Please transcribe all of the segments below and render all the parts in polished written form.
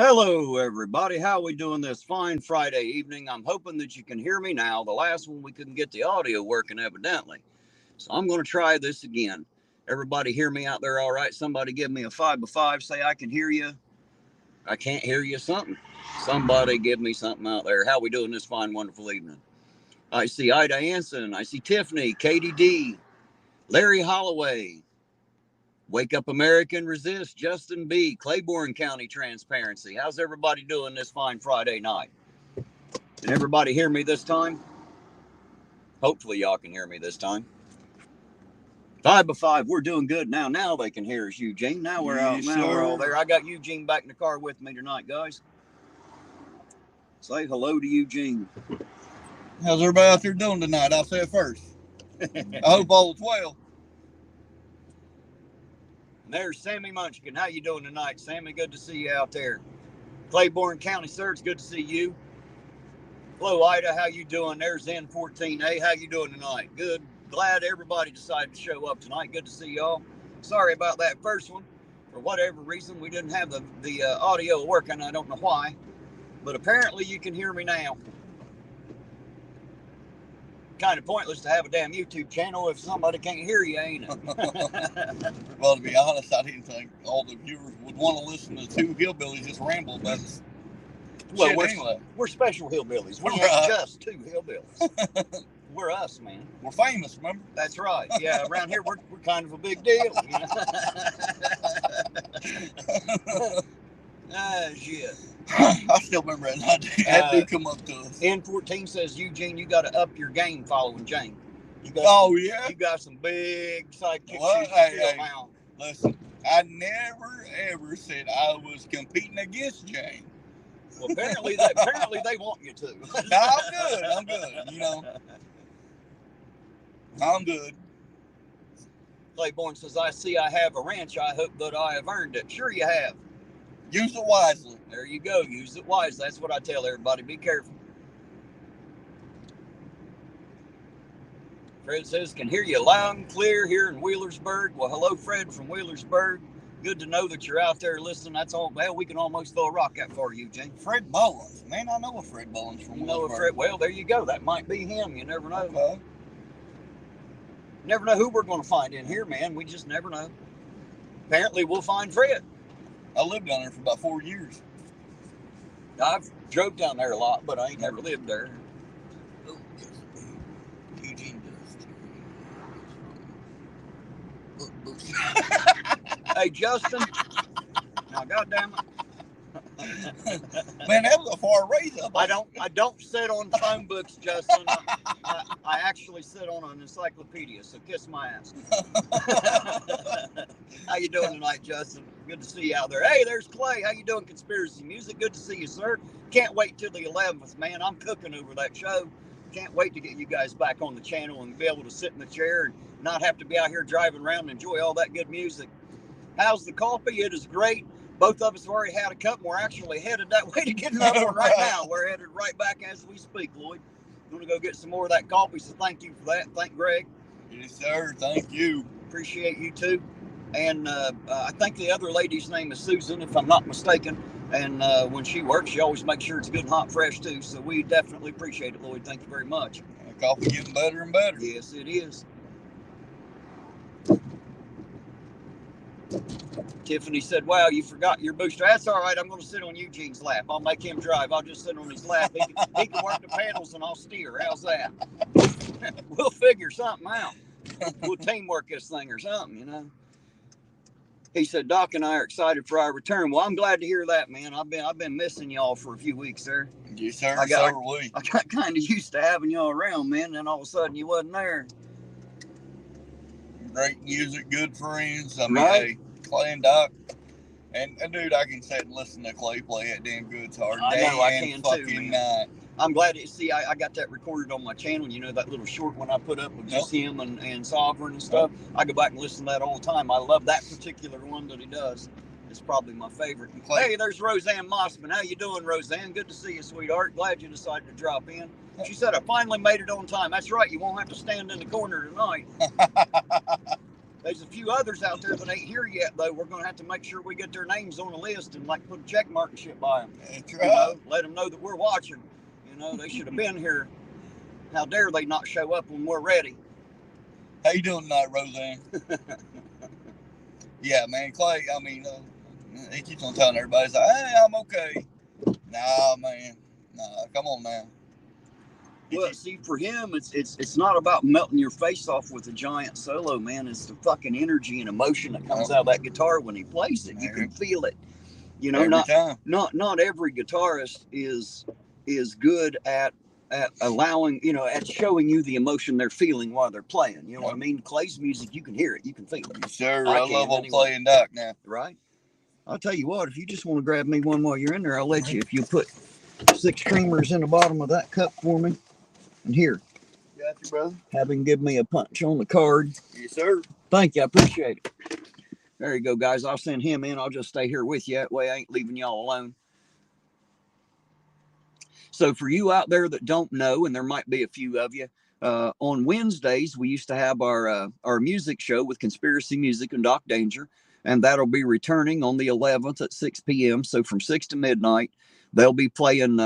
Hello, everybody. How are we doing this fine Friday evening? I'm hoping that you can hear me now. The last one we couldn't get the audio working, evidently. So I'm going to try this again. Everybody hear me out there all right? Somebody give me a 5 by 5. Say I can hear you. I can't hear you something. Somebody give me something out there. How we doing this fine, wonderful evening? I see Ida Anson. I see Tiffany, Katie D, Larry Holloway, Wake Up American Resist, Justin B, Claiborne County Transparency. How's everybody doing this fine Friday night? Can everybody hear me this time? Hopefully y'all can hear me this time. 5 by 5, we're doing good now. Now they can hear us, Eugene. Now we're out. Now we're all there. I got Eugene back in the car with me tonight, guys. Say hello to Eugene. How's everybody out there doing tonight? I'll say it first. I hope all is well. And there's Sammy Munchkin. How you doing tonight, Sammy? Good to see you out there. Claiborne County, sir, it's good to see you. Hello, Ida. How you doing? There's N14A. How you doing tonight? Good. Glad everybody decided to show up tonight. Good to see y'all. Sorry about that first one. For whatever reason, we didn't have the audio working. I don't know why. But apparently you can hear me now. Kind of pointless to have a damn YouTube channel if somebody can't hear you, ain't it? Well, to be honest, I didn't think all the viewers would want to listen to two hillbillies just ramble about this. Well, we're special hillbillies. We're not just two hillbillies. We're us, man. We're famous, remember? That's right. Yeah, around here we're kind of a big deal. You know? Shit. I still remember that. That did come up to us. N14 says, Eugene, you got to up your game following Jane. Yeah? You got some big sidekick shoes now. Listen, I never, ever said I was competing against Jane. Well, apparently they want you to. I'm good. You know. I'm good. Claiborne says, I have a ranch. I hope that I have earned it. Sure you have. Use it wisely. There you go. Use it wisely. That's what I tell everybody. Be careful. Fred says, can hear you loud and clear here in Wheelersburg. Well, hello, Fred from Wheelersburg. Good to know that you're out there listening. That's all. Well, we can almost throw a rock out for you, Eugene. Fred Mullins. Man, I know a Fred Mullins from Wheelersburg. Well, there you go. That might be him. You never know. Okay. Never know who we're going to find in here, man. We just never know. Apparently, we'll find Fred. I lived down there for about 4 years. I've drove down there a lot, but I ain't never lived there. Eugene does. Hey, Justin. Now, goddamn it. Man, that was a far raise up. I don't sit on phone books, Justin. I actually sit on an encyclopedia, so kiss my ass. How you doing tonight, Justin? Good to see you out there. Hey, there's Clay. How you doing, Conspiracy Music? Good to see you, sir. Can't wait till the 11th, man. I'm cooking over that show. Can't wait to get you guys back on the channel and be able to sit in the chair and not have to be out here driving around and enjoy all that good music. How's the coffee? It is great. Both of us have already had a cup, and we're actually headed that way to get another one right now. We're headed right back as we speak, Lloyd. I'm going to go get some more of that coffee, so thank you for that. Thank Greg. Yes, sir. Thank you. Appreciate you, too. And I think the other lady's name is Susan, if I'm not mistaken. And when she works, she always makes sure it's good and hot and fresh, too. So we definitely appreciate it, Lloyd. Thank you very much. Coffee getting better and better. Yes, it is. Tiffany said, wow, you forgot your booster. That's all right. I'm going to sit on Eugene's lap. I'll make him drive. I'll just sit on his lap. He can work the pedals and I'll steer. How's that? We'll figure something out. We'll teamwork this thing or something, you know. He said, Doc and I are excited for our return. Well, I'm glad to hear that, man. I've been missing y'all for a few weeks there. Yes, sir. I got kind of used to having y'all around, man. Then all of a sudden you wasn't there. Great music, good friends. I mean, right. Hey, Clay and Doc. And dude, I can sit and listen to Clay play that damn guitar I day know, I and can fucking too, man. night. I'm glad to see I got that recorded on my channel. You know, that little short one I put up with just him and Sovereign and stuff. I go back and listen to that all the time. I love that particular one that he does. It's probably my favorite. Hey, there's Roseanne Mossman. How you doing, Roseanne? Good to see you, sweetheart. Glad you decided to drop in. She said, I finally made it on time. That's right. You won't have to stand in the corner tonight. There's a few others out there that ain't here yet, though. We're going to have to make sure we get their names on the list and like put a check mark and shit by them. That's right. Let them know that we're watching. They should have been here. How dare they not show up when we're ready? How you doing tonight, Roseanne? Yeah, man, Clay. I mean, he keeps on telling everybody, he's like, "Hey, I'm okay." Nah, man. Nah, come on now. Well, see, for him, it's not about melting your face off with a giant solo, man. It's the fucking energy and emotion that comes out of that guitar when he plays it. You can feel it. Every time. Not every guitarist is good at allowing, at showing you the emotion they're feeling while they're playing. You know what I mean? Clay's music, you can hear it, you can feel it. Sure, I love old Clay and Doc now. Right? I'll tell you what, if you just want to grab me one while you're in there, I'll let you. If you put 6 creamers in the bottom of that cup for me. And here. Got you, brother. Have him give me a punch on the card. Yes, sir. Thank you, I appreciate it. There you go, guys. I'll send him in. I'll just stay here with you. That way I ain't leaving y'all alone. So for you out there that don't know, and there might be a few of you, on Wednesdays, we used to have our music show with Conspiracy Music and Doc Danger, and that'll be returning on the 11th at 6 p.m. So from 6 to midnight, they'll be playing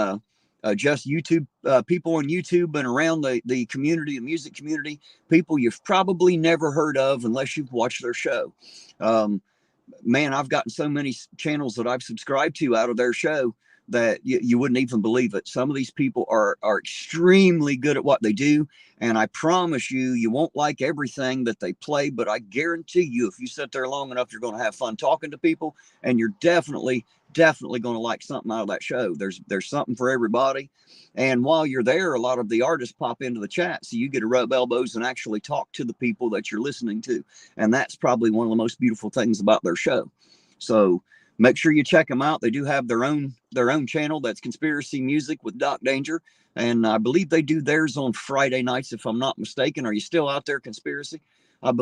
just YouTube, people on YouTube and around the community, the music community, people you've probably never heard of unless you've watched their show. Man, I've gotten so many channels that I've subscribed to out of their show that you wouldn't even believe it. Some of these people are extremely good at what they do. And I promise you, you won't like everything that they play, but I guarantee you, if you sit there long enough, you're going to have fun talking to people, and you're definitely going to like something out of that show. There's something for everybody. And while you're there, a lot of the artists pop into the chat. So you get to rub elbows and actually talk to the people that you're listening to. And that's probably one of the most beautiful things about their show. So make sure you check them out. They do have their own channel. That's Conspiracy Music with Doc Danger. And I believe they do theirs on Friday nights, if I'm not mistaken. Are you still out there, Conspiracy? I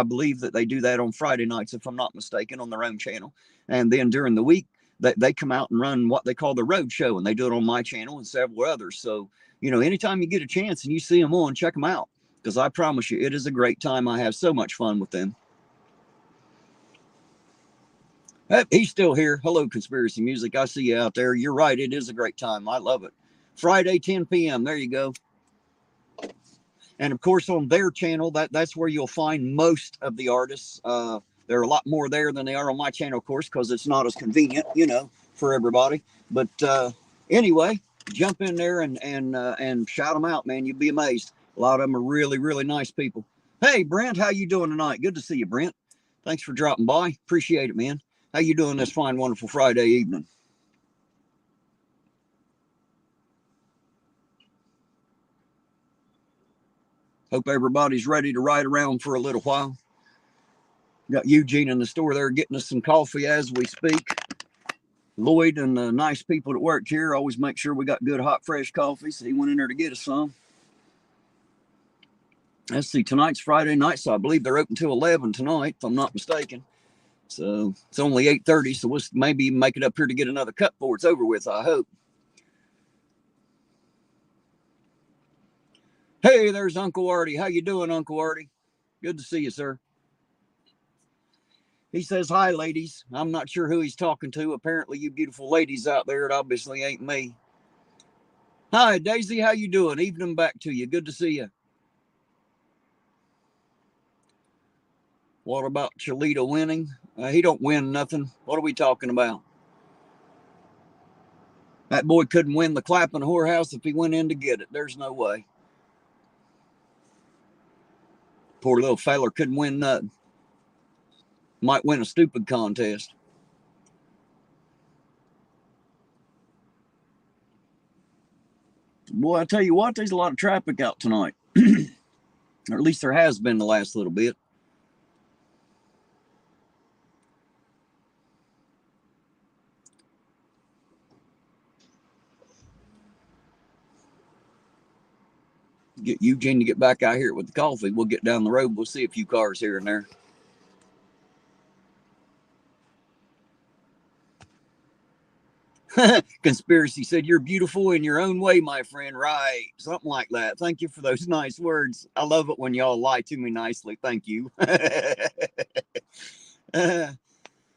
believe that they do that on Friday nights, if I'm not mistaken, on their own channel. And then during the week, they come out and run what they call the road show, and they do it on my channel and several others. So, anytime you get a chance and you see them on, check them out, because I promise you, it is a great time. I have so much fun with them. He's still here. Hello, Conspiracy Music. I see you out there. You're right. It is a great time. I love it. Friday, 10 p.m. There you go. And of course, on their channel, that's where you'll find most of the artists. There are a lot more there than they are on my channel, of course, because it's not as convenient, for everybody. But anyway, jump in there and shout them out, man. You'd be amazed. A lot of them are really, really nice people. Hey, Brent, how you doing tonight? Good to see you, Brent. Thanks for dropping by. Appreciate it, man. How you doing this fine, wonderful Friday evening? Hope everybody's ready to ride around for a little while. Got Eugene in the store there getting us some coffee as we speak. Lloyd and the nice people that work here always make sure we got good, hot, fresh coffee. So he went in there to get us some. Let's see, tonight's Friday night, so I believe they're open till 11 tonight, if I'm not mistaken. So it's only 8:30, so we'll maybe make it up here to get another cup before it's over with, I hope. Hey, there's Uncle Artie. How you doing, Uncle Artie? Good to see you, sir. He says, hi, ladies. I'm not sure who he's talking to. Apparently, you beautiful ladies out there. It obviously ain't me. Hi, Daisy. How you doing? Evening back to you. Good to see you. What about Cholita winning? He don't win nothing. What are we talking about? That boy couldn't win the clapping whorehouse if he went in to get it. There's no way. Poor little feller couldn't win nothing. Might win a stupid contest. Boy, I tell you what, there's a lot of traffic out tonight. Or at least there has been the last little bit. Get Eugene to get back out here with the coffee. We'll get down the road. We'll see a few cars here and there. Conspiracy said, "You're beautiful in your own way, my friend." Right. Something like that. Thank you for those nice words. I love it when y'all lie to me nicely. Thank you.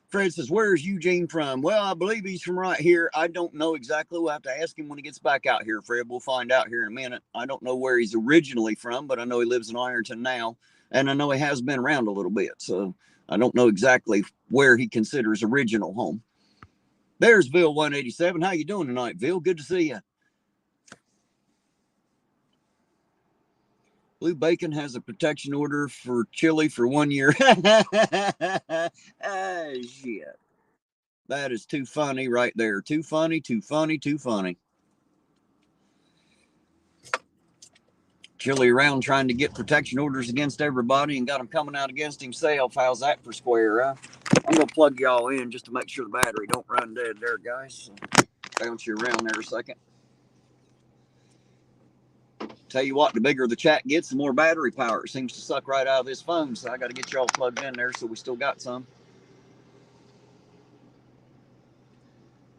Fred says, "Where's Eugene from?" Well, I believe he's from right here. I don't know exactly. We'll have to ask him when he gets back out here, Fred. We'll find out here in a minute. I don't know where he's originally from, but I know he lives in Ironton now. And I know he has been around a little bit. So I don't know exactly where he considers original home. There's Bill 187. How you doing tonight, Bill? Good to see you. Blue Bacon has a protection order for chili for 1 year. Ah, shit. That is too funny right there. Too funny, too funny, too funny. Chili around trying to get protection orders against everybody and got them coming out against himself. How's that for square, huh? I'm going to plug y'all in just to make sure the battery don't run dead there, guys. So bounce you around there a second. Tell you what, the bigger the chat gets, the more battery power it seems to suck right out of this phone. So I got to get y'all plugged in there so we still got some.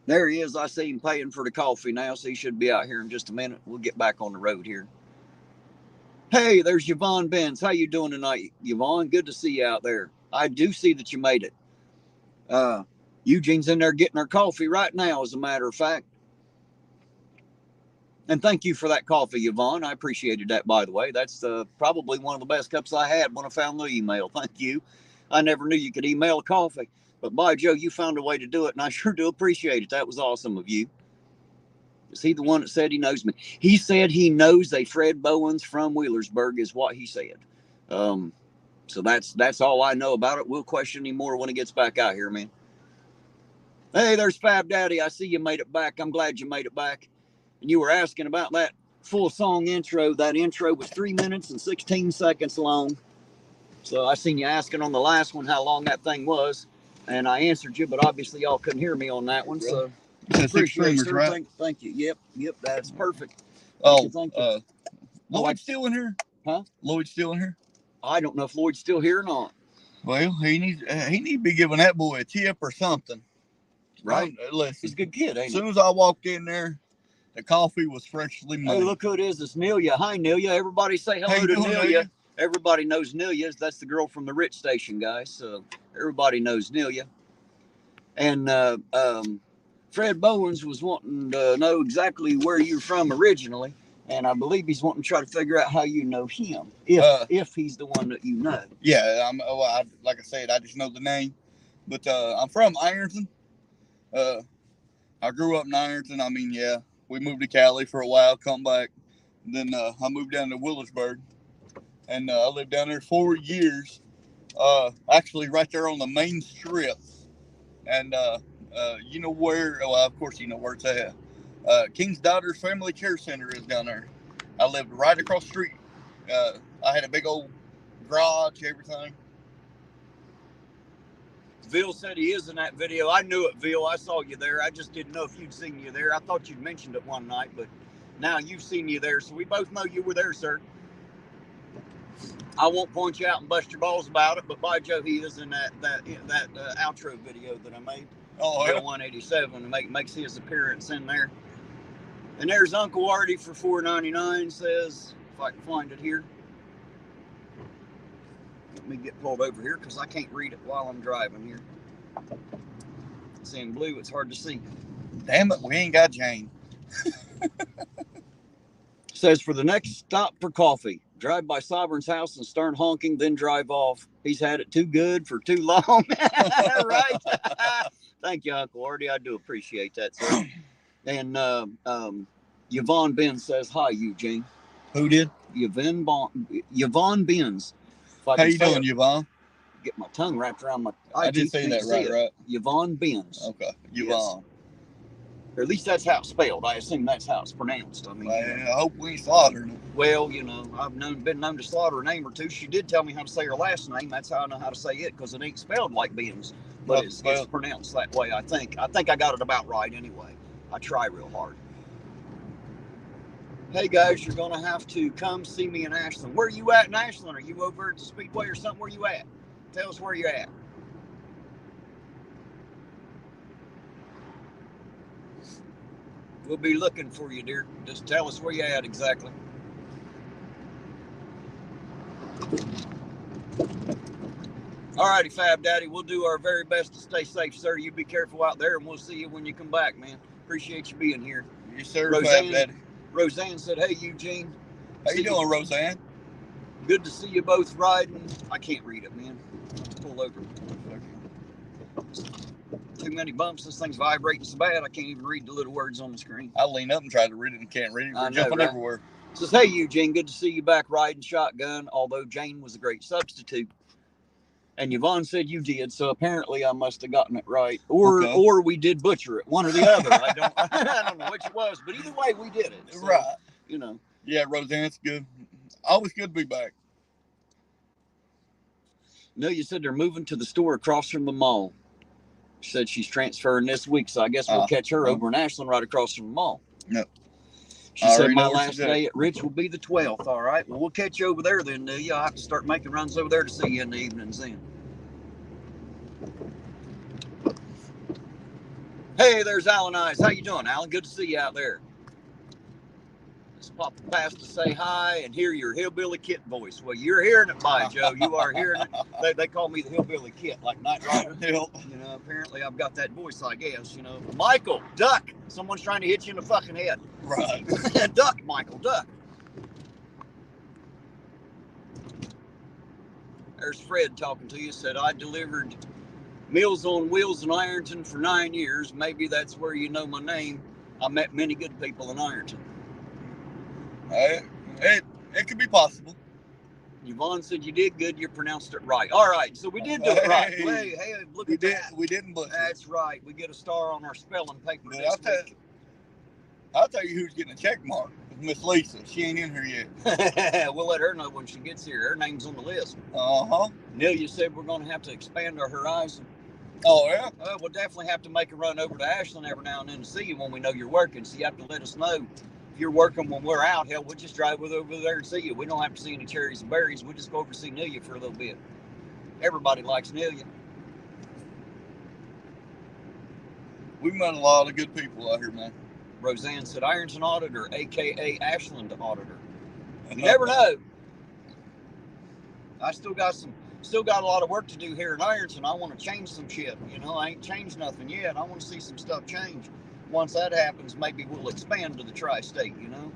There he is. I see him paying for the coffee now, so he should be out here in just a minute. We'll get back on the road here. Hey, there's Yvonne Benz. How you doing tonight, Yvonne? Good to see you out there. I do see that you made it. Eugene's in there getting her coffee right now, as a matter of fact. And thank you for that coffee, Yvonne. I appreciated that, by the way. That's probably one of the best cups I had when I found the email. Thank you. I never knew you could email a coffee. But by Joe, you found a way to do it, and I sure do appreciate it. That was awesome of you. Is he the one that said he knows me? He said he knows a Fred Bowens from Wheelersburg is what he said. So that's all I know about it. We'll question him more when he gets back out here, man. Hey, there's Fab Daddy. I see you made it back. I'm glad you made it back. And you were asking about that full song intro. That intro was 3 minutes and 16 seconds long. So I seen you asking on the last one how long that thing was. And I answered you, but obviously y'all couldn't hear me on that one. So appreciate it, right? Thank you. Yep, that's perfect. Thank you. Lloyd's still in here? Huh? Lloyd's still in here? I don't know if Lloyd's still here or not. Well, he needs to be giving that boy a tip or something. Right? Listen, he's a good kid, ain't he? As soon as I walked in there, the coffee was freshly made. Hey, look who it is. It's Nelia. Hi, Nelia. Everybody say hello to Nelia. Everybody knows Nelia. That's the girl from the Rich Station, guys. So everybody knows Nelia. And Fred Bowens was wanting to know exactly where you're from originally. And I believe he's wanting to try to figure out how you know him, if he's the one that you know. Yeah, like I said, I just know the name. But I'm from Ironton. I grew up in Ironton. I mean, yeah, we moved to Cali for a while, come back. Then I moved down to Wheelersburg. And I lived down there 4 years. Actually, right there on the main strip. And you know where, well, of course you know where it's at. King's Daughters Family Care Center is down there. I lived right across the street. I had a big old garage, everything. Vil said he is in that video. I knew it, Vil. I saw you there. I just didn't know if you'd seen you there. I thought you'd mentioned it one night, but now you've seen you there, so we both know you were there, sir. I won't point you out and bust your balls about it, but by Joe, he is in that outro video that I made. Oh, yeah. 187 makes his appearance in there. And there's Uncle Artie for $4.99. Says, if I can find it here. Let me get pulled over here because I can't read it while I'm driving here. It's in blue. It's hard to see. Damn it, we ain't got Jane. Says, for the next stop for coffee, drive by Sovereign's house and start honking, then drive off. He's had it too good for too long. Right? Thank you, Uncle Artie. I do appreciate that, sir. And Yvonne Benz says, hi, Eugene. Who did? Yvonne Benz. How you doing, Yvonne? Get my tongue wrapped around my... I did say that right? Yvonne Benz. Okay, Yvonne. Yes. Or at least that's how it's spelled. I assume that's how it's pronounced. I mean, I hope we ain't slaughtering it. Well, you know, I've been known to slaughter a name or two. She did tell me how to say her last name. That's how I know how to say it, because it ain't spelled like Benz, but it's pronounced that way. I think I got it about right anyway. I try real hard. Hey guys, you're gonna have to come see me in Ashland. Where are you at in Ashland? Are you over at the Speedway or something? Where you at? Tell us where you're at. We'll be looking for you, dear. Just tell us where you at exactly. All righty, Fab Daddy. We'll do our very best to stay safe, sir. You be careful out there, and we'll see you when you come back, man. Appreciate you being here. Yes, sir, Fab Daddy. Roseanne said, hey, Eugene. How you doing, Roseanne? Good to see you both riding. I can't read it, man. Let's pull over. Too many bumps. This thing's vibrating so bad, I can't even read the little words on the screen. I lean up and try to read it and can't read it. We're jumping everywhere. Says, hey, Eugene, good to see you back riding shotgun, although Jane was a great substitute. And Yvonne said you did, so apparently I must have gotten it right. Or we did butcher it, one or the other. I don't know which it was, but either way, we did it. So, right. You know. Yeah, Roseanne, it's good. Always good to be back. No, you said they're moving to the store across from the mall. She said she's transferring this week, so I guess we'll catch her over in Ashland right across from the mall. No. She said my last day at Rich will be the 12th. All right. Well, we'll catch you over there then, Neil. I'll have to start making runs over there to see you in the evenings then. Hey, there's Alan Eyes. How you doing, Alan? Good to see you out there. Just popped past to say hi and hear your Hillbilly Kit voice. Well, you're hearing it, by Joe. You are hearing it. They call me the Hillbilly Kit, like Knight Rider. You know, apparently I've got that voice, I guess. You know, Michael, duck. Someone's trying to hit you in the fucking head. Right. Duck, Michael, duck. There's Fred talking to you. Said, I delivered Meals on Wheels in Ironton for 9 years. Maybe that's where you know my name. I met many good people in Ironton. It could be possible. Yvonne said you did good. You pronounced it right. All right, so we did do it right. Hey, look at that. We didn't butcher. That's right. We get a star on our spelling paper. I'll tell you who's getting a check mark. Miss Lisa. She ain't in here yet. We'll let her know when she gets here. Her name's on the list. Neil, you said we're going to have to expand our horizon. Oh, yeah? We'll definitely have to make a run over to Ashland every now and then to see you when we know you're working. So you have to let us know. If you're working when we're out, hell, we'll just drive over there and see you. We don't have to see any cherries and berries. We'll just go over to see Nelia for a little bit. Everybody likes Nelia. We've met a lot of good people out here, man. Roseanne said, Ironton Auditor, a.k.a. Ashland Auditor. You never know. I still got a lot of work to do here in Ironton. I want to change some shit. You know, I ain't changed nothing yet. I want to see some stuff change. Once that happens, maybe we'll expand to the tri-state, you know.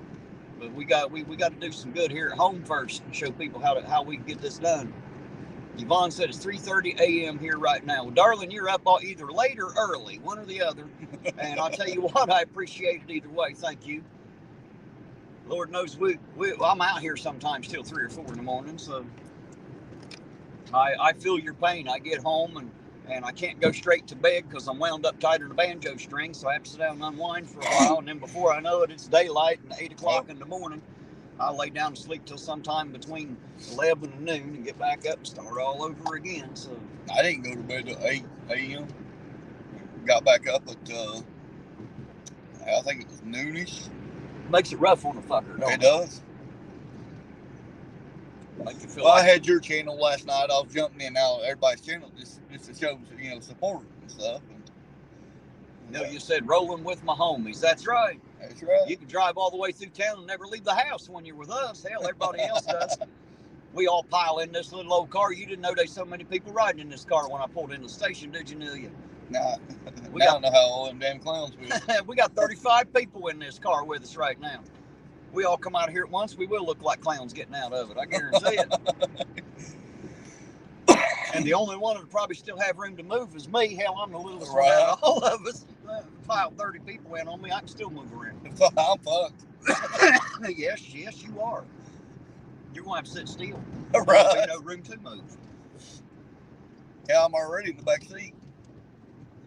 But we got to do some good here at home first and show people how we can get this done. Yvonne said it's 3:30 a.m. here right now. Well, darling, you're up either late or early, one or the other. And I'll tell you what, I appreciate it either way. Thank you. Lord knows I'm out here sometimes till 3 or 4 in the morning, so I feel your pain. I get home and I can't go straight to bed because I'm wound up tighter than a banjo string, so I have to sit down and unwind for a while, and then before I know it, it's daylight and 8 o'clock in the morning. I'll lay down to sleep till sometime between 11 and noon and get back up and start all over again. So I didn't go to bed till 8 a.m. Got back up at, I think it was noonish. Makes it rough on the fucker, don't it? It does. Make you feel like I had your channel last night. I was jumping in and out of everybody's channel just to show, support and stuff. You said rolling with my homies. That's right. That's right. You can drive all the way through town and never leave the house when you're with us. Hell, everybody else does. We all pile in this little old car. You didn't know there's so many people riding in this car when I pulled into the station, did you, Nelia? Nah. I don't know how all them damn clowns will. We got 35 people in this car with us right now. We all come out of here at once, we will look like clowns getting out of it. I guarantee it. And the only one that'll probably still have room to move is me. Hell, I'm the littlest one out of all of us. Piled 30 people in on me, I can still move around. I'm fucked. Yes, you are. You're going to have to sit still. Right. There'll be no room to move. Yeah, I'm already in the back seat.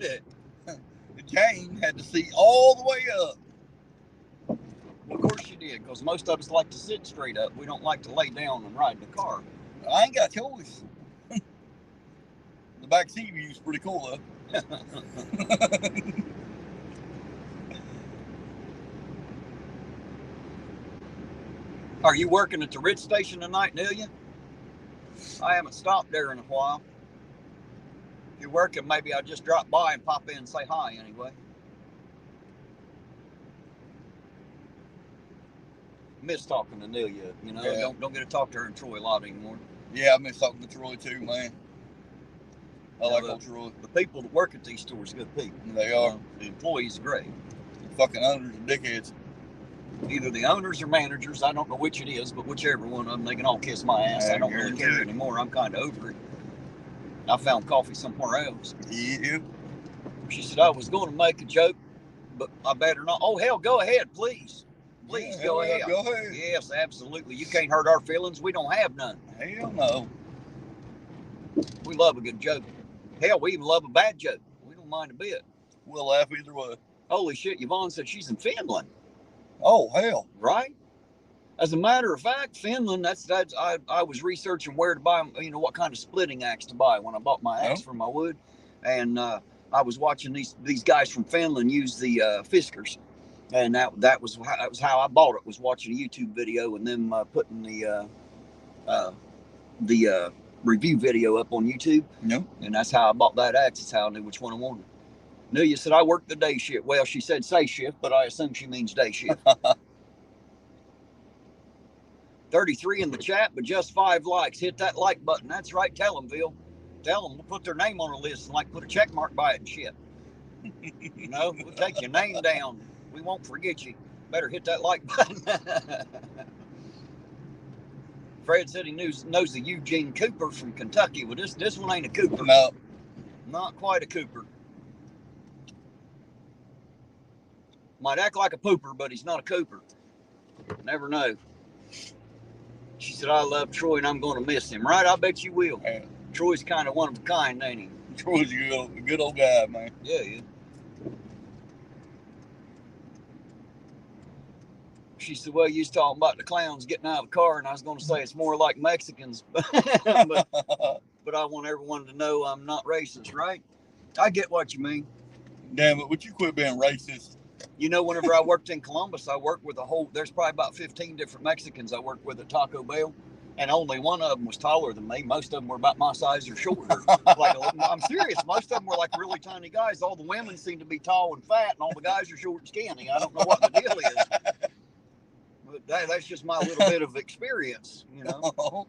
Yeah. Jane had the seat all the way up. Of course you did, because most of us like to sit straight up. We don't like to lay down and ride the car. I ain't got a choice. The back seat view is pretty cool, though. Are you working at the Ritz station tonight, Nelia? I haven't stopped there in a while. If you're working, maybe I'll just drop by and pop in and say hi anyway. miss talking to Nelia. You know, Yeah. don't get to talk to her and Troy a lot anymore. Yeah, I miss talking to Troy too, man. I like old Troy. The people that work at these stores are good people. They are. The employees are great. The fucking owners are dickheads. Either the owners or managers, I don't know which it is, but whichever one of them, they can all kiss my ass. I don't really care anymore. I'm kind of over it. I found coffee somewhere else. Yeah. She said, I was going to make a joke, but I better not. Oh, hell, go ahead, please. Please, go ahead. Go ahead. Yes, absolutely. You can't hurt our feelings. We don't have none. Hell no. We love a good joke. Hell, we even love a bad joke. We don't mind a bit. We'll laugh either way. Holy shit, Yvonne said she's in Finland. Oh, hell. Right? As a matter of fact, Finland, I was researching where to buy, you know, what kind of splitting axe to buy when I bought my axe for my wood. And I was watching these guys from Finland use the Fiskars. And that was how I bought it, was watching a YouTube video and them putting the review video up on YouTube. Yep. And that's how I bought that axe. That's how I knew which one I wanted. Nelia said I worked the day shift. Well, she said say shift, but I assume she means day shift. 33 in the chat, but just 5 likes. Hit that like button. That's right. Tell them, Bill. Tell them. We'll put their name on a list and like put a check mark by it and shit. You know, we'll take your name down. We won't forget you. Better hit that like button. Fred said he knows the Eugene Cooper from Kentucky. Well, this one ain't a Cooper. No. Not quite a Cooper. Might act like a pooper, but he's not a Cooper. Never know. She said, I love Troy and I'm going to miss him. Right? I bet you will. Yeah. Troy's kind of one of a kind, ain't he? Troy's a good old guy, man. Yeah. She said, well, you was talking about the clowns getting out of the car, and I was going to say it's more like Mexicans. but I want everyone to know I'm not racist, right? I get what you mean. Damn it, would you quit being racist? You know, whenever I worked in Columbus, I worked with there's probably about 15 different Mexicans I worked with at Taco Bell, and only one of them was taller than me. Most of them were about my size or shorter. I'm serious. Most of them were like really tiny guys. All the women seem to be tall and fat, and all the guys are short and skinny. I don't know what the deal is. But that's just my little bit of experience, you know.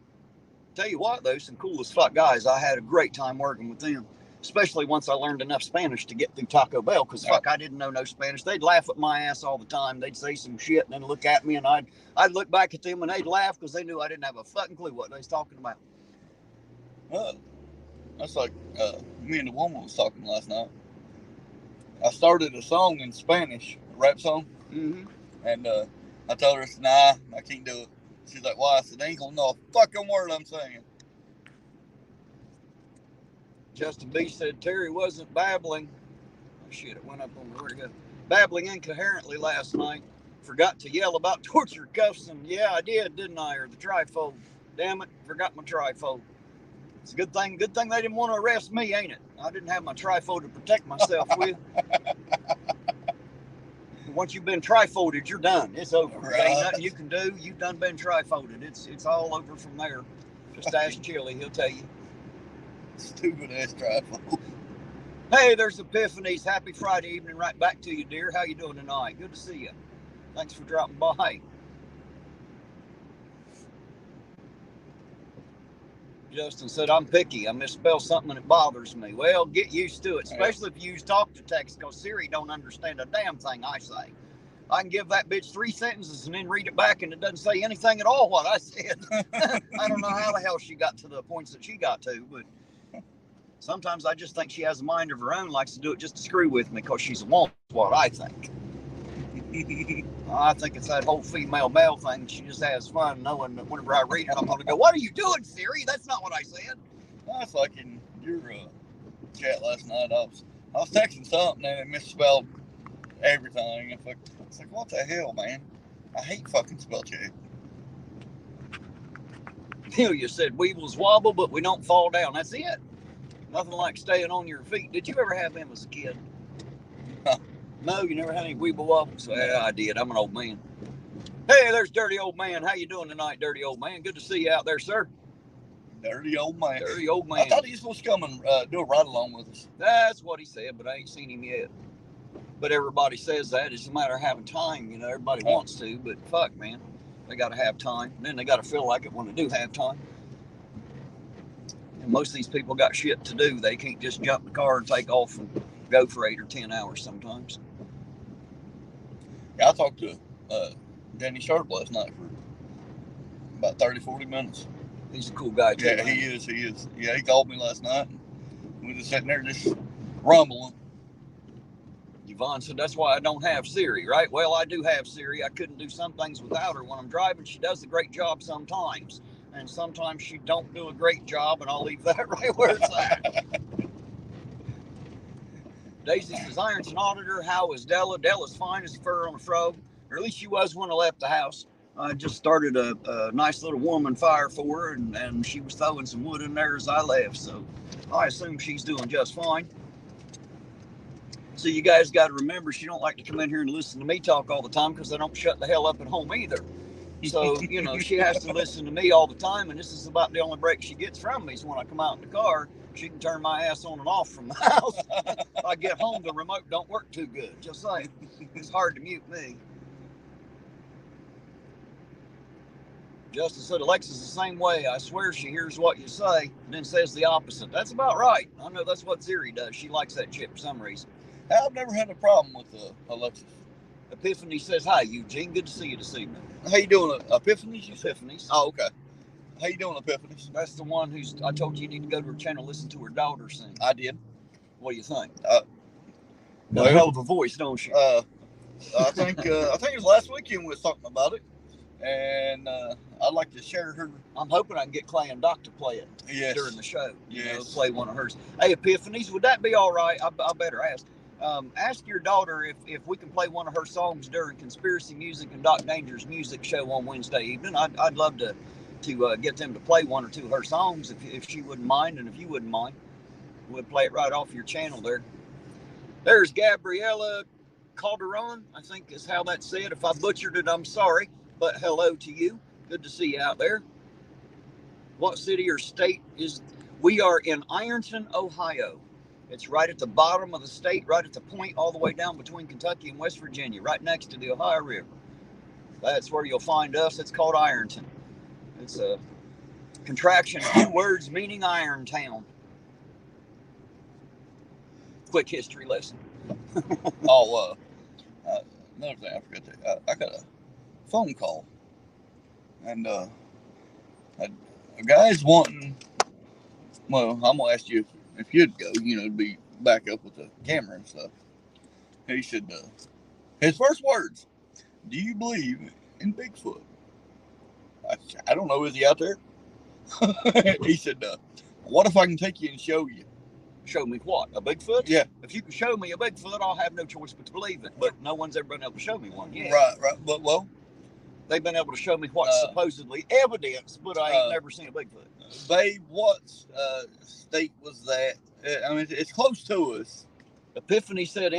Tell you what, though, some cool as fuck guys. I had a great time working with them. Especially once I learned enough Spanish to get through Taco Bell, because fuck, I didn't know no Spanish. They'd laugh at my ass all the time. They'd say some shit and then look at me, and I'd look back at them and they'd laugh because they knew I didn't have a fucking clue what they was talking about. That's like me and the woman was talking last night. I started a song in Spanish, a rap song, and I told her, nah, I can't do it. She's like, why? I said, they ain't gonna know a fucking word I'm saying. Justin B said Terry wasn't babbling. Oh shit, it went up on the, where'd it go? Babbling incoherently last night. Forgot to yell about torture cuffs, and yeah, I did, didn't I? Or the trifold. Damn it, forgot my trifold. It's a good thing they didn't want to arrest me, ain't it? I didn't have my trifold to protect myself with. Once you've been trifolded, you're done. It's over. Right. There ain't nothing you can do. You've done been trifolded. It's all over from there. Just ask Chili, he'll tell you. Stupid ass trifold. Hey, there's Epiphanies. Happy Friday evening. Right back to you, dear. How you doing tonight? Good to see you. Thanks for dropping by. Justin said, I'm picky. I misspell something and it bothers me. Well, get used to it, especially if you use talk to text, because Siri don't understand a damn thing I say. I can give that bitch 3 sentences and then read it back and it doesn't say anything at all what I said. I don't know how the hell she got to the points that she got to, but sometimes I just think she has a mind of her own, likes to do it just to screw with me because she's a woman, what I think. I think it's that whole female male thing. She just has fun knowing that whenever I read it, I'm going to go, what are you doing, Siri? That's not what I said. That's like in your chat last night. I was texting something and it misspelled everything. It's like, what the hell, man? I hate fucking spell check. You said weevils wobble, but we don't fall down. That's it. Nothing like staying on your feet. Did you ever have them as a kid? No, you never had any weeble wobbles? Yeah, I did. I'm an old man. Hey, there's Dirty Old Man. How you doing tonight, Dirty Old Man? Good to see you out there, sir. Dirty Old Man. Dirty Old Man. I thought he was supposed to come and do a ride-along with us. That's what he said, but I ain't seen him yet. But everybody says that. It's a matter of having time, you know. Everybody wants to, but fuck, man. They got to have time. And then they got to feel like it when they do have time. And most of these people got shit to do. They can't just jump in the car and take off and go for 8 or 10 hours sometimes. Yeah, I talked to Danny Sharp last night for about 30, 40 minutes. He's a cool guy too. Yeah, he is. Yeah, he called me last night. We were just sitting there just rumbling. Yvonne said, that's why I don't have Siri, right? Well, I do have Siri. I couldn't do some things without her. When I'm driving, she does a great job sometimes. And sometimes she don't do a great job, and I'll leave that right where it's at. Daisy says, Ironton Auditor, how is Della? Della's fine as fur on a fro. Or at least she was when I left the house. I just started a nice little woman fire for her, and she was throwing some wood in there as I left. So I assume she's doing just fine. So you guys got to remember, she don't like to come in here and listen to me talk all the time because I don't shut the hell up at home either. So, you know, she has to listen to me all the time, and this is about the only break she gets from me. So when I come out in the car, she can turn my ass on and off from the house. If I get home, the remote don't work too good. Just saying, it's hard to mute me. Justin said, Alexa's the same way. I swear she hears what you say and then says the opposite. That's about right. I know that's what Siri does. She likes that chip for some reason. I've never had a problem with Alexis. Epiphany says, hi, Eugene. Good to see you this evening. How you doing, Epiphanies? Epiphanies. Oh, okay. How you doing, Epiphanies? That's the one who's, I told you need to go to her channel, listen to her daughter sing. I did. What do you think? Well, a hell of a voice, don't she? I think it was last weekend we was talking about it. And I'd like to share her. I'm hoping I can get Clay and Doc to play it during the show. You know, play one of hers. Hey, Epiphanies, would that be all right? I better ask. Ask your daughter if we can play one of her songs during Conspiracy Music and Doc Danger's music show on Wednesday evening. I'd love to get them to play one or two of her songs if she wouldn't mind, and if you wouldn't mind, we'll play it right off your channel there. There's Gabriella Calderon, I think is how that's said. If I butchered it, I'm sorry. But hello to you. Good to see you out there. What city or state is... We are in Ironton, Ohio. It's right at the bottom of the state, right at the point all the way down between Kentucky and West Virginia, right next to the Ohio River. That's where you'll find us. It's called Ironton. It's a contraction of 2 words meaning Iron Town. Quick history lesson. Another thing I forgot to... I got a phone call, and a guy's wanting, well, I'm gonna ask you if you'd go, you know, to be back up with the camera and stuff. He said, his first words, do you believe in Bigfoot? I don't know, is he out there? He said, what if I can take you and show you? Show me what? A Bigfoot? Yeah. If you can show me a Bigfoot, I'll have no choice but to believe it. But no one's ever been able to show me one yet. Right. But, well, they've been able to show me what's supposedly evidence, but I ain't never seen a Bigfoot. Babe, what state was that? I mean, it's close to us. Epiphany said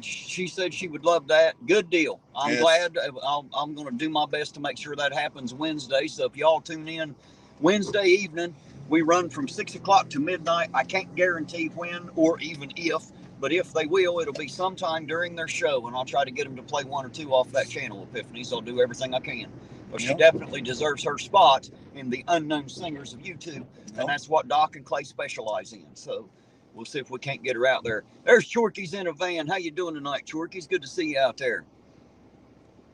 she said she would love that. Good deal. I'm glad. I'm going to do my best to make sure that happens Wednesday. So if y'all tune in Wednesday evening, we run from 6 o'clock to midnight. I can't guarantee when or even if, but if they will, it'll be sometime during their show, and I'll try to get them to play 1 or 2 off that channel, Epiphanies. I'll do everything I can. But she definitely deserves her spot in the unknown singers of YouTube, and that's what Doc and Clay specialize in. So we'll see if we can't get her out there. There's Chorky's in a van. How you doing tonight, Chorky's? Good to see you out there.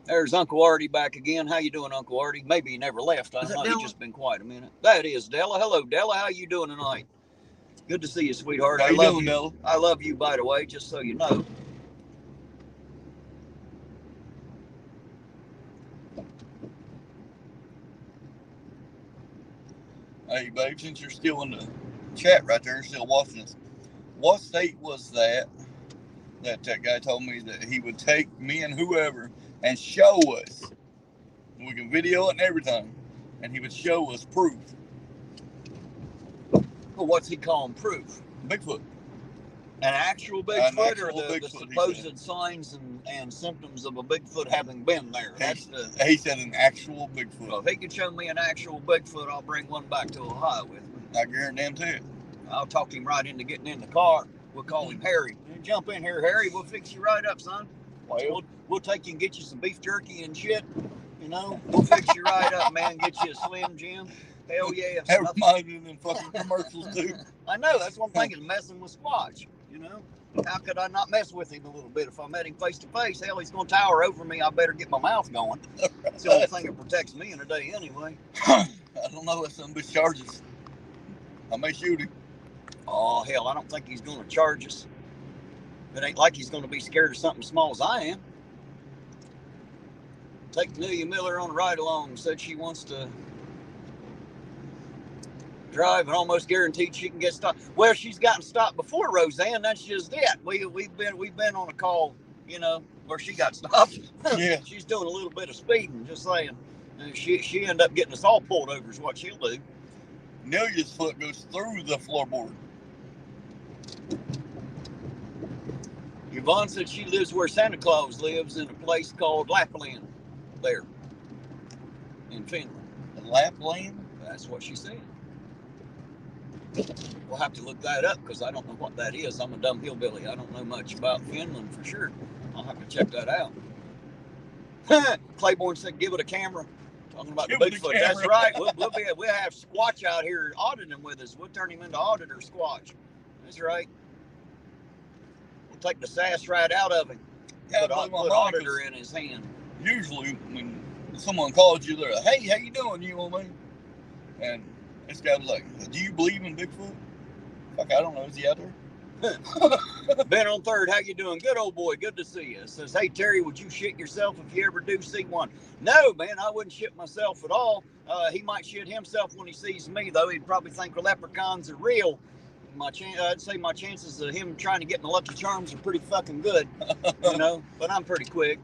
There's Uncle Artie back again. How you doing, Uncle Artie? Maybe he never left. I don't know. He's just been quiet a minute. That is Della. Hello, Della. How you doing tonight? Good to see you, sweetheart. How you doing, Della? I love you, by the way, just so you know. Hey, babe, since you're still in the chat right there, still watching us, what state was that guy told me that he would take me and whoever and show us? We can video it and everything, and he would show us proof. Well, what's he calling proof? Bigfoot. An actual Bigfoot, or the Bigfoot, supposed signs and symptoms of a Bigfoot having been there? He said an actual Bigfoot. Well, if he can show me an actual Bigfoot, I'll bring one back to Ohio with me. I guarantee it. I'll talk him right into getting in the car. We'll call him Harry. Jump in here, Harry. We'll fix you right up, son. We'll take you and get you some beef jerky and shit, You know, we'll fix you right up, man. Get you a Slim Jim. Hell yeah. That reminds me of them fucking commercials, too. I know. That's one thing is messing with Squatch. You know, how could I not mess with him a little bit if I met him face to face? Hell, he's going to tower over me. I better get my mouth going. That's the only thing that protects me in a day, anyway. I don't know if some bitch charges. I may shoot him. Oh hell, I don't think he's going to charge us. It ain't like he's going to be scared of something small as I am. Take Amelia Miller on a ride along. Said she wants to drive and almost guaranteed she can get stopped. Well, she's gotten stopped before, Roseanne. That's just it. We've been on a call, you know, where she got stopped. Yeah. She's doing a little bit of speeding, just saying. And she ended up getting us all pulled over is what she'll do. Amelia's foot goes through the floorboard. Yvonne said she lives where Santa Claus lives in a place called Lapland there in Finland. Lapland? That's what she said. We'll have to look that up because I don't know what that is. I'm a dumb hillbilly. I don't know much about Finland for sure. I'll have to check that out. Claiborne said, give it a camera. Talking about the Bigfoot. That's right. We'll have Squatch out here auditing with us. We'll turn him into auditor Squatch. That's right. We'll take the sass right out of him. Yeah, put auditor in his hand. Usually when someone calls you, they're like, hey, how you doing? You know what I mean? And this guy was like, do you believe in Bigfoot? Fuck, I don't know. Is he out there? Ben on third, how you doing? Good, old boy. Good to see you. Says, hey, Terry, would you shit yourself if you ever do see one? No, man, I wouldn't shit myself at all. He might shit himself when he sees me, though. He'd probably think leprechauns are real. I'd say my chances of him trying to get my Lucky Charms are pretty fucking good, you know, but I'm pretty quick.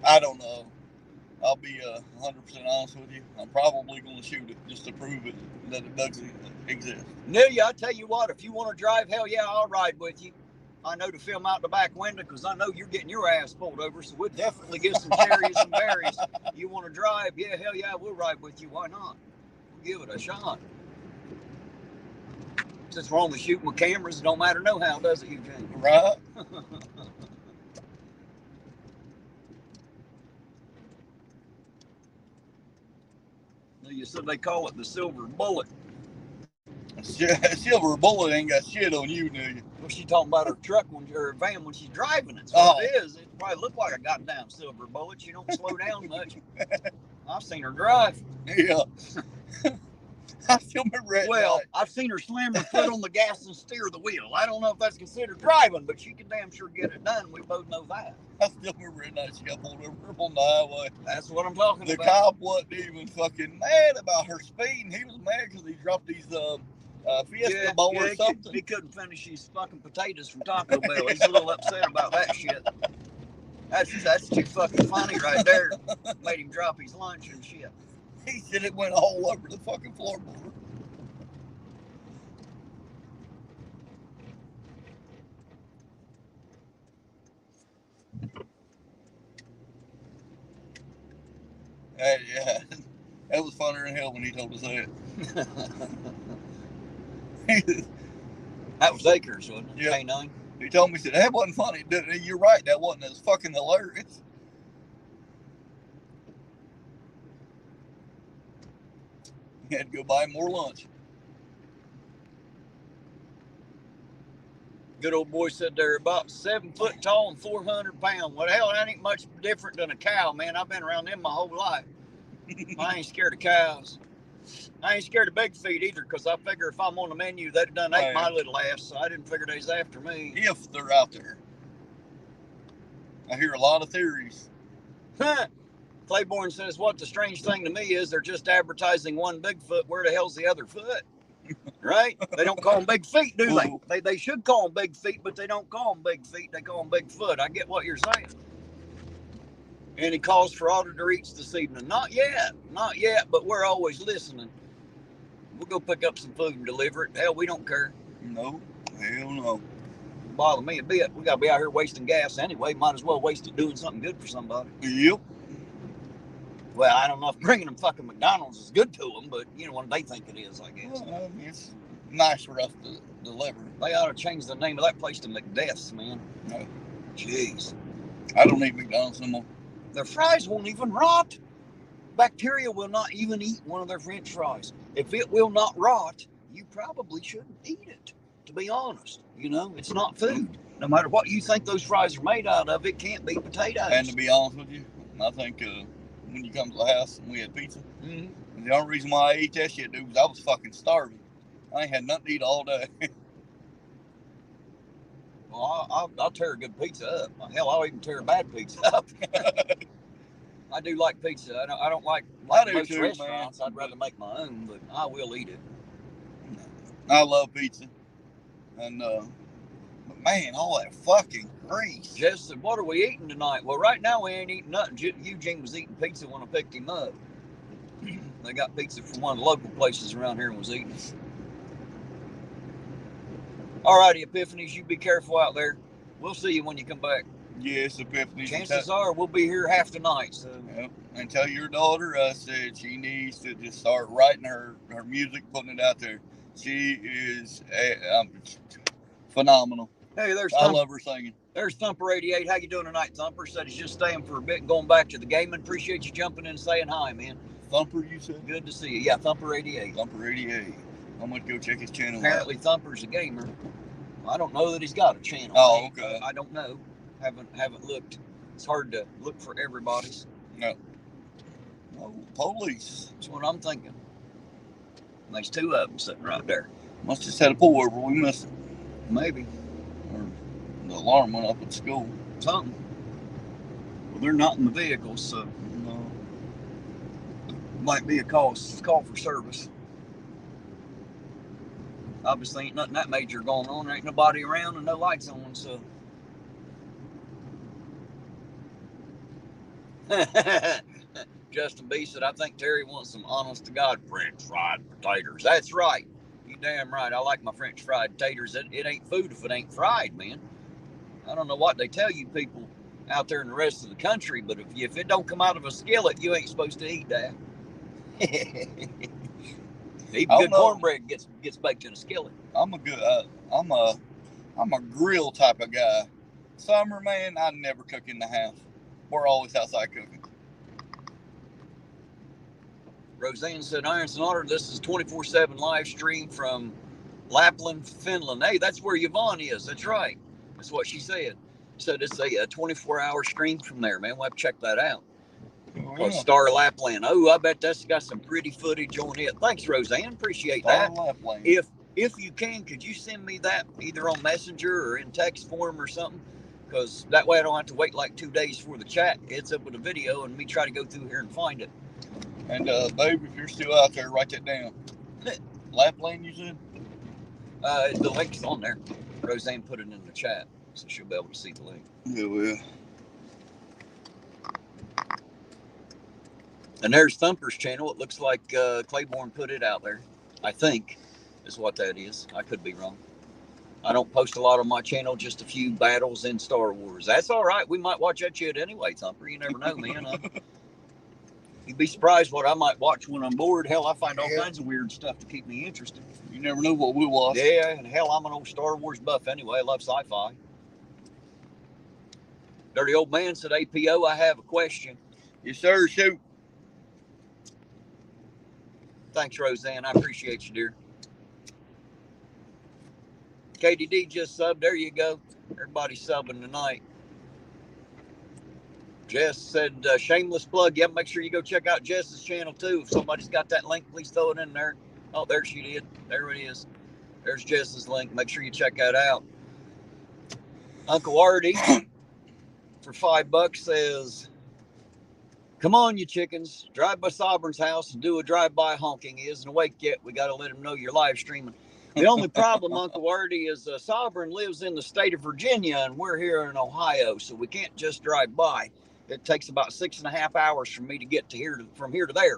I don't know. I'll be 100% honest with you. I'm probably going to shoot it just to prove it that it doesn't exist. Nelia, I tell you what, if you want to drive, hell yeah, I'll ride with you. I know to film out the back window because I know you're getting your ass pulled over, so we'll definitely get some cherries and berries. You want to drive? Yeah, hell yeah, we'll ride with you. Why not? We'll give it a shot. Since we're only shooting with cameras, it don't matter no how, does it, Eugene? Right. You said they call it the silver bullet. Silver bullet ain't got shit on you, do you? Well, she talking about her truck or her van when she's driving it. That's what it is. It probably look like a goddamn silver bullet. She don't slow down much. I've seen her drive. Yeah. I still remember that. Well, I've seen her slam her foot on the gas and steer the wheel. I don't know if that's considered driving, but she can damn sure get it done. We both know that. I still remember that night she got pulled over on the highway. That's what I'm talking about. The cop wasn't even fucking mad about her speeding. He was mad because he dropped these Fiesta Bowl or something. He couldn't finish his fucking potatoes from Taco Bell. He's a little upset about that shit. That's too fucking funny right there. Made him drop his lunch and shit. He said it went all over the fucking floorboard. Yeah, that was funnier than hell when he told us that. That was Akers, wasn't it? Yeah. K9. He told me, he said, that wasn't funny. You're right, that wasn't as fucking hilarious. He had to go buy more lunch. Good old boy said they're about 7 foot tall and 400 pounds. Well, hell, that ain't much different than a cow, man. I've been around them my whole life. I ain't scared of cows. I ain't scared of big feet either, because I figure if I'm on the menu, they've done ate my little ass, so I didn't figure they's after me. If they're out there. I hear a lot of theories. Claiborne says, what the strange thing to me is they're just advertising one Bigfoot. Where the hell's the other foot? Right? They don't call them big feet, do they? They should call them big feet, but they don't call them big feet. They call them Bigfoot. I get what you're saying. Any calls for auditor eats this evening? Not yet, but we're always listening. We'll go pick up some food and deliver it. Hell, we don't care. No, hell no. Bother me a bit. We got to be out here wasting gas anyway. Might as well waste it doing something good for somebody. Yep. Well, I don't know if bringing them fucking McDonald's is good to them, but you know what they think it is, I guess. Well, it's nice for us to deliver. They ought to change the name of that place to McDeath's, man. No. Jeez. I don't eat McDonald's no more. Their fries won't even rot. Bacteria will not even eat one of their French fries. If it will not rot, you probably shouldn't eat it, to be honest. You know, it's not food. No matter what you think those fries are made out of, it can't be potatoes. And to be honest with you, I think when you come to the house and we had pizza, the only reason why I ate that shit, dude, was I was fucking starving. I ain't had nothing to eat all day. Well, I'll tear a good pizza up. Hell, I'll even tear a bad pizza up. I do like pizza. I don't like most too, restaurants. Man. I'd rather make my own, but I will eat it. I love pizza. And, but man, all that fucking grease. Jess said, what are we eating tonight? Well, right now we ain't eating nothing. Eugene was eating pizza when I picked him up. They got pizza from one of the local places around here and was eating it. All righty, Epiphanies, you be careful out there. We'll see you when you come back. Yes, Epiphanies. Chances are we'll be here half the night. So. Yep. And tell your daughter I said she needs to just start writing her music, putting it out there. She is phenomenal. Hey, I love her singing. There's Thumper 88. How you doing tonight, Thumper? Said he's just staying for a bit and going back to the game. And appreciate you jumping in and saying hi, man. Thumper, you said? Good to see you. Yeah, Thumper 88. Thumper 88. I'm going to go check his channel Apparently, Thumper's a gamer. I don't know that he's got a channel. Oh, okay. I don't know. Haven't looked. It's hard to look for everybody's. No. Oh, police. That's what I'm thinking. And there's two of them sitting right there. Must just had a pull over. We missed it. Maybe. Or the alarm went up at school. Something. Well, they're not in the vehicle, so no. Might be a call for service. Obviously, ain't nothing that major going on. There ain't nobody around and no lights on, so. Justin B said, I think Terry wants some honest to God French fried potatoes. That's right. You damn right. I like my French fried taters. It ain't food if it ain't fried, man. I don't know what they tell you people out there in the rest of the country, but if it don't come out of a skillet, you ain't supposed to eat that. Even good cornbread gets baked in a skillet. I'm a grill type of guy. Summer, man, I never cook in the house. We're always outside cooking. Roseanne said, Irontonauditor, this is 24/7 live stream from Lapland, Finland. Hey, that's where Yvonne is. That's right. That's what she said. Said it's a 24-hour stream from there, man. We'll have to check that out. Oh, yeah. Star Lapland. Oh, I bet that's got some pretty footage on it. Thanks, Roseanne. Appreciate that. Lapland. If you can, could you send me that either on Messenger or in text form or something? Because that way I don't have to wait like 2 days for the chat. It's up with a video and me try to go through here and find it. And, babe, if you're still out there, write that down. Lapland, you said? The link's on there. Roseanne put it in the chat, so she'll be able to see the link. Yeah, well. And there's Thumper's channel. It looks like Claiborne put it out there. I think is what that is. I could be wrong. I don't post a lot on my channel, just a few battles in Star Wars. That's all right. We might watch that shit anyway, Thumper. You never know, man. You'd be surprised what I might watch when I'm bored. Hell, I find all kinds of weird stuff to keep me interested. You never know what we'll watch. Yeah, and hell, I'm an old Star Wars buff anyway. I love sci-fi. Dirty Old Man said, APO, I have a question. Yes, sir. Shoot. Thanks, Roseanne. I appreciate you, dear. KDD just subbed. There you go. Everybody's subbing tonight. Jess said, shameless plug. Yeah, make sure you go check out Jess's channel, too. If somebody's got that link, please throw it in there. Oh, there she did. There it is. There's Jess's link. Make sure you check that out. Uncle Artie, for $5, says, come on, you chickens. Drive by Sovereign's house and do a drive-by honking. He isn't awake yet. We got to let him know you're live streaming. The only problem, Uncle Artie, is Sovereign lives in the state of Virginia, and we're here in Ohio, so we can't just drive by. It takes about 6.5 hours for me to get from here to there.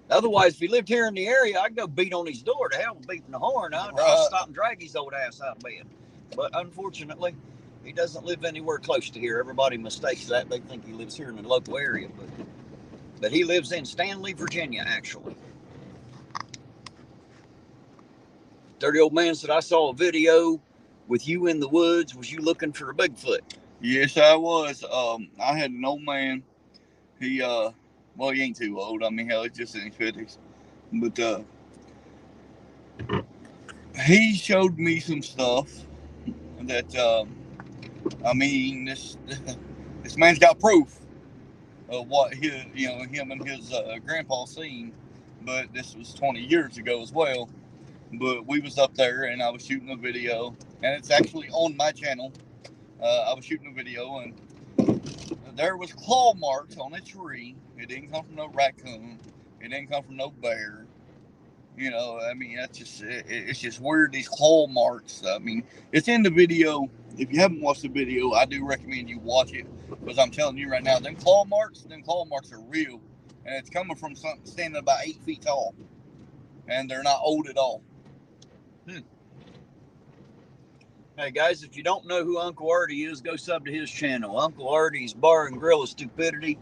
Otherwise, if he lived here in the area, I'd go beat on his door. To hell with beating the horn. I'd stop and drag his old ass out of bed. But unfortunately, he doesn't live anywhere close to here. Everybody mistakes that. They think he lives here in the local area. But he lives in Stanley, Virginia, actually. Dirty Old Man said, I saw a video with you in the woods. Was you looking for a Bigfoot? Yes, I was. I had an old man He well, he ain't too old. I mean, hell, he's just in his 50s. But he showed me some stuff that I mean, this man's got proof of what him and his grandpa seen. But this was 20 years ago as well. But we was up there and I was shooting a video, and it's actually on my channel. I was shooting a video and there was claw marks on a tree. It didn't come from no raccoon. It didn't come from no bear. You know, I mean, that's just it's just weird, these claw marks. I mean, it's in the video. If you haven't watched the video, I do recommend you watch it, because I'm telling you right now, them claw marks are real, and it's coming from something standing about 8 feet tall, and they're not old at all. Hey guys, if you don't know who Uncle Artie is, go sub to his channel. Uncle Artie's Bar and Grill of Stupidity.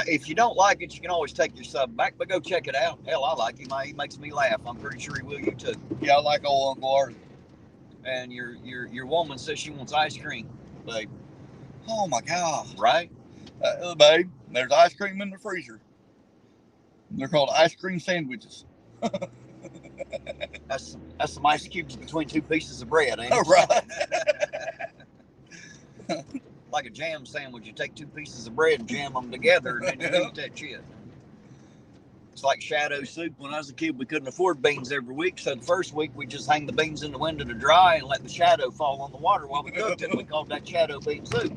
If you don't like it, you can always take your sub back, but go check it out. Hell, I like him. He makes me laugh. I'm pretty sure he will you too. Yeah, I like old Uncle Artie. And your woman says she wants ice cream, babe. Oh my God! Right? Babe, there's ice cream in the freezer. They're called ice cream sandwiches. That's some ice cubes between two pieces of bread, ain't it? Right. Like a jam sandwich. You take two pieces of bread and jam them together, and then you eat that shit. It's like shadow soup. When I was a kid, we couldn't afford beans every week, so the first week we just hang the beans in the window to dry and let the shadow fall on the water while we cooked it. We called that shadow bean soup.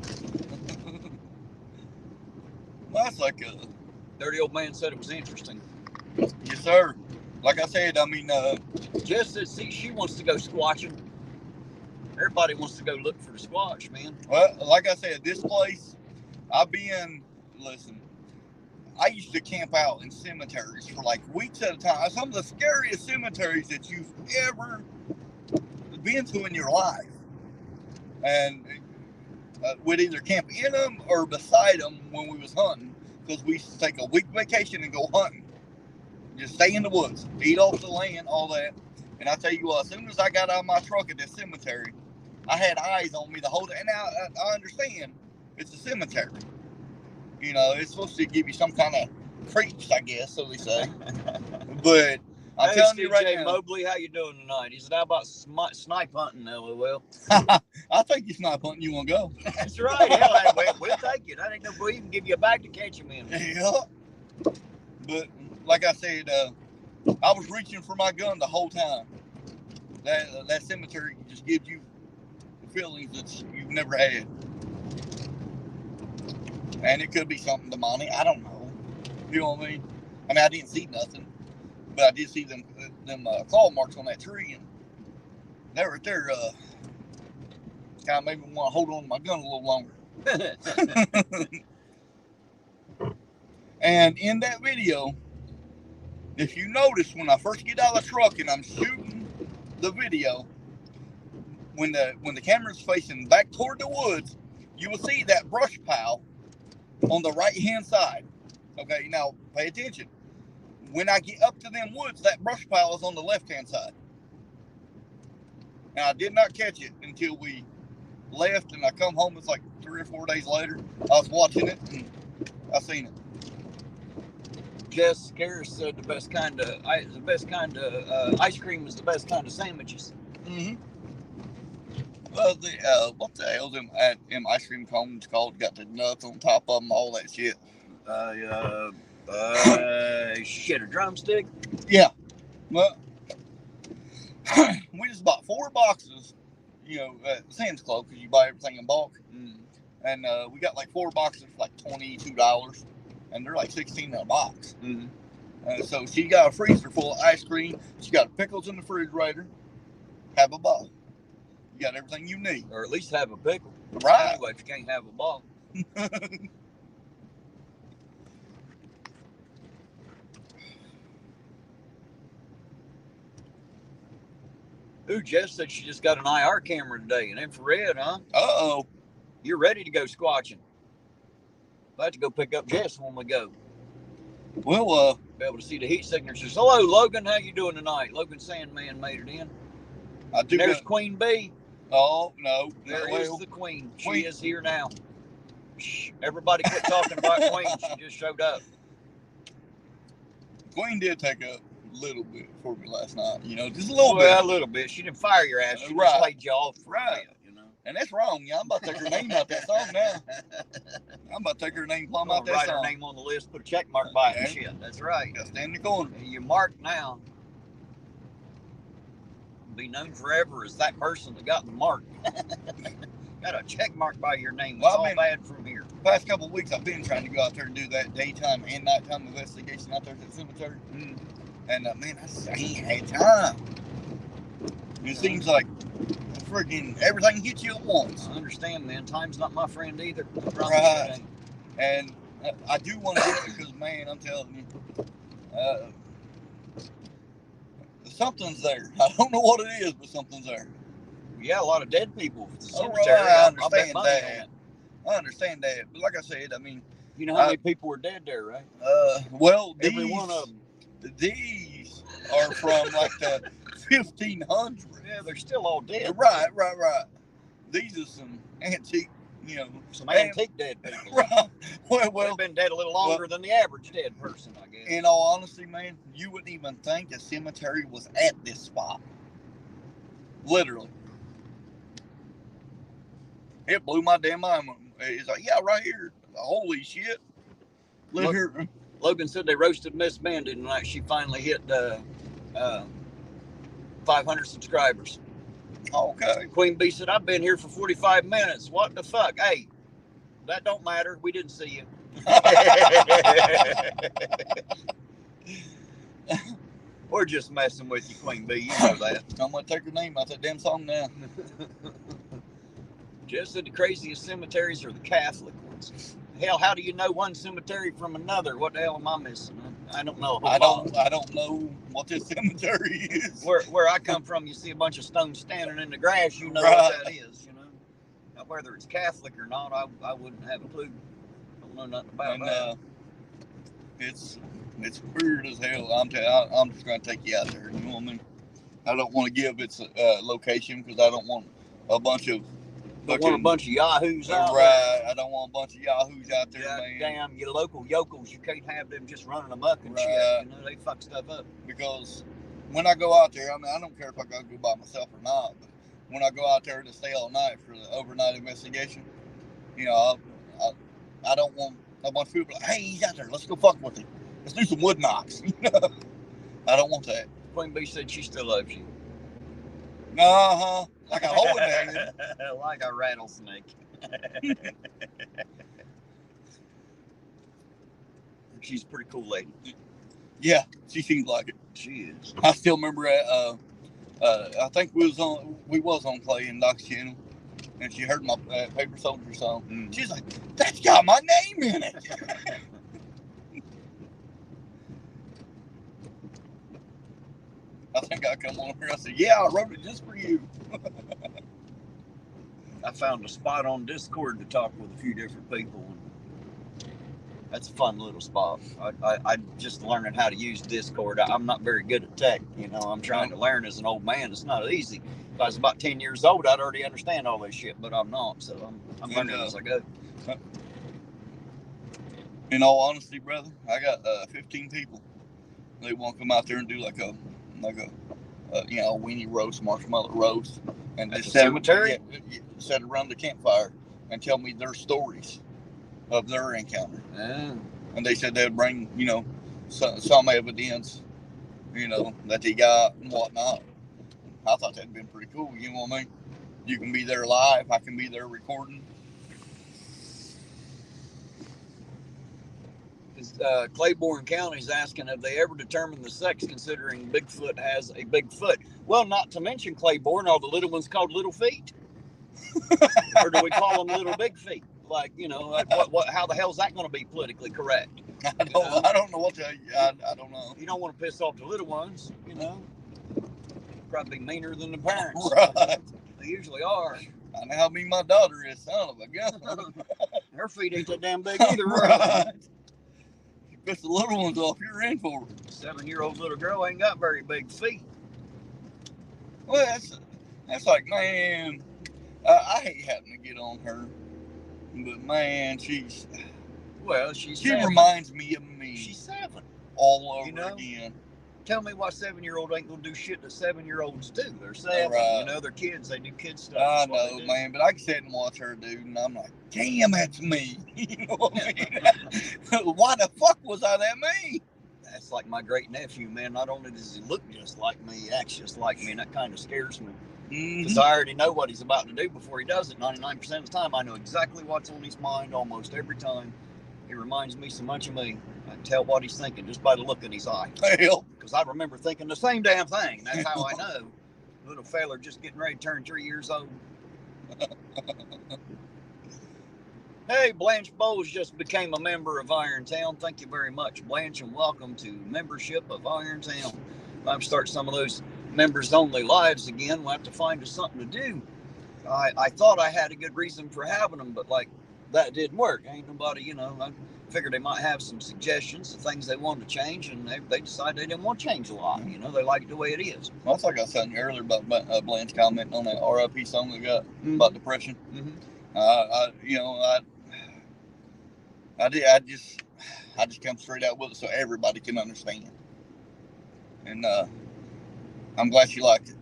That's like a dirty old man said it was interesting. Yes, sir. Like I said, I mean, Jess says, see, she wants to go squatching. Everybody wants to go look for the squatch, man. Well, like I said, this place, listen, I used to camp out in cemeteries for like weeks at a time. Some of the scariest cemeteries that you've ever been to in your life. And we'd either camp in them or beside them when we was hunting, because we used to take a week vacation and go hunting. Just stay in the woods, eat off the land, all that. And I tell you what, as soon as I got out of my truck at this cemetery, I had eyes on me the whole day. And now I understand it's a cemetery. You know, it's supposed to give you some kind of creeps, I guess, so they say. But I'm telling you right now, Mobley, how you doing tonight? He said, how about snipe hunting, LOL? I'll take you snipe hunting. You want to go? That's right. Hell, we'll take it. I didn't know if we even give you a bag to catch him in. Yeah. But like I said, I was reaching for my gun the whole time. That cemetery just gives you feelings that you've never had. And it could be something demonic. I don't know. You know what I mean? I mean, I didn't see nothing, but I did see them claw marks on that tree, and they were there. Kind of made me want to hold on to my gun a little longer. And in that video, if you notice, when I first get out of the truck and I'm shooting the video, when the camera's facing back toward the woods, you will see that brush pile on the right hand side. Okay, now pay attention. When I get up to them woods, that brush pile is on the left hand side. And I did not catch it until we left, and I come home. It's like 3 or 4 days later. I was watching it and I seen it. Jess Garris said the best kind of ice cream is the best kind of sandwiches. Mm-hmm. Well, what the hell them ice cream cones called? Got the nuts on top of them, all that shit. Shit, a drumstick? Yeah. Well, we just bought 4 boxes, at Sam's Club, because you buy everything in bulk. Mm. And we got like 4 boxes for like $22, and they're like $16 in a box. Mm-hmm. So she got a freezer full of ice cream. She got pickles in the refrigerator. Have a ball. You got everything you need. Or at least have a pickle. Right. Anyway, if you can't have a ball. Ooh, Jess said she just got an IR camera today, an infrared, huh? Uh-oh. You're ready to go squatching. I'll have to go pick up Jess when we go. Well, be able to see the heat signatures. Hello, Logan. How you doing tonight? Logan Sandman made it in. There's Queen Bee. Oh, no. There is the Queen. She is here now. Shh, everybody quit talking about Queen. She just showed up. Queen did take a little bit for me last night, you know, just a little bit. Well, a little bit. She didn't fire your ass. She just laid you off for a bit, you know. And that's wrong. Yeah, I'm about to take her name out that song now. I'm about to take her name plumb out that write song. Write her name on the list, put a check mark by it and shit. That's right. Got to stand in the corner. You're marked now. Be known forever as that person that got the mark. Got a check mark by your name. It's all bad from here. The past couple of weeks, I've been trying to go out there and do that daytime and nighttime investigation out there at the cemetery. And man, I ain't had time. It seems like freaking everything hits you at once. I understand, man. Time's not my friend either. Right. And I do want to do it because, man, I'm telling you, something's there. I don't know what it is, but something's there. Yeah, a lot of dead people at the cemetery. I understand that. I understand that. But like I said, I mean, you know how many people were dead there, right? Well, every one of them. These are from like the 1500s. Yeah, they're still all dead. Right. These are some antique, you know. Some antique dead people. Right. Well, they've been dead a little longer than the average dead person, I guess. In all honesty, man, you wouldn't even think a cemetery was at this spot. Literally. It blew my damn mind. It's like, yeah, right here. Holy shit. Live here. Logan said they roasted Miss Mandy tonight. She finally hit 500 subscribers. Okay. Queen Bee said, I've been here for 45 minutes. What the fuck? Hey, that don't matter. We didn't see you. We're just messing with you, Queen Bee. You know that. I'm going to take her name out that damn song now. Just said the craziest cemeteries are the Catholic ones. Hell, how do you know one cemetery from another? What the hell am I missing? I don't know. I don't know what this cemetery is. Where I come from, you see a bunch of stones standing in the grass. You know what that is. You know. Now, whether it's Catholic or not, I wouldn't have a clue. Don't know nothing about that. It's weird as hell. I'm just gonna take you out there. You know what I mean? I don't want to give its location because I don't want a bunch of. Don't want a bunch of yahoos out there. Right. I don't want a bunch of yahoos out there, man. Damn, your local yokels, you can't have them just running amok and shit. You know, they fuck stuff up. Because when I go out there, I mean, I don't care if I go by myself or not, but when I go out there to stay all night for the overnight investigation, you know, I don't want a bunch of people like, hey, he's out there, let's go fuck with him. Let's do some wood knocks. I don't want that. Queen Bee said she still loves you. Uh-huh. Like a hole in there. Like a rattlesnake. She's a pretty cool lady. Yeah, she seems like it. She is. I still remember I think we was on Clay and Doc's channel, and she heard my Paper Soldier song. She's like, that's got my name in it. I think I come on here. I said, yeah, I wrote it just for you. I found a spot on Discord to talk with a few different people. And that's a fun little spot. I just learning how to use Discord. I'm not very good at tech. You know, I'm trying to learn as an old man. It's not easy. If I was about 10 years old, I'd already understand all this shit, but I'm not. So I'm learning as I go. In all honesty, brother, I got 15 people. They want to come out there and do like a weenie roast, marshmallow roast, and at the cemetery, sit around the campfire and tell me their stories of their encounter. And they said they'd bring, you know, some evidence, you know, that they got and whatnot. I thought that'd been pretty cool. You know what I mean? You can be there live. I can be there recording. Claiborne County is asking, have they ever determined the sex considering Bigfoot has a big foot? Well, not to mention Claiborne, are the little ones called little feet? Or do we call them little big feet? Like, you know, how the hell is that going to be politically correct? I don't know what to tell you. I don't know. You don't want to piss off the little ones, you know. Probably meaner than the parents. Right. They usually are. I know how mean my daughter is, son of a gun. Her feet ain't that damn big either. Right. Piss the little ones off, you're in for it. 7-year-old little girl ain't got very big feet. Well, that's like, man, I hate having to get on her. But man, she seven. reminds me of me. She's 7. All over again. Tell me why 7-year-old ain't gonna do shit that 7-year-olds do. They're 7. Right. You know, they're kids. They do kid stuff. I know, man, but I can sit and watch her, dude, and I'm like, damn, that's me. You know what I mean? Why the fuck was I that me? That's like my great nephew, man. Not only does he look just like me, he acts just like me, and that kind of scares me. Because I already know what he's about to do before he does it. 99% of the time, I know exactly what's on his mind almost every time. He reminds me so much of me. I can tell what he's thinking just by the look in his eye. Hell. Because I remember thinking the same damn thing. That's how I know. Little feller just getting ready to turn 3 years old. Hey, Blanche Bowles just became a member of Irontown. Thank you very much, Blanche, and welcome to membership of Irontown. If I start some of those members-only lives again, we'll have to find us something to do. I thought I had a good reason for having them, but like that didn't work. Ain't nobody, you know. I figured they might have some suggestions of things they wanted to change, and they decided they didn't want to change a lot. You know, they like it the way it is. Well, that's like I said earlier about Blanche commenting on that RIP song we got about depression. I just come straight out with it so everybody can understand. And I'm glad she liked it.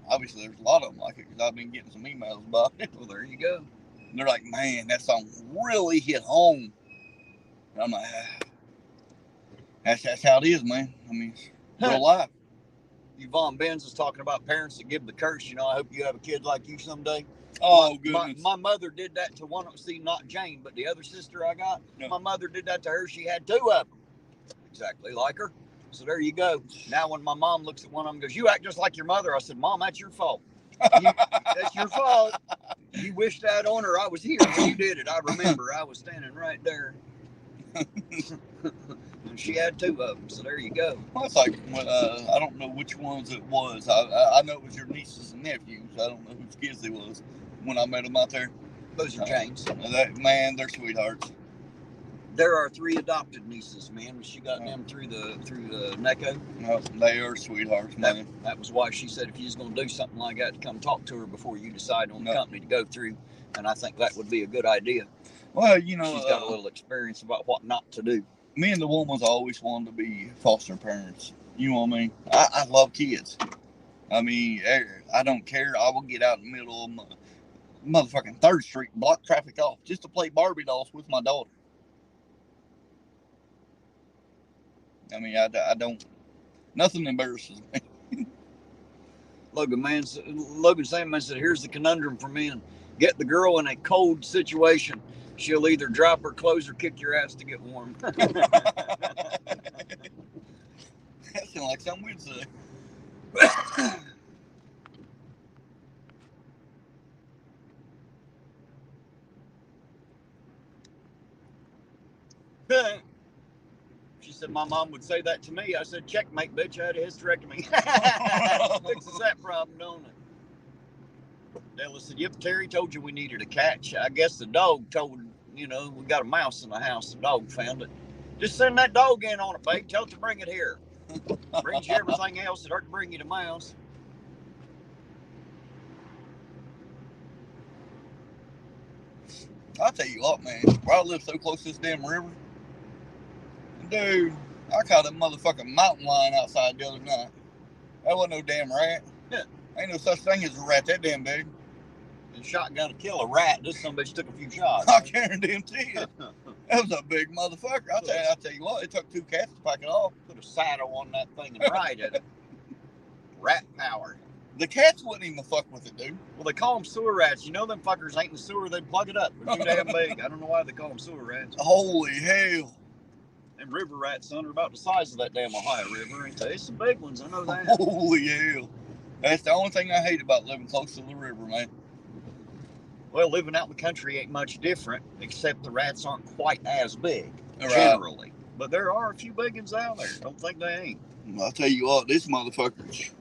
Obviously there's a lot of them like it because I've been getting some emails about it. Well, there you go. And they're like, man, that song really hit home. And I'm like, that's how it is, man. I mean, it's real life. Yvonne Benz is talking about parents that give the curse. You know, I hope you have a kid like you someday. Oh, goodness. My mother did that to one. See, not Jane, but the other sister I got. No. My mother did that to her. She had 2 of them. Exactly like her. So there you go. Now when my mom looks at one of them and goes, you act just like your mother. I said, Mom, that's your fault. That's your fault. You wished that on her. I was here when you did it. I remember. I was standing right there. And she had 2 of them. So there you go. Well, it's like, I don't know which ones it was. I know it was your nieces and nephews. I don't know whose kids it was when I met them out there. Those are Jane's. Man, they're sweethearts. There are 3 adopted nieces, man. She got them through the NECO. No, they are sweethearts, man. That was why she said if you was going to do something like that, to come talk to her before you decide on the company to go through. And I think that would be a good idea. Well, you know, she's got a little experience about what not to do. Me and the woman's always wanted to be foster parents. You know what I mean? I love kids. I mean, I don't care. I will get out in the middle of motherfucking 3rd Street and block traffic off just to play Barbie dolls with my daughter. I mean, I don't. Nothing embarrasses me. Logan Sandman said, here's the conundrum for men. Get the girl in a cold situation. She'll either drop her clothes or kick your ass to get warm. That sounds like something we'd say. She said, my mom would say that to me. I said, checkmate, bitch. I had a hysterectomy. Fixes that problem, don't it? Della said, yep, Terry told you we needed a catch. I guess the dog told, we got a mouse in the house. The dog found it. Just send that dog in on it, babe. Tell it to bring it here. Brings you everything else. It hurt to bring you the mouse. I'll tell you what, man. Where I live so close to this damn river. Dude, I caught a motherfucking mountain lion outside the other night. That wasn't no damn rat. Yeah. Ain't no such thing as a rat that damn big. The shotgun to kill a rat. This son bitch took a few shots. I guarantee it. That was a big motherfucker. I'll tell you what, it took 2 cats to pack it off. Put a saddle on that thing and ride it. Rat power. The cats wouldn't even fuck with it, dude. Well, they call them sewer rats. You know them fuckers ain't in the sewer. They plug it up. They're too damn big. I don't know why they call them sewer rats. Holy hell. Them river rats, son, are about the size of that damn Ohio River, ain't they? It's some big ones, I know that. Holy hell. That's the only thing I hate about living close to the river, man. Well, living out in the country ain't much different, except the rats aren't quite as big, generally. But there are a few big ones out there. Don't think they ain't. I'll tell you what, this motherfucker,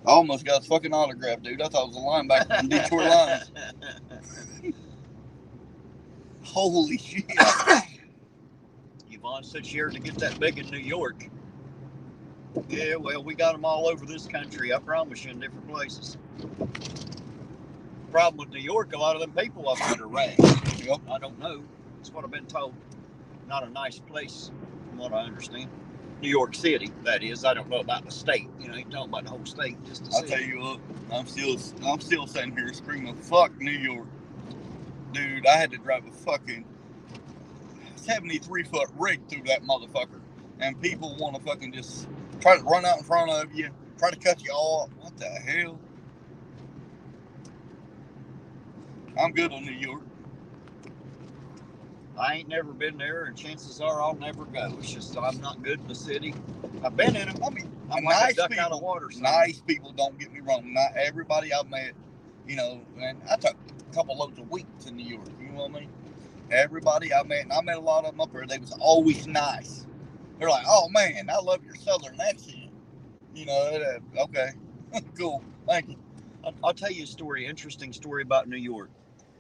I almost got his fucking autograph, dude. I thought it was a linebacker from Detroit Lions. Holy shit. Yvonne said she heard to get that big in New York. Yeah, well, we got them all over this country. I promise you, in different places. problem with New York, a lot of them people up there are rags. Yep. I don't know. That's what I've been told. Not a nice place, from what I understand. New York City, that is. I don't know about the state. You know, you're talking about the whole state, just the I'll city. tell you what, I'm still sitting here screaming, fuck New York. Dude, I had to drive a fucking 73-foot rig through that motherfucker. And people want to fucking just try to run out in front of you, try to cut you off. What the hell? I'm good on New York. I ain't never been there, and chances are I'll never go. It's just I'm not good in the city. I've been in them. I mean, I'm like nice a duck people, out of water. nice people, don't get me wrong. Not everybody I've met, you know, and I took a couple loads of weeks in New York, you know what I mean? Everybody I met, and I met a lot of them up there, they was always nice. They're like, oh man, I love your southern accent. You know, okay, cool, thank you. I'll tell you a story, interesting story about New York.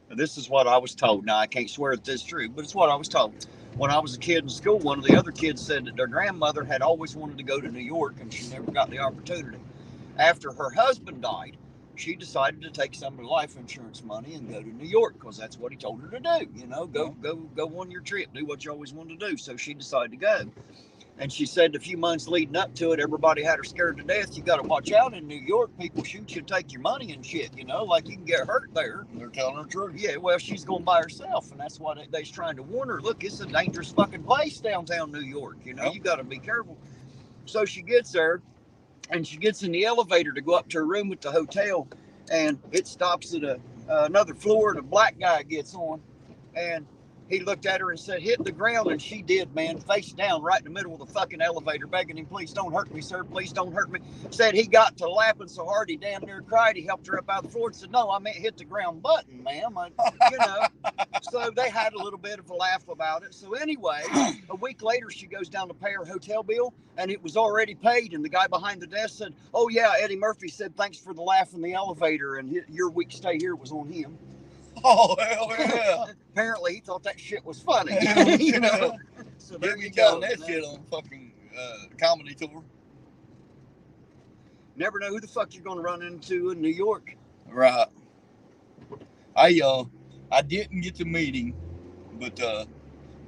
Now, this is what I was told. Now, I can't swear that this is true, but it's what I was told. When I was a kid in school, one of the other kids said that their grandmother had always wanted to go to New York, and she never got the opportunity. After her husband died, she decided to take some of the life insurance money and go to New York because that's what he told her to do. You know, go on your trip, do what you always wanted to do. So she decided to go. And she said a few months leading up to it, everybody had her scared to death. You got to watch out in New York. People shoot you and take your money and shit, you know, like you can get hurt there. They're telling her the truth. Yeah, well, she's going by herself, and that's why they's trying to warn her. Look, it's a dangerous fucking place, downtown New York. You know, you got to be careful. So she gets there, and she gets in the elevator to go up to her room at the hotel, and it stops at another floor, and a black guy gets on, and he looked at her and said, hit the ground, and she did, man, face down right in the middle of the fucking elevator, begging him, please don't hurt me, sir, please don't hurt me. Said he got to laughing so hard he damn near cried. He helped her up out of the floor and said, no, I meant hit the ground button, ma'am. You know, so they had a little bit of a laugh about it. So anyway, a week later, she goes down to pay her hotel bill, and it was already paid, and the guy behind the desk said, oh, yeah, Eddie Murphy said, thanks for the laugh in the elevator, and your week stay here was on him. Oh, hell yeah. Apparently, he thought that shit was funny. You know? So there you go. Telling that shit on fucking comedy tour. Never know who the fuck you're going to run into in New York. Right. I didn't get to meet him, but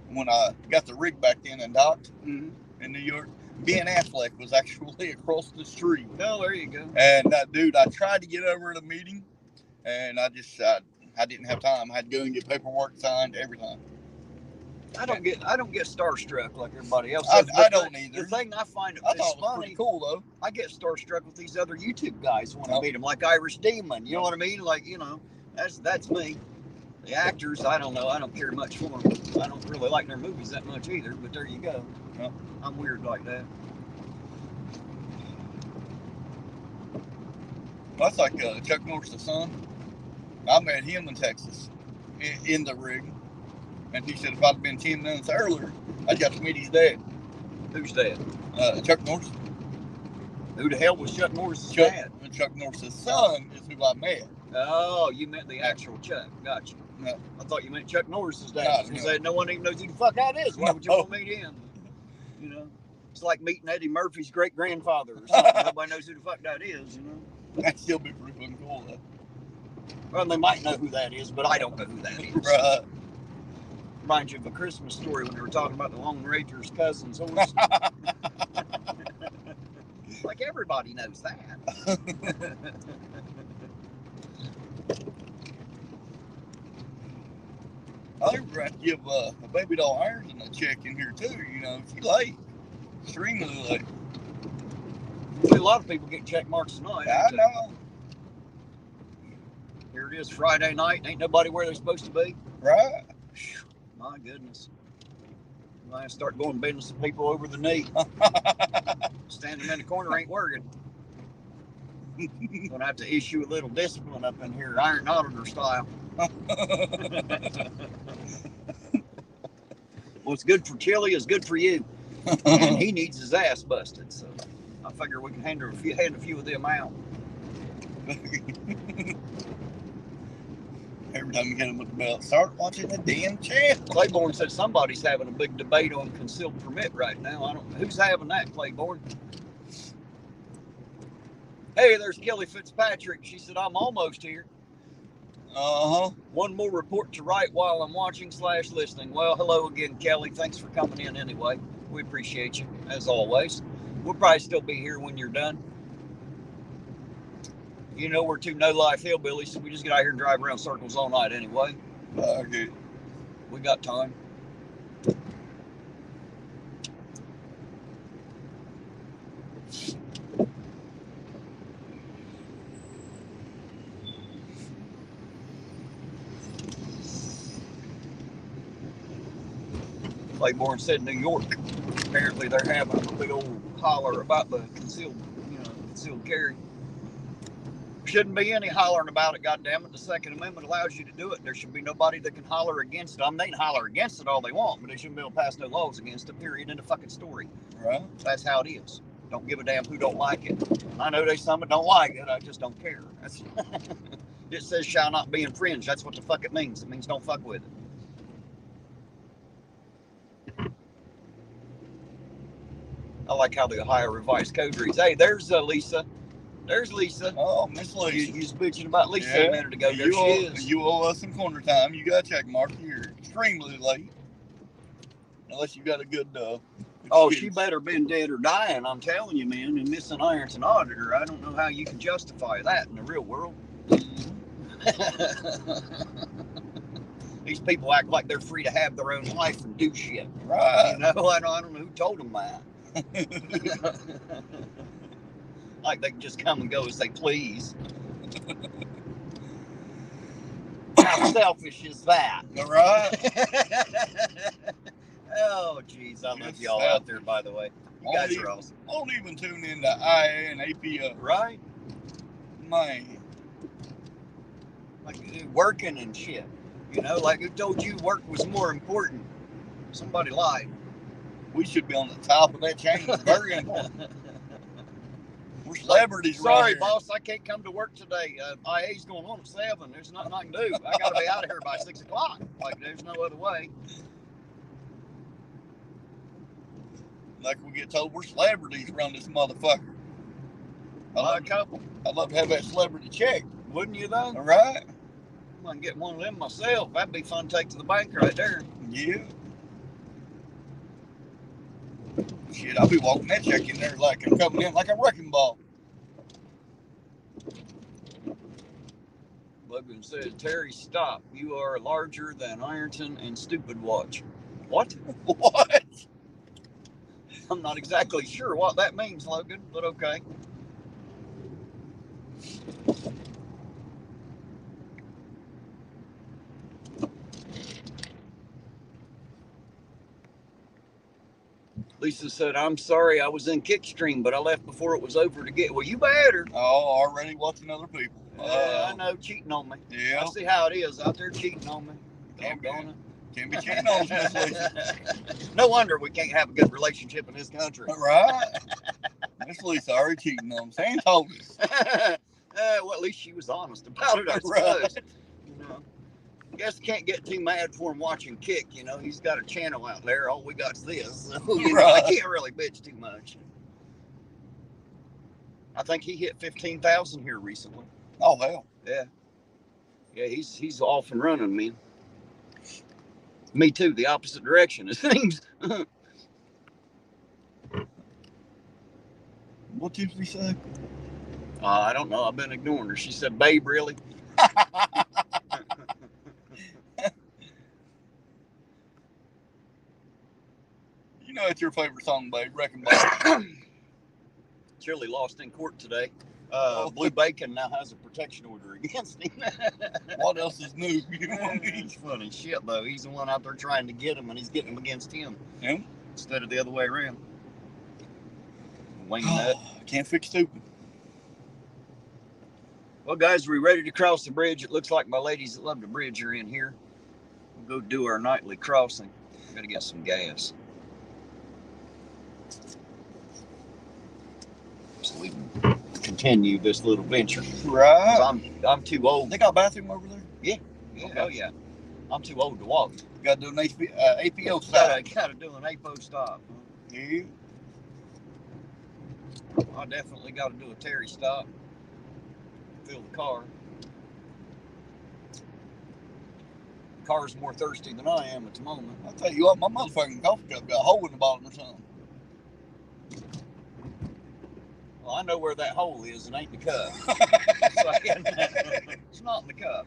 when I got the rig back in and docked in New York, Ben Affleck was actually across the street. Oh, there you go. And that dude, I tried to get over to meet him, and I didn't have time. I had to go and get paperwork signed, everything. I don't get starstruck like everybody else. I don't either. The thing I find I is thought it was funny, pretty cool though. I get starstruck with these other YouTube guys when I meet them, like Irish Demon. You know what I mean? Like, you know, that's me. The actors, I don't know. I don't care much for them. I don't really like their movies that much either. But there you go. Yep. I'm weird like that. That's like Chuck Norris' son. I met him in Texas, in the rig. And he said if I'd been 10 minutes earlier, I'd got to meet his dad. Who's dad? Chuck Norris. Who the hell was Chuck Norris' dad? Chuck Norris' son is who I met. Oh, you meant the actual Chuck. Gotcha. No. I thought you meant Chuck Norris' dad. No, I was going to say, no one even knows who the fuck that is. Why would you want to meet him? You know? It's like meeting Eddie Murphy's great-grandfather or something. Nobody knows who the fuck that is, you know? That'd still be pretty fucking cool, though. Well, they might know who that is, but I don't know who that is. Right. Reminds you of a Christmas story when they were talking about the Lone Ranger's cousin's horse. Like everybody knows that. I think we're going to give a baby doll Ironton a check in here too. You know, she's late, extremely late. A lot of people get check marks tonight. I know. Here it is, Friday night. Ain't nobody where they're supposed to be. Right. My goodness. I might start going business to people over the knee. Standing in the corner ain't working. Gonna have to issue a little discipline up in here, iron auditor style. What's good for Chili is good for you. And he needs his ass busted, so I figure we can hand a few of them out. Every time you hit him with the belt, start watching the damn channel. Claiborne said somebody's having a big debate on concealed permit right now. I don't know who's having that, Claiborne. Hey, there's Kelly Fitzpatrick. She said, I'm almost here. One more report to write while I'm watching / listening. Well, hello again, Kelly. Thanks for coming in anyway. We appreciate you, as always. We'll probably still be here when you're done. You know we're two no-life hillbillies, so we just get out here and drive around circles all night anyway. Okay. We got time. Claiborne said New York. Apparently they're having a big old holler about the concealed carry. Shouldn't be any hollering about it, goddammit. The Second Amendment allows you to do it. There should be nobody that can holler against it. I mean, they can holler against it all they want, but they shouldn't be able to pass no laws against it, period, in the fucking story. Right. That's how it is. Don't give a damn who don't like it. I know there's some that don't like it. I just don't care. That's it says shall not be infringed. That's what the fuck it means. It means don't fuck with it. I like how the Ohio Revised Code reads. Hey, there's Lisa. There's Lisa. Oh, Miss Lisa. You was bitching about Lisa a minute ago. There she is. You owe us some corner time. You got a check mark. You're extremely late. Unless you got a good oh, she better been dead or dying, I'm telling you, man. And missing Ironton auditor. I don't know how you can justify that in the real world. These people act like they're free to have their own life and do shit. Right. You know, I don't know who told them that. Like they can just come and go as they please. How selfish is that? Right. Oh, jeez. I love y'all out there, by the way. You guys are awesome. Won't even tune into IA and APO. Right? Man. Like working and shit. You know, like who told you work was more important? Somebody lied. We should be on the top of that chain. Very important. We're celebrities, Sorry, right boss, I can't come to work today. IA's going on at 7. There's nothing I can do. I got to be out of here by 6 o'clock. Like, there's no other way. Like we get told we're celebrities around this motherfucker. A couple. I'd love to have that celebrity check. Wouldn't you, though? All right. I can get one of them myself. That'd be fun to take to the bank right there. Yeah. Shit, I'll be walking that check in there like I'm coming in like a wrecking ball. Logan says, Terry, stop. You are larger than Ironton and Stupid Watch. What? What? I'm not exactly sure what that means, Logan, but okay. Lisa said, I'm sorry I was in Kickstream, but I left before it was over to get. Well, you better. Oh, already watching other people. I know, cheating on me. Yeah. I see how it is out there cheating on me. Can't be cheating on us, Miss Lisa. No wonder we can't have a good relationship in this country. Right. Miss Lisa already cheating on us. Ain't told us. Well, at least she was honest about it, I suppose. Right. You know, I guess can't get too mad for him watching Kick. You know, he's got a channel out there. All we got's this. So, you know, I can't really bitch too much. I think he hit 15,000 here recently. Oh, hell. Yeah. Yeah, he's off and running, man. Me too, the opposite direction, it seems. What did we say? I don't know. I've been ignoring her. She said, babe, really? You know it's your favorite song, babe. Wrecking Ball. Shirley lost in court today. Blue Bacon now has a protection order against him. What else is new? You know what I mean? He's funny shit, though. He's the one out there trying to get him, and he's getting him against him. Yeah. Instead of the other way around. Wing nut. Can't fix stupid. Well, guys, are we ready to cross the bridge? It looks like my ladies that love the bridge are in here. We'll go do our nightly crossing. Got to get some gas. So we can continue this little venture. Right. I'm too old. They got a bathroom over there? Yeah. Okay. Hell yeah. I'm too old to walk. Got to do an APO stop. Got to do an APO stop. Yeah. I definitely got to do a Terry stop. Fill the car. car's more thirsty than I am at the moment. I'll tell you what, my motherfucking coffee cup got a hole in the bottom or something. Well, I know where that hole is. It ain't the cup. It's not in the cup.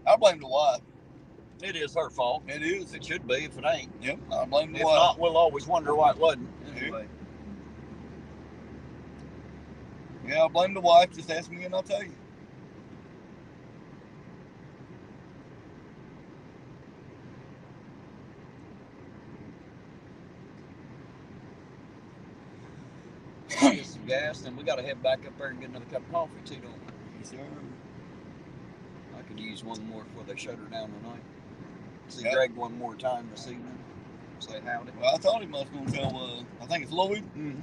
I blame the wife. It is her fault. It is. It should be if it ain't. Yep, I blame the If wife. not, we'll always wonder why it wasn't. Anyway. Yeah, I blame the wife. Just ask me and I'll tell you. Get some gas, then we got to head back up there and get another cup of coffee too, don't we? Yes, sir. I could use one more before they shut her down tonight. See Yep. Greg one more time this evening. Say howdy. Well, I thought he was going to tell, I think it's Lloyd. Mm-hmm.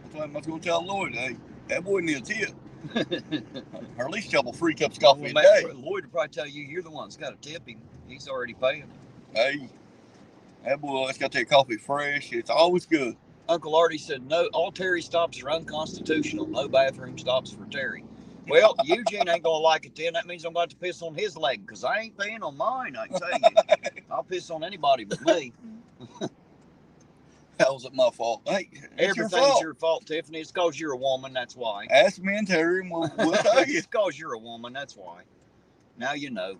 I thought he was going to tell Lloyd, hey, that boy needs a tip. Or at least a couple free cups of coffee a day. Lloyd would probably tell you you're the one that's got to tip him. He's already paying. Hey, that boy, it's got that coffee fresh. It's always good. Uncle Artie said, no, all Terry stops are unconstitutional. No bathroom stops for Terry. Well, Eugene ain't going to like it then. That means I'm about to piss on his leg because I ain't paying on mine, I can tell you. I'll piss on anybody but me. How was it my fault? Hey, everything's your fault, Tiffany. It's because you're a woman, that's why. Ask me and Terry and we'll tell you. It's because you're a woman, that's why. Now you know.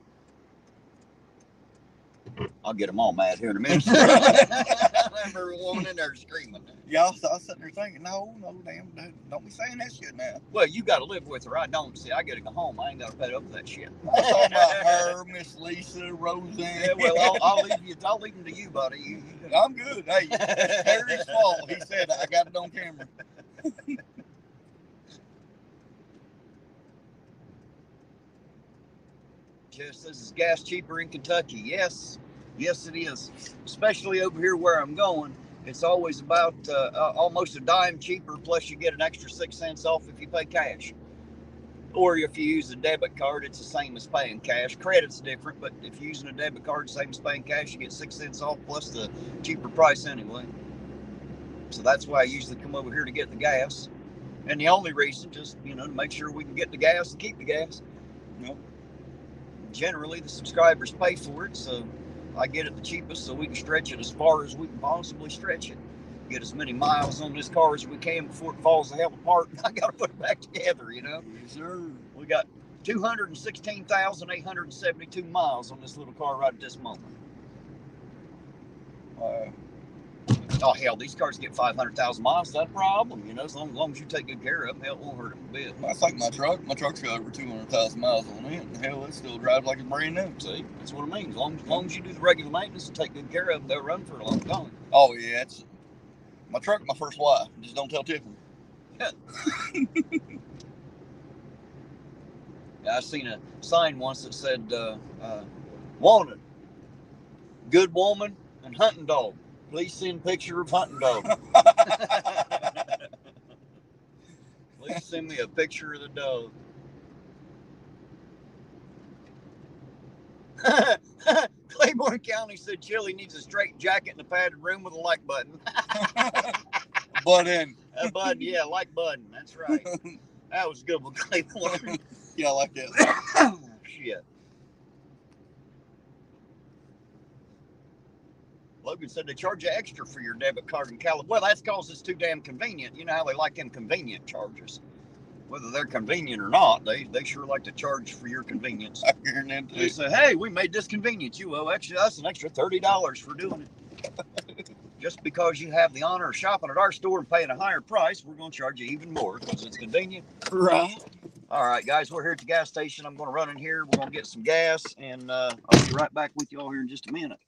I'll get them all mad here in a minute. Every woman in there screaming. Yeah, I was sitting there thinking, no, damn, don't be saying that shit now. Well, you got to live with her. I don't. See, I got to go home. I ain't got to pay up for that shit. I'm talking about her, Miss Lisa, Roseanne. Yeah, well, I'll leave them to you, buddy. I'm good. Hey, it's Terry's fault. He said I got it on camera. Jess, this is gas cheaper in Kentucky. Yes, it is. Especially over here where I'm going. It's always about almost a dime cheaper, plus you get an extra 6 cents off if you pay cash. Or if you use a debit card, it's the same as paying cash. Credit's different, but if you're using a debit card, same as paying cash, you get 6 cents off plus the cheaper price anyway. So that's why I usually come over here to get the gas. And the only reason, just, to make sure we can get the gas and keep the gas. Yep. Generally, the subscribers pay for it, so I get it the cheapest so we can stretch it as far as we can possibly stretch it. Get as many miles on this car as we can before it falls the hell apart. I got to put it back together, Yes, sir. We got 216,872 miles on this little car right at this moment. Oh, hell, these cars get 500,000 miles. That's a problem, as long as you take good care of them, hell, it won't hurt them a bit. That's like my truck. My truck's got over 200,000 miles on it, and hell, it still drives like it's brand new. See, that's what it means. As long as you do the regular maintenance and take good care of them, they'll run for a long time. Oh, yeah, my truck, my first wife. Just don't tell Tiffany. I seen a sign once that said, wanted, good woman and hunting dog. Please send picture of hunting dog. Please send me a picture of the dog. Claiborne County said Chili needs a straight jacket and a padded room with a like button. Button. A button, yeah, like button. That's right. That was a good one, Claiborne. Yeah, I like that. Shit. Logan said they charge you extra for your debit card in California. Well, that's because it's too damn convenient. You know how they like them convenient charges. Whether they're convenient or not, they sure like to charge for your convenience. I guarantee it. They say, hey, we made this convenient. You owe us an extra $30 for doing it. Just because you have the honor of shopping at our store and paying a higher price, we're going to charge you even more because it's convenient. Right. All right, guys, we're here at the gas station. I'm going to run in here. We're going to get some gas, and I'll be right back with you all here in just a minute.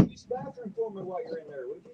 Use the bathroom for me while you're in there, would you?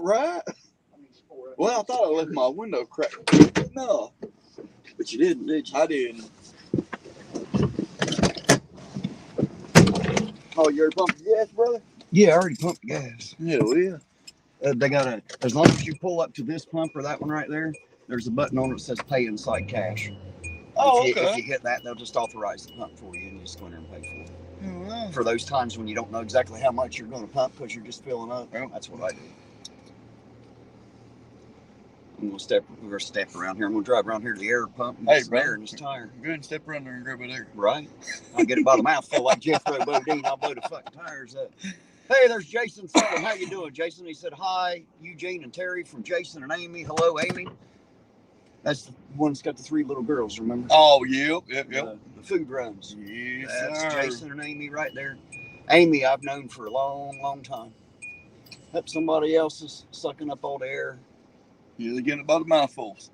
Right? Well, I thought I left my window cracked. No. But you didn't, did you? I didn't. Oh, you already pumped gas, brother? Yeah, I already pumped the gas. Hell yeah. They got as long as you pull up to this pump or that one right there, there's a button on it that says pay inside cash. Oh, if you hit that, they'll just authorize the pump for you and you just go in there and pay for it. Oh, For those times when you don't know exactly how much you're going to pump because you're just filling up, that's what I do. We're gonna step around here. I'm gonna drive around here to the air pump and get some air in this tire. Go ahead and step around there and grab it there. Right. I'll get it by the mouthful like Jethro Bodine. I'll blow the fucking tires up. Hey, there's Jason Sullivan. How you doing, Jason? He said, hi, Eugene and Terry from Jason and Amy. Hello, Amy. That's the one that's got the 3 little girls, remember? Oh, yep. The food runs. Yes, That's sir. Jason and Amy right there. Amy, I've known for a long, long time. Hope somebody else is sucking up all the air. Yeah, they're getting it by the mouthfuls.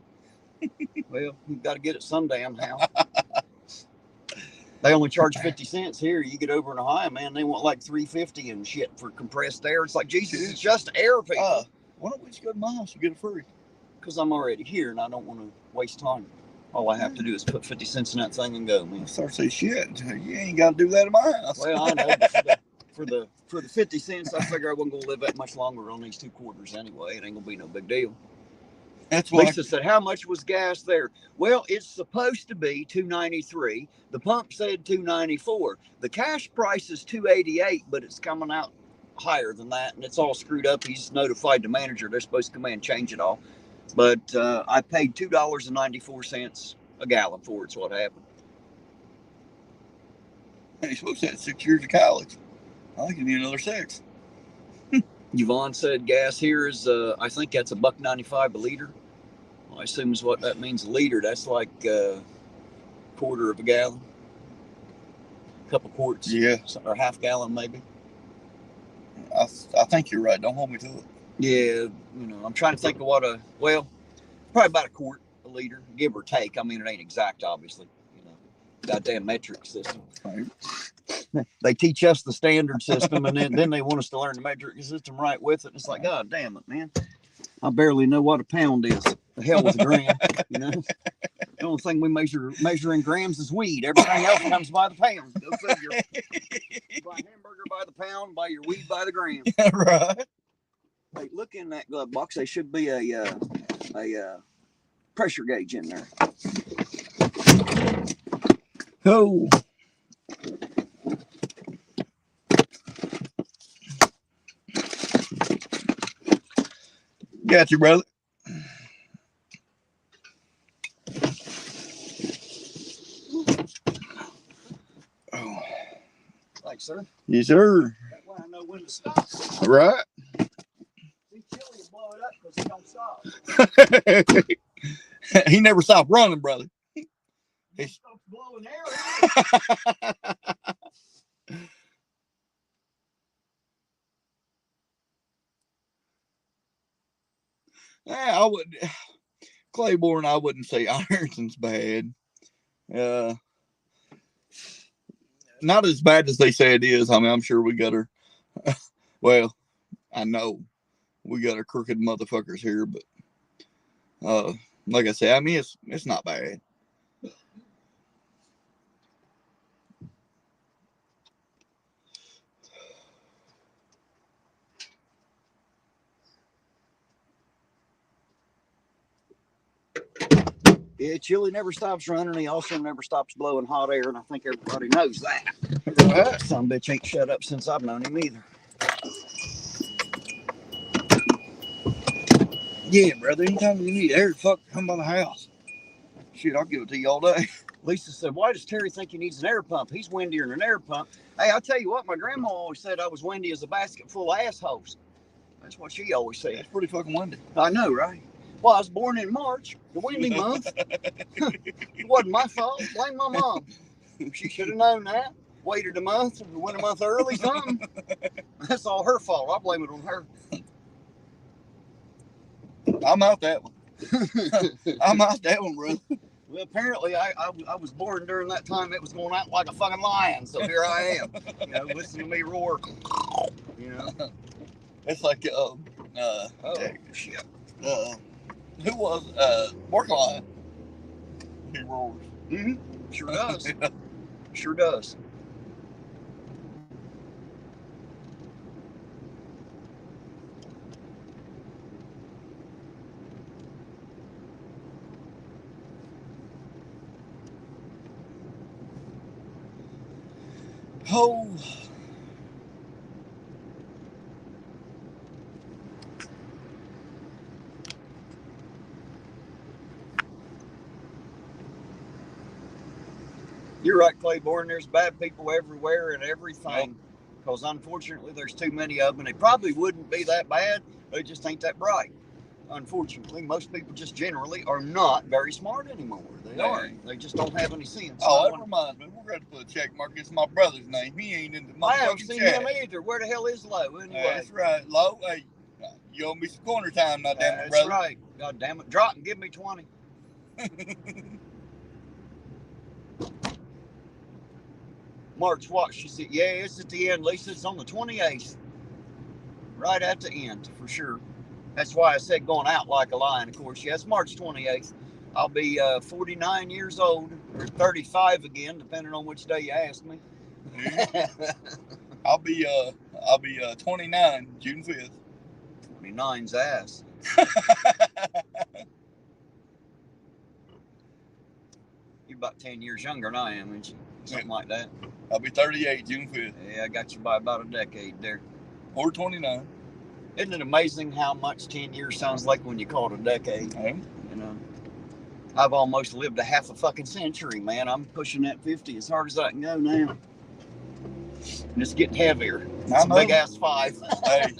Well, you've got to get it some damn how. They only charge 50 cents here. You get over in Ohio, man, they want like $3.50 and shit for compressed air. It's like, Jesus, it's just air, people. Why don't we just go to my house and get it free? Because I'm already here and I don't want to waste time. All I have to do is put 50 cents in that thing and go, man. I start to say, shit, you ain't got to do that in my house. Well, I know. For the 50 cents, I figure I wasn't going to live that much longer on these 2 quarters anyway. It ain't going to be no big deal. That's why. Lisa said, how much was gas there? Well, it's supposed to be $2.93. The pump said $2.94. The cash price is $2.88, but it's coming out higher than that, and it's all screwed up. He's notified the manager. They're supposed to come in and change it all. But I paid $2.94 a gallon for it's what happened. You're supposed to have 6 years of college. I think you need another 6. Yvonne said gas here is, I think that's $1.95 a liter. Well, I assume is what that means a liter. That's like a quarter of a gallon. A couple quarts. Yeah. Or half gallon maybe. I think you're right. Don't hold me to it. Yeah, I'm trying to think of probably about a quart a liter, give or take. I mean, it ain't exact, obviously. Goddamn metric system. Right. They teach us the standard system, and then they want us to learn the metric system right with it. And it's like, God damn it, man. I barely know what a pound is. The hell with a gram, The only thing we measure in grams is weed. Everything else comes by the pound. Go figure. You buy a hamburger by the pound, buy your weed by the gram. Right. Hey, look in that glove box. There should be a pressure gauge in there. Oh. Got you, brother. Oh. Thanks, sir. Yes, sir. That way I know when to stop. Right. See, Chili will blow it up because he don't stop. He never stopped running, brother. He stops blowing air. I would, Claiborne, I wouldn't say Ironton's bad. Not as bad as they say it is. I mean, I'm sure we got our, well, I know we got our crooked motherfuckers here, but like I said, I mean, it's not bad. Yeah, Chili never stops running. He also never stops blowing hot air, and I think everybody knows that. Right. Some bitch ain't shut up since I've known him either. Yeah, brother. Anytime you need air, come by the house. Shit, I'll give it to you all day. Lisa said, why does Terry think he needs an air pump? He's windier than an air pump. Hey, I'll tell you what, my grandma always said I was windy as a basket full of assholes. That's what she always said. It's pretty fucking windy. I know, right? Well, I was born in March, the windy month. It wasn't my fault. Blame my mom. She should have known that. Waited a month, went a month early, something. That's all her fault. I blame it on her. I'm out that one. I'm out that one, brother. Well, apparently I was born during that time it was going out like a fucking lion. So here I am. Listen to me roar. It's like Shit. Who was Workline? He roars. Mm-hmm. Sure does. Sure does. Oh. You're right, Claiborne. There's bad people everywhere and everything. Because unfortunately, there's too many of them. And they probably wouldn't be that bad. They just ain't that bright. Unfortunately, most people just generally are not very smart anymore. They aren't. They just don't have any sense. Oh, that reminds me. We're going to put a check mark against my brother's name. He ain't in the motherfucking I haven't seen chat. him either. Where the hell is Lowe anyway? That's right. Lowe, hey, you owe me some corner time now, damn it, That's brother. right. God damn it. Drop and give me 20. March what? She said, yeah, it's at the end. Lisa, it's on the 28th. Right at the end, for sure. That's why I said going out like a lion, of course. Yeah, it's March 28th. I'll be 49 years old, or 35 again, depending on which day you ask me. I'll be 29, June 5th. 29's ass. You're about 10 years younger than I am, ain't you? Something like that. I'll be 38, June 5th. Yeah, I got you by about a decade there. Or 29. Isn't it amazing how much 10 years sounds like when you call it a decade? Yeah. You know, I've almost lived a half a fucking century, man. I'm pushing that 50 as hard as I can go now. And it's getting heavier. It's a big ass 5. Hey,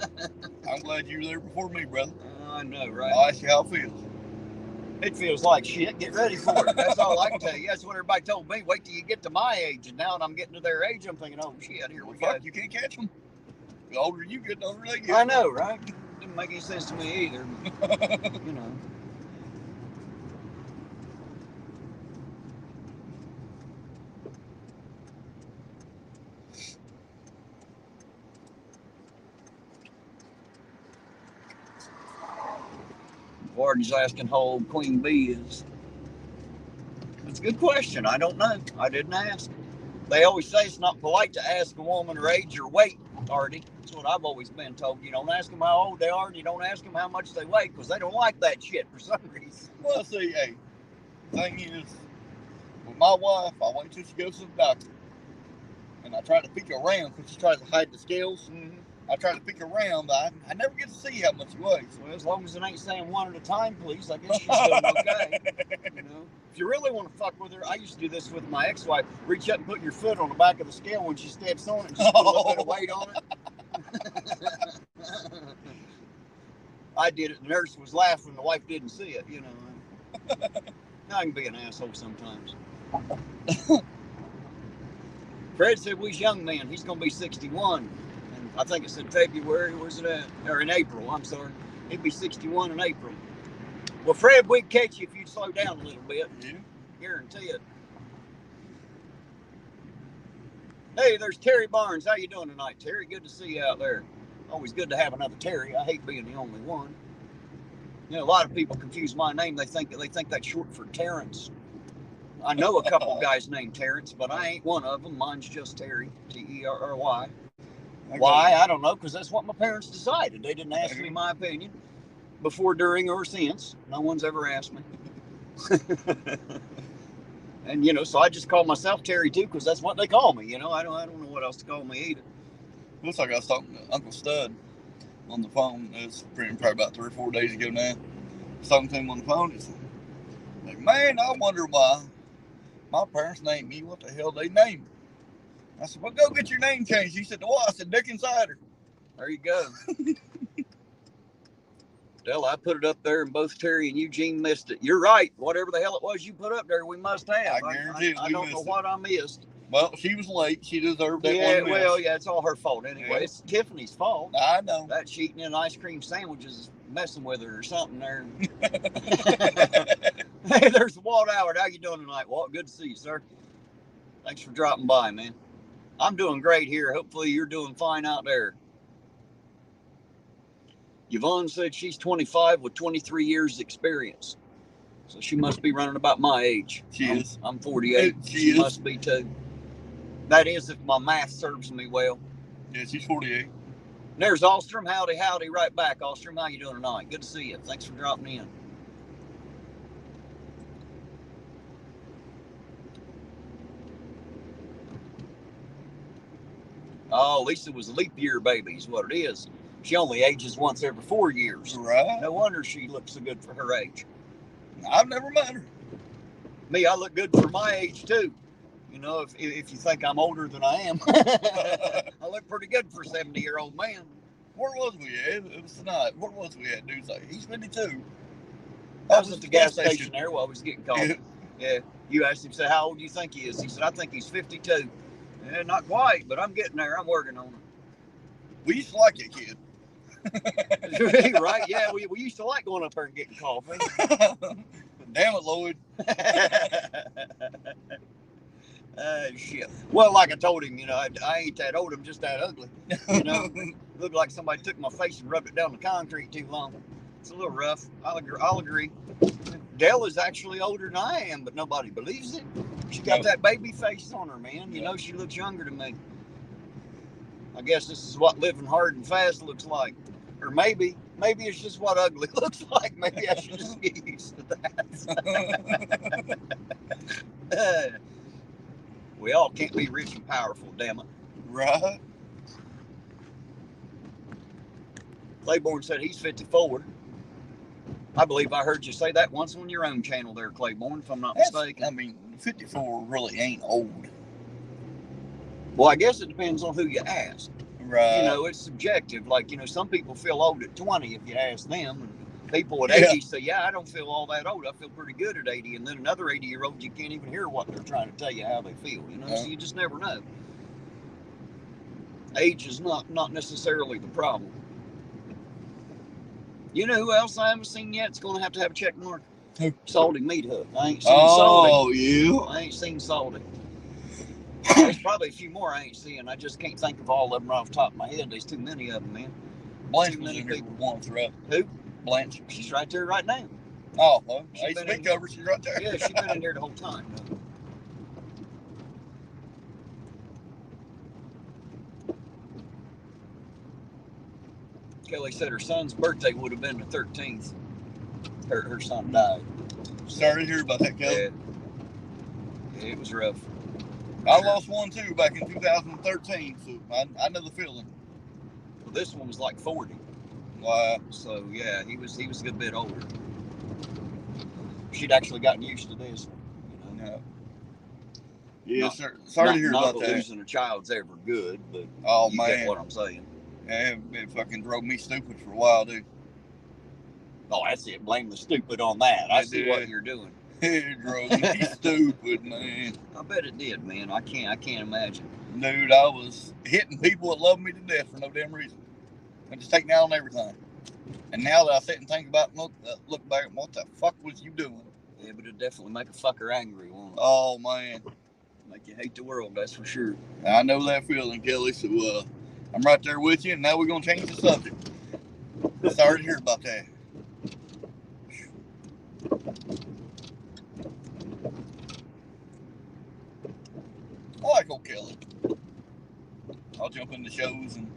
I'm glad you were there before me, brother. I know, right? I'll ask you how it feels. It feels like shit. Get ready for it. That's all I can tell you. That's what everybody told me. Wait till you get to my age. And now that I'm getting to their age, I'm thinking, oh shit, here we go. You can't catch them. The older you get, the older they get. I know, right? Didn't make any sense to me either. You know. Varden's asking how old Queen Bee is. That's a good question. I don't know. I didn't ask. They always say it's not polite to ask a woman her age or weight, Artie. That's what I've always been told. You don't ask them how old they are, and you don't ask them how much they weigh, because they don't like that shit for some reason. Well, see, hey, the thing is, with my wife, I wait till she goes to the doctor. And I try to peek around, because she tries to hide the scales. Mm-hmm. I try to peek around, but I never get to see how much he weighs. Well, as long as it ain't saying one at a time, please, I guess she's doing okay. You know, if you really want to fuck with her, I used to do this with my ex-wife. Reach up and put your foot on the back of the scale when she steps on it, and just put a little bit of weight on it. I did it. The nurse was laughing. The wife didn't see it. You know, I can be an asshole sometimes. Fred said we was young men. He's gonna be 61. I think it's in February. Where's it at? Or in April, I'm sorry. He'd be 61 in April. Well, Fred, we'd catch you if you'd slow down a little bit. Yeah. Guarantee it. Hey, there's Terry Barnes. How you doing tonight, Terry? Good to see you out there. Always good to have another Terry. I hate being the only one. You know, a lot of people confuse my name. They think that's short for Terrence. I know a couple guys named Terrence, but I ain't one of them. Mine's just Terry, Terry. Why? I don't know, because that's what my parents decided. They didn't ask me my opinion before, during, or since. No one's ever asked me. And, you know, so I just call myself Terry, too, because that's what they call me. You know, I don't know what else to call me either. Looks like I was talking to Uncle Stud on the phone. It was probably about 3 or 4 days ago now. I was talking to him on the phone. He's like, man, I wonder why my parents named me what the hell they named me. I said, well, go get your name changed. He said, what? I said, Dick Insider. There you go. Well, I put it up there, and both Terry and Eugene missed it. You're right. Whatever the hell it was you put up there, we must have. I guarantee I don't know what I missed. Well, she was late. She deserved that Yeah, one miss. well, yeah, it's all her fault anyway. Yeah. It's Tiffany's fault. I know. That she eating in ice cream sandwiches is messing with her or something there. Hey, there's Walt Howard. How you doing tonight, Walt? Good to see you, sir. Thanks for dropping by, man. I'm doing great here. Hopefully you're doing fine out there. Yvonne said she's 25 with 23 years experience. So she must be running about my age. She is. I'm 48. She must be too. That is if my math serves me well. Yeah, she's 48. There's Ostrom. Howdy, howdy, right back. Ostrom, how you doing tonight? Good to see you. Thanks for dropping in. Oh, Lisa was a leap year baby is what it is. She only ages once every 4 years. Right. No wonder she looks so good for her age. I've never met her. Me, I look good for my age too. You know, if you think I'm older than I am. I look pretty good for a 70-year-old man. Where was we at? It was tonight. Where was we at? Dude's like, he's 52. I was at the gas station there while I was getting coffee. Yeah. You asked him, said, how old do you think he is? He said, I think he's 52. Yeah, not quite, but I'm getting there. I'm working on it. We used to like that kid. Right? Yeah, we used to like going up there and getting coffee. Damn it, Lloyd. Shit. Well, like I told him, you know, I ain't that old. I'm just that ugly. You know, looked like somebody took my face and rubbed it down the concrete too long. It's a little rough. I'll agree. Dell is actually older than I am, but nobody believes it. She got that baby face on her, man. You know, she looks younger than me. I guess this is what living hard and fast looks like. Or maybe it's just what ugly looks like. Maybe I should just get used to that. We all can't be rich and powerful, damn it. Right. Claiborne said he's 54. I believe I heard you say that once on your own channel there, Claiborne, if I'm not mistaken. I mean, 54 really ain't old. Well, I guess it depends on who you ask. Right. You know, it's subjective. Like, you know, some people feel old at 20 if you ask them. And people at 80 say, yeah, I don't feel all that old. I feel pretty good at 80. And then another 80-year-old, you can't even hear what they're trying to tell you how they feel. You know, so you just never know. Age is not necessarily the problem. You know who else I haven't seen yet? It's going to have a check mark. Who? Salty Meat Hook. I ain't seen Salty. Oh, you? I ain't seen Salty. There's probably a few more I ain't seeing. I just can't think of all of them right off the top of my head. There's too many of them, man. Blanche was in here once, right? Who? Blanche. She's right there right now. Oh, well, she's been cover. She's right there. Yeah, she's been in here the whole time. Kelly said her son's birthday would have been the 13th. Her son died. Sorry to hear about that, Kelly. Yeah, it was rough. I lost one too back in 2013, so I know the feeling. Well, this one was like 40. Wow. So yeah, he was a good bit older. She'd actually gotten used to this. You know? Yeah, sir. Sorry to hear about that. Not losing a child's ever good, but you get what I'm saying. Yeah, it fucking drove me stupid for a while, dude. Oh, that's it. Blame the stupid on that. I see what you're doing. It drove me stupid, man. I bet it did, man. I can't imagine. Dude, I was hitting people that love me to death for no damn reason. And just taking out on everything. And now that I sit and think about it, look back, what the fuck was you doing? Yeah, but it'd definitely make a fucker angry, won't it? Oh, man. Make you hate the world, that's for sure. I know that feeling, Kelly, so I'm right there with you, and now we're going to change the subject. Sorry to hear about that. I like old Kelly. I'll jump into shows and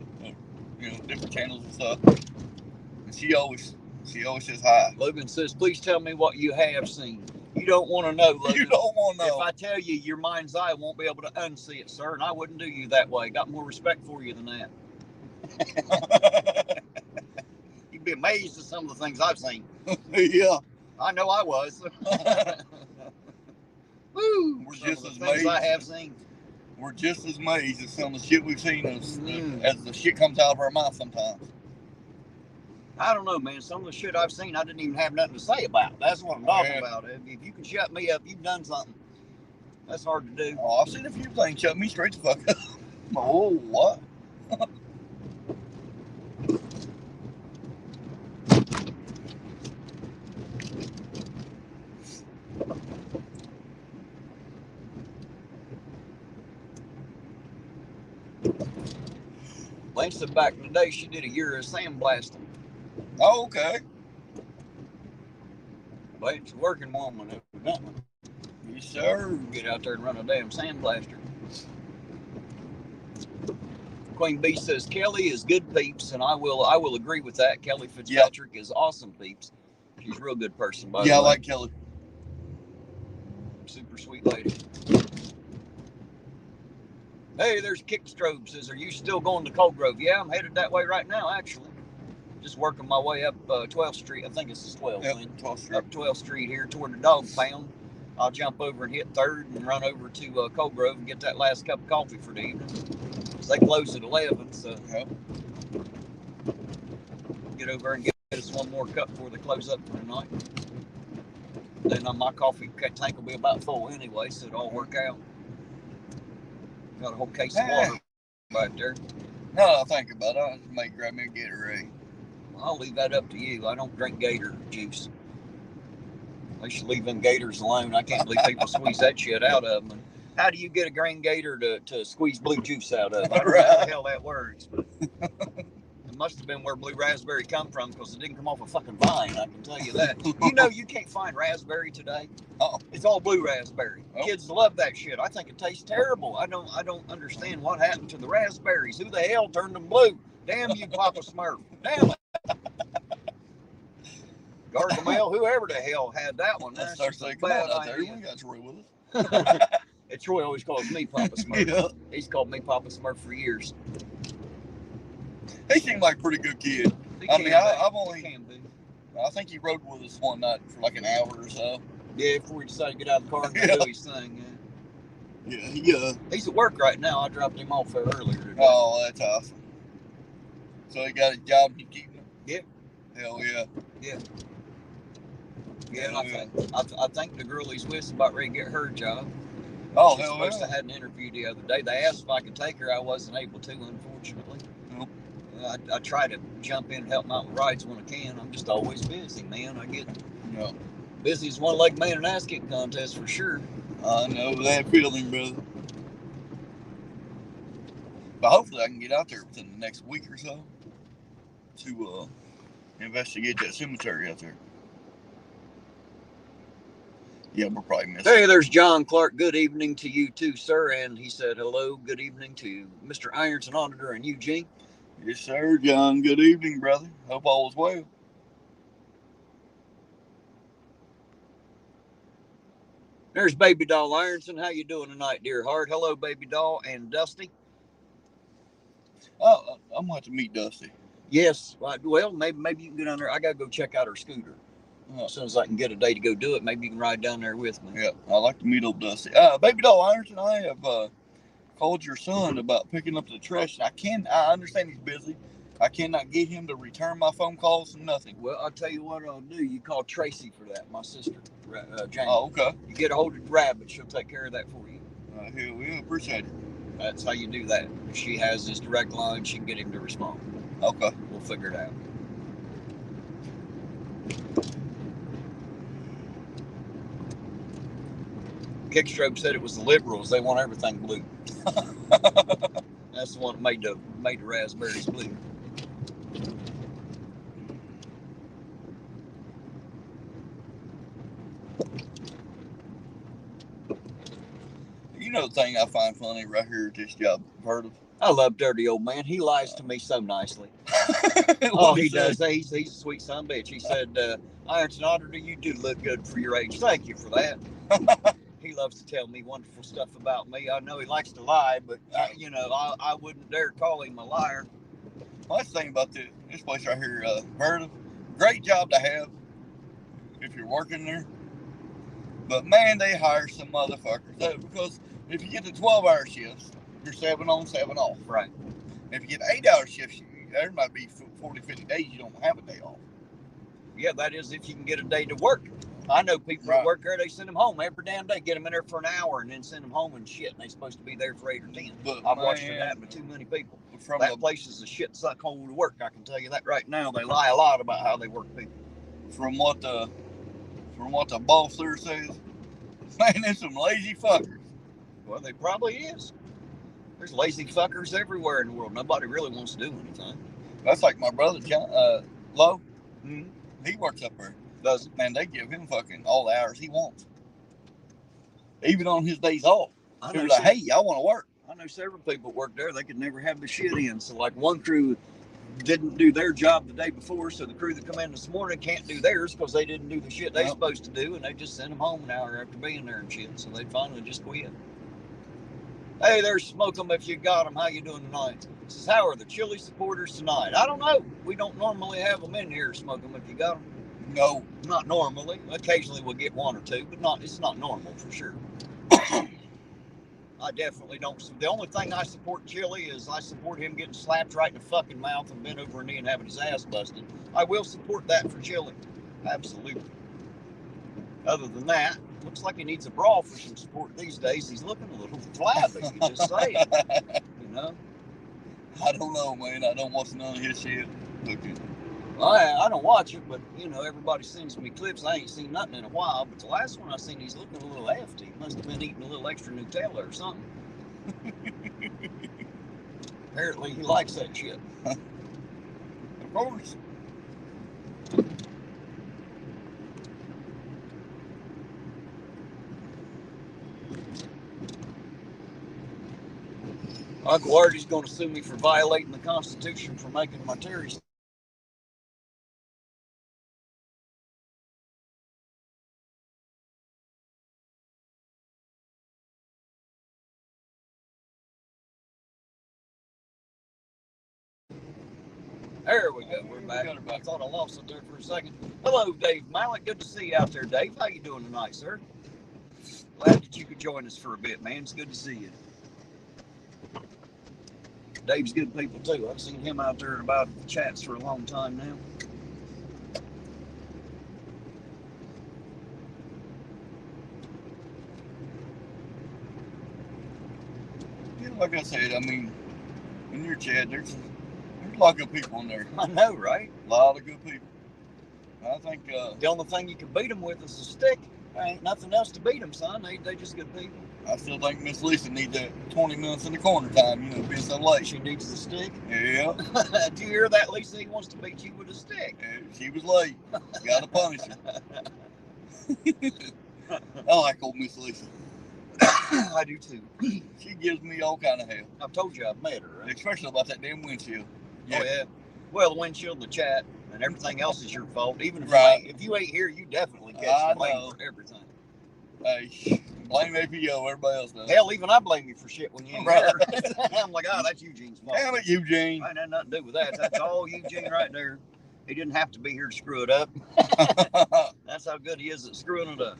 different channels and stuff. And she always says hi. Logan says, please tell me what you have seen. You don't want to know, Logan. You don't want to know. If I tell you, your mind's eye won't be able to unsee it, sir, and I wouldn't do you that way. Got more respect for you than that. You'd be amazed at some of the things I've seen. Yeah. I know I was. Woo! We're just as amazed. I have seen. We're just as amazed at some of the shit we've seen as the shit comes out of our mouth sometimes. I don't know, man. Some of the shit I've seen, I didn't even have nothing to say about. That's what I'm talking about. If you can shut me up, you've done something. That's hard to do. Oh, I've seen a few things shut me straight the fuck up. Oh, what? Lane said back in the day she did a year of sandblasting. Oh, okay. But it's a working woman, evidently. Yes, sir. Get out there and run a damn sandblaster. Queen Bee says Kelly is good peeps, and I will agree with that. Kelly Fitzpatrick is awesome peeps. She's a real good person, by the way. Yeah, I like Kelly. Super sweet lady. Hey, there's Kickstrobe says, are you still going to Cold Grove? Yeah, I'm headed that way right now, actually. Just working my way up 12th Street. I think it's 12th. Yep, 12th Street. Up 12th Street here toward the dog pound. I'll jump over and hit 3rd and run over to Cold Grove and get that last cup of coffee for the evening. They close at 11, so yep. Get over and get us one more cup before they close up for the night. Then my coffee tank will be about full anyway, so it'll all work out. Got a whole case of water back there. Now that I think about it, I just may grab me a Gatorade. I'll leave that up to you. I don't drink Gator juice. They should leave them Gators alone. I can't believe people squeeze that shit out of them. How do you get a green Gator to squeeze blue juice out of? I don't know how the hell that works. But it must have been where blue raspberry come from, because it didn't come off a fucking vine. I can tell you that. You know, you can't find raspberry today. Oh, it's all blue raspberry. Oh. Kids love that shit. I think it tastes terrible. I don't understand what happened to the raspberries. Who the hell turned them blue? Damn you, Papa Smurf. Damn it. Gargamel, whoever the hell had that one. That's a bad idea. We got Troy with us. And Troy always calls me Papa Smurf. Yeah. He's called me Papa Smurf for years. He seemed like a pretty good kid. I think he rode with us one night for like an hour or so. Yeah, before he decided to get out of the car and do his thing. Yeah. He's at work right now. I dropped him off earlier today. Oh, that's awesome. So he got a job to keep him? Yeah. Hell yeah. Yeah. Yeah, I think the girl he's with is about ready to get her job. Oh, She's supposed to have an interview the other day. They asked if I could take her. I wasn't able to, unfortunately. Nope. I try to jump in and help them out with rides when I can. I'm just always busy, man. I get busy as one-legged man in an ass kick contest for sure. I know that feeling, brother. But hopefully I can get out there within the next week or so to investigate that cemetery out there. Yeah, we're probably missing. Hey, there's John Clark. Good evening to you too, sir. And he said hello. Good evening to Mr. Ironton Auditor and Eugene. Yes, sir, John. Good evening, brother. Hope all is well. There's Baby Doll Ironton. How you doing tonight, dear heart? Hello, Baby Doll and Dusty. Oh, I'm going to meet Dusty. Yes. Well, maybe you can get on there. I got to go check out her scooter. As soon as I can get a day to go do it, maybe you can ride down there with me. Yeah, I'd like to meet old Dusty. Baby Doll Ironton, I have called your son about picking up the trash. I understand he's busy. I cannot get him to return my phone calls and nothing. Well, I'll tell you what I'll do. You call Tracy for that, my sister, Jane. Oh, okay. You get a hold of Rabbit. She'll take care of that for you. Hell yeah, appreciate it. That's how you do that. If she has his direct line, she can get him to respond. Okay. We'll figure it out. Kickstrobe said it was the liberals. They want everything blue. That's the one that made the raspberries blue. You know the thing I find funny right here at this job I've heard of? I love Dirty Old Man. He lies to me so nicely. Oh, he does. He's a sweet son of a bitch. He said, Ironton Auditor, you do look good for your age. Thank you for that. He loves to tell me wonderful stuff about me. I know he likes to lie, but, I wouldn't dare call him a liar. Well, that's the thing about this place right here, heard of. Great job to have if you're working there. But, man, they hire some motherfuckers. Because if you get the 12-hour shifts, you're 7 on, 7 off. Right. If you get 8-hour shifts, there might be 40, 50 days you don't have a day off. Yeah, that is if you can get a day to work. I know people that work there, they send them home every damn day, get them in there for an hour, and then send them home and shit, and they're supposed to be there for 8 or 10. But, I've watched it happen to too many people. That place is a shit suck hole to work, I can tell you that right now. They lie a lot about how they work people. From what the boss there says, man, there's some lazy fuckers. Well, they probably is. There's lazy fuckers everywhere in the world. Nobody really wants to do anything. That's like my brother, John, Lowe. He works up there. Does it? Man, they give him fucking all the hours he wants. Even on his days off. He was like, hey, I want to work. I know several people that work there. They could never have the shit in. So, like, one crew didn't do their job the day before, so the crew that come in this morning can't do theirs because they didn't do the shit they're supposed to do, and they just sent them home an hour after being there and shit. So they finally just quit. Hey, there's Smoke 'em if you got them. How you doing tonight? This is how are the Chili supporters tonight? I don't know. We don't normally have them in here. Smoke 'em if you got them. No, not normally. Occasionally we'll get one or two, but not. It's not normal for sure. I definitely don't. The only thing I support Chili is I support him getting slapped right in the fucking mouth and bent over a knee and having his ass busted. I will support that for Chili. Absolutely. Other than that, looks like he needs a bra for some support these days. He's looking a little flabby, you just say it. You know? I don't know, man. I don't watch none of his shit. Okay. I don't watch it, but you know, everybody sends me clips. I ain't seen nothing in a while, but the last one I seen, he's looking a little hefty. Must have been eating a little extra Nutella or something. Apparently, he likes that shit. Of course. Uncle Artie's going to sue me for violating the Constitution for making my Terry. There we go. We're back. I thought I lost it there for a second. Hello, Dave Malik. Good to see you out there, Dave. How you doing tonight, sir? Glad that you could join us for a bit, man. It's good to see you. Dave's good people too. I've seen him out there about chats for a long time now. Yeah, like I said, I mean, in your chat, there's a lot of good people in there. I know, right? A lot of good people. I think the only thing you can beat them with is a stick. There ain't nothing else to beat them, son. They just good people. I still think Miss Lisa needs that 20 minutes in the corner time, you know, being so late. She needs the stick? Yeah. Do you hear that, Lisa? He wants to beat you with a stick. Yeah, she was late. Gotta punish her. I like old Miss Lisa. I do too. She gives me all kind of hell. I've told you I've met her, right? Especially about that damn windshield. Yeah. Oh, yeah. Well, the windshield, the chat, and everything else is your fault. Even if you ain't here, you definitely catch the blame for everything. Hey, blame APO, everybody else does. Hell, even I blame you for shit when you ain't here. I'm like, oh, that's Eugene's fault. Damn it, Eugene. I ain't had nothing to do with that. That's all Eugene right there. He didn't have to be here to screw it up. That's how good he is at screwing it up.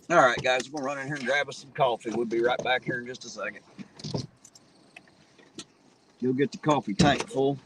All right, guys, we're going to run in here and grab us some coffee. We'll be right back here in just a second. You'll get the coffee tank full.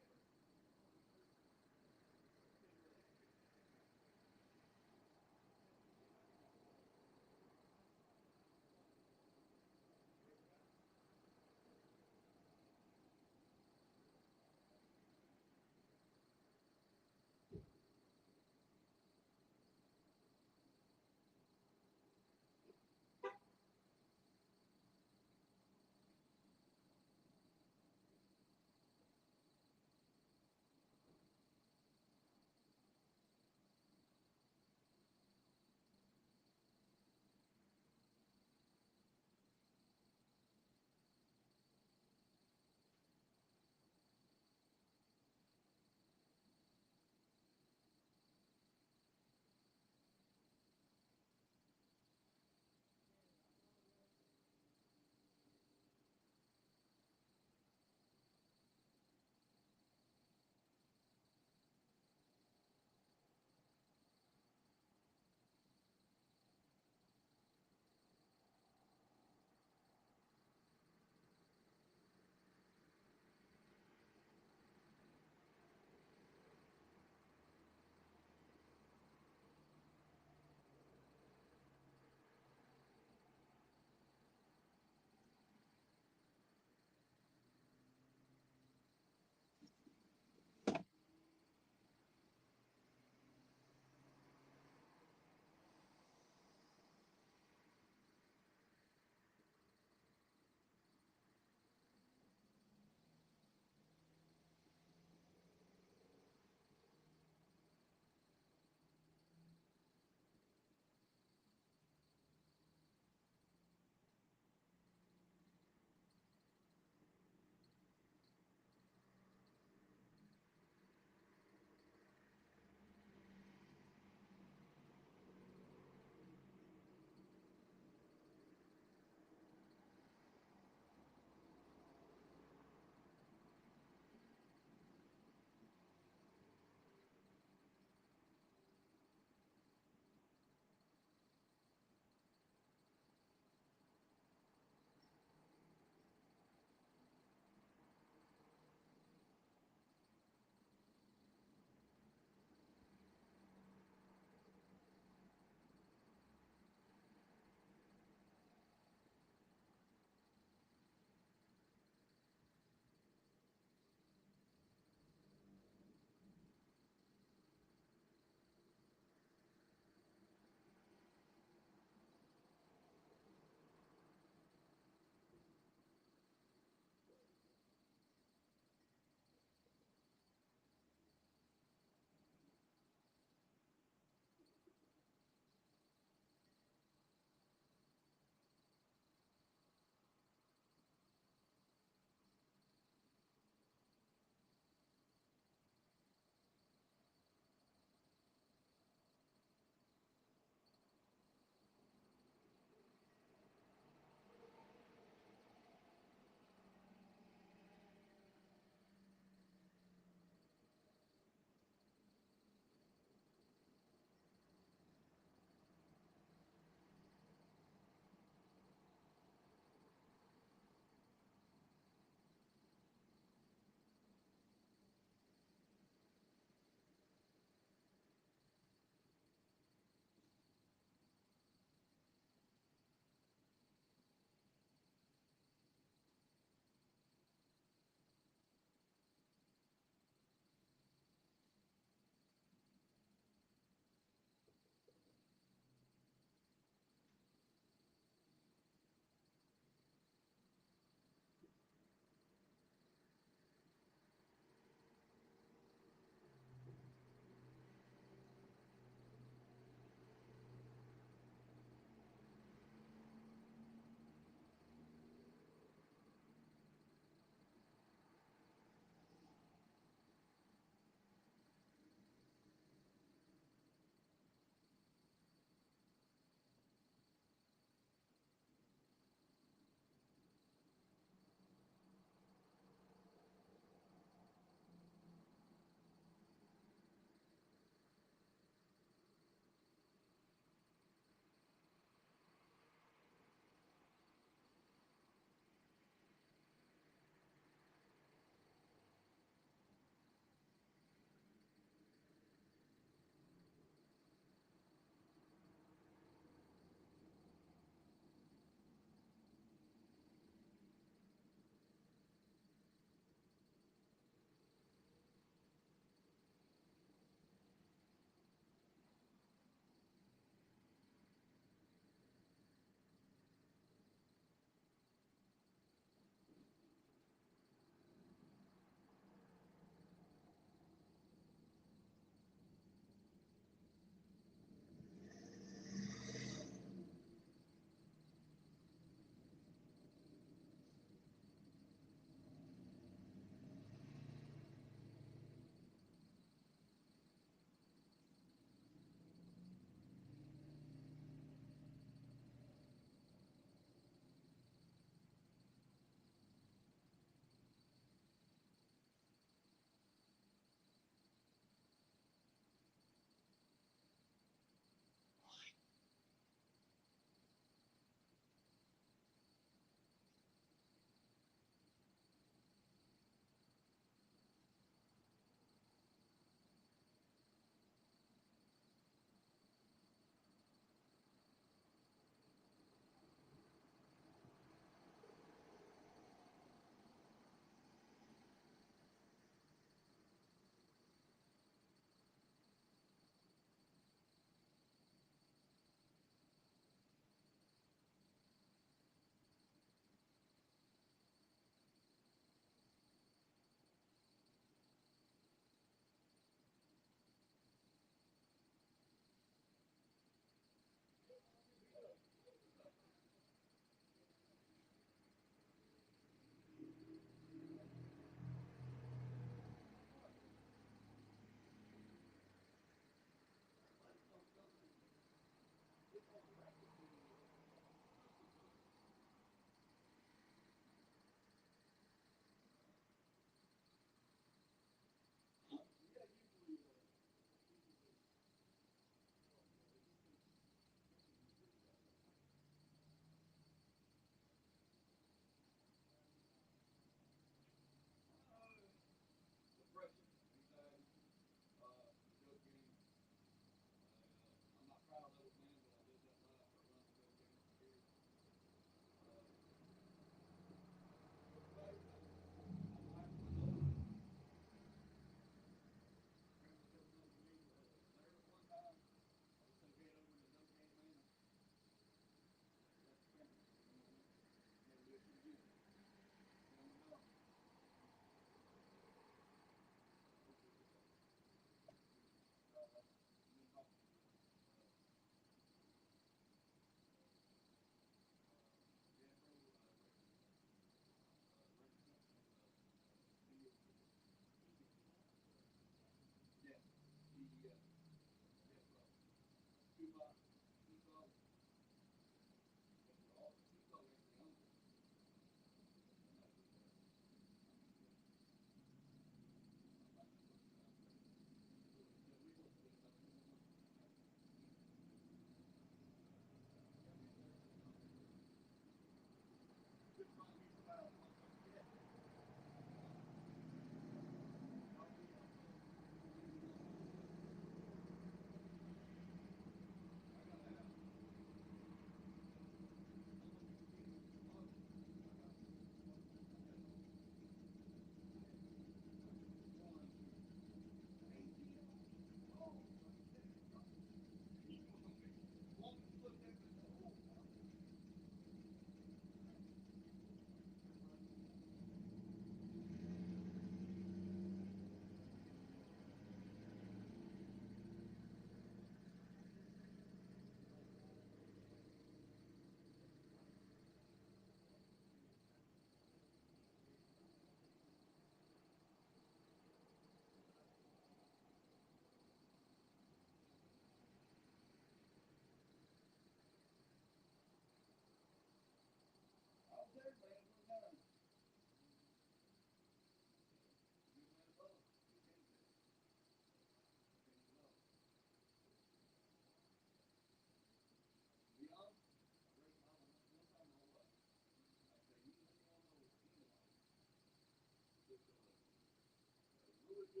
My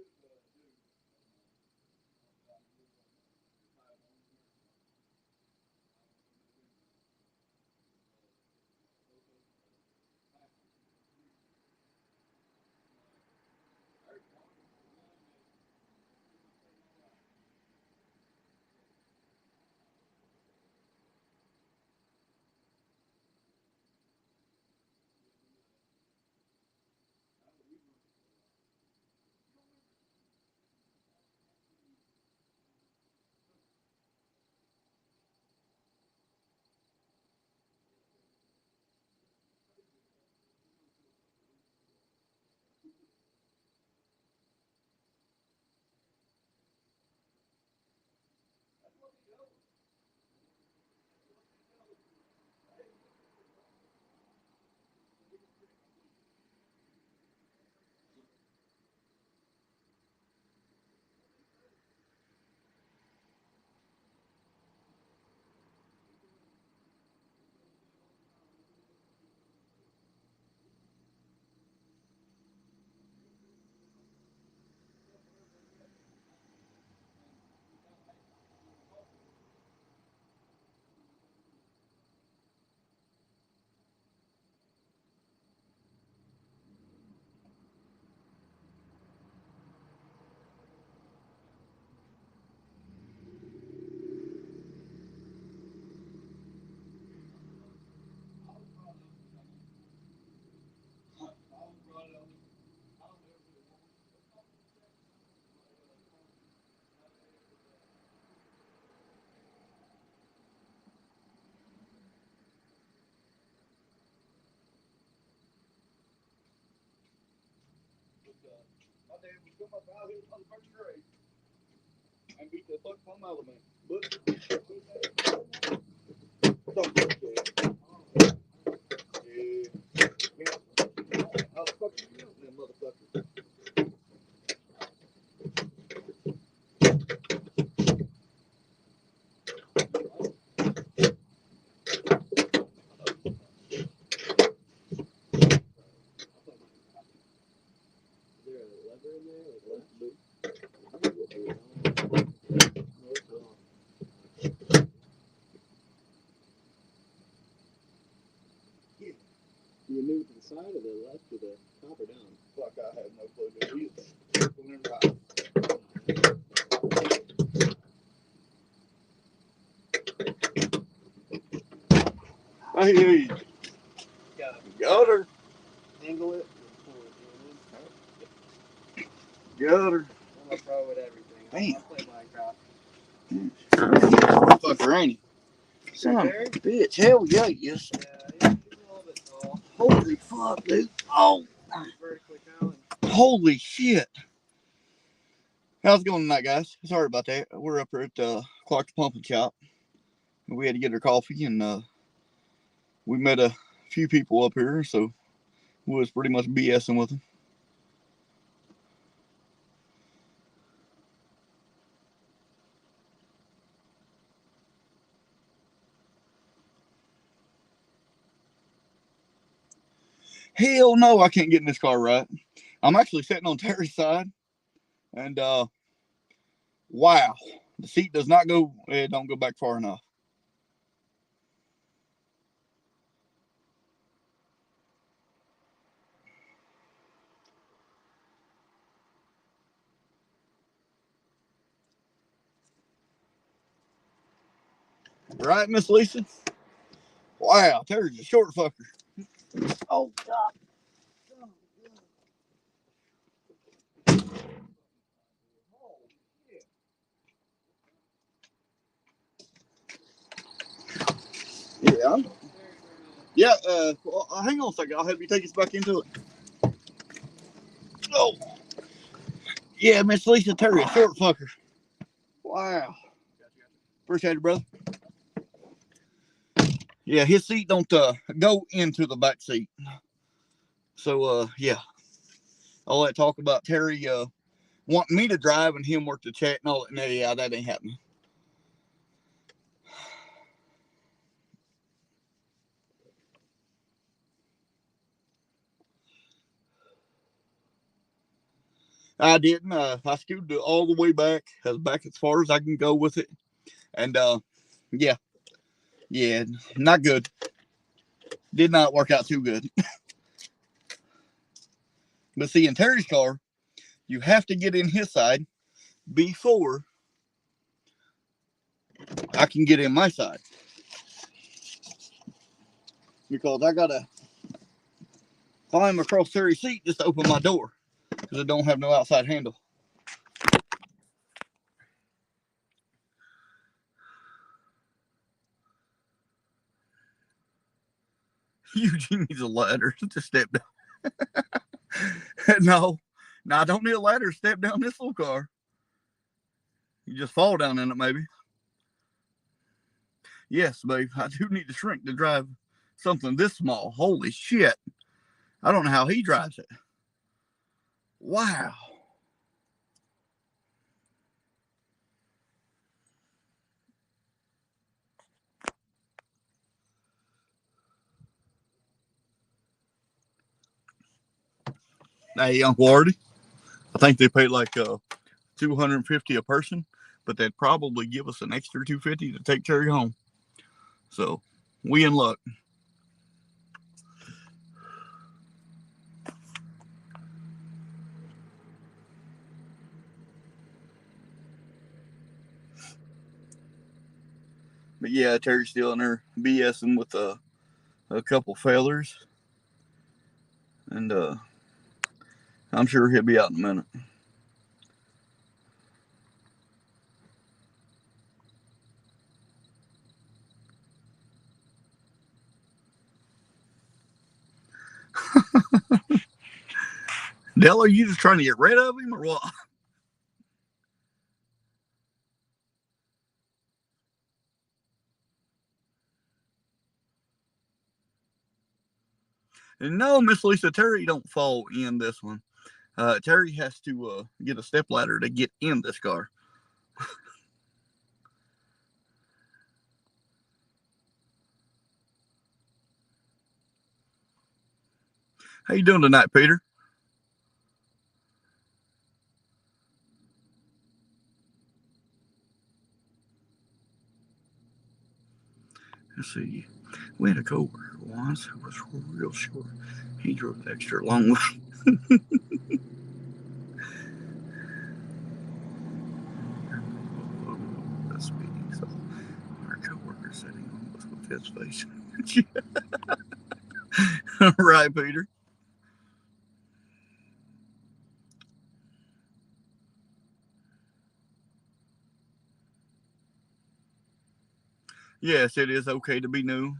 dad was going about his on the first grade and beat the fuck plumb out of me. But don't look at it. Yeah. How the fuck you doing, them motherfuckers? You move to the side or the left or the top or down? Fuck, I have no clue. Whenever I hear you. Got her. Angle it. Got her. I'm a pro at everything. Damn. I play Minecraft. Fucker, ain't he? Son of a Very? bitch. Hell yeah, yes. Yeah, he's a little bit tall. Holy fuck, dude. Oh. He's vertically challenged. Holy shit. How's it going tonight, guys? Sorry about that. We're up here at Clark's Pumpkin Shop. We had to get our coffee, and we met a few people up here, so we was pretty much BSing with them. Hell no, I can't get in this car right. I'm actually sitting on Terry's side, and wow, the seat does not go, it don't go back far enough. Right, Miss Lisa? Wow, Terry's a short fucker. Oh, God. Yeah. Yeah, well, hang on a second. I'll help you take us back into it. Oh. Yeah, Miss Lisa, Terry, a short fucker. Wow. Appreciate it, brother. Yeah, his seat don't go into the back seat. So, yeah. All that talk about Terry wanting me to drive and him work the chat and all that. No, yeah, that ain't happening. I didn't. I scooted it all the way back as far as I can go with it. And yeah, not good. Did not work out too good. But see, in Terry's car, you have to get in his side before I can get in my side. Because I gotta climb across Terry's seat just to open my door. Because I don't have no outside handle. Eugene needs a ladder to step down. No, I don't need a ladder to step down this little car. You just fall down in it, maybe. Yes, babe, I do need to shrink to drive something this small. Holy shit. I don't know how he drives it. Wow. Hey, Uncle Artie, I think they pay like $250 a person, but they'd probably give us an extra $250 to take Terry home. So we in luck. But yeah, Terry's still in there BSing with a couple fellers, and I'm sure he'll be out in a minute. Dell, are you just trying to get rid of him or what? And no, Miss Lisa, Terry don't fall in this one. Terry has to get a step ladder to get in this car. How you doing tonight, Peter? Let's see. We had a coworker once who was real short. He drove the extra long way. So our coworker sitting almost with his face. Right, Peter? Yes, it is okay to be new.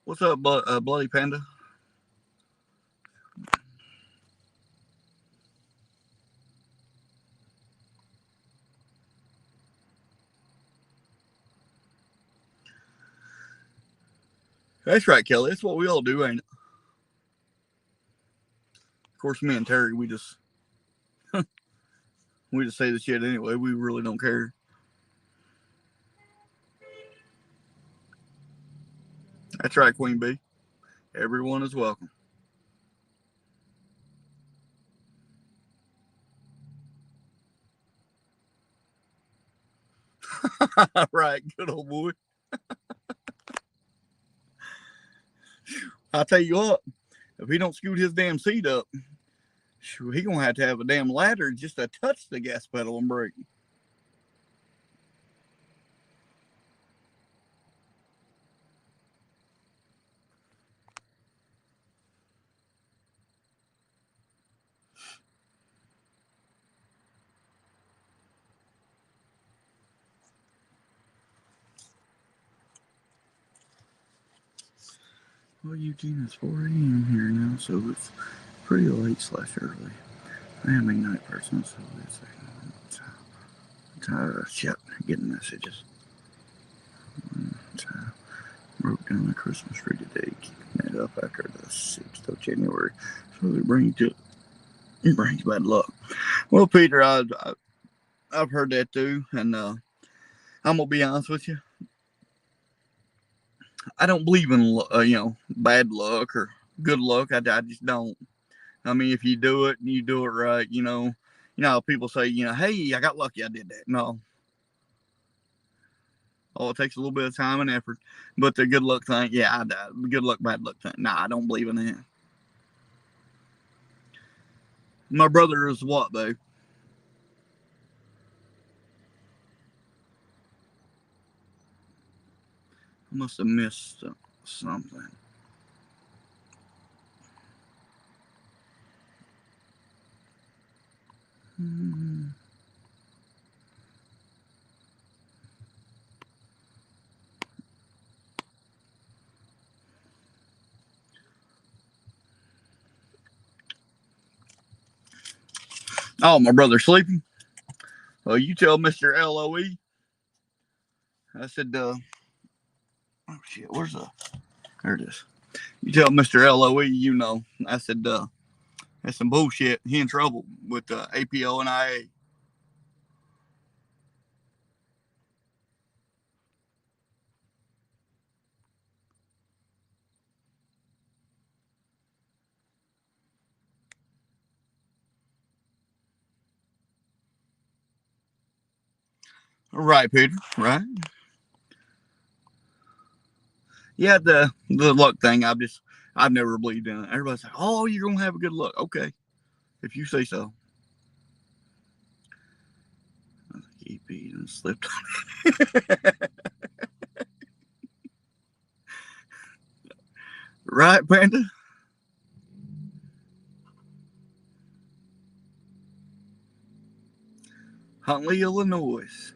What's up, Bloody Panda? That's right, Kelly. That's what we all do, ain't it? Of course, me and Terry, we just say the shit anyway. We really don't care. That's right, Queen Bee. Everyone is welcome. Right, good old boy. I'll tell you what, if he don't scoot his damn seat up, he gonna have a damn ladder just to touch the gas pedal and brake. Well, Eugene, it's 4 a.m. here now, so it's pretty late / early. I am a night person, so it's shit, getting messages. Broke down the Christmas tree today, keeping it up after the 6th of January. So it brings bad luck. Well, Peter, I've heard that too, and I'm gonna be honest with you. I don't believe in bad luck or good luck. I just don't. I mean, if you do it and you do it right, people say, hey, I got lucky, I did that. No. Oh, it takes a little bit of time and effort. But the good luck thing, yeah, good luck, bad luck thing. Nah, I don't believe in that. My brother is what, though? I must have missed something. Oh, my brother's sleeping. Well, you tell Mr. LOE. I said, oh shit, where's there it is. You tell Mr. LOE, I said, that's some bullshit. He in trouble with APO and IA. Right, Peter, right? Yeah, the luck thing, I've never believed in it. Everybody's like, oh, you're going to have a good luck. Okay, if you say so. I think EP and slipped on it. Right, Brandon? Huntley, Illinois.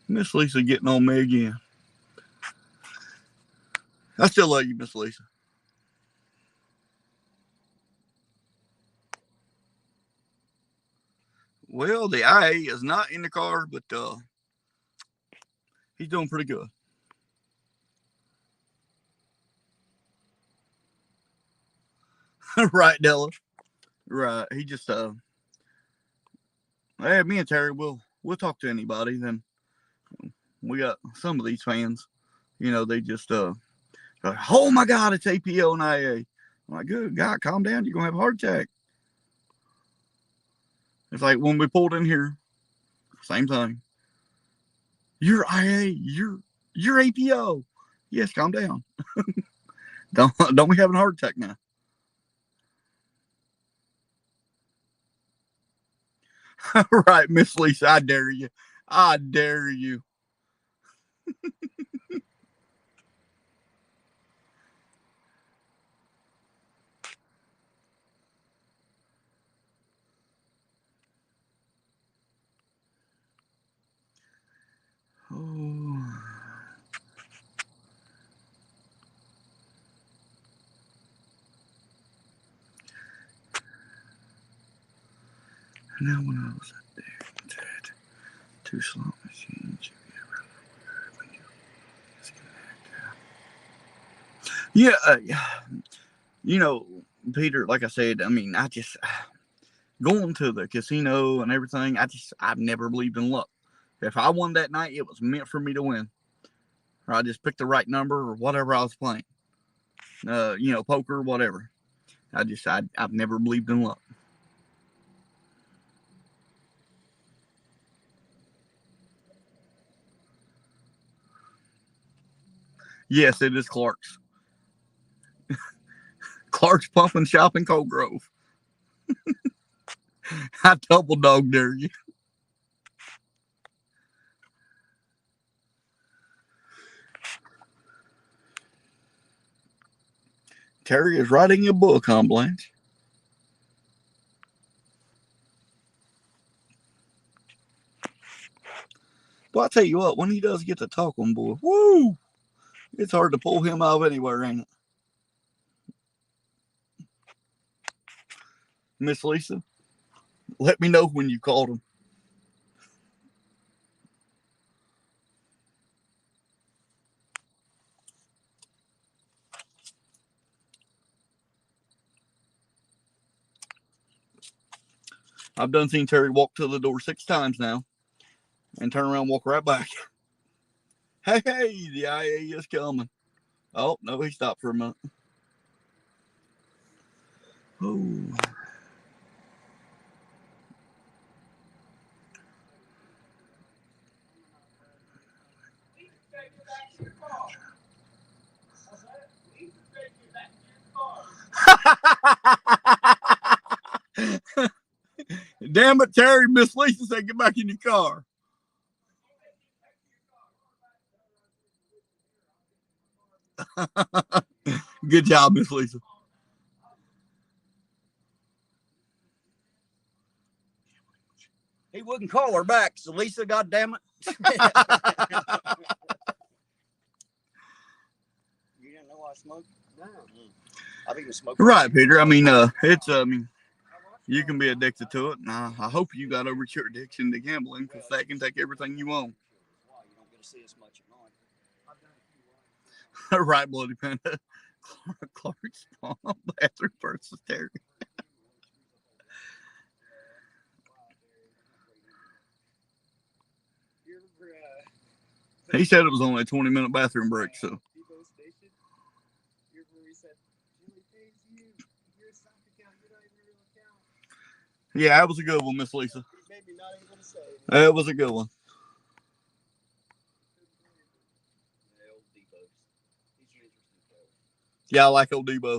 Miss Lisa getting on me again. I still love you, Miss Lisa. Well, the IA is not in the car, but he's doing pretty good. Right, Della. Right. He just hey, me and Terry we'll talk to anybody. Then we got some of these fans, they just like, oh my God, it's APO and IA. I'm like, good God, calm down. You're gonna have a heart attack. It's like when we pulled in here, same thing. You're IA, you're APO. Yes, calm down. Don't be having a heart attack now. Right, Miss Lisa, I dare you. I dare you. Oh. Now when I was up there, two slot machines. Yeah, Peter, like I said, I mean, I just going to the casino and everything. I've never believed in luck. If I won that night, it was meant for me to win. Or I just picked the right number or whatever I was playing. Poker, whatever. I've never believed in luck. Yes, it is Clark's. Clark's Pump and Shop in Cold Grove. I double dog dare you. Terry is writing a book, huh, Blanche? But I tell you what, when he does get to talking, boy, woo! It's hard to pull him out of anywhere, ain't it? Miss Lisa, let me know when you called him. I've done seen Terry walk to the door 6 times now and turn around and walk right back. Hey, the IA is coming. Oh, no, he stopped for a minute. Oh. Damn it, Terry. Miss Lisa said, get back in your car. Good job, Miss Lisa. He wouldn't call her back, so Lisa, goddamn it. You didn't know I smoked? No. I've even smoked. Right, Peter. I mean, it's you can be addicted to it, and I hope you got over your addiction to gambling, because that can take everything you own. You don't get to see us much at night. Right, Bloody Panda. Clark's mom, bathroom versus Terry. He said it was only a 20-minute bathroom break, so. Yeah, that was a good one, Miss Lisa. That was a good one. Yeah, I like old Debo. Oh,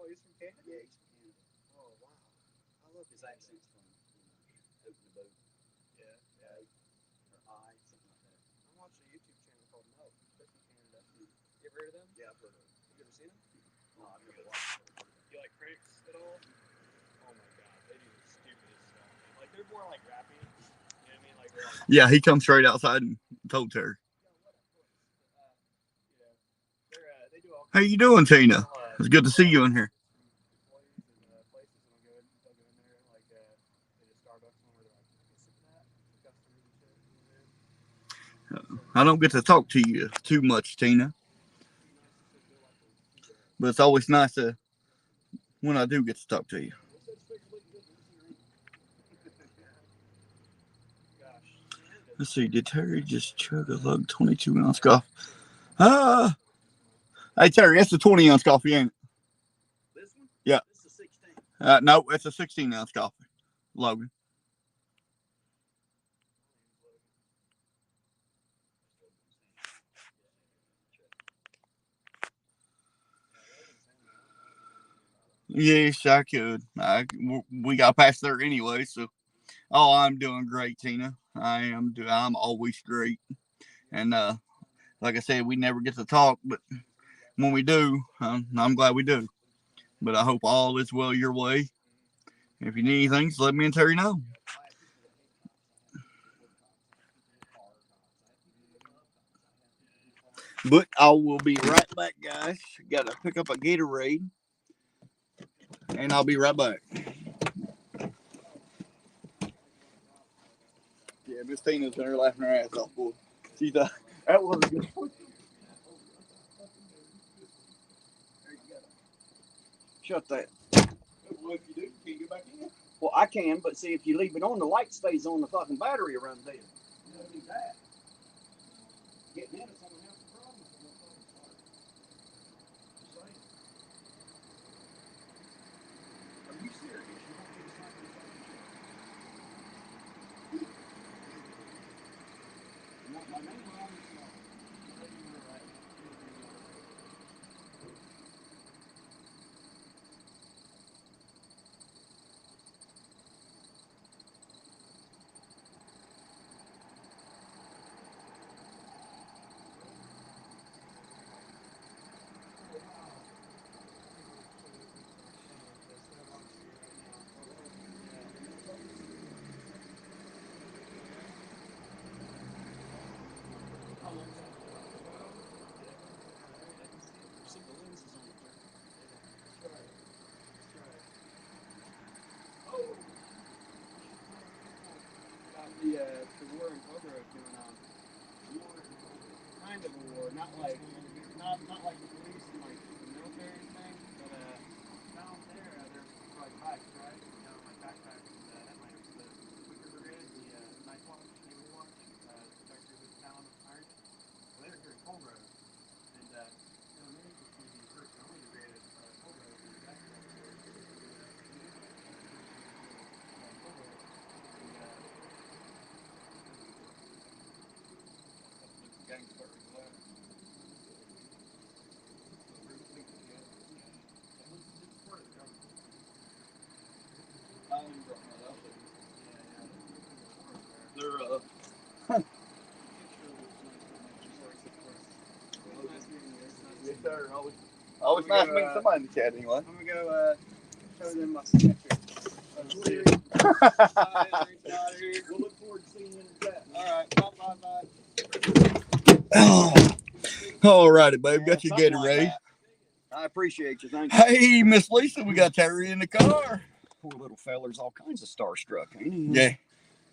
he's from Canada? Yeah, he's from Canada. Oh, wow. I love his accents from Open the Boat. Yeah. Or I, something like that. I watched a YouTube channel called No. They're from Canada. You ever heard of them? Yeah, I've heard of them. You ever seen them? No, I've never watched them. You like pranks at all? Oh my god, they do the stupidest stuff. Like, they're more like rapping. You know what I mean? Like, they're like, Yeah, he come straight outside and told Terry. they do all How you doing, Tina? It's good to see you in here. I don't get to talk to you too much, Tina. But it's always nice when I do get to talk to you. Let's see, did Terry just chug a lug 22-ounce coffee? Hey, Terry, that's a 20-ounce coffee, ain't it? This one? Yeah. This is 16. No, it's a 16-ounce coffee, Logan. Yes, I could. We got past there anyway, so. Oh, I'm doing great, Tina. I'm always great. And like I said, we never get to talk, but when we do, I'm glad we do. But I hope all is well your way. If you need anything, just let me and Terry know. But I will be right back, guys. Got to pick up a Gatorade. And I'll be right back. Yeah, Miss Tina's in there laughing her ass off, boy. She thought that was a good one. Shut that. Well, if you do, can you get back in? Well, I can, but see, if you leave it on, the light stays on, the fucking battery runs dead. don't do that. Getting in is someone else's problem. Are you serious? You don't get a cycle You want my name on it? No. You were right. Always nice meeting somebody in the chat anyway. I'm gonna go show them my signature. We'll look forward to seeing you in the chat. All right, bye. All righty, babe. Got your Something Gatorade. like I appreciate you. Thank you. Hey, Miss Lisa, we got Terry in the car. Poor little feller's all kinds of starstruck, ain't he? Yeah.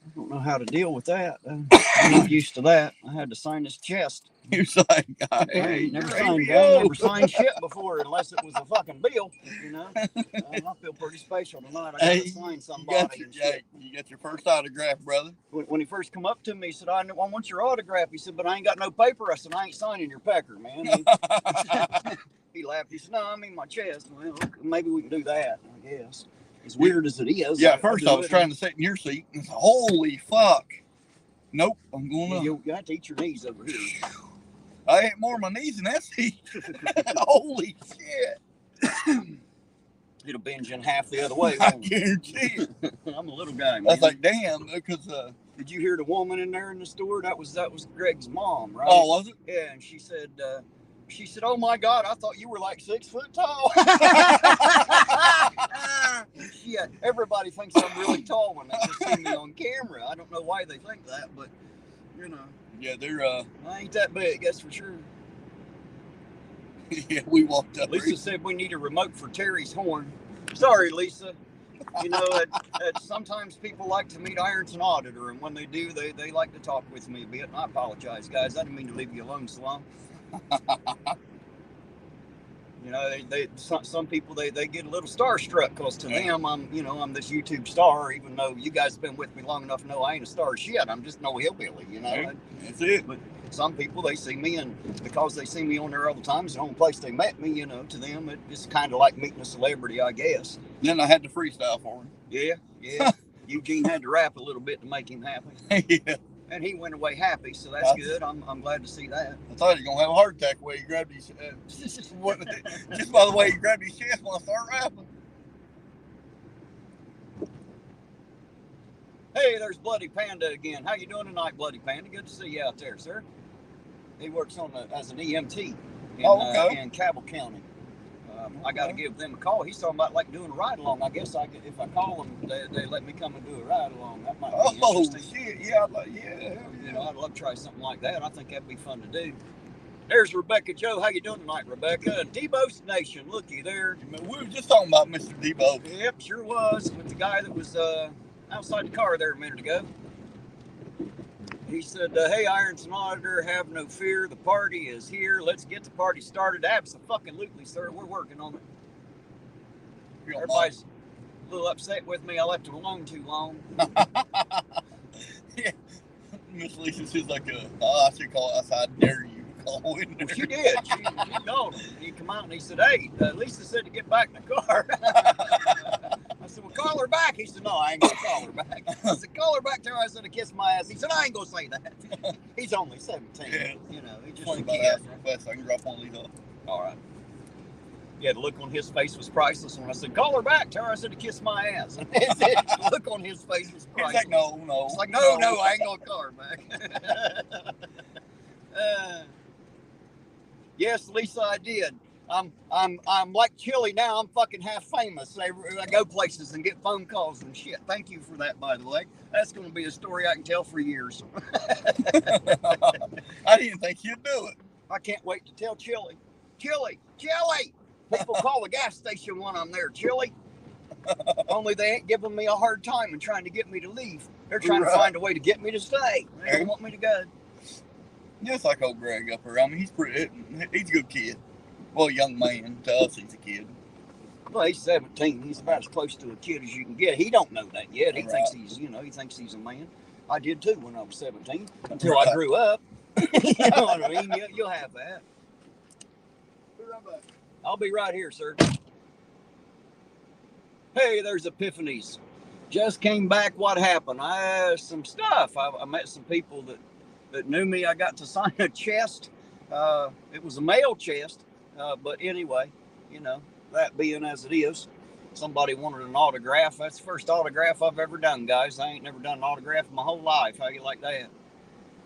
I don't know how to deal with that. I'm not used to that. I had to sign his chest. He was like, I hey, ain't never you're signed, ABO. never signed shit before unless it was a fucking bill, you know. I feel pretty special tonight. I got to sign somebody and shit. You got your first autograph, brother. When he first come up to me, he said, I want your autograph. He said, but I ain't got no paper. I said, I ain't signing your pecker, man. He laughed. He said, no, I mean my chest. Well, maybe we can do that, I guess. As weird as it is. Yeah, first I was trying to sit in your seat. Holy fuck. Nope, I'm going to. You have to eat your knees over here. I ate more of my knees in that seat. Holy shit. It'll binge in half the other way. I guarantee it. I'm a little guy, man. I was like, damn, because did you hear the woman in there in the store? That was Greg's mom, right? Oh, was it? Yeah, and she said, oh my God, I thought you were like 6 foot tall. Yeah, everybody thinks I'm really tall when they just see me on camera. I don't know why they think that, but you know. Yeah, they're I ain't that big, that's for sure. Yeah, we walked up. Lisa said we need a remote for Terry's horn. Sorry, Lisa. You know, sometimes people like to meet Ironton Auditor, and when they do, they like to talk with me a bit. And I apologize, guys. I didn't mean to leave you alone so long. You know, some people they get a little starstruck because to them I'm this YouTube star, even though you guys have been with me long enough to know I ain't a star shit. I'm just no hillbilly, you know. That's it. But some people, they see me, and because they see me on there all the time, it's the only place they met me, you know. To them, it's kind of like meeting a celebrity, I guess. Then I had to freestyle for him. Yeah. Eugene had to rap a little bit to make him happy. Yeah. And he went away happy, so that's good. I'm glad to see that. I thought he was gonna have a heart attack the way he grabbed his just by the way he grabbed his chest when I started rapping. Hey, there's Bloody Panda again. How you doing tonight, Bloody Panda? Good to see you out there, sir. He works as an EMT in Cabell County. I got to give them a call. He's talking about like doing a ride along. I guess if I call them, they let me come and do a ride along. That might be interesting. Shit! Yeah, You know, I'd love to try something like that. I think that'd be fun to do. There's Rebecca Joe. How you doing tonight, Rebecca? Debo's Nation. Looky there. We were just talking about Mr. Debo. Yep, sure was. With the guy that was outside the car there a minute ago. He said, hey, Ironton Auditor, have no fear. The party is here. Let's get the party started. Absolutely, sir. We're working on it. Everybody's a little upset with me. I left them alone too long. Yeah. Miss Lisa, she's like, I should call us. I dare you to call in there. Well, she did. She called him. He come out and he said, hey, Lisa said to get back in the car. I said, well, call her back. He said, no, I ain't going to call her back. I said, call her back. Tell her I said to kiss my ass. He said, I ain't going to say that. He's only 17. Yeah. You know, he just Funny a about kid. that real fast. So I can drop one of these off. All right. Yeah, the look on his face was priceless. When I said, call her back. Tell her I said to kiss my ass. The look on his face was priceless. He's like, no. It's like, no, I ain't going to call her back. Yes, Lisa, I did. I'm like Chili now. I'm fucking half famous. I go places and get phone calls and shit. Thank you for that, by the way. That's going to be a story I can tell for years. I didn't think you'd do it. I can't wait to tell Chili. Chili! People call the gas station when I'm there, Chili. Only they ain't giving me a hard time and trying to get me to leave. They're trying to find a way to get me to stay. They don't want me to go. Just like old Greg up here. I mean, he's a good kid. Well, young man. To us, he's a kid. Well, he's 17. He's about as close to a kid as you can get. He don't know that yet. He thinks he's a man. I did too when I was 17 until I grew up. You know what I mean? You'll have that. I'll be right here, sir. Hey, there's Epiphanies. Just came back. What happened? Some stuff. I met some people that knew me. I got to sign a chest. It was a mail chest. But anyway, you know, that being as it is, somebody wanted an autograph. That's the first autograph I've ever done, guys. I ain't never done an autograph in my whole life. How you like that?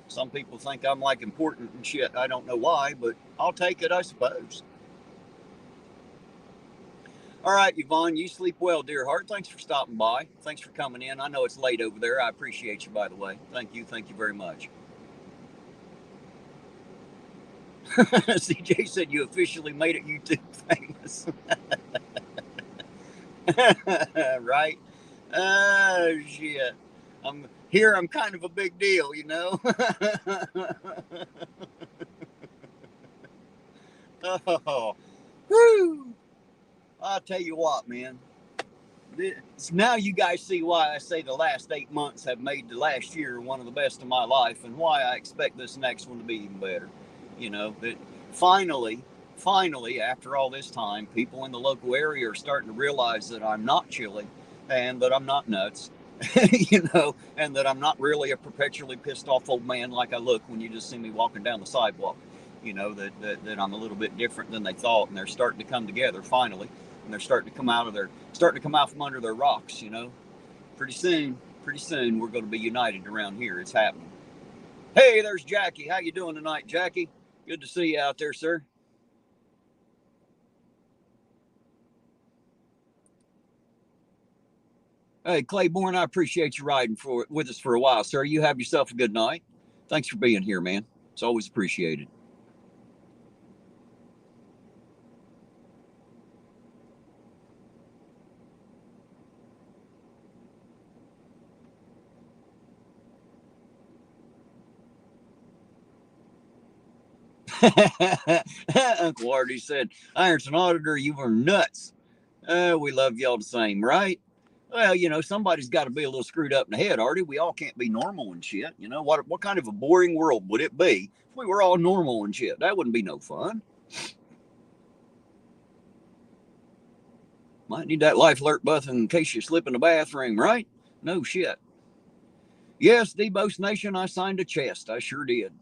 Some people think I'm like important and shit. I don't know why, but I'll take it, I suppose. All right, Yvonne, you sleep well, dear heart. Thanks for stopping by. Thanks for coming in. I know it's late over there. I appreciate you, by the way. Thank you. Thank you very much. CJ said you officially made it YouTube famous. Right? Oh, shit. I'm kind of a big deal, you know? Oh, whoo. I'll tell you what, man. Now you guys see why I say the last 8 months have made the last year one of the best of my life, and why I expect this next one to be even better. You know, that finally, after all this time, people in the local area are starting to realize that I'm not chilly and that I'm not nuts, you know, and that I'm not really a perpetually pissed off old man like I look when you just see me walking down the sidewalk. You know, that I'm a little bit different than they thought, and they're starting to come together finally. And they're starting to come out from under their rocks, you know. Pretty soon we're going to be united around here. It's happening. Hey, there's Jackie. How you doing tonight, Jackie? Good to see you out there, sir. Hey, Claiborne, I appreciate you riding with us for a while, sir. You have yourself a good night. Thanks for being here, man. It's always appreciated. Uncle Artie said, Ironton Auditor, you were nuts. We love y'all the same, right? Well, you know, somebody's got to be a little screwed up in the head, Artie. We all can't be normal and shit. You know, what kind of a boring world would it be if we were all normal and shit? That wouldn't be no fun. Might need that life alert button in case you slip in the bathroom, right? No shit. Yes, Debos Nation, I signed a chest. I sure did.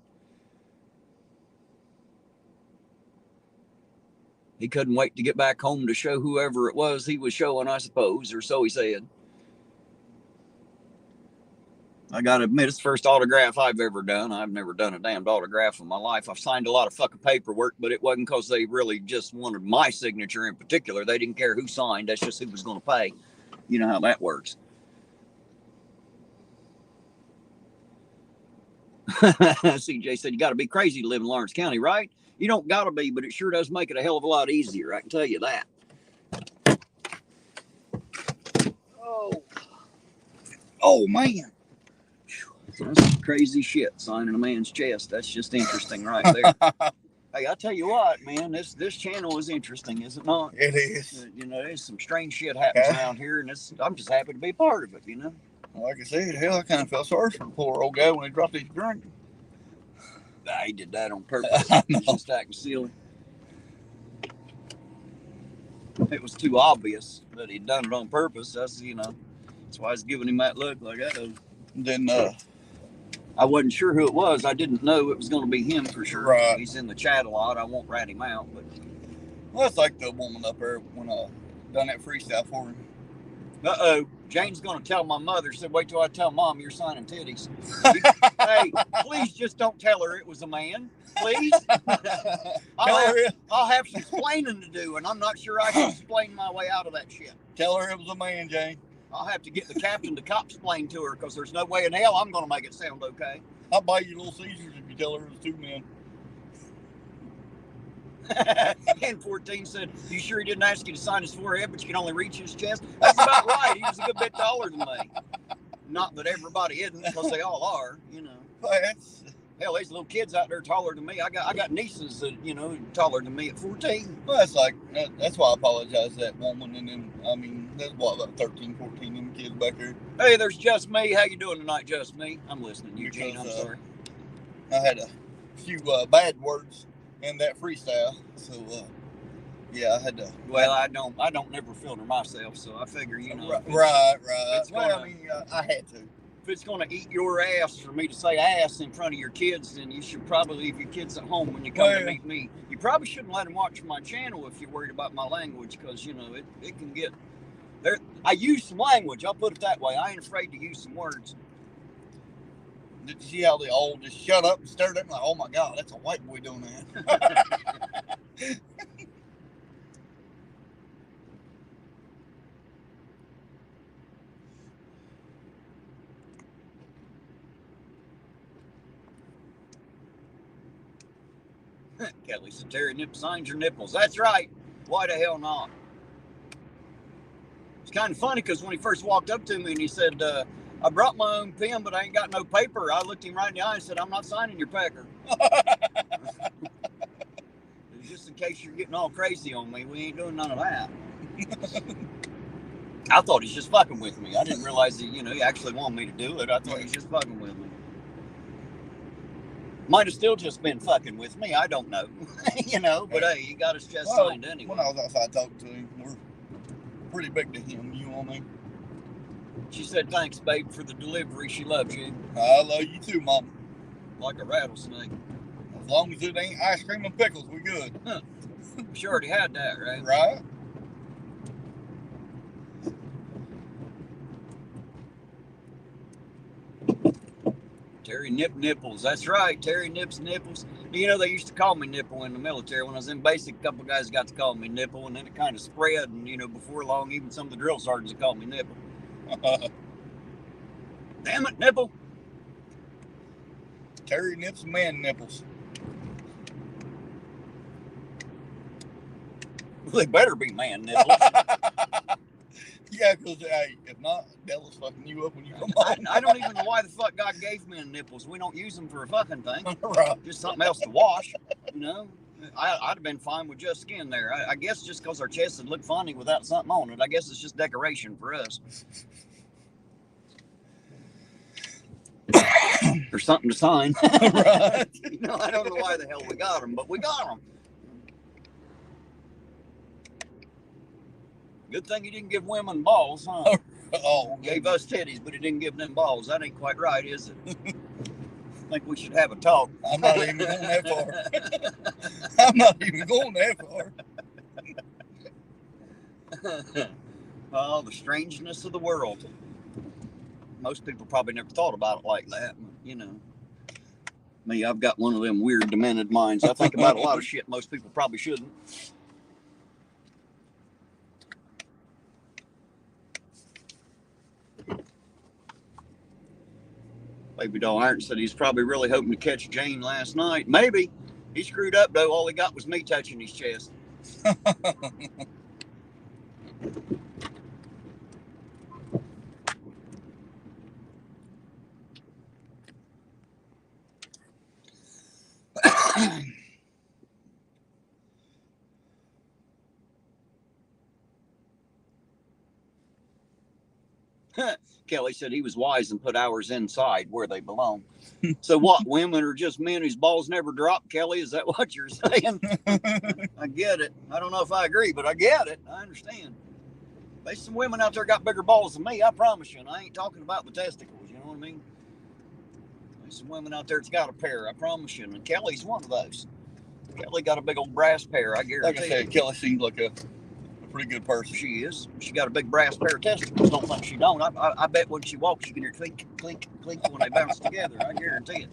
He couldn't wait to get back home to show whoever it was he was showing, I suppose, or so he said. I gotta admit, it's the first autograph I've ever done. I've never done a damned autograph in my life. I've signed a lot of fucking paperwork, but it wasn't because they really just wanted my signature in particular. They didn't care who signed. That's just who was going to pay. You know how that works. CJ said, you got to be crazy to live in Lawrence County, right? You don't got to be, but it sure does make it a hell of a lot easier. I can tell you that. Oh man. That's crazy shit, signing a man's chest. That's just interesting right there. Hey, I tell you what, man, this channel is interesting, is it not? It is. You know, there's some strange shit happens around here, and I'm just happy to be a part of it, you know? Like I said, hell, I kind of felt sorry for the poor old guy when he dropped his drink. He did that on purpose. He's just acting silly. It was too obvious that he'd done it on purpose. That's, you know, that's why I was giving him that look like that. Then, I wasn't sure who it was. I didn't know it was going to be him for sure. Right. He's in the chat a lot. I won't rat him out, but. Well, it's like the woman up there when I done that freestyle for him. Jane's going to tell my mother. Said, wait till I tell Mom you're signing titties. Hey, please just don't tell her it was a man. Please. I'll have some explaining to do, and I'm not sure I can explain my way out of that shit. Tell her it was a man, Jane. I'll have to get the captain to cop-splain to her, because there's no way in hell I'm going to make it sound okay. I'll buy you Little Caesars if you tell her it was 2 men. And 14 said, you sure he didn't ask you to sign his forehead, but you can only reach his chest? That's about right. He was a good bit taller than me. Not that everybody isn't, because they all are, you know. Hell, there's little kids out there taller than me. I got nieces that, you know, taller than me at 14. Well, that's why I apologize to that woman. And then, I mean, that's what, about 13, 14, them kids back there. Hey, there's Just Me. How you doing tonight, Just Me? I'm listening to you, Gene. I'm sorry. I had a few bad words in that freestyle, so yeah, I had to. Well, I don't never filter myself, so I figure, you know. Right. Well, I mean, I had to. If it's going to eat your ass for me to say ass in front of your kids, then you should probably leave your kids at home when you come to meet me. You probably shouldn't let them watch my channel if you're worried about my language, because, you know, it can get there. I use some language. I'll put it that way. I ain't afraid to use some words. Did you see how they all just shut up and stared at me like, oh my God, that's a white boy doing that? Kelly said, Terry signs your nipples. That's right. Why the hell not? It's kind of funny because when he first walked up to me and he said, I brought my own pen, but I ain't got no paper. I looked him right in the eye and said, I'm not signing your pecker. Just in case you're getting all crazy on me, we ain't doing none of that. I thought he's just fucking with me. I didn't realize that, he actually wanted me to do it. I thought he was just fucking with me. Might have still just been fucking with me. I don't know. But hey, he got his chest signed anyway. When I was outside talking to him, we're pretty big to him, you know what I mean? She said, thanks, babe, for the delivery. She loves you. I love you too, Mom. Like a rattlesnake. As long as it ain't ice cream and pickles, we good. Huh. She already had that, right? Right? Terry Nip Nipples. That's right. Terry Nips Nipples. They used to call me Nipple in the military. When I was in basic, a couple of guys got to call me Nipple, and then it kind of spread. And, before long, even some of the drill sergeants would call me Nipple. Damn it, Nipple. Terry Nips Man Nipples. Well, they better be man nipples. Yeah, because, hey, if not, Della's fucking you up when you come home. I don't even know why the fuck God gave men nipples. We don't use them for a fucking thing. Right. Just something else to wash, I'd have been fine with just skin there. I guess just because our chests would look funny without something on it. I guess it's just decoration for us. Or something to sign. Right. I don't know why the hell we got them, but we got them. Good thing he didn't give women balls, huh? Oh, Gave us titties, but he didn't give them balls. That ain't quite right, is it? I think we should have a talk. I'm not even going that far. I'm not even going that far. Oh, the strangeness of the world. Most people probably never thought about it like that. Me, I've got one of them weird, demented minds. I think about a lot of shit most people probably shouldn't. Baby Doll Iron said he's probably really hoping to catch Jane last night. Maybe. He screwed up, though. All he got was me touching his chest. Kelly said he was wise and put ours inside where they belong. So what? Women are just men whose balls never drop, Kelly? Is that what you're saying? I get it. I don't know if I agree, but I get it. I understand. There's some women out there got bigger balls than me, I promise you. And I ain't talking about the testicles, you know what I mean? There's some women out there that's got a pair, I promise you. And Kelly's one of those. Kelly got a big old brass pair, I guarantee. Like I said, Kelly seems like a pretty good person. She is. She got a big brass pair of testicles. Don't think she don't. I bet when she walks, you can hear clink, clink, clink when they bounce together. I guarantee it.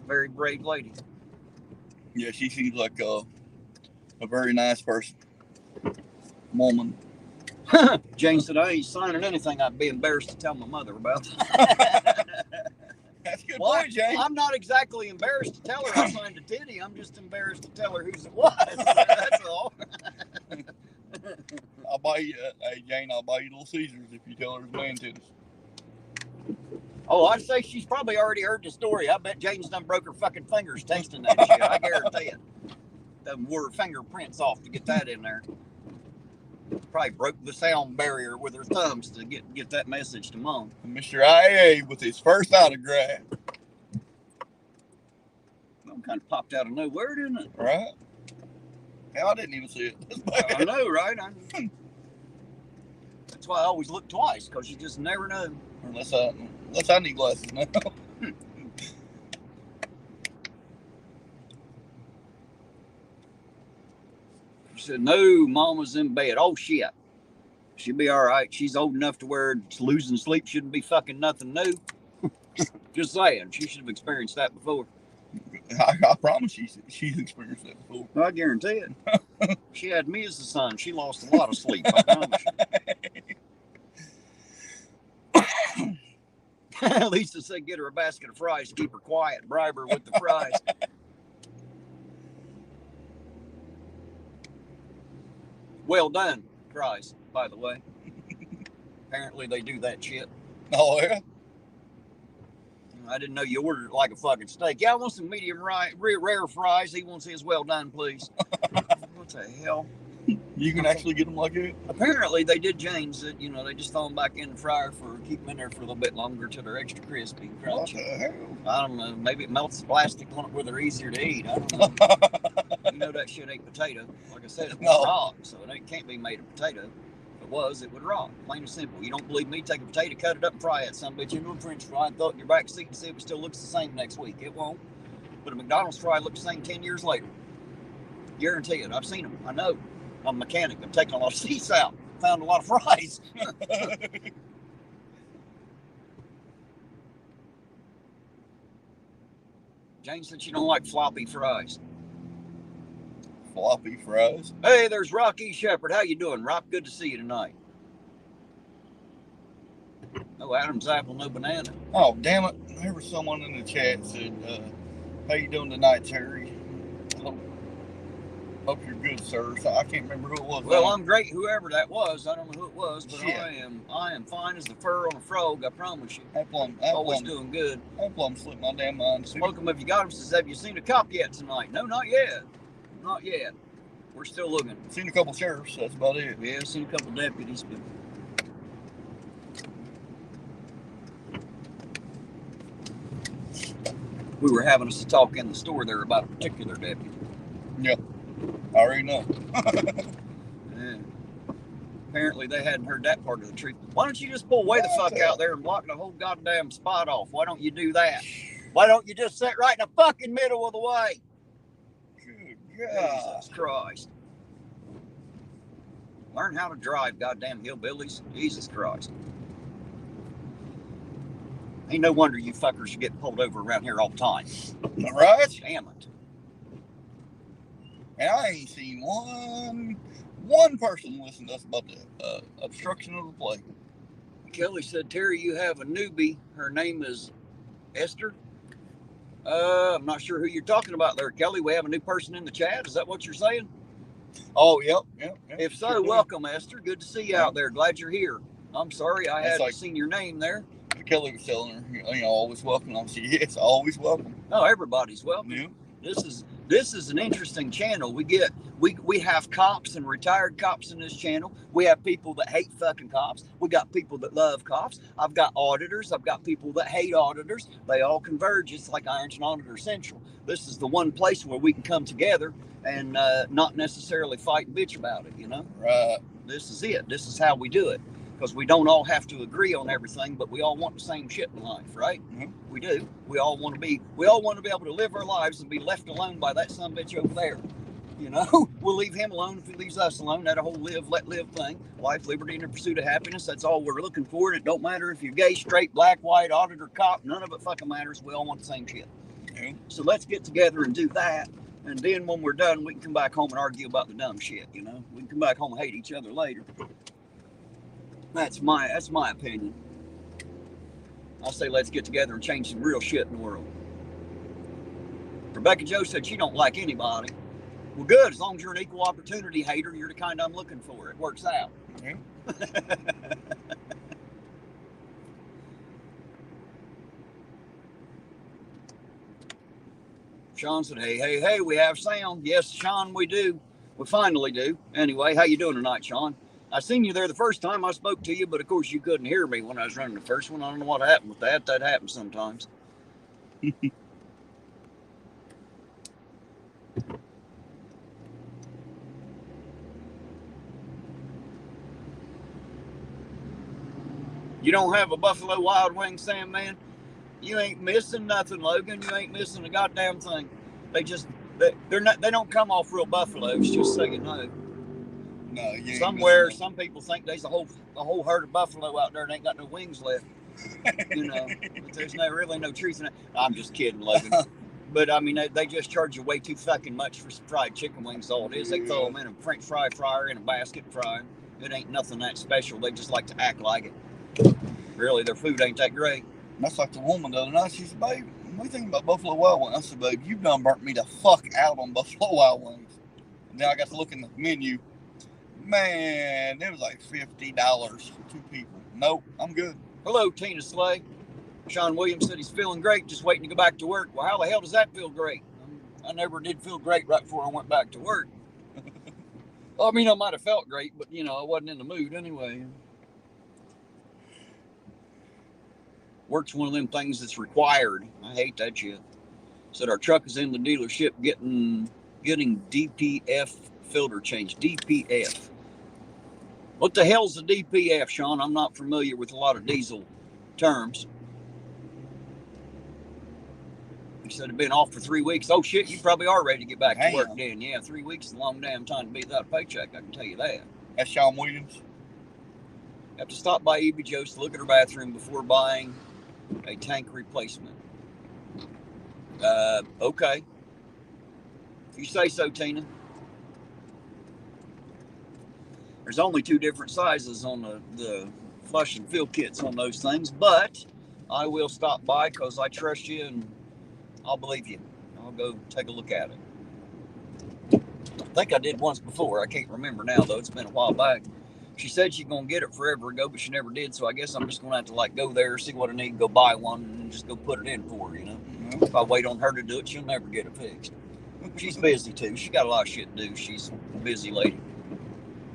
Very brave lady. Yeah, she seems like a very nice person. Woman. Jane said, I ain't signing anything I'd be embarrassed to tell my mother about. That's a good Well, point, Jane. I'm not exactly embarrassed to tell her I signed a titty. I'm just embarrassed to tell her whose it was. That's all. I'll buy you, hey Jane, I'll buy you Little Caesars if you tell her it's man titties. Oh, I'd say she's probably already heard the story. I bet Jane's done broke her fucking fingers texting that shit. I guarantee it. Done wore her fingerprints off to get that in there. Probably broke the sound barrier with her thumbs to get that message to Mom. Mr. IA with his first autograph. Well, kind of popped out of nowhere, didn't it? Right? Hell, I didn't even see it. I know, right? That's why I always look twice, because you just never know. Unless I need glasses now. She said, no, Mama's in bed. Oh, shit. She'll be all right. She's old enough to where losing sleep shouldn't be fucking nothing new. Just saying. She should have experienced that before. I promise she's experienced that before. I guarantee it. She had me as the son. She lost a lot of sleep, I promise you. Lisa said get her a basket of fries to keep her quiet, bribe her with the fries. Well done fries, by the way. Apparently they do that shit. Oh, yeah? I didn't know you ordered it like a fucking steak. Yeah, I want some medium rare fries. He wants his well done, please. What the hell? You can actually get them like that? Apparently they did change it. You know, they just throw them back in the fryer keep them in there for a little bit longer till they're extra crispy and What crunchy. the hell? I don't know. Maybe it melts the plastic on it where they're easier to eat. I don't know. You know that shit ain't potato. Like I said, it was raw, so it can't be made of potato. If it was, it would raw. Plain and simple. You don't believe me? Take a potato, cut it up, and fry it. Some bitch into a French fry and throw it in your back seat and see if it still looks the same next week. It won't. But a McDonald's fry looks the same 10 years later. Guarantee it. I've seen them. I know. I'm a mechanic. I'm taking a lot of seats out. Found a lot of fries. Jane said she don't like floppy fries. Floppy fries? Hey, there's Rocky Shepherd. How you doing, Rock? Good to see you tonight. No Adam's apple, no banana. Oh, damn it. There was someone in the chat said, how you doing tonight, Terry? Hope you're good, sir. So I can't remember who it was. Well, I'm great, whoever that was. I don't know who it was, but Shit. I am fine as the fur on a frog, I promise you. Always doing good. Plum slipped my damn mind. Smoke them if you got them. Says, have you seen a cop yet tonight? No, not yet. Not yet. We're still looking. Seen a couple sheriffs, that's about it. Yeah, seen a couple deputies, but we were having us a talk in the store there about a particular deputy. Yeah, I already know. Yeah. Apparently they hadn't heard that part of the truth. Why don't you just pull way the fuck out there and block the whole goddamn spot off? Why don't you do that? Why don't you just sit right in the fucking middle of the way? Good God. Jesus Christ. Learn how to drive, goddamn hillbillies. Jesus Christ. Ain't no wonder you fuckers get pulled over around here all the time. Right? Damn it. And I ain't seen one person listen to us about the obstruction of the plate. Kelly said, Terry, you have a newbie. Her name is Esther. I'm not sure who you're talking about there, Kelly. We have a new person in the chat. Is that what you're saying? Oh, yep. If so, welcome, Esther. Good to see you out there. Glad you're here. I'm sorry I hadn't seen your name there. Kelly was telling her, always welcome. I said, yes, always welcome. No, everybody's welcome. Yeah. This is an interesting channel. We have cops and retired cops in this channel. We have people that hate fucking cops. We got people that love cops. I've got auditors. I've got people that hate auditors. They all converge. It's like Ironton Auditor Central. This is the one place where we can come together and not necessarily fight and bitch about it, Right. This is it. This is how we do it. Because we don't all have to agree on everything, but we all want the same shit in life, right? Mm-hmm. We do. We all want to be able to live our lives and be left alone by that sumbitch over there. We'll leave him alone if he leaves us alone. That whole live, let live thing. Life, liberty, and the pursuit of happiness. That's all we're looking for. And it don't matter if you're gay, straight, black, white, auditor, cop. None of it fucking matters. We all want the same shit. Yeah. So let's get together and do that. And then when we're done, we can come back home and argue about the dumb shit, We can come back home and hate each other later. That's my opinion. I say let's get together and change some real shit in the world. Rebecca Joe said she don't like anybody. Well, good. As long as you're an equal opportunity hater, you're the kind I'm looking for. It works out. Yeah. Sean said, hey, we have sound. Yes, Sean, we do. We finally do. Anyway, how you doing tonight, Sean? I seen you there the first time I spoke to you, but of course you couldn't hear me when I was running the first one. I don't know what happened with that. That happens sometimes. You don't have a Buffalo Wild Wing, Sam, man? You ain't missing nothing, Logan. You ain't missing a goddamn thing. They don't come off real buffaloes, just so you know. No, you ain't Somewhere, some people think there's a whole herd of buffalo out there and ain't got no wings left. But there's really no truth in it. I'm just kidding, Logan. But I mean, they just charge you way too fucking much for fried chicken wings. All it is, they throw them in a French fry fryer in a basket and fry them. It ain't nothing that special. They just like to act like it. Really, their food ain't that great. That's like the woman the other night. She said, babe, what do you think about Buffalo Wild Wings? I said, babe, you've done burnt me the fuck out on Buffalo Wild Wings. And then I got to look in the menu. Man, it was like $50 for 2 people. Nope, I'm good. Hello, Tina Slay. Sean Williams said he's feeling great, just waiting to go back to work. Well, how the hell does that feel great? I never did feel great right before I went back to work. I mean, I might have felt great, but, you know, I wasn't in the mood anyway. Work's one of them things that's required. I hate that shit. Said our truck is in the dealership getting DPF filter change. DPF. What the hell's the DPF, Sean? I'm not familiar with a lot of diesel terms. He said it'd been off for 3 weeks. Oh shit, you probably are ready to get back to work then. Yeah, 3 weeks is a long damn time to be without a paycheck, I can tell you that. That's Sean Williams. Have to stop by E.B. Joe's to look at her bathroom before buying a tank replacement. Okay. If you say so, Tina. There's only 2 different sizes on the flush and fill kits on those things, but I will stop by because I trust you and I'll believe you. I'll go take a look at it. I think I did once before. I can't remember now, though. It's been a while back. She said she's going to get it forever ago, but she never did, so I guess I'm just going to have to, like, go there, see what I need, go buy one, and just go put it in for her, you know? Mm-hmm. If I wait on her to do it, she'll never get it fixed. She's busy, too. She got a lot of shit to do. She's a busy lady.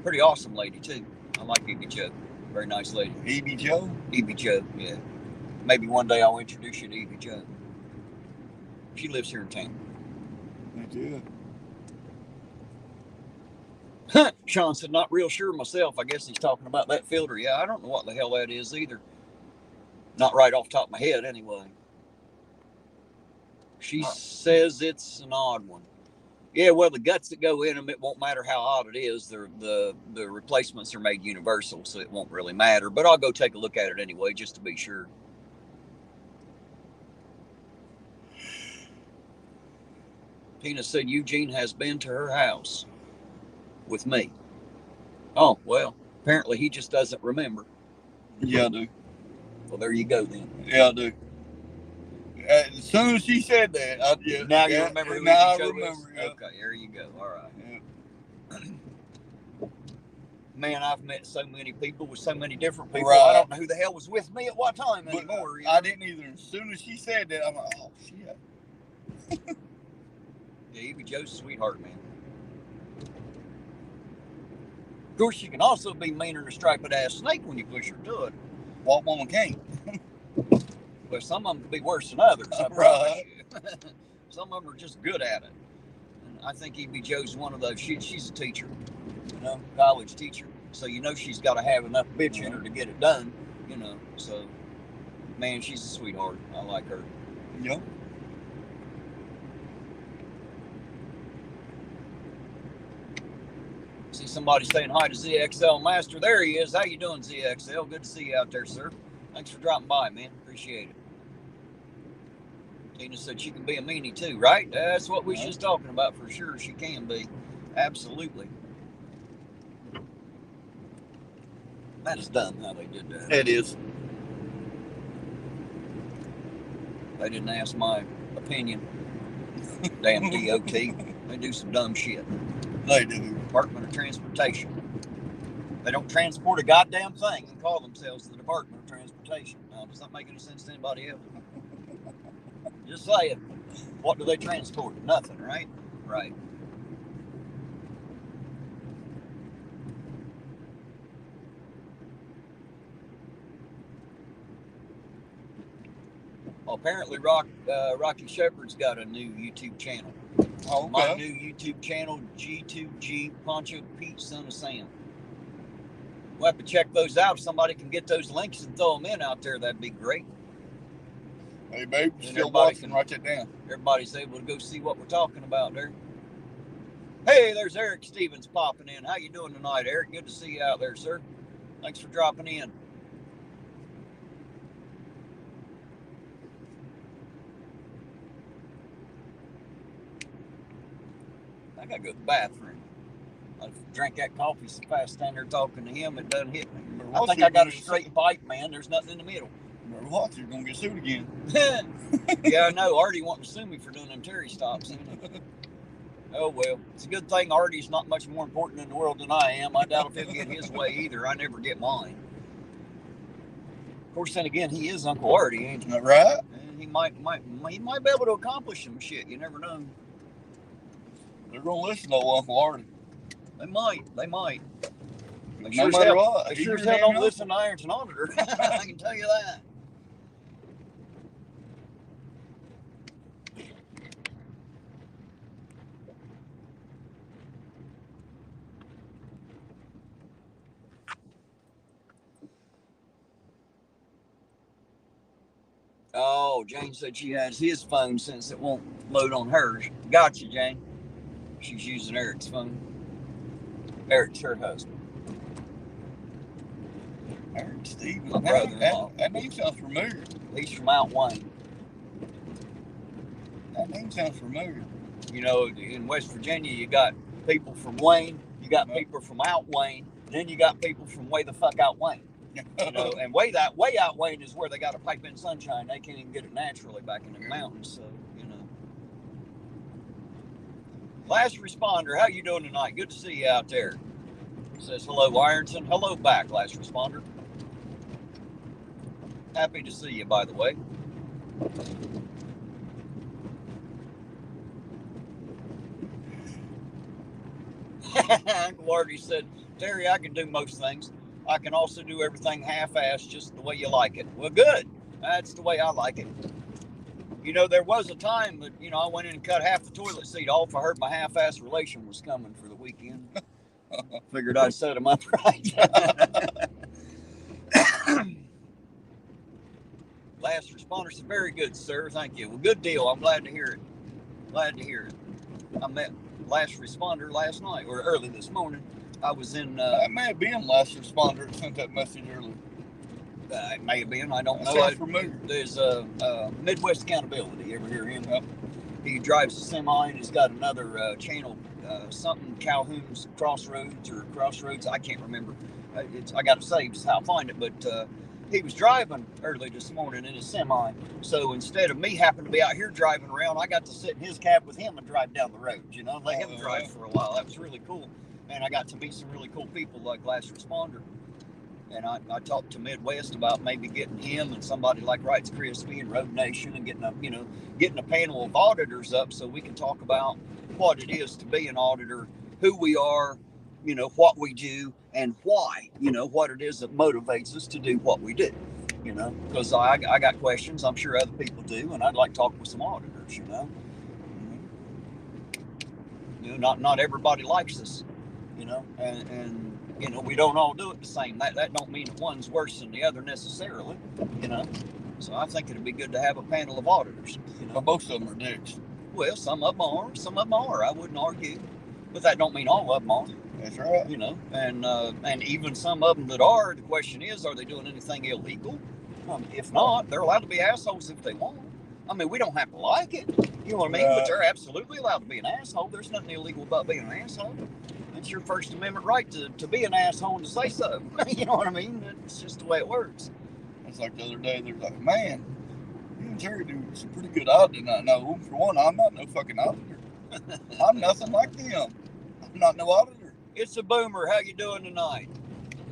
Pretty awesome lady, too. I like E.B. Joe. Very nice lady. E.B. Joe? E.B. Joe, yeah. Maybe one day I'll introduce you to E.B. Joe. She lives here in town. I do. Sean said, not real sure myself. I guess he's talking about that filter. Yeah, I don't know what the hell that is either. Not right off the top of my head, anyway. She says it's an odd one. Yeah, well, the guts that go in them, it won't matter how odd it is. The replacements are made universal, so it won't really matter. But I'll go take a look at it anyway, just to be sure. Tina said Eugene has been to her house with me. Oh, well, apparently he just doesn't remember. Yeah, I do. Well, there you go then. Yeah, I do. As soon as she said that, now you remember who now E.B. I Joe remember. is? Yeah. Okay, there you go. All right. Yeah. Man, I've met so many people with so many different people. Right. I don't know who the hell was with me at what time anymore. I didn't either. As soon as she said that, I'm like, oh, shit. Yeah, E.B. Joe's a sweetheart, man. Of course, she can also be meaner than a striped ass snake when you push her to it. What woman can't? Well, some of them can be worse than others, I promise you. Some of them are just good at it. And I think E.B. Joe's one of those. She's a teacher, you know, college teacher. So you know she's got to have enough bitch in her to get it done, you know. So, man, she's a sweetheart. I like her. Yeah. See somebody saying hi to ZXL Master. There he is. How you doing, ZXL? Good to see you out there, sir. Thanks for dropping by, man. Appreciate it. Tina said she can be a meanie too, right? That's what we was just talking about for sure. She can be. Absolutely. That is dumb how they did that. It is. They didn't ask my opinion. Damn DOT. They do some dumb shit. They do. Department of Transportation. They don't transport a goddamn thing and call themselves the Department of Transportation. Now, does that make any sense to anybody else? Just saying. What do they transport? Nothing, right? Right. Well, apparently Rocky Shepherd's got a new YouTube channel. Oh, okay. My new YouTube channel, G2G Poncho Pete Son of Sam. We'll have to check those out. If somebody can get those links and throw them in out there, that'd be great. Hey, babe, still watching. Write that down. Everybody's able to go see what we're talking about there. Hey, there's Eric Stevens popping in. How you doing tonight, Eric? Good to see you out there, sir. Thanks for dropping in. I gotta go to the bathroom. I drank that coffee so fast, standing there talking to him, it doesn't hit me. I think I got a straight pipe, man. There's nothing in the middle. Remember what? You're gonna get sued again. Yeah, I know. Artie wanting to sue me for doing them Terry stops. Oh, well, it's a good thing Artie's not much more important in the world than I am. I doubt if he'll get his way either. I never get mine. Of course, then again, he is Uncle Artie, ain't he? Right? And he might be able to accomplish some shit. You never know. They're gonna listen to old Uncle Artie. They might. They No sure as matter hell, what. they He's sure as your hell don't damn listen to Ironton Auditor. I can tell you that. Oh, Jane said she has his phone since it won't load on hers. Gotcha, Jane. She's using Eric's phone. Eric's her husband. Eric Stevens. My brother-in-law. That name sounds familiar. He's from out Wayne. That name sounds familiar. You know, in West Virginia, you got people from Wayne, you got people from out Wayne, then you got people from way the fuck out Wayne. You know, and way out Wayne is where they got to pipe in sunshine. They can't even get it naturally back in the mountains. So, you know. Last responder, how you doing tonight? Good to see you out there. Says hello, Ironton. Hello back, last responder. Happy to see you, by the way. Uncle Artie said, Terry, I can do most things. I can also do everything half-assed, just the way you like it. Well, good. That's the way I like it. You know, there was a time that, you know, I went in and cut half the toilet seat off. I heard my half-assed relation was coming for the weekend. Figured I'd set him up right. Last responder said, very good, sir. Thank you. Well, good deal. I'm glad to hear it. Glad to hear it. I met last responder last night, or early this morning. I was in... that may have been last responder that sent that message earlier. It may have been. I don't know. Sounds familiar. There's Midwest Accountability. You ever hear him? Yep. He drives a semi, and he's got another channel, something Calhoun's Crossroads. I can't remember. I got it saved. Is how I find it. But he was driving early this morning in his semi. So instead of me happening to be out here driving around, I got to sit in his cab with him and drive down the road. You know, let him drive for a while. That was really cool. And I got to meet some really cool people like last responder. And I talked to Midwest about maybe getting him and somebody like Rights Crispy and Road Nation and getting a panel of auditors up so we can talk about what it is to be an auditor, who we are, you know, what we do, and why, you know, what it is that motivates us to do what we do, you know, because I got questions. I'm sure other people do, and I'd like to talk with some auditors, you know. You know, not everybody likes us. You know, and you know, we don't all do it the same. That don't mean that one's worse than the other necessarily, you know. So I think it'd be good to have a panel of auditors. You know, but most of them are dicks. Well, some of them are. I wouldn't argue, but that don't mean all of them are. That's right. You know, and even some of them that are. The question is, are they doing anything illegal? If not, they're allowed to be assholes if they want. I mean, we don't have to like it. You know what I mean? Right. But they're absolutely allowed to be an asshole. There's nothing illegal about being an asshole. It's your First Amendment right to be an asshole and to say so. You know what I mean? It's just the way it works. It's like the other day, they're like, man, you and Terry do some pretty good auditing. I know. For one, I'm not no fucking auditor. I'm nothing like them. I'm not no auditor. It's a boomer. How you doing tonight?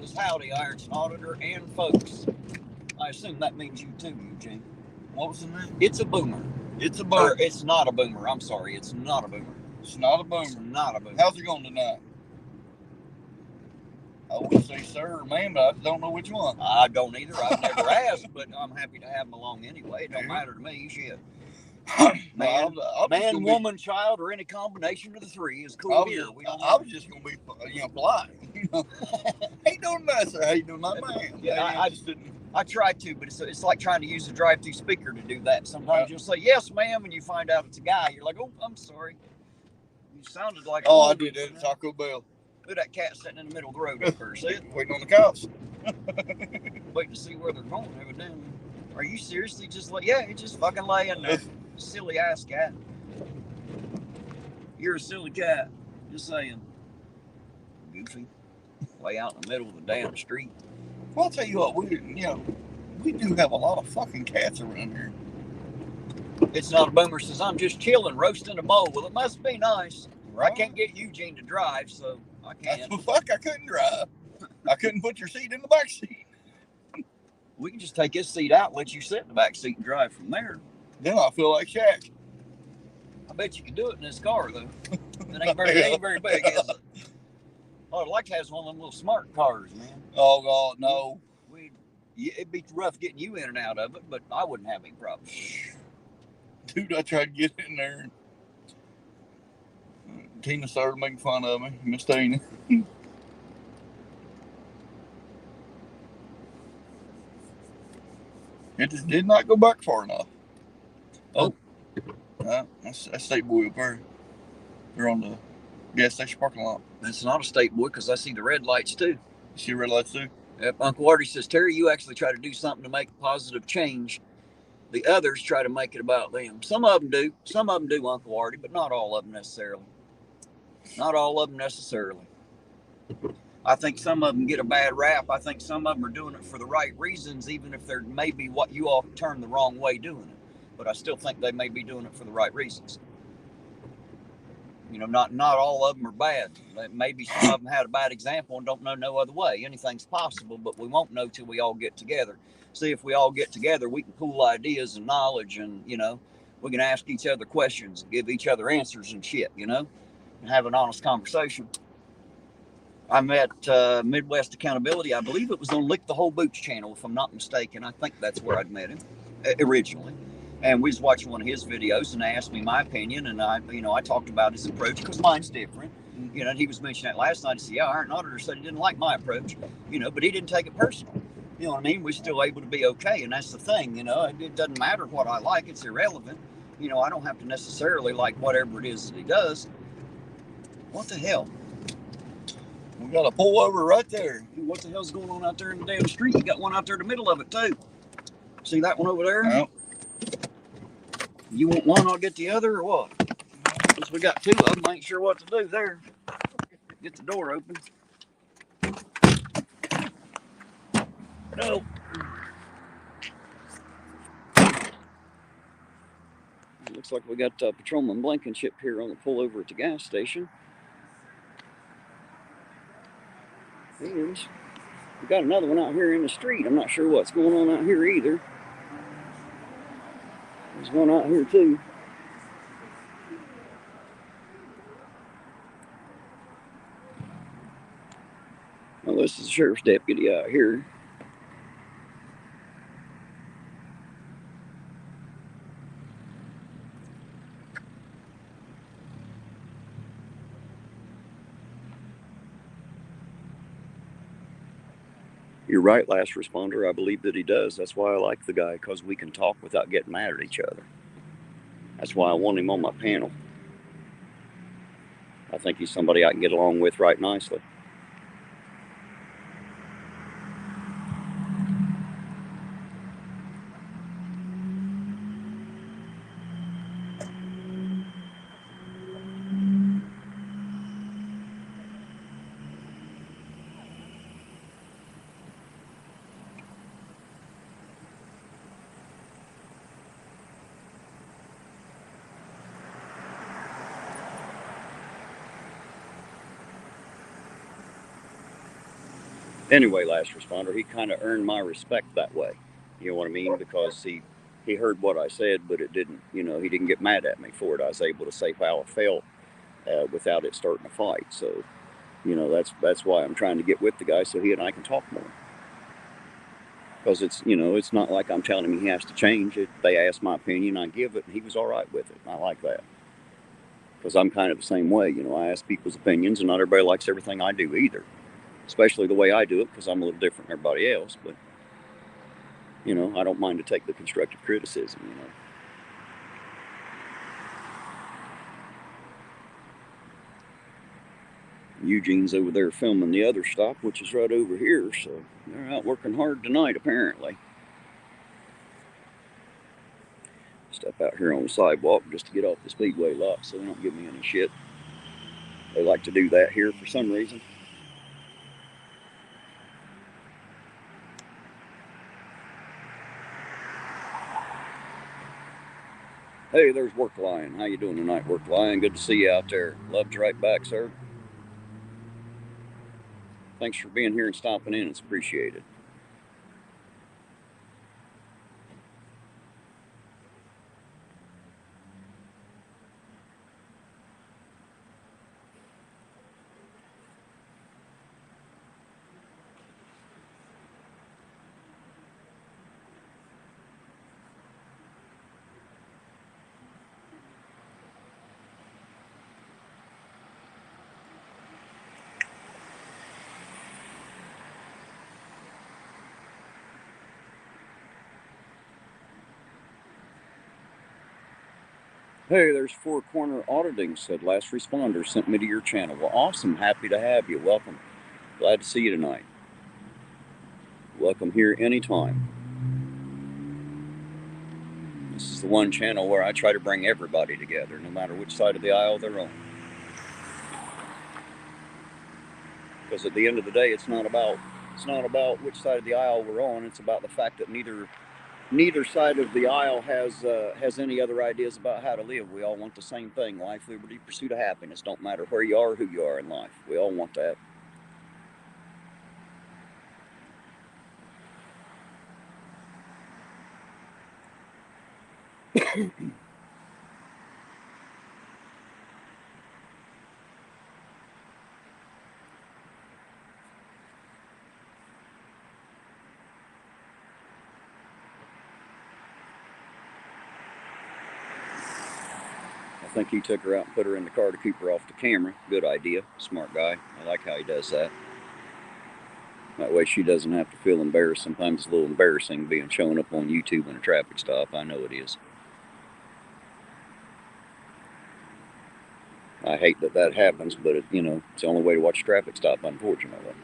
It's howdy, Ironton Auditor and folks. I assume that means you too, Eugene. What was the name? It's a boomer. It's a boomer. It's not a boomer. I'm sorry. It's not a boomer. It's not a boomer. It's not a boomer. How's it going tonight? I would say sir or ma'am, but I don't know which one. I don't either. I've never asked, but I'm happy to have them along anyway. It don't matter to me. Shit. Man, man, woman, child, or any combination of the three is cool here. I was just going to be, polite. You know, how you doing, sir? How you doing, my man? Yeah, I try to, but it's like trying to use a drive-through speaker to do that. Sometimes you'll say, yes, ma'am, and you find out it's a guy. You're like, oh, I'm sorry. You sounded like I did that at Taco Bell. Look at that cat sitting in the middle of the road up there. See it? Waiting on the cops. Waiting to see where they're going, evidently. Are you seriously just like, yeah, you're just fucking laying there. Silly ass cat. You're a silly cat. Just saying. Goofy. Way out in the middle of the damn street. Well, I'll tell you what, we do have a lot of fucking cats around here. It's not a boomer says, I'm just chilling, roasting a bowl. Well, it must be nice. Or I can't get Eugene to drive, so I can't. Fuck, I couldn't drive. I couldn't put your seat in the back seat. We can just take his seat out and let you sit in the back seat and drive from there. Then I feel like Shaq. I bet you can do it in this car, though. It ain't very big, is it? Oh, I'd like to have one of them little smart cars, man. Oh, God, no. It'd be rough getting you in and out of it, but I wouldn't have any problem. Dude, I tried to get in there. Tina started making fun of me. Miss Tina. It just did not go back far enough. Oh, that's State Boy up there. They're on the gas station parking lot. That's not a State Boy because I see the red lights too. You see red lights too? Yep. Uncle Artie says, Terry, you actually try to do something to make positive change. The others try to make it about them. Some of them do. Some of them do, Uncle Artie, but not all of them necessarily. Not all of them necessarily. I think some of them get a bad rap. I think some of them are doing it for the right reasons, even if they're maybe what you all turn the wrong way doing it. But I still think they may be doing it for the right reasons. You know, not all of them are bad. Maybe some of them had a bad example and don't know no other way. Anything's possible, but we won't know till we all get together. See, if we all get together, we can pool ideas and knowledge, and, you know, we can ask each other questions and give each other answers and shit, you know, and have an honest conversation. I met Midwest Accountability. I believe it was on Lick the Whole Boots channel, if I'm not mistaken. I think that's where I'd met him originally. And we was watching one of his videos, and they asked me my opinion, and I talked about his approach because mine's different. You know, and he was mentioning that last night. He said, "Yeah, Iron Auditor said he didn't like my approach, you know, but he didn't take it personal. You know what I mean? We're still able to be okay, and that's the thing. You know, it doesn't matter what I like; it's irrelevant. You know, I don't have to necessarily like whatever it is that he does. What the hell? We got a pull over right there. What the hell's going on out there in the damn street? You got one out there in the middle of it too. See that one over there? Yep. You want one, I'll get the other, or what? Because we got two of them, I ain't sure what to do there. Get the door open. No. It looks like we got Patrolman Blankenship here on the pullover at the gas station. And we got another one out here in the street. I'm not sure what's going on out here either. There's one out here too. Well, this is the sheriff's deputy out here. You're right, last responder. I believe that he does. That's why I like the guy, because we can talk without getting mad at each other. That's why I want him on my panel. I think he's somebody I can get along with right nicely. Anyway, last responder, he kind of earned my respect that way. You know what I mean? Because he heard what I said, but it didn't, you know, he didn't get mad at me for it. I was able to say how I felt without it starting a fight. So, you know, that's why I'm trying to get with the guy so he and I can talk more. Because it's, you know, it's not like I'm telling him he has to change it. They asked my opinion, I give it, and he was all right with it. I like that. Because I'm kind of the same way. You know, I ask people's opinions, and not everybody likes everything I do either. Especially the way I do it, because I'm a little different than everybody else. But, you know, I don't mind to take the constructive criticism, you know. Eugene's over there filming the other stop, which is right over here, so they're out working hard tonight, apparently. Step out here on the sidewalk just to get off the speedway lot so they don't give me any shit. They like to do that here for some reason. Hey, there's Work Lion. How you doing tonight, Work Lion? Good to see you out there. Love you right back, sir. Thanks for being here and stopping in. It's appreciated. Hey, there's Four Corner Auditing, said last responder sent me to your channel. Well, awesome. Happy to have you. Welcome. Glad to see you tonight. Welcome here anytime. This is the one channel where I try to bring everybody together, no matter which side of the aisle they're on. Because at the end of the day, it's not about which side of the aisle we're on. It's about the fact that neither side of the aisle has any other ideas about how to live. We all want the same thing: life, liberty, pursuit of happiness. Don't matter where you are or who you are in life. We all want that. I think he took her out and put her in the car to keep her off the camera. Good idea. Smart guy. I like how he does that. That way she doesn't have to feel embarrassed. Sometimes it's a little embarrassing being shown up on YouTube in a traffic stop. I know it is. I hate that happens, but it's the only way to watch a traffic stop, unfortunately.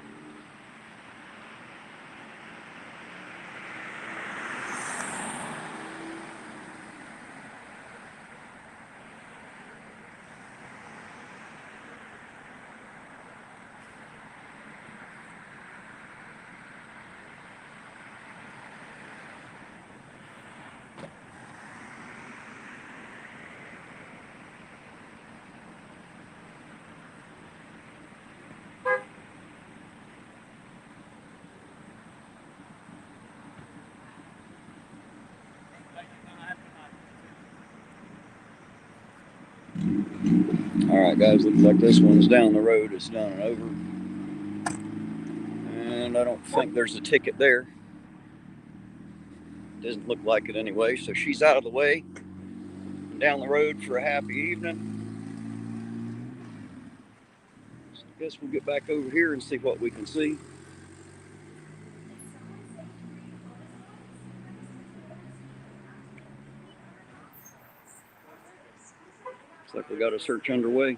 Alright guys, looks like this one's down the road. It's done and over. And I don't think there's a ticket there. Doesn't look like it anyway, so she's out of the way. Down the road for a happy evening. So I guess we'll get back over here and see what we can see. Looks like we got a search underway.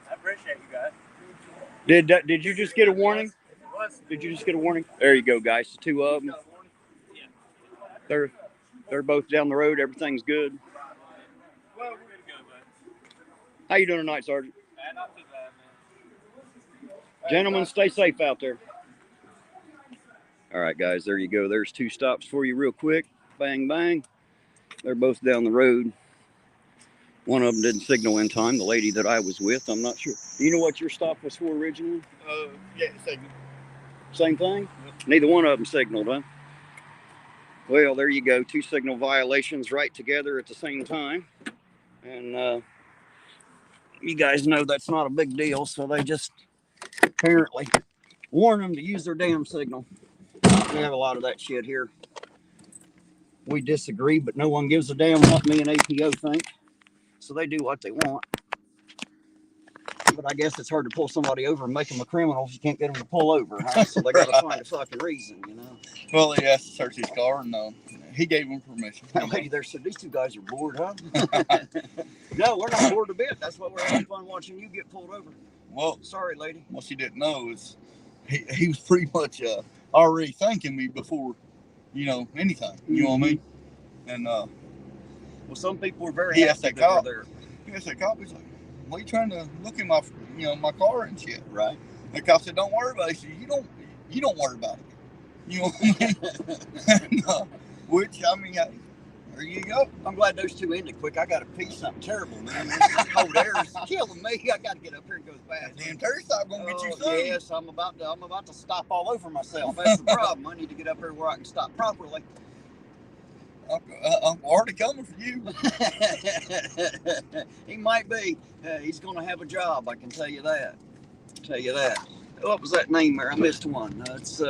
I appreciate you guys. Did you just get a warning? Did you just get a warning? There you go, guys. The two of them. They're both down the road. Everything's good. Well, we're good to go, bud. How you doing tonight, Sergeant? Not too bad, man. Gentlemen, stay safe out there. All right, guys, there you go. There's two stops for you real quick. Bang, bang. They're both down the road. One of them didn't signal in time. The lady that I was with, I'm not sure. Do you know what your stop was for originally? Yeah, signal. Same thing? Yep. Neither one of them signaled, huh? Well, there you go. Two signal violations right together at the same time. And you guys know that's not a big deal, so they just apparently warn them to use their damn signal. We have a lot of that shit here. We disagree, but no one gives a damn what me and APO think. So they do what they want. But I guess it's hard to pull somebody over and make them a criminal if you can't get them to pull over, huh? So they got to find a fucking reason, you know? Well, he asked to search his car, and he gave him permission. That lady there said, these two guys are bored, huh? No, we're not bored a bit. That's why we're having fun watching you get pulled over. Well, sorry, lady. What she didn't know is he was pretty much already thanking me before, anything. You know what I mean? And Well, some people are very he happy asked that that we're cop. there. He asked that cop. He's like, "Why are you trying to look in my, my car and shit?" Right. The cop said, "Don't worry about it." He said, You don't worry about it. You know what I mean? And, which, I mean, hey, there you go. I'm glad those two ended quick. I got to pee something terrible, man. This cold air is killing me. I got to get up here and go to the That bathroom. damn turnstile gonna get you soon. Yes, I'm about to stop all over myself. That's the problem. I need to get up here where I can stop properly. I'm already coming for you. He might be. He's going to have a job. I can tell you that. What was that name there? I missed one. It's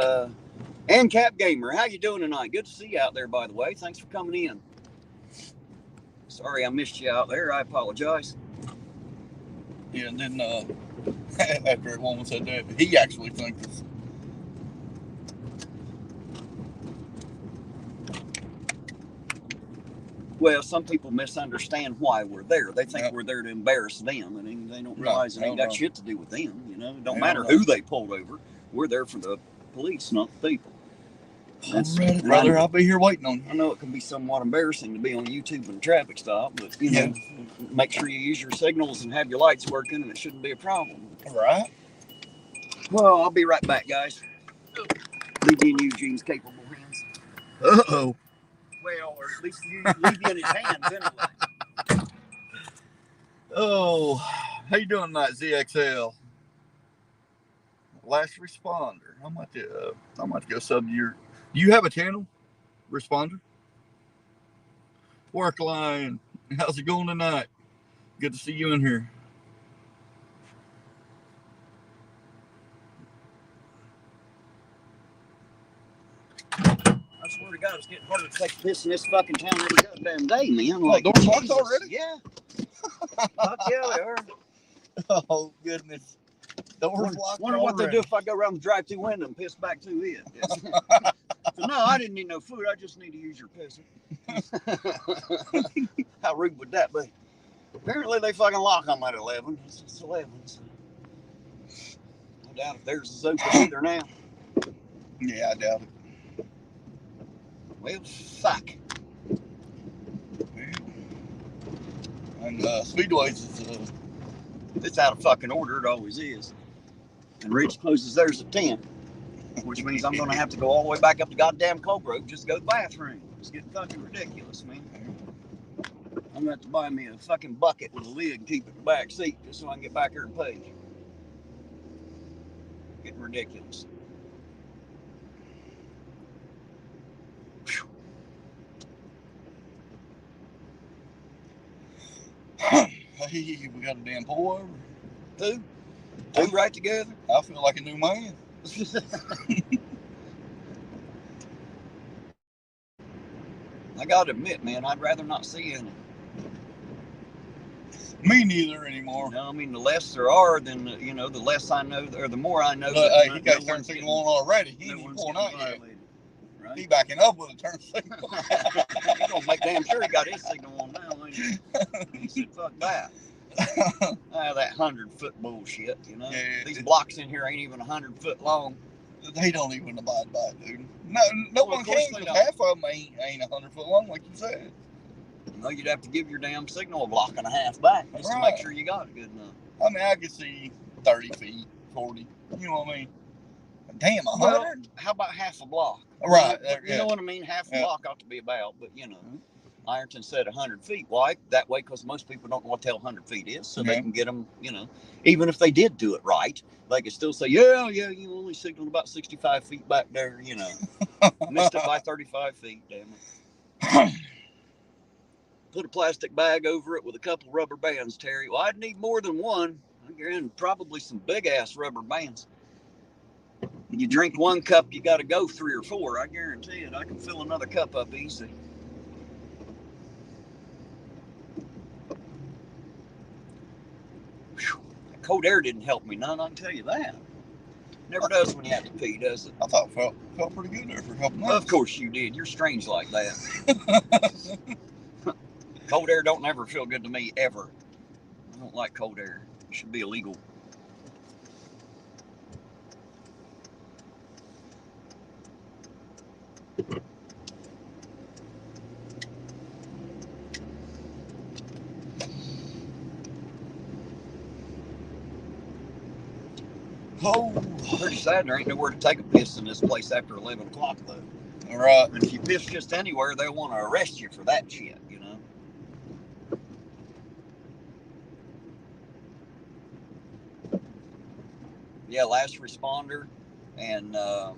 ANCAP Gamer. How you doing tonight? Good to see you out there, by the way. Thanks for coming in. Sorry I missed you out there. I apologize. Yeah, and then after that woman said that, he actually thinks it's. Well, some people misunderstand why we're there. They think we're there to embarrass them, and they don't realize it ain't got shit to do with them. It don't matter who they pulled over. We're there for the police, not the people. Alright, brother, I'll be here waiting on you. I know it can be somewhat embarrassing to be on YouTube in a traffic stop, but you know, make sure you use your signals and have your lights working, and it shouldn't be a problem. All right. Well, I'll be right back, guys. Leave you in Eugene's capable hands. Uh-oh. Well, or at least leave you in his hands anyway. Oh, how you doing tonight, ZXL? Last responder. I'm about to go sub your. Do you have a channel, responder? Work line. How's it going tonight? Good to see you in here. I swear to God, it's getting harder to take a piss in this fucking town every goddamn day, man. Like, doors locked already? Yeah. Fuck yeah, they are. Oh, goodness. Doors locked Wonder what they do if I go around the drive-thru window and piss back through it. So, no, I didn't need no food. I just need to use your piss. How rude would that be? Apparently, they fucking lock them at 11. It's 11. So. I doubt if theirs is open either now. Yeah, I doubt it. Well, fuck. And Speedways is it's out of fucking order. It always is. And Ridge closes theirs at 10, which means I'm going to have to go all the way back up to goddamn Colgrove just to go to the bathroom. It's getting fucking ridiculous, man. I'm going to have to buy me a fucking bucket with a lid and keep it in the back seat just so I can get back here and pay. Getting ridiculous. Hey, we got a damn pull over. Two right together. I feel like a new man. I gotta admit, man, I'd rather not see any. Me neither anymore. No, I mean, the less there are, then the less I know, or the more I know. Hey, he got a turn signal on already. He ain't even pulling out yet. Right? He backing up with a turn signal. He's gonna make damn sure he got his signal on now. He said, "Fuck that." That 100-foot bullshit. Yeah, these blocks in here ain't even 100 foot long. They don't even abide by it, dude. No one can, because half of them ain't 100 foot long, like you said. No, you'd have to give your damn signal a block and a half back just to make sure you got it good enough. I mean, I could see 30 feet, 40. You know what I mean? Damn, 100? Well, how about half a block? Right. You know what I mean? Half a block ought to be about, but Ironton said 100 feet. Why? That way, because most people don't know what the hell 100 feet is, so they can get them, even if they did do it right, they could still say, yeah, you only signaled about 65 feet back there, Missed it by 35 feet, damn it. Put a plastic bag over it with a couple rubber bands, Terry. Well, I'd need more than one. Again, probably some big-ass rubber bands. You drink one cup, you got to go 3 or 4. I guarantee it. I can fill another cup up easy. Whew. That cold air didn't help me none, I can tell you that. Never does when you have to pee, does it? I thought it felt pretty good there for a couple minutes. Of course you did. You're strange like that. Cold air don't ever feel good to me, ever. I don't like cold air. It should be illegal. Oh, Pretty sad there ain't nowhere to take a piss in this place after 11 o'clock, though. all right. And if you piss just anywhere, they'll want to arrest you for that shit, you know? Yeah, last responder. And I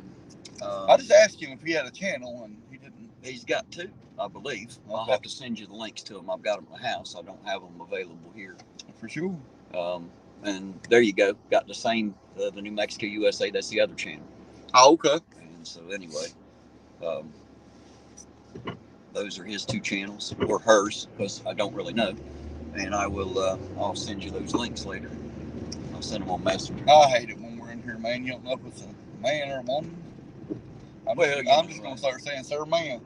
just asked him if he had a channel, and he didn't. he's got two, I believe. Okay. I'll have to send you the links to them. I've got them in the house. I don't have them available here. For sure. And there you go. Got the same, the New Mexico USA. That's the other channel. Oh, okay. And so anyway, those are his two channels, or hers, because I don't really know. And I will, I'll send you those links later. I'll send them on Messenger. I hate it when we're in here, man. You don't know if it's a man or a woman. I'm just going to start saying, sir, man.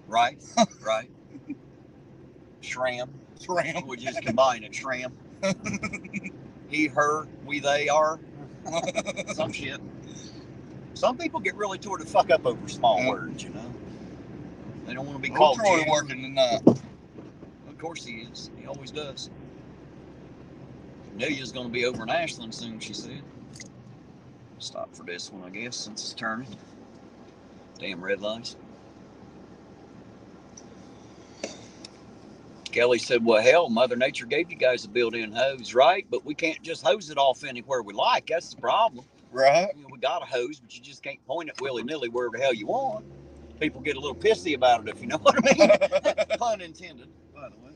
Right, right. Shram. Shram. We just combine it. Shram. He, her, we, they, are. Some shit. Some people get really tore the fuck up over small words, you know. They don't want to be called Troy Jim. working tonight. Of course he is. He always does. Nelia's going to be over in Ashland soon, she said. Stop for this one, I guess, since it's turning. Damn red lights. Kelly said, well, hell, Mother Nature gave you guys a built-in hose, right? But we can't just hose it off anywhere we like. That's the problem. Right. You know, we got a hose, but you just can't point it willy-nilly wherever the hell you want. People get a little pissy about it, if you know what I mean. Pun intended, by the way.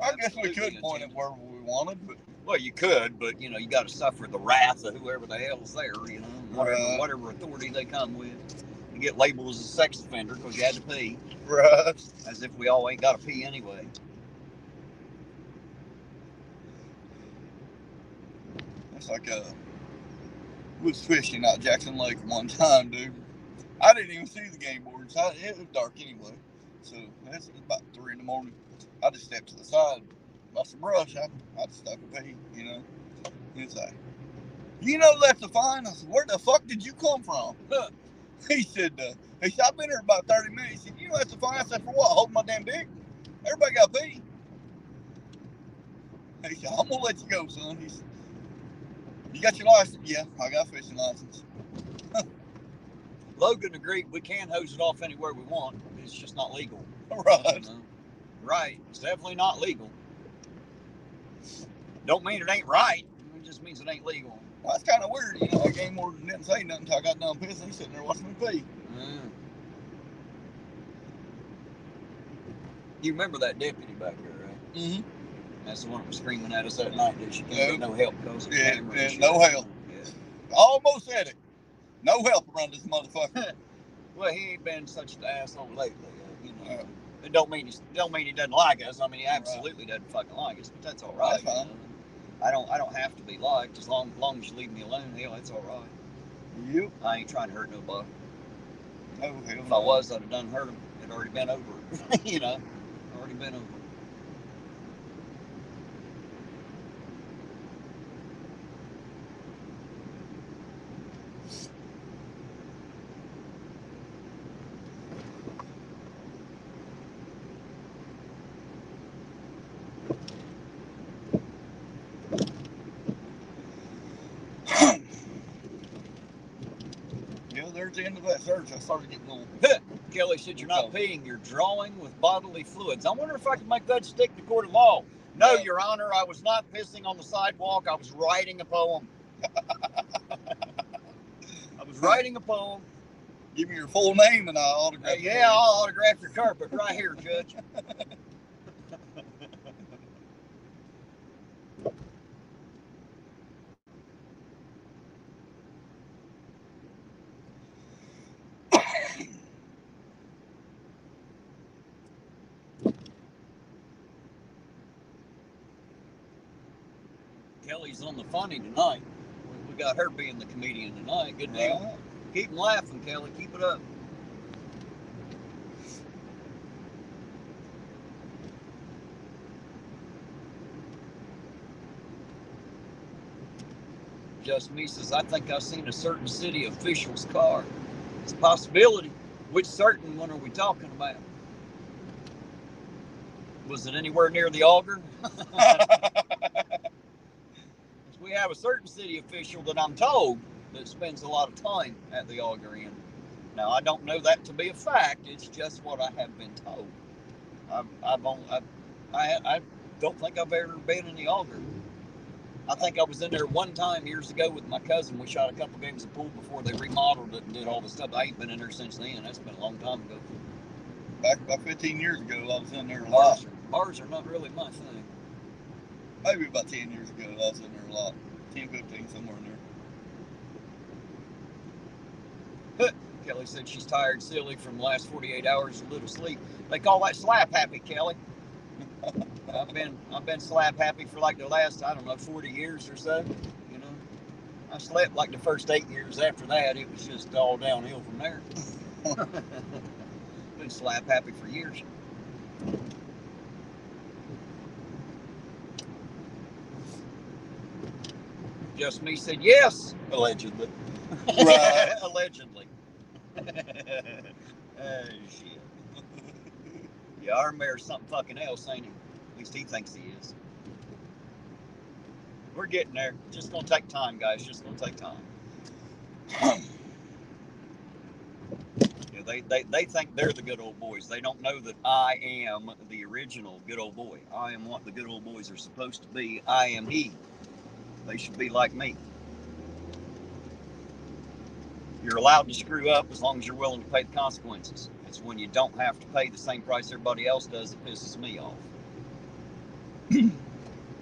I guess we could point it wherever we wanted, but well, you could, but you know, you got to suffer the wrath of whoever the hell's there. You know, whatever authority they come with. You get labeled as a sex offender because you had to pee. Right. As if we all ain't got to pee anyway. It's like we was fishing out Jackson Lake one time, dude. I didn't even see the game boards. It was dark anyway, so it's about 3 in the morning. I just stepped to the side, lost some brush. I just stuck a pee, you know. He's like, you know, left a fine. I said, where the fuck did you come from? He said, I've been here about 30 minutes. He said, you know, left a fine. I said, for what? Holding my damn dick? Everybody got pee. He said, I'm gonna let you go, son. He said, you got your license? Yeah, I got a fishing license. Logan agreed we can hose it off anywhere we want. It's just not legal. Right. You know? Right. It's definitely not legal. Don't mean it ain't right. It just means it ain't legal. Well, that's kind of weird. You know, that game warden didn't say nothing until I got done pissing. He's sitting there watching me pee. You remember that deputy back there, right? Mm-hmm. That's the one that was screaming at us that night that she can't get no help because of the camera. Yeah, no help. Yeah. Almost said it. No help around this motherfucker. Well, he ain't been such an asshole lately. You know, it don't mean he doesn't like us. I mean, he absolutely doesn't fucking like us, but that's all right. That's fine. You know? I don't have to be liked as long as you leave me alone. Hell, that's all right. Yep. I ain't trying to hurt nobody. No hell. If I was, I'd have done hurt him. It'd already been over. You know, already been over. There's the end of that search. I started getting a little. Kelly said you're not peeing, you're drawing with bodily fluids. I wonder if I can make that stick to court of law. No, Your Honor, I was not pissing on the sidewalk. I was writing a poem. I was writing a poem. Give me your full name and I'll autograph it. Yeah, I'll autograph your carpet right here, Judge. Kelly's on the funny tonight. We got her being the comedian tonight. Good deal. Right. Keep laughing, Kelly. Keep it up. Just me says, I think I've seen a certain city official's car. It's a possibility. Which certain one are we talking about? Was it anywhere near the auger? We have a certain city official that I'm told that spends a lot of time at the auger end. Now, I don't know that to be a fact. It's just what I have been told. I don't think I've ever been in the auger. I think I was in there one time years ago with my cousin. We shot a couple games of pool before they remodeled it and did all the stuff. I ain't been in there since then. That's been a long time ago. Back about 15 years ago, I was in there a lot. Bars are not really my thing. Maybe about 10 years ago, I was in there a lot. 10, 15, somewhere in there. Kelly said she's tired, silly from the last 48 hours of little sleep. They call that slap happy, Kelly. I've been slap happy for like the last, I don't know, 40 years or so. You know, I slept like the first 8 years. After that, it was just all downhill from there. Been slap happy for years. Just me said yes, allegedly. Right. Allegedly. Oh shit. Yeah, our mayor's something fucking else, ain't he? At least he thinks he is. We're getting there. Just gonna take time, guys. Just gonna take time. Yeah, they think they're the good old boys. They don't know that I am the original good old boy. I am what the good old boys are supposed to be. I am he. They should be like me. You're allowed to screw up as long as you're willing to pay the consequences. It's when you don't have to pay the same price everybody else does that pisses me off.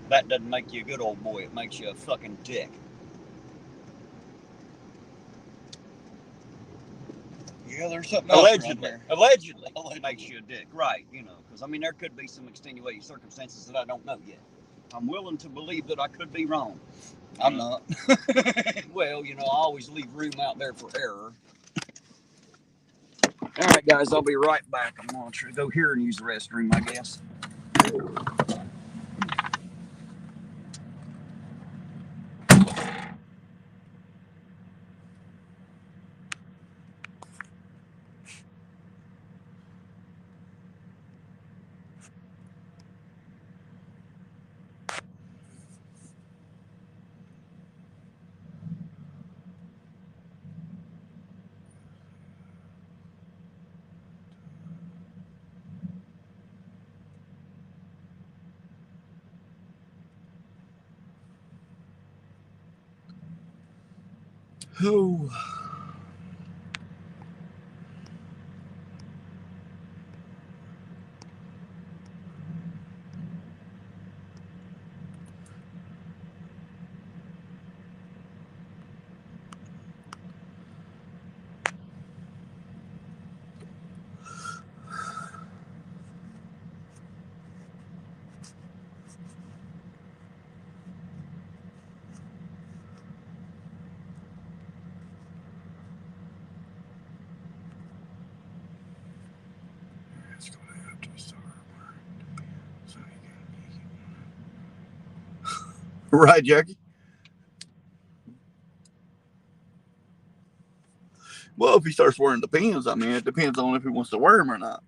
That doesn't make you a good old boy. It makes you a fucking dick. Yeah, there's something else Allegedly it makes you a dick. Right, you know, because I mean, there could be some extenuating circumstances that I don't know yet. I'm willing to believe that I could be wrong. I'm not. Well, you know, I always leave room out there for error. All right, guys, I'll be right back. I'm going to go here and use the restroom, I guess. Oh. It's going to have to start. So right, Jackie? Well, if he starts wearing the pins, I mean, it depends on if he wants to wear them or not.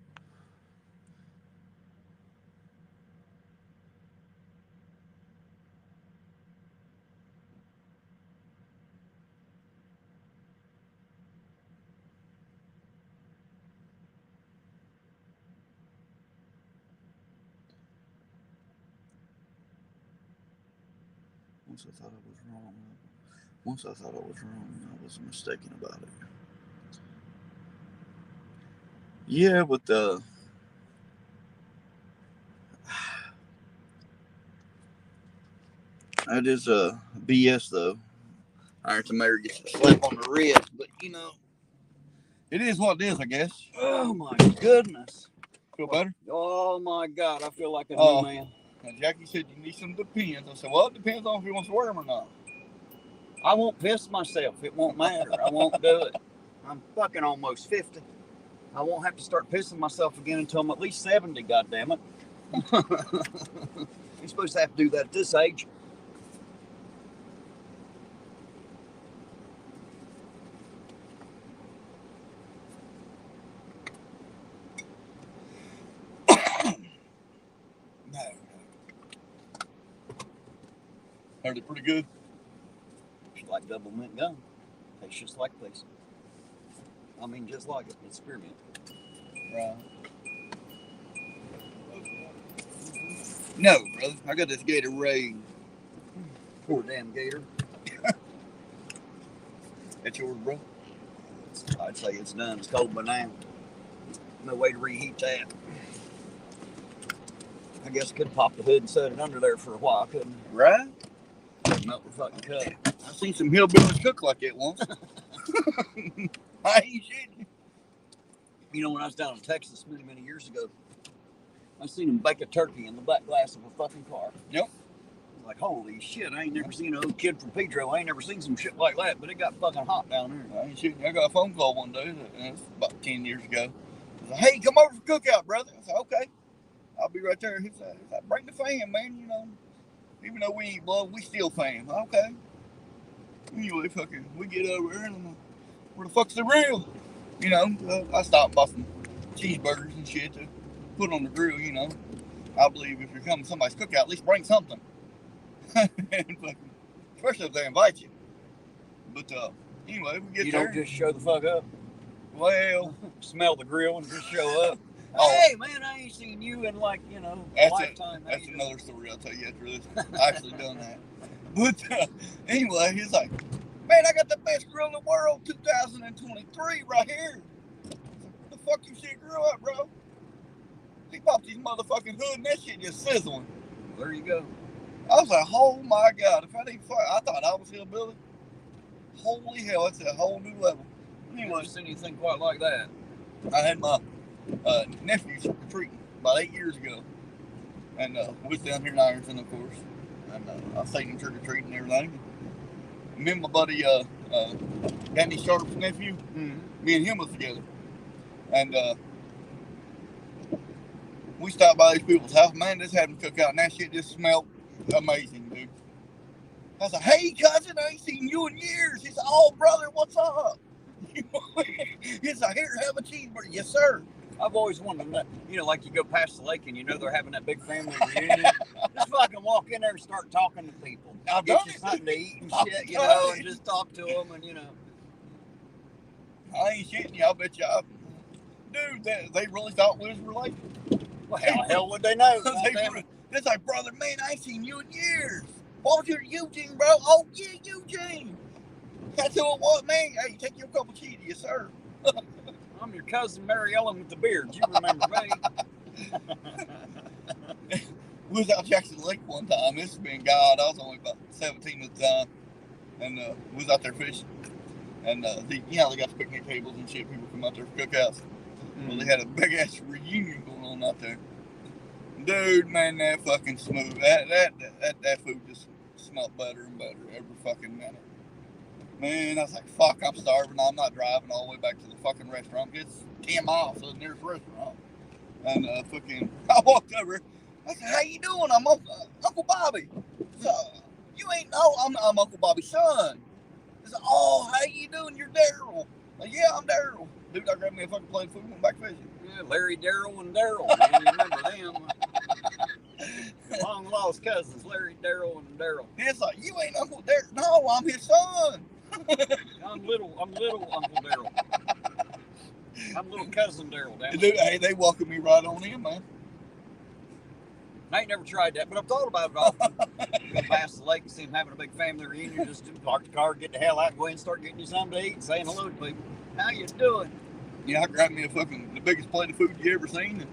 Once I thought I was wrong, I was mistaken about it. Yeah, but that is BS though. Ironton Mayor gets a slap on the wrist, but you know, it is what it is, I guess. Oh my goodness. Feel better? Oh my God, I feel like a new man. And Jackie said you need some depends. I said, well, it depends on if he wants to wear them or not. I won't piss myself. It won't matter. I won't do it. I'm fucking almost 50. I won't have to start pissing myself again until I'm at least 70, goddammit. You're supposed to have to do that at this age. No. Heard it pretty good. It's like double mint gum. Tastes just like this. I mean, just like it. Experiment. Right. No, brother. I got this Gatorade. Poor damn gator. That's yours, bro. I'd say it's done. It's cold by now. No way to reheat that. I guess I could pop the hood and set it under there for a while, couldn't I? Right? Melt the fucking cup. I've seen some hillbillies cook like that once. I ain't shitting. You know, when I was down in Texas many, many years ago, I seen them bake a turkey in the back glass of a fucking car. Yep. Like, holy shit, I ain't never seen an old kid from Pedro. I ain't never seen some shit like that, but it got fucking hot down there. I ain't shitting. I got a phone call one day, and it's about 10 years ago. I said, hey, come over for cookout, brother. I said, okay. I'll be right there. He said, bring the fam, man, you know. Even though we ain't blood, we still fam. Okay. Anyway, fucking, we get over there, and I'm like, where the fuck's the grill? You know, I stopped and bought some cheeseburgers and shit to put on the grill, you know. I believe if you're coming to somebody's cookout, at least bring something. And fucking, especially if they invite you. But anyway, we get You there. don't just show the fuck up. Well, Smell the grill and just show up. Oh. Hey, man, I ain't seen you in like, you know, a lifetime. That's another story I'll tell you after this. I actually done that. But anyway, he's like, man, I got the best grill in the world, 2023 right here. Where the fuck you see a grill at, bro? He popped his motherfucking hood and that shit just sizzling. There you go. I was like, oh my God, if I didn't fuck, I thought I was hillbilly. Holy hell, that's a whole new level. Anyway, never seen anything quite like that. I had my nephew trick-or-treating about 8 years ago. And we was down here in Ironton, of course. And I was taking him trick-or-treating and everything. Me and my buddy, Danny Sharp's nephew, me and him was together. And we stopped by these people's house. Man, just having a cookout, and that shit just smelled amazing, dude. I was like, hey, cousin, I ain't seen you in years. He said, oh, brother, what's up? He's like, here, have a cheeseburger. Yes, sir. I've always wondered that, you know, like you go past the lake and you know they're having that big family reunion. Just fucking walk in there and start talking to people. I've Get done you it. something to eat and shit, you know, and just talk to them and, you know. I ain't shitting you. I bet you. Dude, they really thought we was related. Well, how the hell would they know? It's like, brother, man, I ain't seen you in years. What was your Eugene, bro? Oh, yeah, Eugene. That's who it was, man. Hey, take you a couple of cheese, yes, sir. I'm your cousin Mary Ellen with the beard. You remember me? We was out Jackson Lake one time. This has been God. I was only about 17 at the time. And we was out there fishing. And, you know, they got the picnic tables and shit. People come out there for cookouts. Well, they had a big-ass reunion going on out there. Dude, man, that fucking smooth. That food just smelled better and better every fucking minute. Man, I was like, fuck, I'm starving. I'm not driving all the way back to the fucking restaurant. It's 10 miles to the nearest restaurant. And fucking, I walked over. I said, how you doing? I'm Uncle Bobby. So, you ain't know I'm Uncle Bobby's son. He said, oh, how you doing? You're Daryl. Like, yeah, I'm Daryl. Dude, I grabbed me a fucking plate of food and went back fishing. Yeah, Larry, Daryl, and Daryl. Man, you remember them? Long lost cousins, Larry, Daryl, and Daryl. It's like, you ain't Uncle Daryl. No, I'm his son. I'm little Uncle Daryl. I'm little cousin Daryl. Dude, hey, they welcomed me right on in, man. I ain't never tried that, but I've thought about it often. Go past the lake and see them having a big family reunion, just park the car, get the hell out, and go ahead and start getting you something to eat and saying hello to people. How you doing? Yeah, I grabbed me the biggest plate of food you ever seen.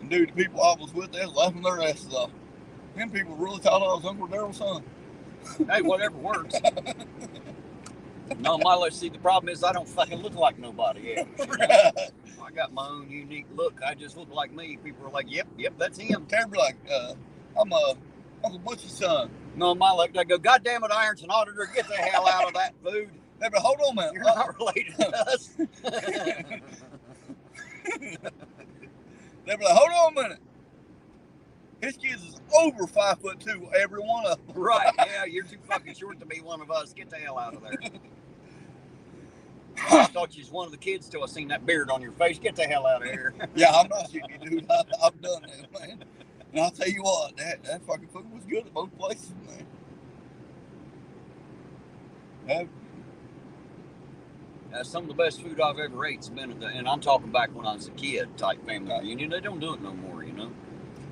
And dude, the people I was with, they was laughing their asses off. Them people really thought I was Uncle Daryl's son. Hey, whatever works. No, let's see, the problem is I don't fucking look like nobody else. Right. I got my own unique look. I just look like me. People are like, yep, that's him. They're like, I'm Uncle Butch's son. No, my luck, they go, God damn it, irontonauditor, get the hell out of that food. They're like, hold on, man. You're not related to us. They're like, hold on a minute. His kids is over 5'2", every one of them. Right, yeah, you're too fucking short to be one of us. Get the hell out of there. I thought you was one of the kids till I seen that beard on your face. Get the hell out of here. Yeah, I'm not shitting you, dude. I've done that, man. And I'll tell you what, that fucking food was good at both places, man. some of the best food I've ever ate has been at and I'm talking back when I was a kid type family reunion. They don't do it no more, you know.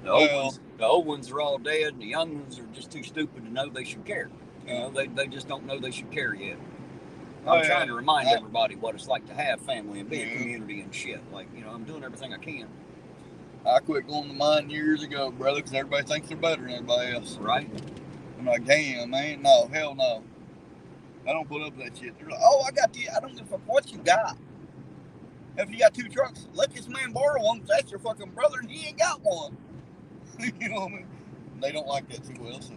The old ones are all dead, and the young ones are just too stupid to know they should care. You know, they just don't know they should care yet. I'm trying to remind everybody what it's like to have family and be a community and shit. Like, you know, I'm doing everything I can. I quit going to mine years ago, brother, because everybody thinks they're better than everybody else. Right? I'm like, damn, man, no, hell no. I don't put up with that shit. They're like, oh, I got the, I don't give a fuck what you got. If you got 2 trucks, let this man borrow one, because that's your fucking brother, and he ain't got one. You know what I mean? They don't like that too well, so.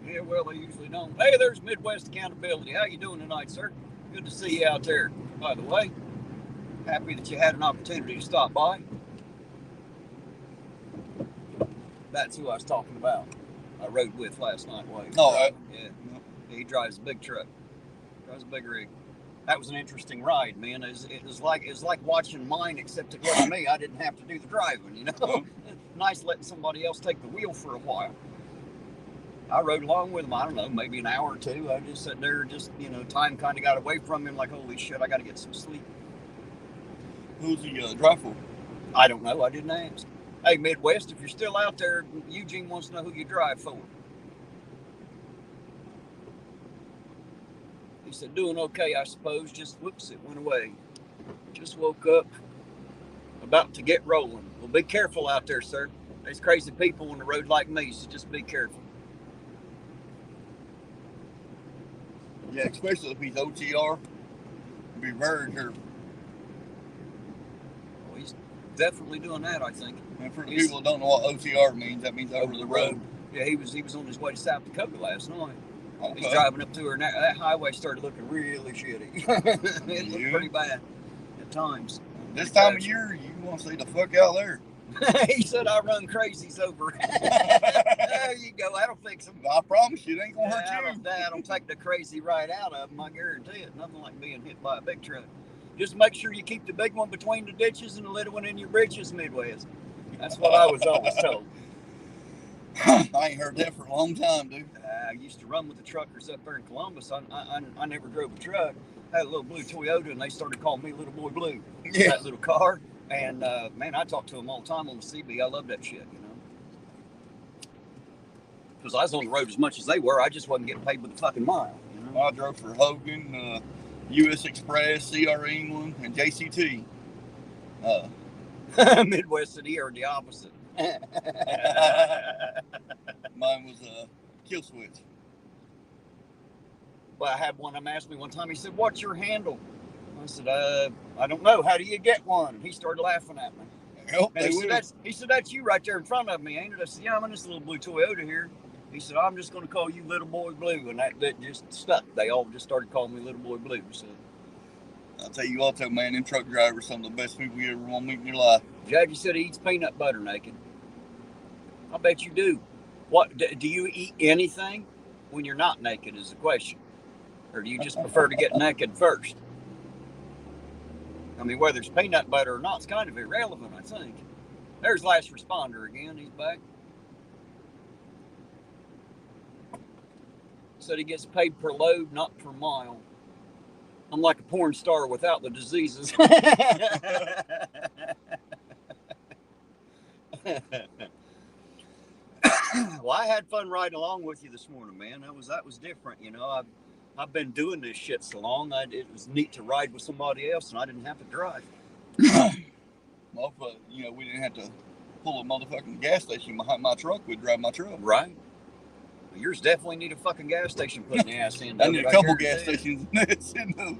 Yeah, well, they usually don't. Hey, there's Midwest Accountability. How you doing tonight, sir? Good to see you out there, by the way. Happy that you had an opportunity to stop by. That's who I was talking about. I rode with last night. Yeah. He drives a big truck. Drives a big rig. That was an interesting ride, man. It was like watching mine, except it wasn't me. I didn't have to do the driving, you know. Nice letting somebody else take the wheel for a while. I rode along with him, I don't know, maybe an hour or two. I just sat there, you know, time kind of got away from him, like, holy shit, I got to get some sleep. Who's he drive for? I don't know, I didn't ask. Hey, Midwest, if you're still out there, Eugene wants to know who you drive for. He said, doing okay, I suppose. Just, whoops, it went away. Just woke up, about to get rolling. Well, be careful out there, sir. There's crazy people on the road like me, so just be careful. Yeah, especially if he's OTR. Be very careful. Well, he's definitely doing that, I think. And for the people that don't know what OTR means, that means over the road. Yeah, he was on his way to South Dakota last night. Okay. He's driving up through her, and that highway started looking really shitty. It looked pretty bad at times. This time of year, you want to stay the fuck out there. He said I run crazies over. There you go. That'll fix them. I promise you, it ain't going to hurt you. That'll take the crazy right out of them, I guarantee it. Nothing like being hit by a big truck. Just make sure you keep the big one between the ditches and the little one in your britches, Midwest. That's what I was always told. I ain't heard that for a long time, dude. I used to run with the truckers up there in Columbus. I never drove a truck. I had a little blue Toyota, and they started calling me Little Boy Blue. Yeah. That little car. And, man, I talk to them all the time on the CB. I love that shit, you know. Because I was on the road as much as they were. I just wasn't getting paid with a fucking mile, you know. I drove for Hogan, U.S. Express, CR England, and JCT. Midwest and here are the opposite. Mine was a kill switch. Well, I had one. Asked me one time. He said, "What's your handle?" I said, "I don't know. How do you get one?" He started laughing at me. He said, "That's you right there in front of me, ain't it?" I said, "Yeah, I'm in this little blue Toyota here." He said, "I'm just going to call you Little Boy Blue," and that just stuck. They all just started calling me Little Boy Blue. So I'll tell you what, though, man, them truck drivers, some of the best people you ever want to meet in your life. Jackie said he eats peanut butter naked. I bet you do. What do you eat anything when you're not naked? Is the question, or do you just prefer to get naked first? I mean, whether it's peanut butter or not, it's kind of irrelevant, I think. There's Last Responder again. He's back. Said he gets paid per load, not per mile. I'm like a porn star without the diseases. Well, I had fun riding along with you this morning, man. That was different, you know. I've been doing this shit so long. It was neat to ride with somebody else, and I didn't have to drive. Well, you know, we didn't have to pull a motherfucking gas station behind my truck. We'd drive my truck. Right. Well, yours definitely need a fucking gas station putting the ass in. I need a couple gas stations in those.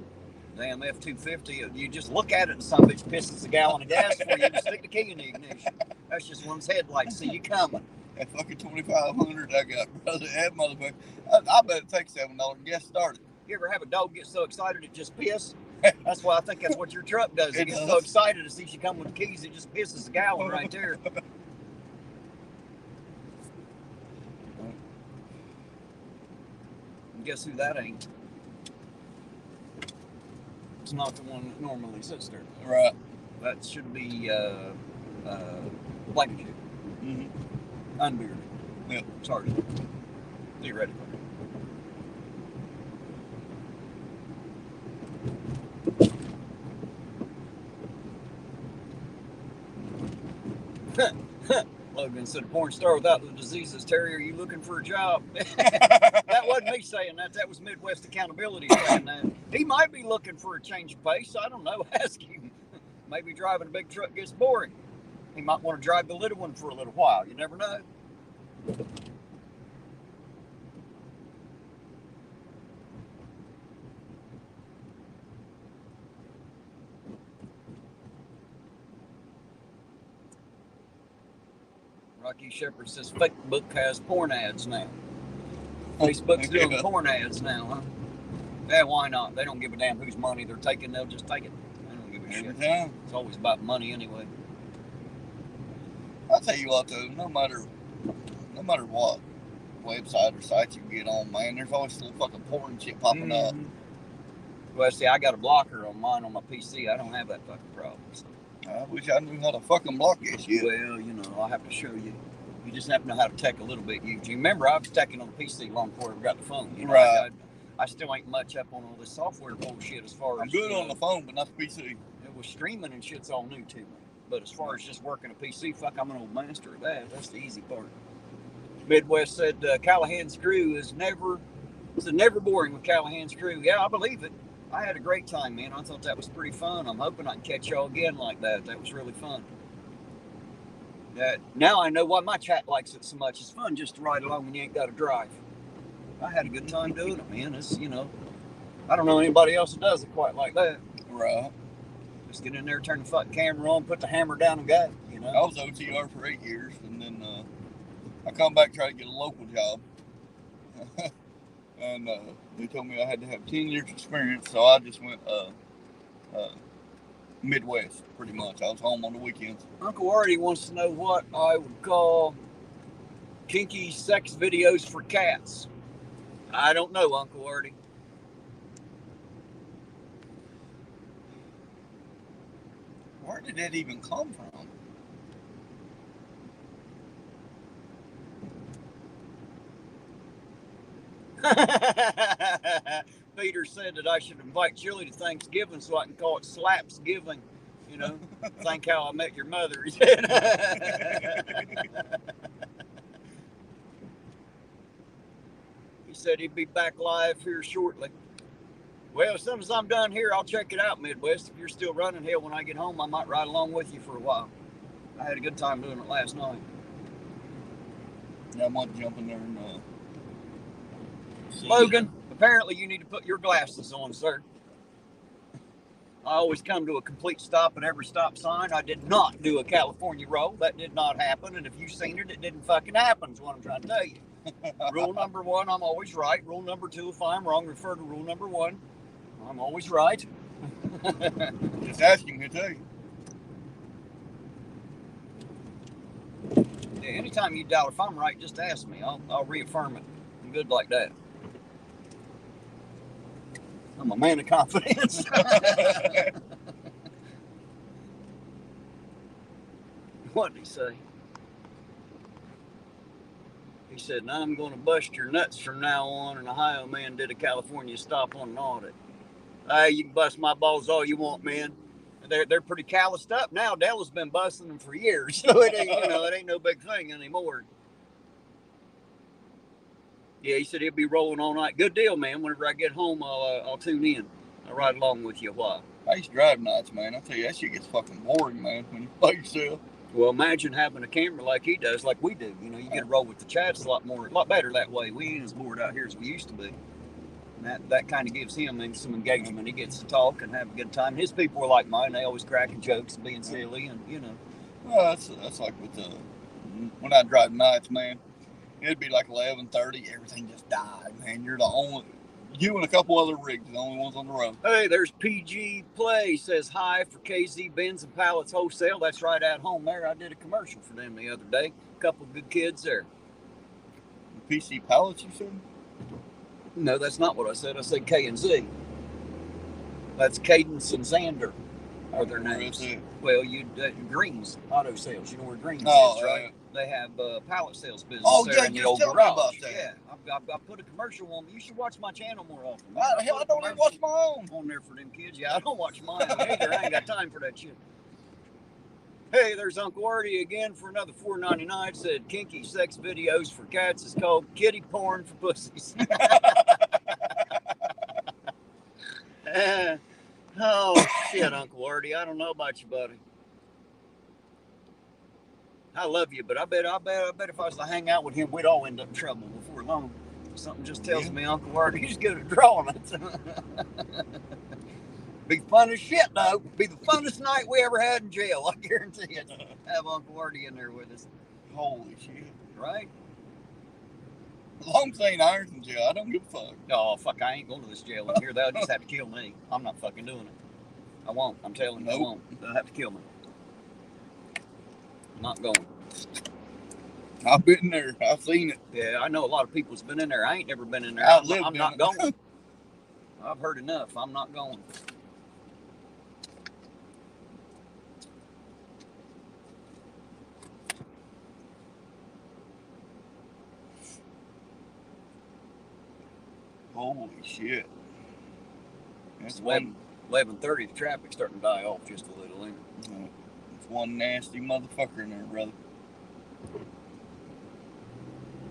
Damn F-250. You just look at it and some bitch pisses a gallon of gas for you to stick the key in the ignition. That's just one's headlights. See you coming. That fucking 2,500 I got, brother. That motherfucker. I bet it takes $7 to get started. You ever have a dog get so excited it just piss? That's why I think that's what your truck does. It gets so excited to see you come with the keys, it just pisses a gallon right there. And guess who that ain't? It's not the one that normally sits there. Right. That should be Blankenship. Mm-hmm. Unbearded. Yep. Sorry. Theoretically. Logan said, a porn star without the diseases. Terry, are you looking for a job? That wasn't me saying that. That was Midwest Accountability saying that. He might be looking for a change of pace. I don't know. Ask him. Maybe driving a big truck gets boring. He might want to drive the little one for a little while. You never know. Rocky Shepherd says Facebook has porn ads now. Facebook's doing porn ads now, huh? Yeah, why not? They don't give a damn whose money they're taking. They'll just take it. They don't give a shit. Time. It's always about money anyway. I'll tell you what, though, no matter what website or site you get on, man, there's always still fucking porn shit popping up. Well, see, I got a blocker on mine on my PC. I don't have that fucking problem. So. I wish I knew how to fucking block this shit. Well, you know, I'll have to show you. You just have to know how to tech a little bit, Eugene. Remember, I was teching on the PC long before I ever got the phone. You know, right. I still ain't much up on all this software bullshit as far as... I'm good on the phone, but not the PC. It was streaming and shit's all new to me. But as far as just working a PC, fuck, I'm an old master of that. That's the easy part. Midwest said Callahan's crew is never boring with Callahan's crew. Yeah, I believe it. I had a great time, man. I thought that was pretty fun. I'm hoping I can catch y'all again like that. That was really fun. Now I know why my chat likes it so much. It's fun just to ride along when you ain't got to drive. I had a good time doing it, man. It's, you know, I don't know anybody else that does it quite like that. Right. Just get in there, turn the fucking camera on, put the hammer down and go, you know. I was OTR for 8 years, and then I come back try to get a local job. And they told me I had to have 10 years experience, so I just went Midwest, pretty much. I was home on the weekends. Uncle Artie wants to know what I would call kinky sex videos for cats. I don't know, Uncle Artie. Where did that even come from? Peter said that I should invite Chili to Thanksgiving so I can call it Slaps Giving. You know, think how I met your mother, he said. He said he'd be back live here shortly. Well, as soon as I'm done here, I'll check it out, Midwest. If you're still running, hell, when I get home, I might ride along with you for a while. I had a good time doing it last night. Yeah, I might jump in there and Logan, apparently you need to put your glasses on, sir. I always come to a complete stop at every stop sign. I did not do a California roll. That did not happen. And if you've seen it, it didn't fucking happen is what I'm trying to tell you. Rule number 1, I'm always right. Rule number 2, if I'm wrong, refer to rule number 1. I'm always right. Just ask him, he'll tell you. Yeah, anytime you doubt if I'm right, just ask me. I'll reaffirm it. I'm good like that. I'm a man of confidence. What did he say? He said, now I'm going to bust your nuts from now on. An Ohio man did a California stop on an audit. Hey, you can bust my balls all you want, man. They're pretty calloused up now. Della's been busting them for years, so it ain't, you know, it ain't no big thing anymore. Yeah, he said he'll be rolling all night. Good deal, man. Whenever I get home, I'll tune in. I'll ride along with you a while. I used to drive nights, man. I tell you, that shit gets fucking boring, man, when you by yourself. Well, imagine having a camera like he does, like we do. You know, you get to roll with the chats a lot better that way. We ain't as bored out here as we used to be. And that kind of gives him some engagement. He gets to talk and have a good time. His people are like mine. They always cracking jokes and being silly, and you know. Well, that's like with when I drive nights, man. It'd be like 11:30. Everything just died, man. You and a couple other rigs, the only ones on the road. Hey, there's PG Play, says hi for KZ Bins and Pallets Wholesale. That's right at home there. I did a commercial for them the other day. A couple good kids there. PC Pallets, you said? No, that's not what I said. I said K and Z. That's Cadence and Xander are their names. Well, Greens Auto Sales. You know where Greens is, right? They have pallet sales business there in the old garage. Yeah, I've put a commercial on. You should watch my channel more often. Hell, I don't even watch my own. On there for them kids. Yeah, I don't watch mine either. I ain't got time for that shit. Hey, there's Uncle Artie again for another $4.99. Said kinky sex videos for cats is called kitty porn for pussies. Oh shit, Uncle Artie. I don't know about you, buddy. I love you, but I bet if I was to hang out with him, we'd all end up in trouble before long. Something just tells me Uncle Artie's good at drawing it. Be fun as shit, though. Be the funnest night we ever had in jail. I guarantee it. Have Uncle Artie in there with us. Holy shit. Right? As long as they ain't Ironton jail, I don't give a fuck. Oh, fuck, I ain't going to this jail in here. They'll just have to kill me. I'm not fucking doing it. I won't. I'm telling you, I won't. They'll have to kill me. I'm not going. I've been there. I've seen it. Yeah, I know a lot of people's been in there. I ain't never been in there. I'm not going. I've heard enough. I'm not going. Holy shit. It's 11:30. The traffic's starting to die off just a little. It's one nasty motherfucker in there, brother.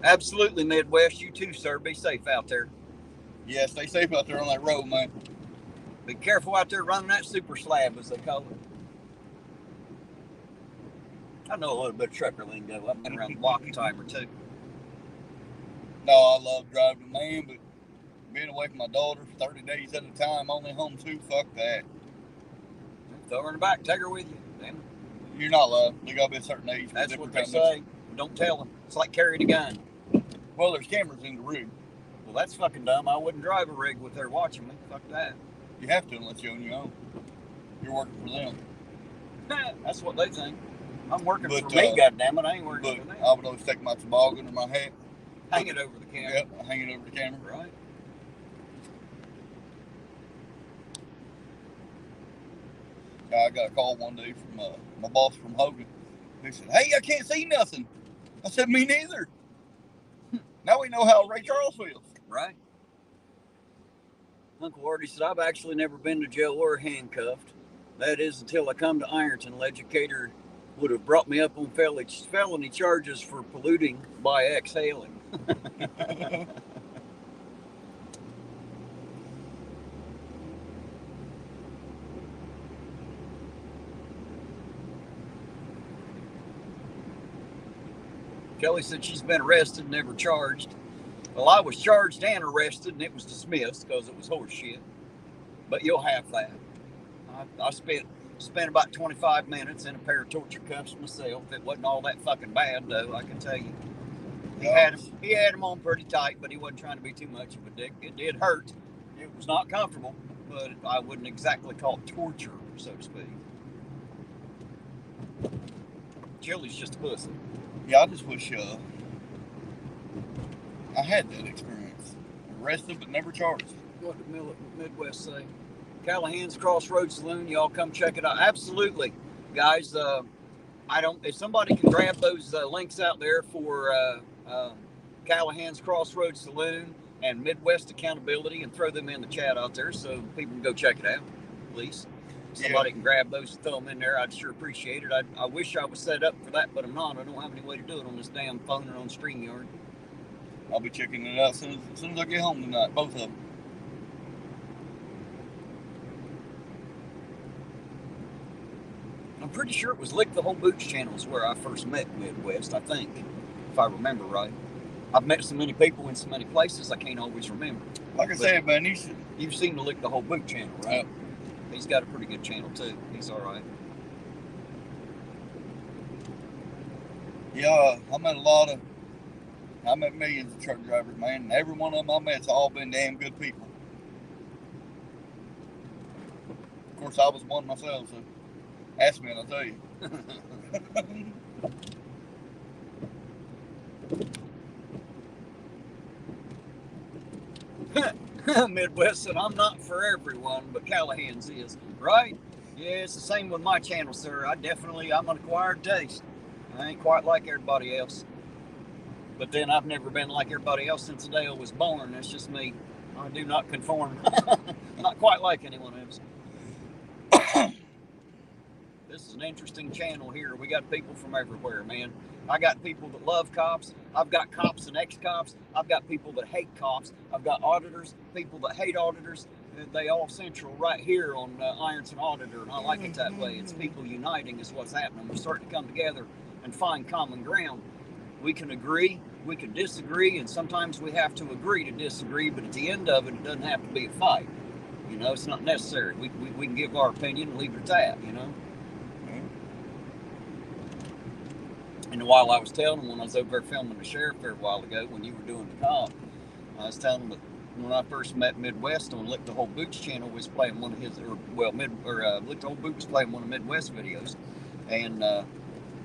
Absolutely, Midwest. You too, sir. Be safe out there. Yeah, stay safe out there on that road, man. Be careful out there running that super slab, as they call it. I know a little bit of trucker lingo. I've been around the block a time or two. No, I love driving, man, but being away from my daughter for 30 days at a time, only home 2, fuck that. Throw her in the back, take her with you. Damn it. You're not allowed. They gotta be a certain age. That's what they say. Don't tell them. It's like carrying a gun. Well, there's cameras in the rig. Well, that's fucking dumb. I wouldn't drive a rig with her watching me. Fuck that. You have to unless you own your own. You're working for them. That's what they think. I'm working for me, goddammit. I ain't working for them. I would always take my toboggan or my hat. Hang it over the camera. Yep, hang it over the camera. Right. I got a call one day from my boss from Hogan. He said, "Hey, I can't see nothing." I said, "Me neither." Now we know how Ray Charles feels. Right. Uncle Artie said, I've actually never been to jail or handcuffed. That is until I come to Ironton. Legislator would have brought me up on felony charges for polluting by exhaling. Kelly said she's been arrested, never charged. Well, I was charged and arrested, and it was dismissed because it was horse shit. But you'll have that. I spent about 25 minutes in a pair of torture cuffs myself. It wasn't all that fucking bad, though, I can tell you. He had them on pretty tight, but he wasn't trying to be too much of a dick. It did hurt. It was not comfortable, but I wouldn't exactly call it torture, so to speak. Chili's just a pussy. Yeah, I just wish I had that experience. Arrested but never charged. What did Midwest say? Callahan's Crossroads Saloon, y'all come check it out. Absolutely, guys. If somebody can grab those links out there for Callahan's Crossroads Saloon and Midwest Accountability and throw them in the chat out there so people can go check it out, please. Somebody can grab those and throw them in there. I'd sure appreciate it. I wish I was set up for that, but I'm not. I don't have any way to do it on this damn phone or on StreamYard. I'll be checking it out as soon as I get home tonight, both of them. I'm pretty sure it was Lick the Whole Boots channels where I first met Midwest, I think, if I remember right. I've met so many people in so many places, I can't always remember. Like I said, man, you've seen the Lick the Whole Boot channel, right? Yep. He's got a pretty good channel, too. He's all right. Yeah, I met millions of truck drivers, man, and every one of them I met's all been damn good people. Of course, I was one myself, so ask me and I'll tell you. Midwest said, I'm not for everyone, but Callahan's is, right? Yeah, it's the same with my channel, sir. I'm an acquired taste. I ain't quite like everybody else. But then I've never been like everybody else since the day I was born. That's just me. I do not conform. Not quite like anyone else. This is an interesting channel here. We got people from everywhere, man. I got people that love cops. I've got cops and ex-cops. I've got people that hate cops. I've got auditors, people that hate auditors. They all central right here on Ironton Auditor, and I like it that way. It's people uniting is what's happening. We're starting to come together and find common ground. We can agree, we can disagree, and sometimes we have to agree to disagree, but at the end of it, it doesn't have to be a fight. You know, it's not necessary. We can give our opinion and leave it at that, you know. And while I was telling him, when I was over there filming the sheriff there a while ago, when you were doing the cop, I was telling him that when I first met Midwest on Lick the Whole Boots channel, was playing one of his, Lick the Whole Boots was playing one of Midwest videos, and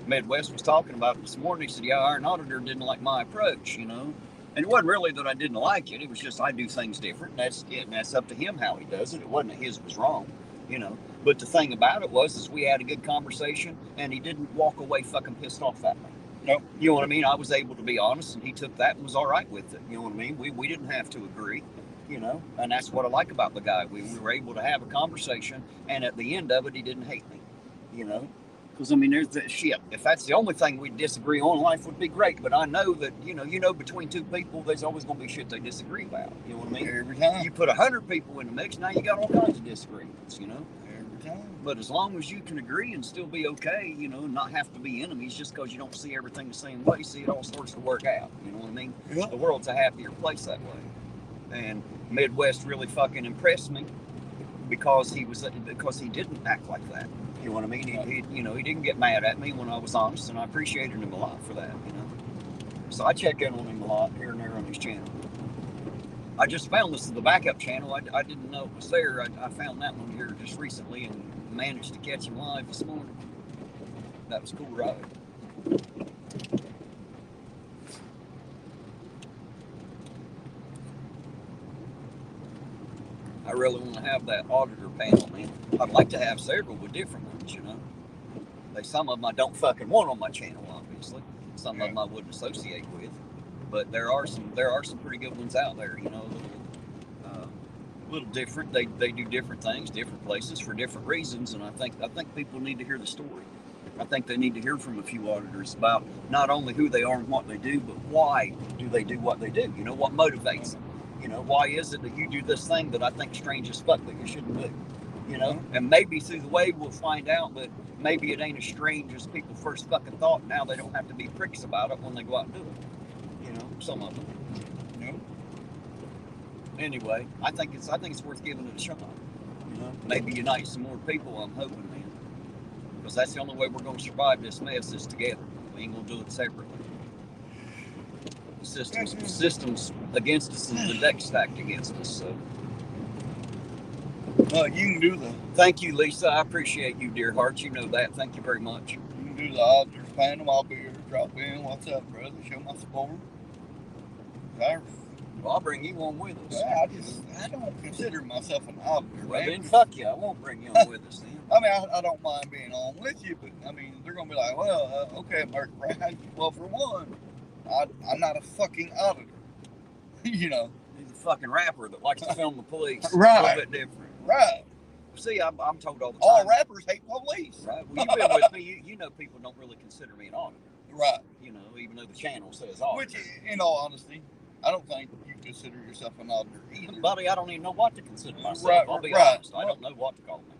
Midwest was talking about it this morning. He said, "Yeah, Iron Auditor didn't like my approach, you know." And it wasn't really that I didn't like it. It was just I do things different. And that's it. And that's up to him how he does it. It wasn't that his was wrong, you know. But the thing about it was we had a good conversation, and he didn't walk away fucking pissed off at me. Nope. You know what I mean? I was able to be honest, and he took that and was all right with it. You know what I mean? We didn't have to agree, you know. And that's what I like about the guy. We were able to have a conversation, and at the end of it, he didn't hate me, you know. Because, I mean, there's that shit. If that's the only thing we disagree on, life would be great. But I know that, you know, between two people, there's always going to be shit they disagree about. You know what I mean? Every time. You put 100 people in the mix, now you got all kinds of disagreements, you know? Every time. But as long as you can agree and still be okay, you know, and not have to be enemies just because you don't see everything the same way, see, it all starts to work out. You know what I mean? Yeah. The world's a happier place that way. And Midwest really fucking impressed me because he didn't act like that. You know what I mean? He didn't get mad at me when I was honest, and I appreciated him a lot for that, you know. So I check in on him a lot here and there on his channel. I just found this as the backup channel. I didn't know it was there. I found that one here just recently and managed to catch him live this morning. That was a cool ride. I really want to have that auditor panel, man. I'd like to have several with different ones, you know. Some of them I don't fucking want on my channel, obviously. Some of them I wouldn't associate with. But there are some pretty good ones out there, you know, a little different. They do different things, different places for different reasons, and I think people need to hear the story. I think they need to hear from a few auditors about not only who they are and what they do, but why do they do what they do? You know, what motivates them? You know, why is it that you do this thing that I think strange as fuck that you shouldn't do? You know, and maybe through the way we'll find out that maybe it ain't as strange as people first fucking thought. Now they don't have to be pricks about it when they go out and do it. You know, some of them. You know. Anyway, I think it's worth giving it a shot. You know, maybe unite some more people. I'm hoping, man, because that's the only way we're going to survive this mess is together. We ain't gonna do it separately. Systems against us and the deck stacked against us. So. You can do the. Thank you, Lisa. I appreciate you, dear heart. You know that. Thank you very much. You can do the auditors panel. I'll be here to drop in. What's up, brother? Show my support. Well, I'll bring you on with us. I don't consider myself an auditor. Well, then fuck you. I won't bring you on with us then. I mean, I don't mind being on with you, but I mean, they're gonna be like, well, okay, Mark Brad. Well, for one, I'm not a fucking auditor. You know. He's a fucking rapper that likes to film the police. Right. A little bit different. Right. See, I'm told all the time. All rappers hate police. Right. Well, you've been with me. You know people don't really consider me an auditor. Right. You know, even though the channel says auditor. Which, in all honesty, I don't think you consider yourself an auditor either. Buddy, I don't even know what to consider myself. Right, I'll be right. honest. I don't know what to call me.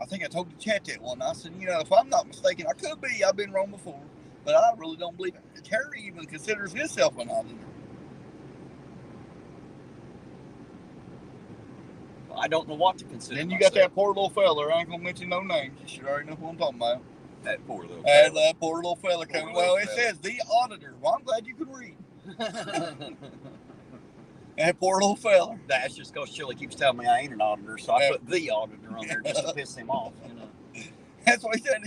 I think I told the chat that one. I said, you know, if I'm not mistaken, I could be. I've been wrong before. But I really don't believe it. Terry even considers himself an auditor. I don't know what to consider. Then you got that poor little fella. I ain't gonna mention no names. You should already know who I'm talking about. That poor little fella. That poor little fella coming. Well, it says the auditor. Well, I'm glad you can read. That poor little fella. That's just because Chili keeps telling me I ain't an auditor, so I put the auditor on there just to piss him off. You know. That's what he said.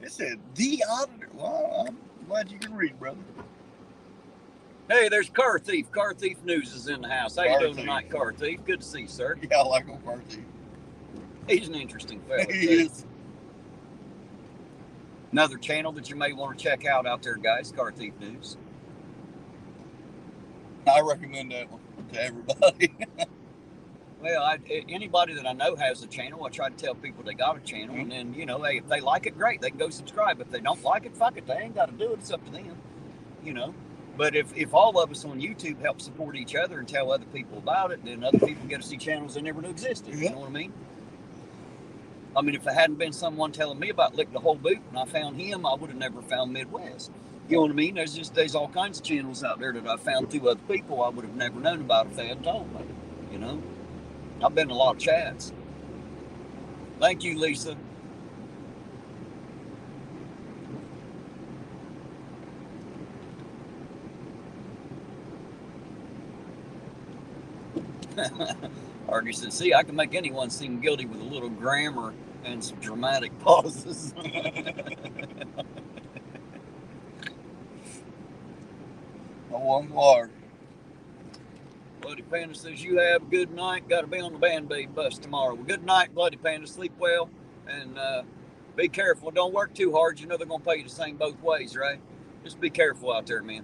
It said the auditor. Well, I'm glad you can read, brother. Hey, there's Car Thief. Car Thief News is in the house. How you doing tonight, Car Thief? Good to see you, sir. Yeah, I like old Car Thief. He's an interesting fella. He is. Another channel that you may want to check out there, guys, Car Thief News. I recommend that one to everybody. Well, anybody that I know has a channel, I try to tell people they got a channel, and then, you know, if they like it, great, they can go subscribe. If they don't like it, fuck it, they ain't got to do it. It's up to them, you know. But if all of us on YouTube help support each other and tell other people about it, then other people get to see channels they never knew existed. You know what I mean? I mean, if it hadn't been someone telling me about Lick the Whole Boot and I found him, I would have never found Midwest. You know what I mean? There's all kinds of channels out there that I found through other people I would have never known about if they hadn't told me, you know? I've been in a lot of chats. Thank you, Lisa. Artie said, see, I can make anyone seem guilty with a little grammar and some dramatic pauses. One more. Bloody Panda says, you have a good night. Got to be on the Band-Aid bus tomorrow. Well, good night, Bloody Panda. Sleep well. And be careful. Don't work too hard. You know they're going to pay you the same both ways, right? Just be careful out there, man.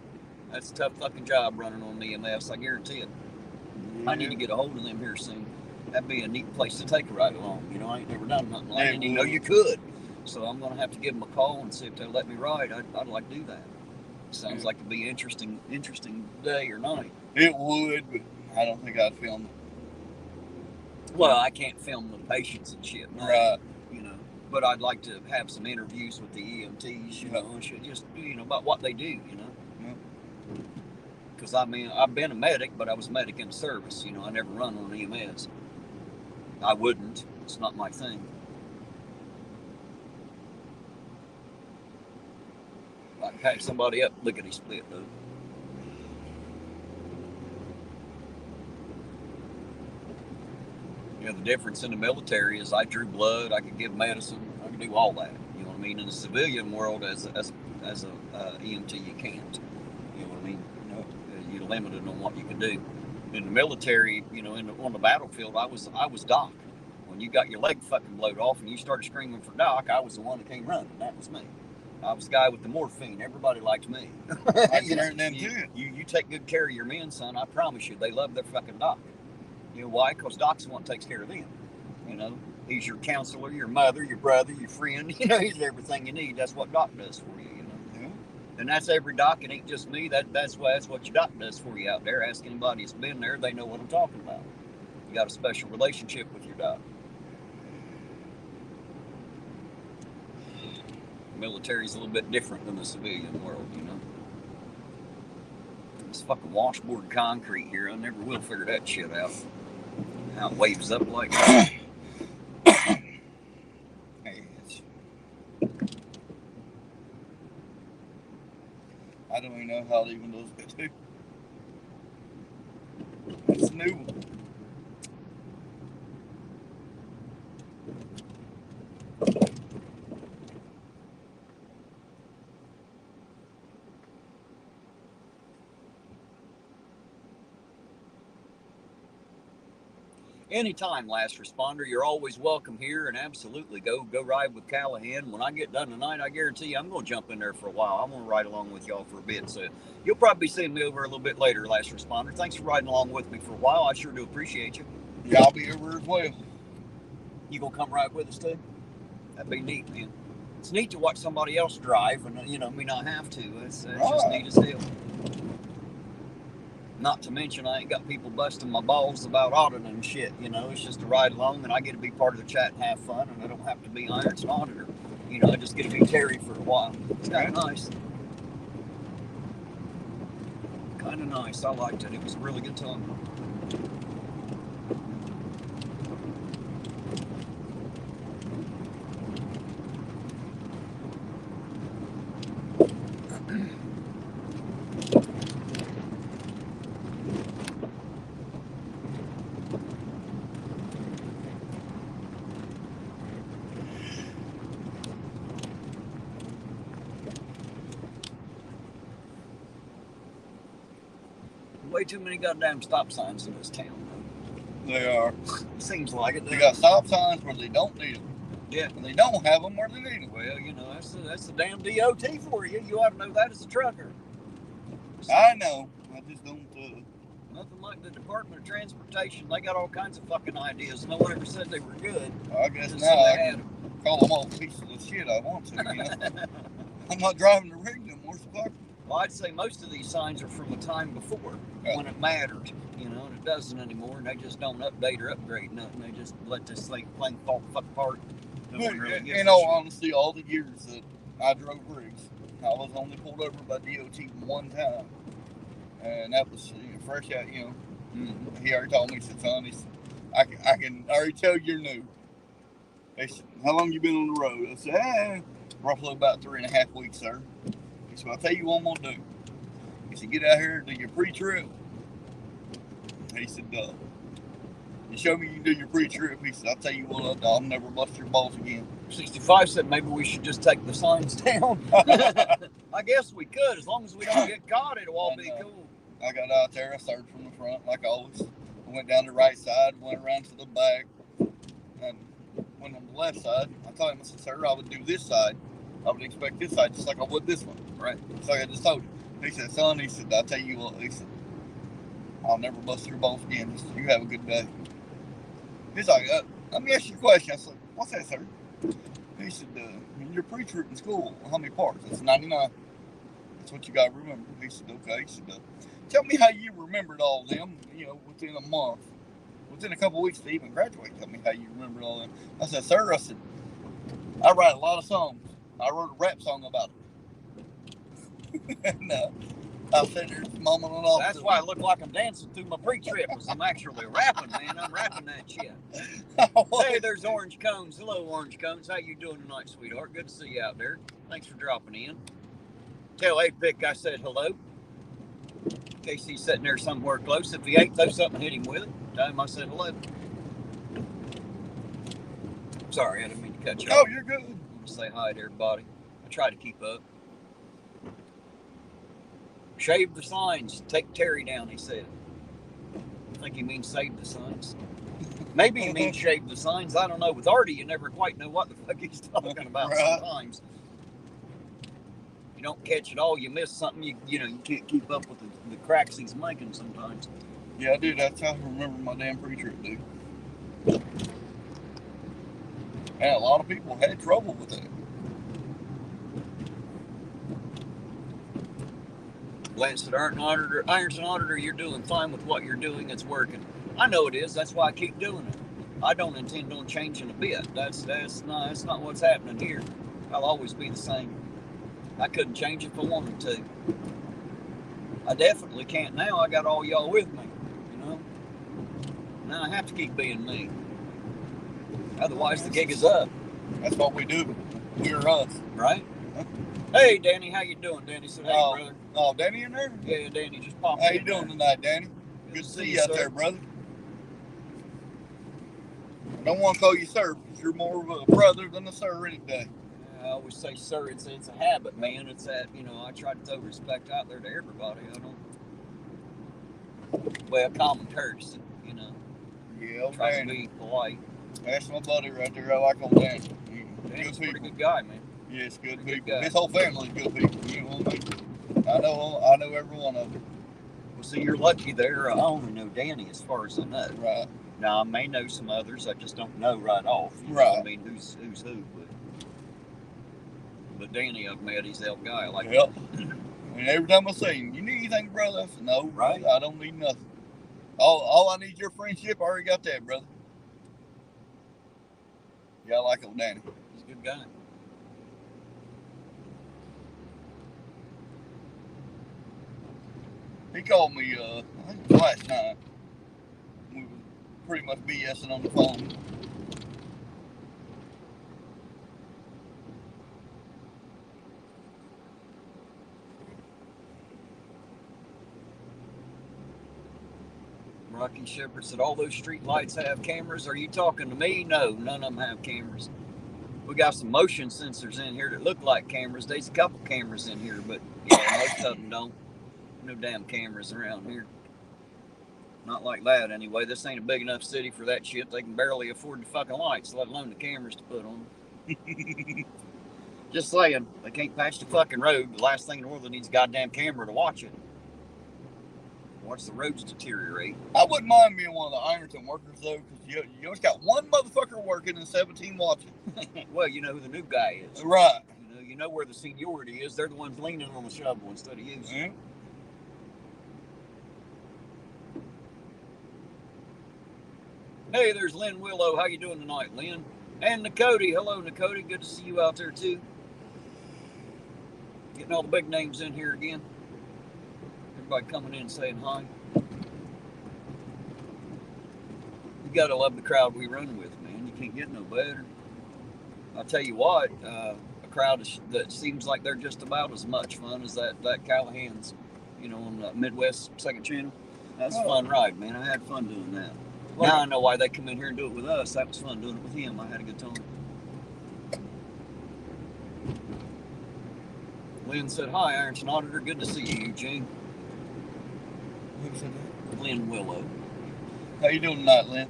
That's a tough fucking job running on EMS. I guarantee it. Yeah. I need to get a hold of them here soon. That'd be a neat place to take a ride along. You know, I ain't never done nothing like it. I didn't even know you could. So I'm going to have to give them a call and see if they'll let me ride. I'd like to do that. Sounds like it'd be an interesting day or night. It would, but I don't think I'd film it. Well, I can't film the patients and shit. No, right. You know, but I'd like to have some interviews with the EMTs, you know, and just, you know, about what they do, you know. Because, I mean, I've been a medic, but I was a medic in the service. You know, I never run on EMS. I wouldn't. It's not my thing. I can pack somebody up, lickety split, though. You know, the difference in the military is I drew blood, I could give medicine, I could do all that. You know what I mean? In the civilian world, as a EMT, you can't. You know what I mean? You're limited on what you can do. In the military, you know, on the battlefield, I was Doc. When you got your leg fucking blowed off and you started screaming for Doc, I was the one that came running. That was me. I was the guy with the morphine. Everybody liked me. I can learn them too. You take good care of your men, son. I promise you, they love their fucking Doc. You know why? Because Doc's the one that takes care of them. You know, he's your counselor, your mother, your brother, your friend. You know, he's everything you need. That's what Doc does for you. You know, and that's every Doc. It ain't just me. That's what your Doc does for you out there. Ask anybody that's been there; they know what I'm talking about. You got a special relationship with your Doc. The military's a little bit different than the civilian world, you know. This fucking washboard concrete here, I never will figure that shit out. How it waves up like that. I don't even know how it even does it too. It's new. Anytime, last responder, you're always welcome here, and absolutely go ride with Callahan. When I get done tonight, I guarantee you I'm going to jump in there for a while. I'm going to ride along with y'all for a bit, so you'll probably be seeing me over a little bit later, last responder. Thanks for riding along with me for a while. I sure do appreciate you. Yeah, I'll be over as well. You going to come ride with us too? That'd be neat, man. It's neat to watch somebody else drive and, you know, me not have to. It's just neat as hell. Not to mention, I ain't got people busting my balls about auditing and shit, you know. It's just a ride along, and I get to be part of the chat and have fun, and I don't have to be Ironton auditor. You know, I just get to be Terry for a while. It's kind of nice. Kind of nice. I liked it. It was a really good time. Way too many goddamn stop signs in this town. They are. Seems like it. They got stop signs where they don't need them. Yeah. And they don't have them where they need them. Well, you know, that's the damn DOT for you. You ought to know that as a trucker. I know. I just don't. Nothing like the Department of Transportation. They got all kinds of fucking ideas. No one ever said they were good. I guess Just now said I they had can 'em. call them all pieces of shit I want to, you know. I'm not driving the rig no more, so fuck. Well, I'd say most of these signs are from a time before, when it mattered, you know, and it doesn't anymore. And they just don't update or upgrade nothing. They just let this thing plain fall fuck apart. No one really gives In a all shit. honesty, all the years that I drove rigs, I was only pulled over by DOT one time, and that was fresh out. You know, He already told me, he said, "Son, he said, I can already tell you're new." They said, "How long you been on the road?" I said, "Roughly about 3.5 weeks, sir." He said, "I'll tell you what I'm gonna do." He said, "Get out here and do your pre-trip." He said, "You show me you do your pre-trip." He said, "I'll tell you what, I'll never bust your balls again." 65 said maybe we should just take the signs down. I guess we could, as long as we don't get caught. It'll all be cool. I got out there. I started from the front, like always. I went down the right side, went around to the back, and went on the left side. I told him, I said, "Sir, I would do this side. I would expect this side just like I would this one." Right. So I just told him. He said, "Son," he said, "I'll tell you what," he said, "I'll never bust your balls again. He said, you have a good day." He's like, "Let me ask you a question." I said, "What's that, sir?" He said, "In your pre-trip in school, how many parts?" I said, 99. That's what you got to remember. He said, "Okay." He said, "Tell me how you remembered all of them, within a month. Within a couple of weeks to even graduate. Tell me how you remembered all of them." I said, "Sir," I said, "I write a lot of songs. I wrote a rap song about it." And I was sitting there mumbling off. That's why I look like I'm dancing through my pre-trip, because I'm actually rapping, man. I'm rapping that shit. Hey, there's Orange Cones. Hello, Orange Cones. How you doing tonight, sweetheart? Good to see you out there. Thanks for dropping in. Tell A-Pick I said hello. In case he's sitting there somewhere close. If he ain't, throw something and hit him with it. Tell him I said hello. Sorry, I didn't mean to cut you off. Oh, you're good. I want to say hi to everybody. I try to keep up. Shave the signs. Take Terry down, he said. I think he means save the signs. Maybe he means shave the signs. I don't know. With Artie, you never quite know what the fuck he's talking about sometimes. You don't catch it all. You miss something. You can't keep up with the cracks he's making sometimes. Yeah, I do. That's how I remember my damn pre-trip, dude. And a lot of people had trouble with that. Lance said, Ironton Auditor, you're doing fine with what you're doing. It's working. I know it is. That's why I keep doing it. I don't intend on changing a bit. That's not what's happening here. I'll always be the same. I couldn't change it if I wanted to. I definitely can't now. I got all y'all with me, Now I have to keep being me. Otherwise, the gig is up. That's what we do. We're us. Right? Hey, Danny, how you doing? Danny said, hey, brother. Oh, Danny in there? Yeah, Danny just popped in. in. How you doing tonight, Danny? Good to see you out there, brother. I don't want to call you sir, because you're more of a brother than a sir any day. I always say sir. It's a habit, man. It's that, I try to throw respect out there to everybody. I don't... common courtesy, Yeah, try Danny. to be polite. That's my buddy right there. I like old Danny. Danny's a pretty good guy, man. Yes, good Pretty people. good guy. His whole family's good people. You know what I mean? I know every one of them. Well, see, you're lucky there. I only know Danny as far as I know. Right. Now, I may know some others. I just don't know right off. You know what I mean? Who's who. But Danny I've met, he's that guy. I like yep. And every time I say him, "You need anything, brother?" I said, "No, right. Brother, I don't need nothing. All I need is your friendship. I already got that, brother." Yeah, I like old Danny. He's a good guy. He called me, I think it was last night. We were pretty much BSing on the phone. Rocky Shepherd said, all those street lights have cameras. Are you talking to me? No, none of them have cameras. We got some motion sensors in here that look like cameras. There's a couple cameras in here, but most of them don't. No damn cameras around here. Not like that anyway. This ain't a big enough city for that shit. They can barely afford the fucking lights, let alone the cameras to put on them. Just saying, they can't patch the fucking road. The last thing in the world that needs a goddamn camera to watch it. Watch the roads deteriorate. I wouldn't mind being one of the Ironton workers, though, because you always got one motherfucker working and 17 watching. Well, you know who the new guy is. Right. You know where the seniority is. They're the ones leaning on the shovel instead of using it. Hey, there's Lynn Willow. How you doing tonight, Lynn? And Nicody. Hello, Nicody. Good to see you out there, too. Getting all the big names in here again. Everybody coming in saying hi. You gotta love the crowd we run with, man. You can't get no better. I'll tell you what, a crowd that seems like they're just about as much fun as that Callahan's, on the Midwest Second Channel. That's a fun ride, man. I had fun doing that. Now I know why they come in here and do it with us. That was fun doing it with him. I had a good time. Lynn said, hi, Ironton Auditor. Good to see you, Eugene. Who said that? Lynn Willow. How you doing tonight, Lynn?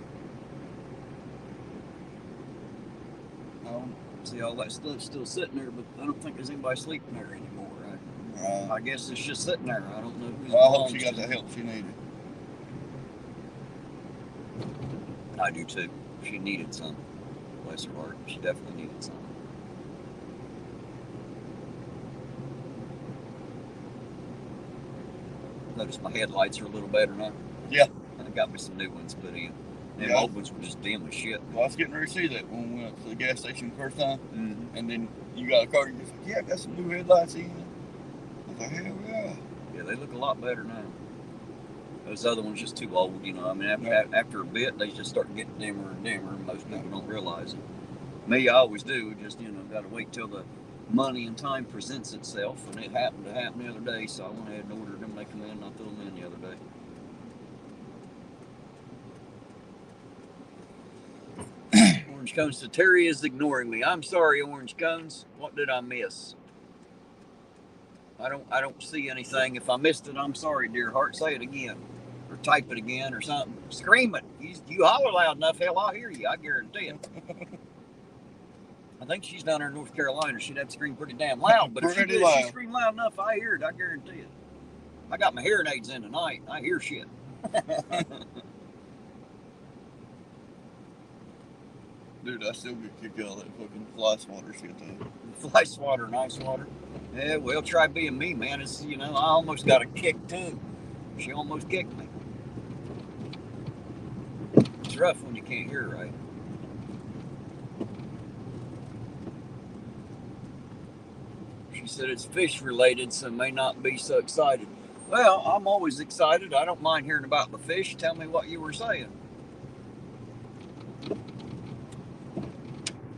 See, all that stuff's still sitting there, but I don't think there's anybody sleeping there anymore, right? I guess it's just sitting there. I don't know who's I hope she got the help she needed. I do too. She needed some. Bless her heart. She definitely needed some. Notice my headlights are a little better now. Yeah. I got me some new ones put in. Them old ones were just dim as shit. Well, I was getting ready to see that when we went to the gas station the first time. Mm-hmm. And then you got a car, you're just like, yeah, I got some new headlights in. I was like, hell yeah. Yeah, they look a lot better now. Those other ones just too old, after a bit, they just start getting dimmer and dimmer, and most people don't realize it. Me, I always do, just, got to wait till the money and time presents itself, and it happened to happen the other day, so I went ahead and ordered them. They come in, and I threw them in the other day. Orange Cones to Terry is ignoring me. I'm sorry, Orange Cones. What did I miss? I don't see anything. If I missed it, I'm sorry, dear heart. Say it again. Or type it again or something. Scream it. You holler loud enough, hell, I'll hear you. I guarantee it. I think she's down there in North Carolina. She'd have to scream pretty damn loud. But if she scream loud enough, I hear it. I guarantee it. I got my hearing aids in tonight. I hear shit. Dude, I still get kicked out of that fucking fly swatter shit, though. Fly swatter and ice water. Yeah, well, try being me, man. It's, I almost got a kick, too. She almost kicked me. It's rough when you can't hear right. She said it's fish related, so may not be so excited. Well, I'm always excited. I don't mind hearing about the fish. Tell me what you were saying.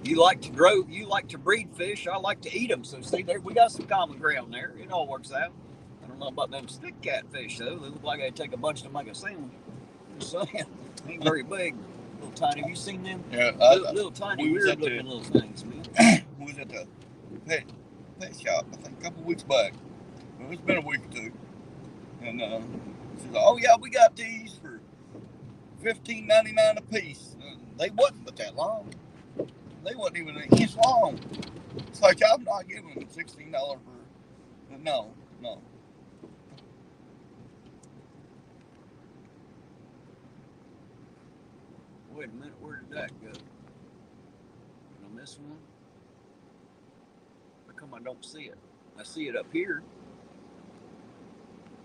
You like to breed fish. I like to eat them. So see, there we got some common ground there. It all works out. I don't know about them stick catfish though. They look like they take a bunch to make a sandwich. Just saying, ain't very big. Little tiny. Have you seen them? Yeah, little tiny, weird looking little things, man. We was at the pet shop, I think, a couple weeks back. Well, it's been a week or two, and she's like, "Oh yeah, we got these for $15.99 a piece." They wasn't but that long. They wasn't even an inch long. It's like, I'm not giving them $16 for. No. Wait a minute, where did that go? Did I miss one? How come I don't see it? I see it up here.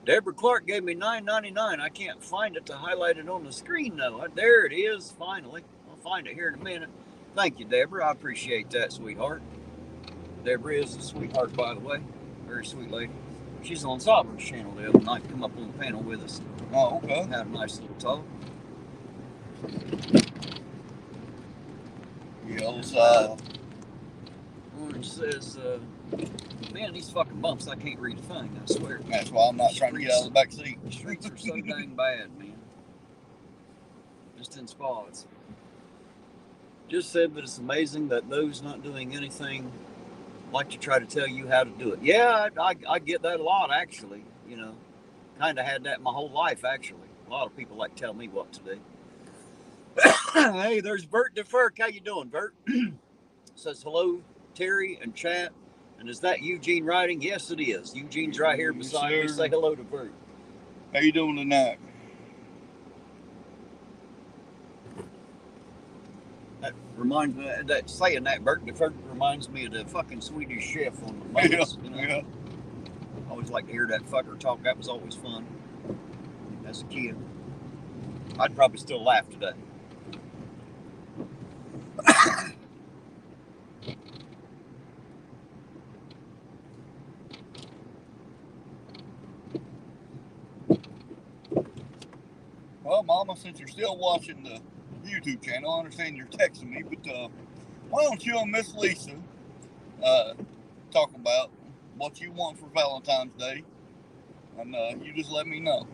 Deborah Clark gave me $9.99. I can't find it to highlight it on the screen though. There it is, finally. I'll find it here in a minute. Thank you, Deborah. I appreciate that, sweetheart. Deborah is a sweetheart, by the way. Very sweet lady. She's on Sovereign's channel the other night. Come up on the panel with us. Oh, okay. Had a nice little talk. Yes, Orange says, man, these fucking bumps, I can't read a thing, I swear. That's why I'm not trying to get out of the back seat. The streets are so dang bad, man. Just in spots. Just said that it's amazing that those not doing anything like to try to tell you how to do it. Yeah, I get that a lot, actually. Kind of had that my whole life, actually. A lot of people like to tell me what to do. Hey, there's Bert DeFerk. How you doing, Bert? Says hello, Terry and chat. And is that Eugene writing? Yes, it is. Eugene's right here beside me. Say hello to Bert. How you doing tonight? That reminds me that saying that Bert reminds me of the fucking Swedish chef on the Muppets. Yeah, You know? yeah. I always like to hear that fucker talk. That was always fun as a kid. I'd probably still laugh today. Well, Mama, since you're still watching the YouTube channel, I understand you're texting me, but why don't you and Miss Lisa talk about what you want for Valentine's Day, and you just let me know.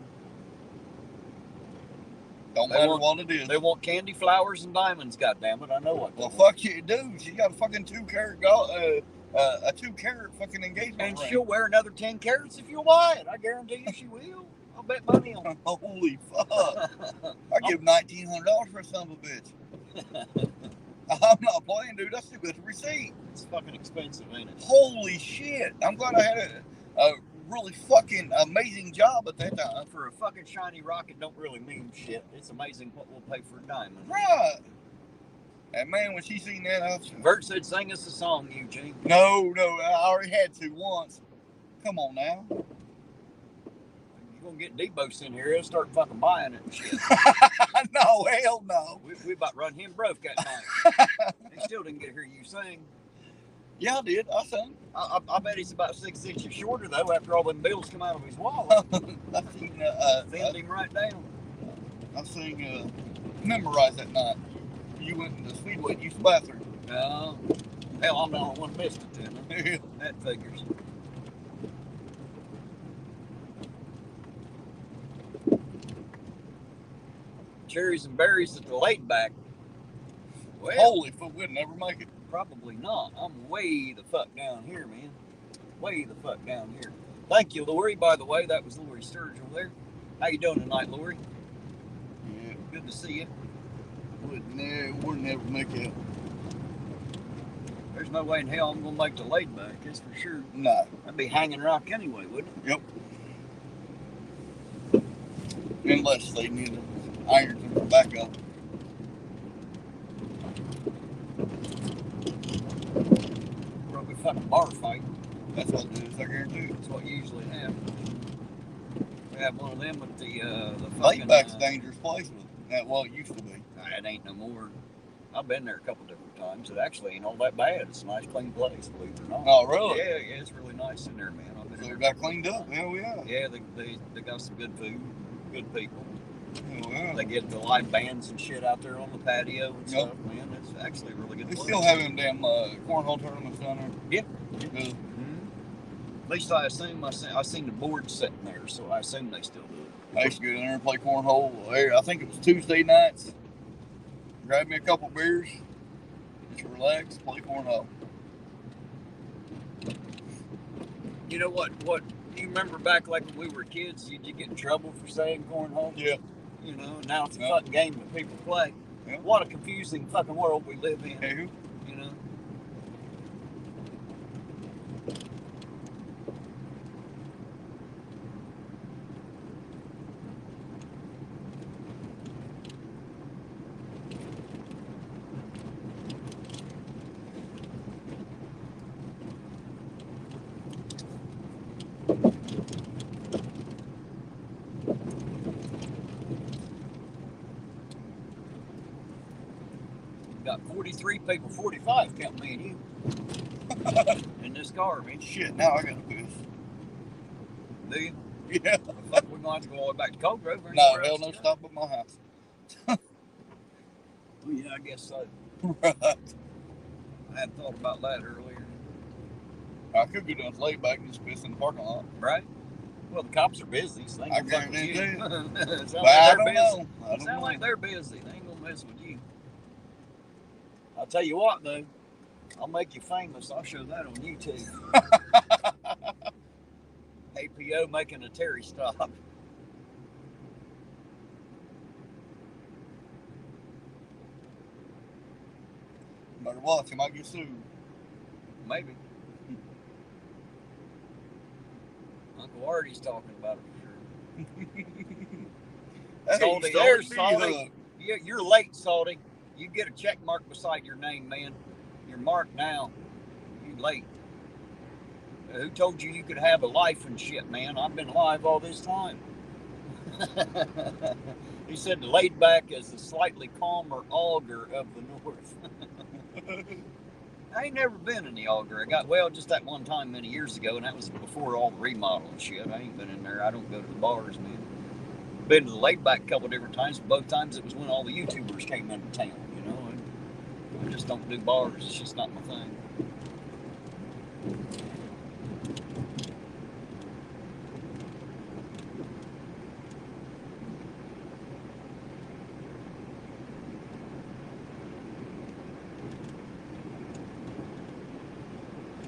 Don't matter what it is. They want candy, flowers, and diamonds. Goddammit, I know what. Well, fuck you, dude. She got a fucking 2 carat a 2 carat fucking engagement and ring. she'll wear another 10 carats if you buy it. I guarantee you she will. I'll bet money on it. Holy fuck! I give $1,900 for a son of a bitch. I'm not playing, dude. That's too good to receipt. It's fucking expensive, ain't it? Holy shit! I'm glad I had a really fucking amazing job at that time. For a fucking shiny rock, it don't really mean shit. It's amazing what we'll pay for a diamond. Right. And man, when she seen that, I was... Bert said, "Sing us a song, Eugene." No, I already had to once. Come on now. You're gonna get Debos in here, he'll start fucking buying it and shit. No, hell no. We about run him broke that night. He still didn't get to hear you sing. Yeah, I did. I sang. I bet he's about 6 inches shorter though. After all them bills come out of his wallet, I sing. thinned him right down. I sing. Memorize that night. You went in the Speedway and used the bathroom. Hell, I'm the only one missed it then. That figures. Cherries and berries at the laid back. Well, Holy fuck, we'd never make it. probably not. I'm way the fuck down here, man. Way the fuck down here. Thank you, Lori. By the way, that was Lori Sturge over there. How you doing tonight, Lori? Yeah, Good to see you. we'd never make it. There's no way in hell I'm gonna make the laid back. That's for sure. Nah. I'd be hanging rock anyway, wouldn't it? Yep. Unless they need an iron to back up. Probably fucking bar fight. That's what it is, I guarantee. That's what you usually have. We have one of them at the fucking... Laid back's a dangerous place. Well, it used to be. It ain't no more. I've been there a couple different times. It actually ain't all that bad. It's a nice, clean place, believe it or not. Oh, really? Yeah, it's really nice in there, man. I've been So there it got cleaned up. Hell yeah. Yeah, they got some good food, good people. Hell yeah. They get the live bands and shit out there on the patio and Yep. stuff, man. It's actually a really good They place. still have them damn cornhole tournaments down there. Yeah. Good. Mm-hmm. At least I assume I seen the board sitting there, so I assume they still do it. I used to go down there and play cornhole. I think it was Tuesday nights. Grab me a couple beers, just relax, play cornhole. You know what? You remember back like when we were kids, you get in trouble for saying cornhole? Yeah. You know, now it's a Yeah. fucking game that people play. Yeah. What a confusing fucking world we live in. Hey, You know? Got 43 people, 45 counting me and you. In this car, man. shit, now I gotta piss. Do you? Yeah. Fuck, we're going to have to go all the way back to Cold Grove. or No, anywhere hell else no, to go. stop at my house. Well, yeah, I guess so. Right. I hadn't thought about that earlier. I could go down to laid back and just piss in the parking lot. Right? Well, the cops are busy, so they ain't I gonna fuck with you. guarantee Sound But like I they're don't busy. know. I don't Sound know. like they're busy. They ain't gonna mess with you. I'll tell you what, though. I'll make you famous. I'll show that on YouTube. APO making a Terry stop. Better watch, you might get sued. Maybe. Uncle Artie's talking about it for sure. Salty, Hey, there's Salty, Salty. You're late, Salty. You get a check mark beside your name, man. You're marked now. You late. Who told you could have a life and shit, man? I've been alive all this time. He said laid back as the slightly calmer auger of the north. I ain't never been in the auger. I got, well, just that one time many years ago, and that was before all the remodel and shit. I ain't been in there. I don't go to the bars, man. Been to the laid back a couple different times. Both times it was when all the YouTubers came into town, you know. And I just don't do bars. It's just not my thing.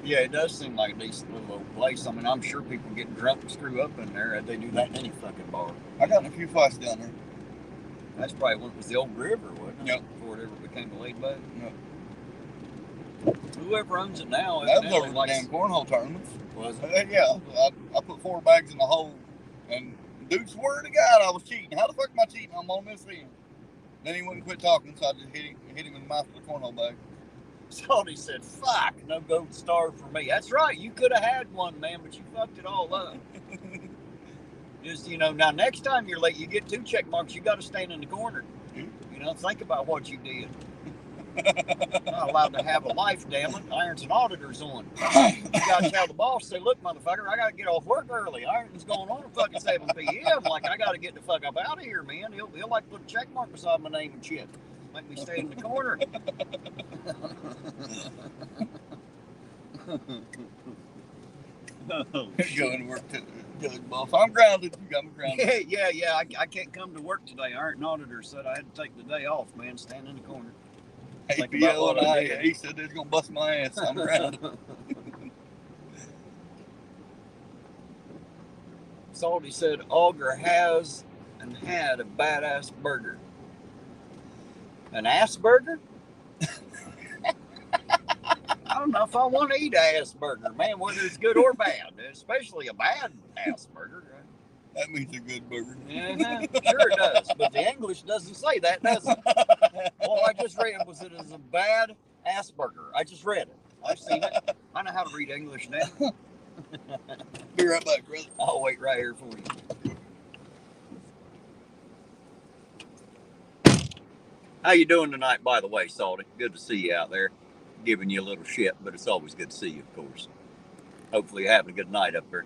Yeah, it does seem like a decent little old place. I mean, I'm sure people get drunk and screw up in there. They do that in any fucking bar. I got in a few fights down there. That's probably when it was the old river, wasn't it? Yep. Before it ever became a laid back. Yep. Whoever owns it now, That was over the likes, damn cornhole tournaments. Was it? Yeah, I put 4 bags in the hole, and dude swore to God I was cheating. How the fuck am I cheating? I'm on this end. Then he wouldn't quit talking, so I just hit him in the mouth with a cornhole bag. Salty said, fuck, no gold star for me. That's right, you could have had one, man, but you fucked it all up. Just, you know, now next time you're late, you get 2 check marks, you got to stand in the corner. You know, think about what you did. Not allowed to have a life, damn it. Irons and auditors on. You got to tell the boss, say, look, motherfucker, I got to get off work early. Irons going on at fucking 7 p.m. Like, I got to get the fuck up out of here, man. He'll like put a check mark beside my name and shit. Make me stay in the corner. Oh, going to work to judge boss. I'm grounded. You got me grounded. Yeah. I can't come to work today. Iron and auditor said I had to take the day off, man. Stand in the corner. APL and I, he said they're going to bust my ass. I'm grounded. Salty said Auger has and had a badass burger. An ass burger? I don't know if I want to eat an ass burger, man, whether it's good or bad, especially a bad ass burger. Right? That means a good burger. Sure it does, but the English doesn't say that, does it? All I just read was it is a bad ass burger. I just read it. I've seen it. I know how to read English now. Be right back, brother. I'll wait right here for you. How you doing tonight, by the way, Salty? Good to see you out there. Giving you a little shit, but it's always good to see you, of course. Hopefully you're having a good night up there.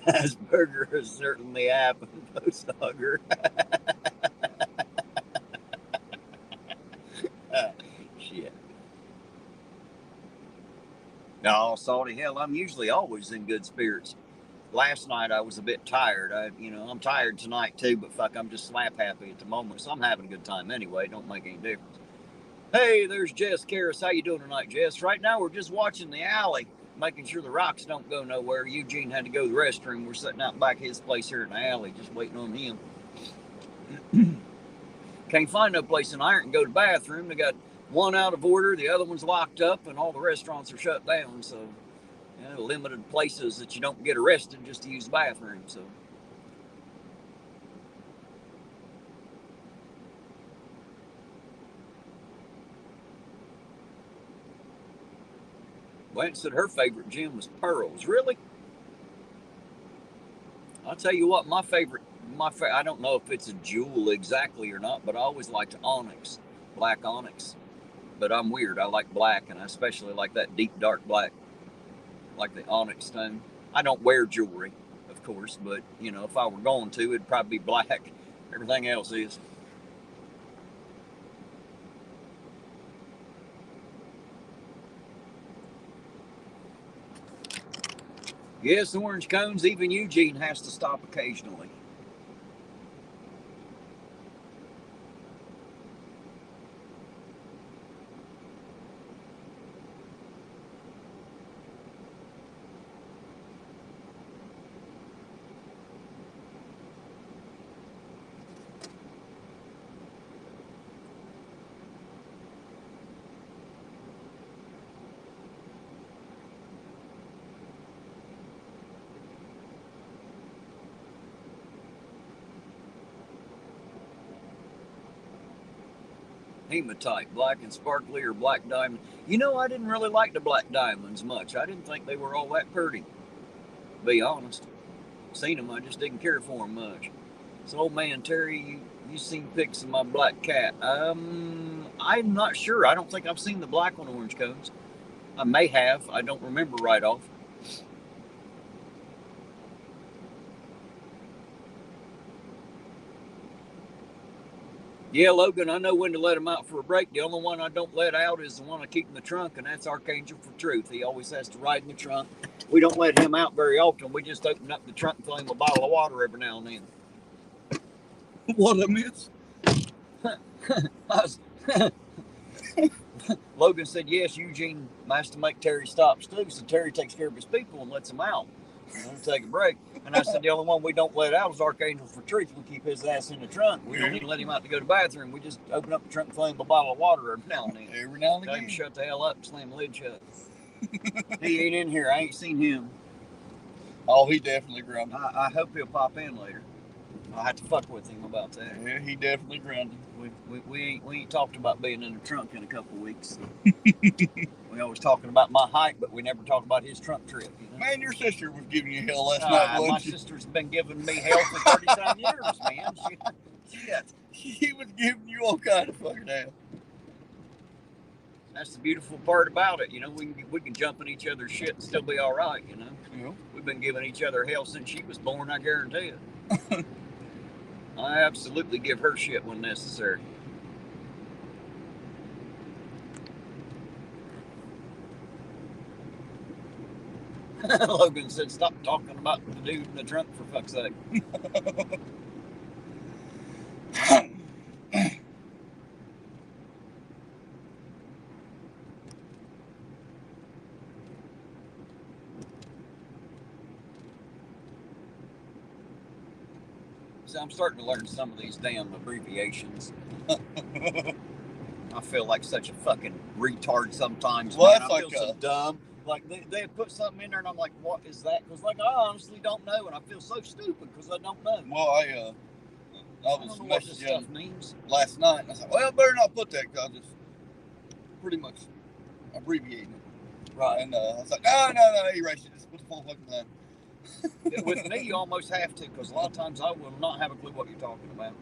Asperger has certainly happened, post-hugger. Shit. No, Salty, hell, I'm usually always in good spirits. Last night I was a bit tired. I'm tired tonight too, but fuck, I'm just slap happy at the moment, so I'm having a good time anyway. It don't make any difference. Hey, there's Jess Karras. How you doing tonight, Jess? Right now we're just watching the alley, making sure the rocks don't go nowhere. Eugene had to go to the restroom. We're sitting out back his place here in the alley, just waiting on him. Can't find no place in Ironton to go to the bathroom. They got one out of order, the other one's locked up, and all the restaurants are shut down. So, limited places that you don't get arrested just to use the bathroom. So. Went said her favorite gem was pearls. Really? I'll tell you what, my favorite, I don't know if it's a jewel exactly or not, but I always liked onyx, black onyx. But I'm weird. I like black, and I especially like that deep, dark black, like the onyx stone. I don't wear jewelry, of course, but, if I were going to, it'd probably be black. Everything else is. Yes, orange cones, even Eugene has to stop occasionally. Hematite, black and sparkly or black diamond. You know, I didn't really like the black diamonds much. I didn't think they were all that pretty. To be honest. Seen them, I just didn't care for them much. So, old man Terry, you seen pics of my black cat? I'm not sure. I don't think I've seen the black on orange cones. I may have. I don't remember right off. Yeah, Logan, I know when to let him out for a break. The only one I don't let out is the one I keep in the trunk, and that's Archangel for Truth. He always has to ride in the trunk. We don't let him out very often. We just open up the trunk and fill him a bottle of water every now and then. What a miss. Logan said, yes, Eugene has to make Terry stop too. So Terry takes care of his people and lets them out. Take a break. And I said, the only one we don't let out is Archangel for Truth. We keep his ass in the trunk. We don't even let him out to go to the bathroom. We just open up the trunk and fill him a bottle of water every now and then. Every now and Tell him again. to shut the hell up and slam the lid shut. He ain't in here. I ain't seen him. Oh, he definitely grounded. I hope he'll pop in later. I'll have to fuck with him about that. Yeah, he definitely grounded. We ain't talked about being in the trunk in a couple of weeks. We always talking about my hike, but we never talk about his trunk trip. You know? Man, your sister was giving you hell last night, My wasn't she? sister's been giving me hell for 30-some years, man. She was giving you all kind of fucking hell. That's the beautiful part about it, you know. We can jump in each other's shit and still be all right, you know. Yeah. We've been giving each other hell since she was born, I guarantee it. I absolutely give her shit when necessary. Logan said, stop talking about the dude in the trunk for fuck's sake. So I'm starting to learn some of these damn abbreviations. I feel like such a fucking retard sometimes. Well, man. that's I like feel so dumb. Like they put something in there and I'm like, what is that? Because like I honestly don't know, and I feel so stupid because I don't know. Well, I don't was know what this stuff messaging means. last night, and I was like, well, I better not put that because I just pretty much abbreviating it. Right. And I was like, no, erase it. Just put the full fucking thing. With me, you almost have to, because a lot of times I will not have a clue what you're talking about.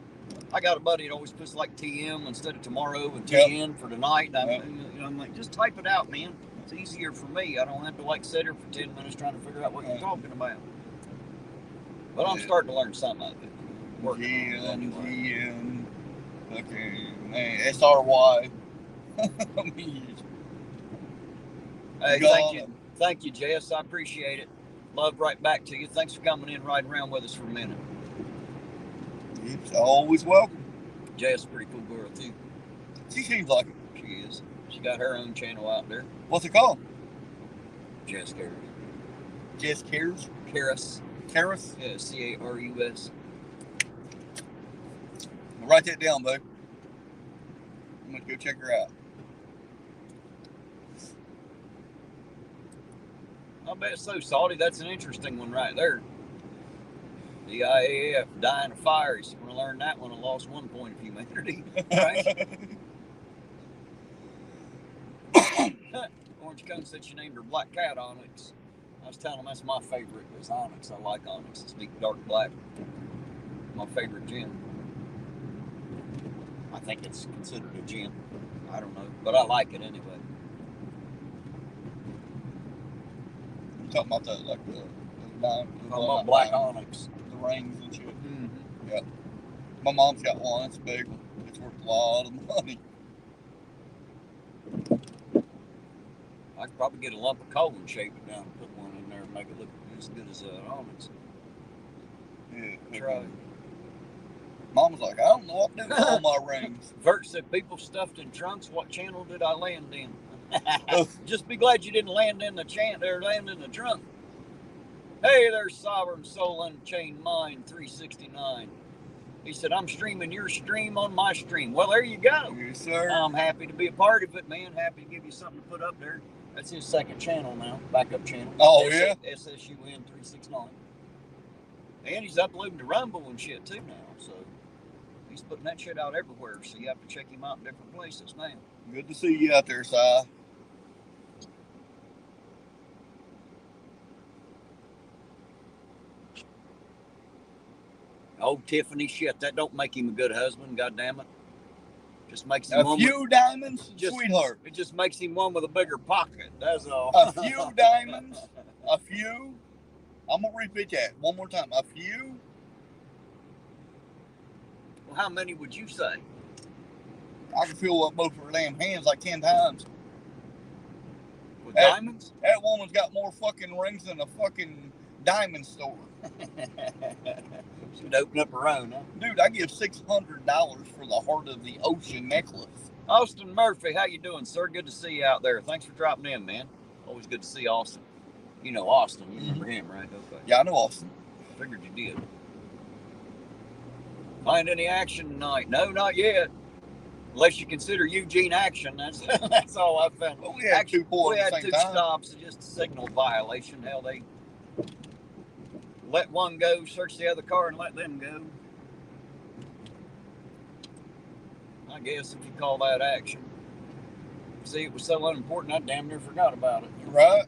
I got a buddy that always puts like TM instead of tomorrow and TN for tonight. I'm like, just type it out, man. It's easier for me. I don't have to like sit here for 10 minutes trying to figure out what you're talking about. But I'm starting to learn something of it. GM, okay, man, SRY. Hey, thank you, Jess. I appreciate it. Love right back to you. Thanks for coming in, riding around with us for a minute. It's always welcome. Jess is a pretty cool girl too. She seems like it. She is. She got her own channel out there. What's it called? Jess Cares. Jess Cares? Caris. Caris? Yeah, Carus. Write that down, bud. I'm going to go check her out. I bet so, Salty. That's an interesting one right there. The IAF dying of fire. You want to learn that one? I lost 1 point of humanity. Right? Orange Cone said she named her black cat Onyx. I was telling them that's my favorite is Onyx. I like Onyx. It's deep dark black. My favorite gem. I think it's considered a gem. I don't know, but I like it anyway. You're talking about the black onyx, the rings and shit. Mm-hmm. Yeah, my mom's got one. It's a big one. It's worth a lot of money. I could probably get a lump of coal and shape it down and put one in there and make it look as good as onyx. Yeah, Try. Mom was like, I don't know what to do with all my rings. Vert said, people stuffed in trunks. What channel did I land in? Just be glad you didn't land in the land in the trunk. Hey, there's Sovereign Soul Unchained Mind 369. He said, I'm streaming your stream on my stream. Well, there you go. Yes, sir. I'm happy to be a part of it, man. Happy to give you something to put up there. That's his second channel now, backup channel. Oh, yeah? SSUN 369. And he's uploading to Rumble and shit, too, now. So He's putting that shit out everywhere, so you have to check him out in different places now. Good to see you out there, Si. Oh, Tiffany, shit, that don't make him a good husband, God damn it. Just makes him A few diamonds, sweetheart. It just makes him one with a bigger pocket, that's all. A few diamonds, a few. I'm going to repeat that one more time. A few. Well, how many would you say? I can fill up both of her damn hands like 10 times. With diamonds? That woman's got more fucking rings than a fucking diamond store. She'd open up her own, huh? Dude, I give $600 for the Heart of the Ocean necklace. Austin Murphy, how you doing, sir? Good to see you out there. Thanks for dropping in, man. Always good to see Austin. You know Austin. You remember him, right? Okay. Yeah, I know Austin. Figured you did. Find any action tonight? No, not yet. Unless you consider Eugene action. That's all I've found. Well, we had two boys We at the had same two time. stops, just a signal violation. Hell, they let one go, search the other car, and let them go. I guess if you call that action. See, it was so unimportant, I damn near forgot about it. Right?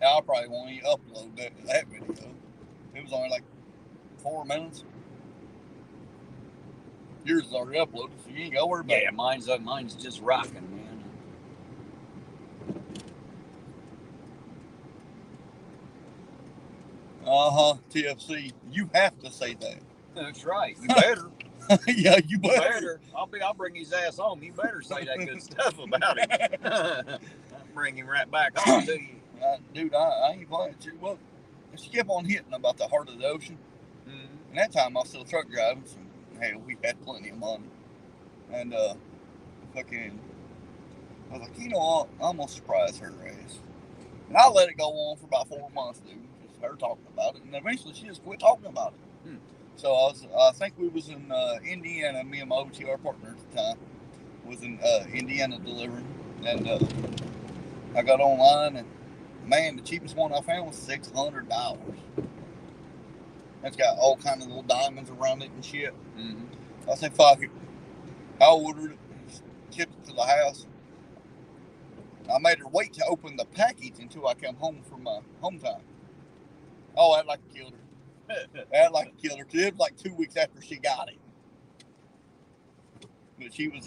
Now, I probably won't even upload that video. It was only like 4 minutes. Yours is already uploaded, so you ain't got to worry about it. Yeah, mine's just rocking, man. TFC. You have to say that. That's right. You better. Yeah, you better. I'll bring his ass home. You better say that good stuff about him. I'll bring him right back home to you. Dude, I ain't playing with you. Well, she kept on hitting about the Heart of the Ocean. Mm-hmm. And that time I was still truck driving, so hey, we had plenty of money. And fucking, I was like, you know what? I'm gonna surprise her ass. And I let it go on for about 4 months, dude. Just her talking about it, and eventually she just quit talking about it. Hmm. So I think we was in Indiana. Me and my OTR partner at the time was in Indiana delivering, and I got online, and man, the cheapest one I found was $600. That's got all kind of little diamonds around it and shit. Mm-hmm. I said, fuck it. I ordered it, shipped it to the house. I made her wait to open the package until I come home from my home time. Oh, I'd like to kill her. I'd like to kill her. It was like 2 weeks after she got it. But she was,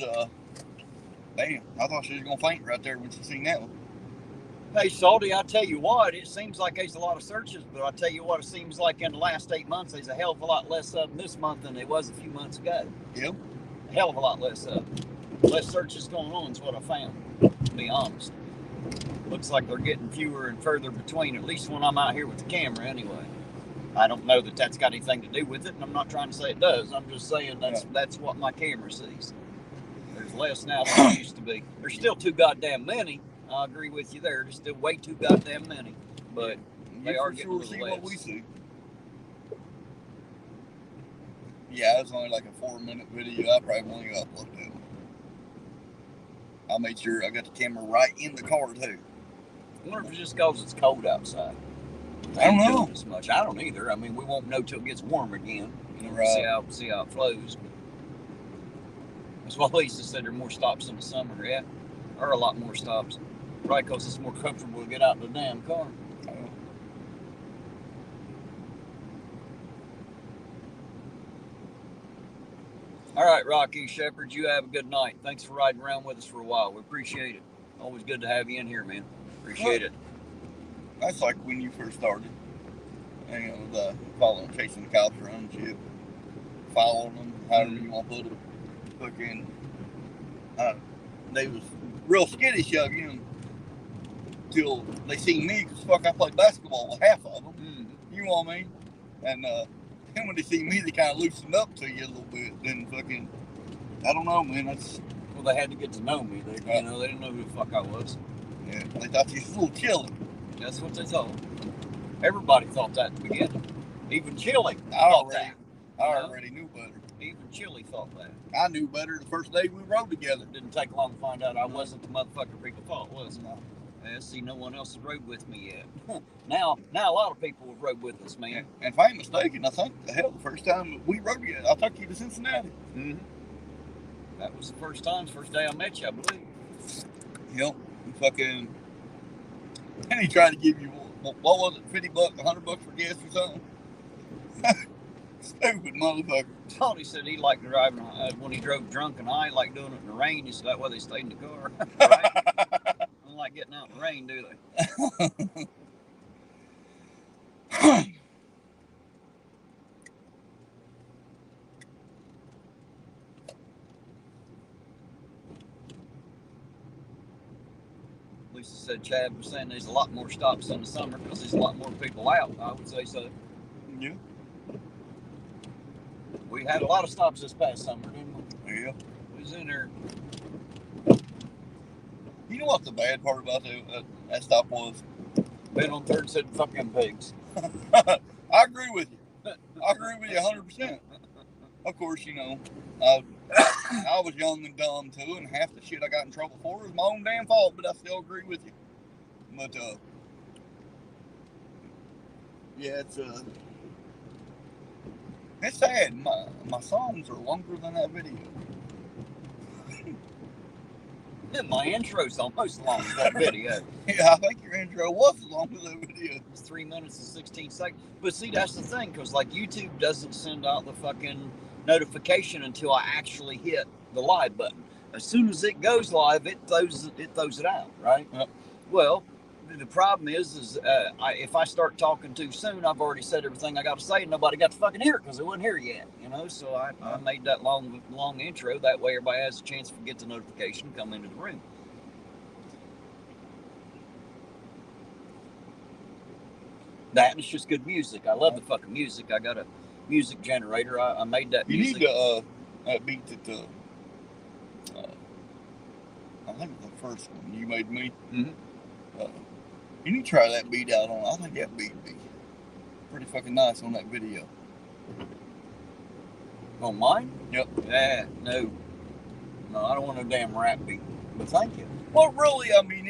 damn, I thought she was going to faint right there when she seen that one. Hey, Salty, I tell you what, it seems like there's a lot of searches, but I tell you what, it seems like in the last 8 months, there's a hell of a lot less of them this month than there was a few months ago. Yep. A hell of a lot less of them. Less searches going on is what I found, to be honest. Looks like they're getting fewer and further between, at least when I'm out here with the camera anyway. I don't know that that's got anything to do with it, and I'm not trying to say it does. I'm just saying that's what my camera sees. There's less now than there used to be. There's still too goddamn many. I agree with you there. There's still way too goddamn many, but they are getting a little less. What we see. Yeah, it was only like a 4-minute video. I probably won't even upload it. I made sure I got the camera right in the car too. I wonder if it's just because it's cold outside. I don't know. As much. I don't either. I mean, we won't know till it gets warm again. You know, Right. see how it flows. But that's why Lisa said there are more stops in the summer. Yeah, or a lot more stops. Probably because it's more comfortable to get out in the damn car. All right, Rocky Shepherd, you have a good night. Thanks for riding around with us for a while. We appreciate it. Always good to have you in here, man. Appreciate it. That's like when you first started. You know, the following, chasing the cops around and shit. Following them, however you want to put it. Fucking, they was real skittish of you until they seen me, because fuck, I played basketball with half of them. Mm-hmm. You know what I mean? And then when they see me, they kind of loosened up to you a little bit. Then fucking, I don't know, man. That's, well, they had to get to know me. They didn't know who the fuck I was. Yeah, they thought you was a little chilly. That's what they thought. Everybody thought that at the beginning. Even Chili I thought that. already knew better. Even Chili thought that. I knew better the first day we rode together. Didn't take long to find out I wasn't the motherfucker people thought, was it? No. Yeah, see, no one else has rode with me yet. now a lot of people have rode with us, man. And if I ain't mistaken, I think the first time we rode you, I took you to Cincinnati. Mm-hmm. That was the first day I met you, I believe. Yep. Fucking. And he tried to give you, what was it, $50, $100 for gas or something? Stupid motherfucker. Tony said he liked driving when he drove drunk, and I like doing it in the rain. He said that way they stayed in the car. Right? They don't like getting out in the rain, do they? Lisa said Chad was saying there's a lot more stops in the summer because there's a lot more people out. I would say so. Yeah. We had a lot of stops this past summer, didn't we? Yeah. We was in there. You know what the bad part about that stop was? Been on third said fucking pigs. I agree with you. I agree with you 100%. Of course, you know, I was young and dumb too, and half the shit I got in trouble for was my own damn fault, but I still agree with you. But, yeah, it's sad. My songs are longer than that video. My intro's almost as long as that video. Yeah, I think your intro was as long as that video. It's 3 minutes and 16 seconds. But see, that's the thing, because like YouTube doesn't send out the fucking notification until I actually hit the live button. As soon as it goes live, it throws it out, right? Yep. Well, the problem is if I start talking too soon, I've already said everything I got to say, and nobody got to fucking hear it because it wasn't here yet, you know. So I made that long intro. That way, everybody has a chance to get the notification and come into the room. That and it's just good music. I love the fucking music. I got a music generator. I made that music. You need that beat that I think it's the first one you made me. Mm-hmm. You need to try that beat out on. I think that beat would be pretty fucking nice on that video. On mine? Yep. Yeah, no, I don't want no damn rap beat. But thank you. Well, really, I mean,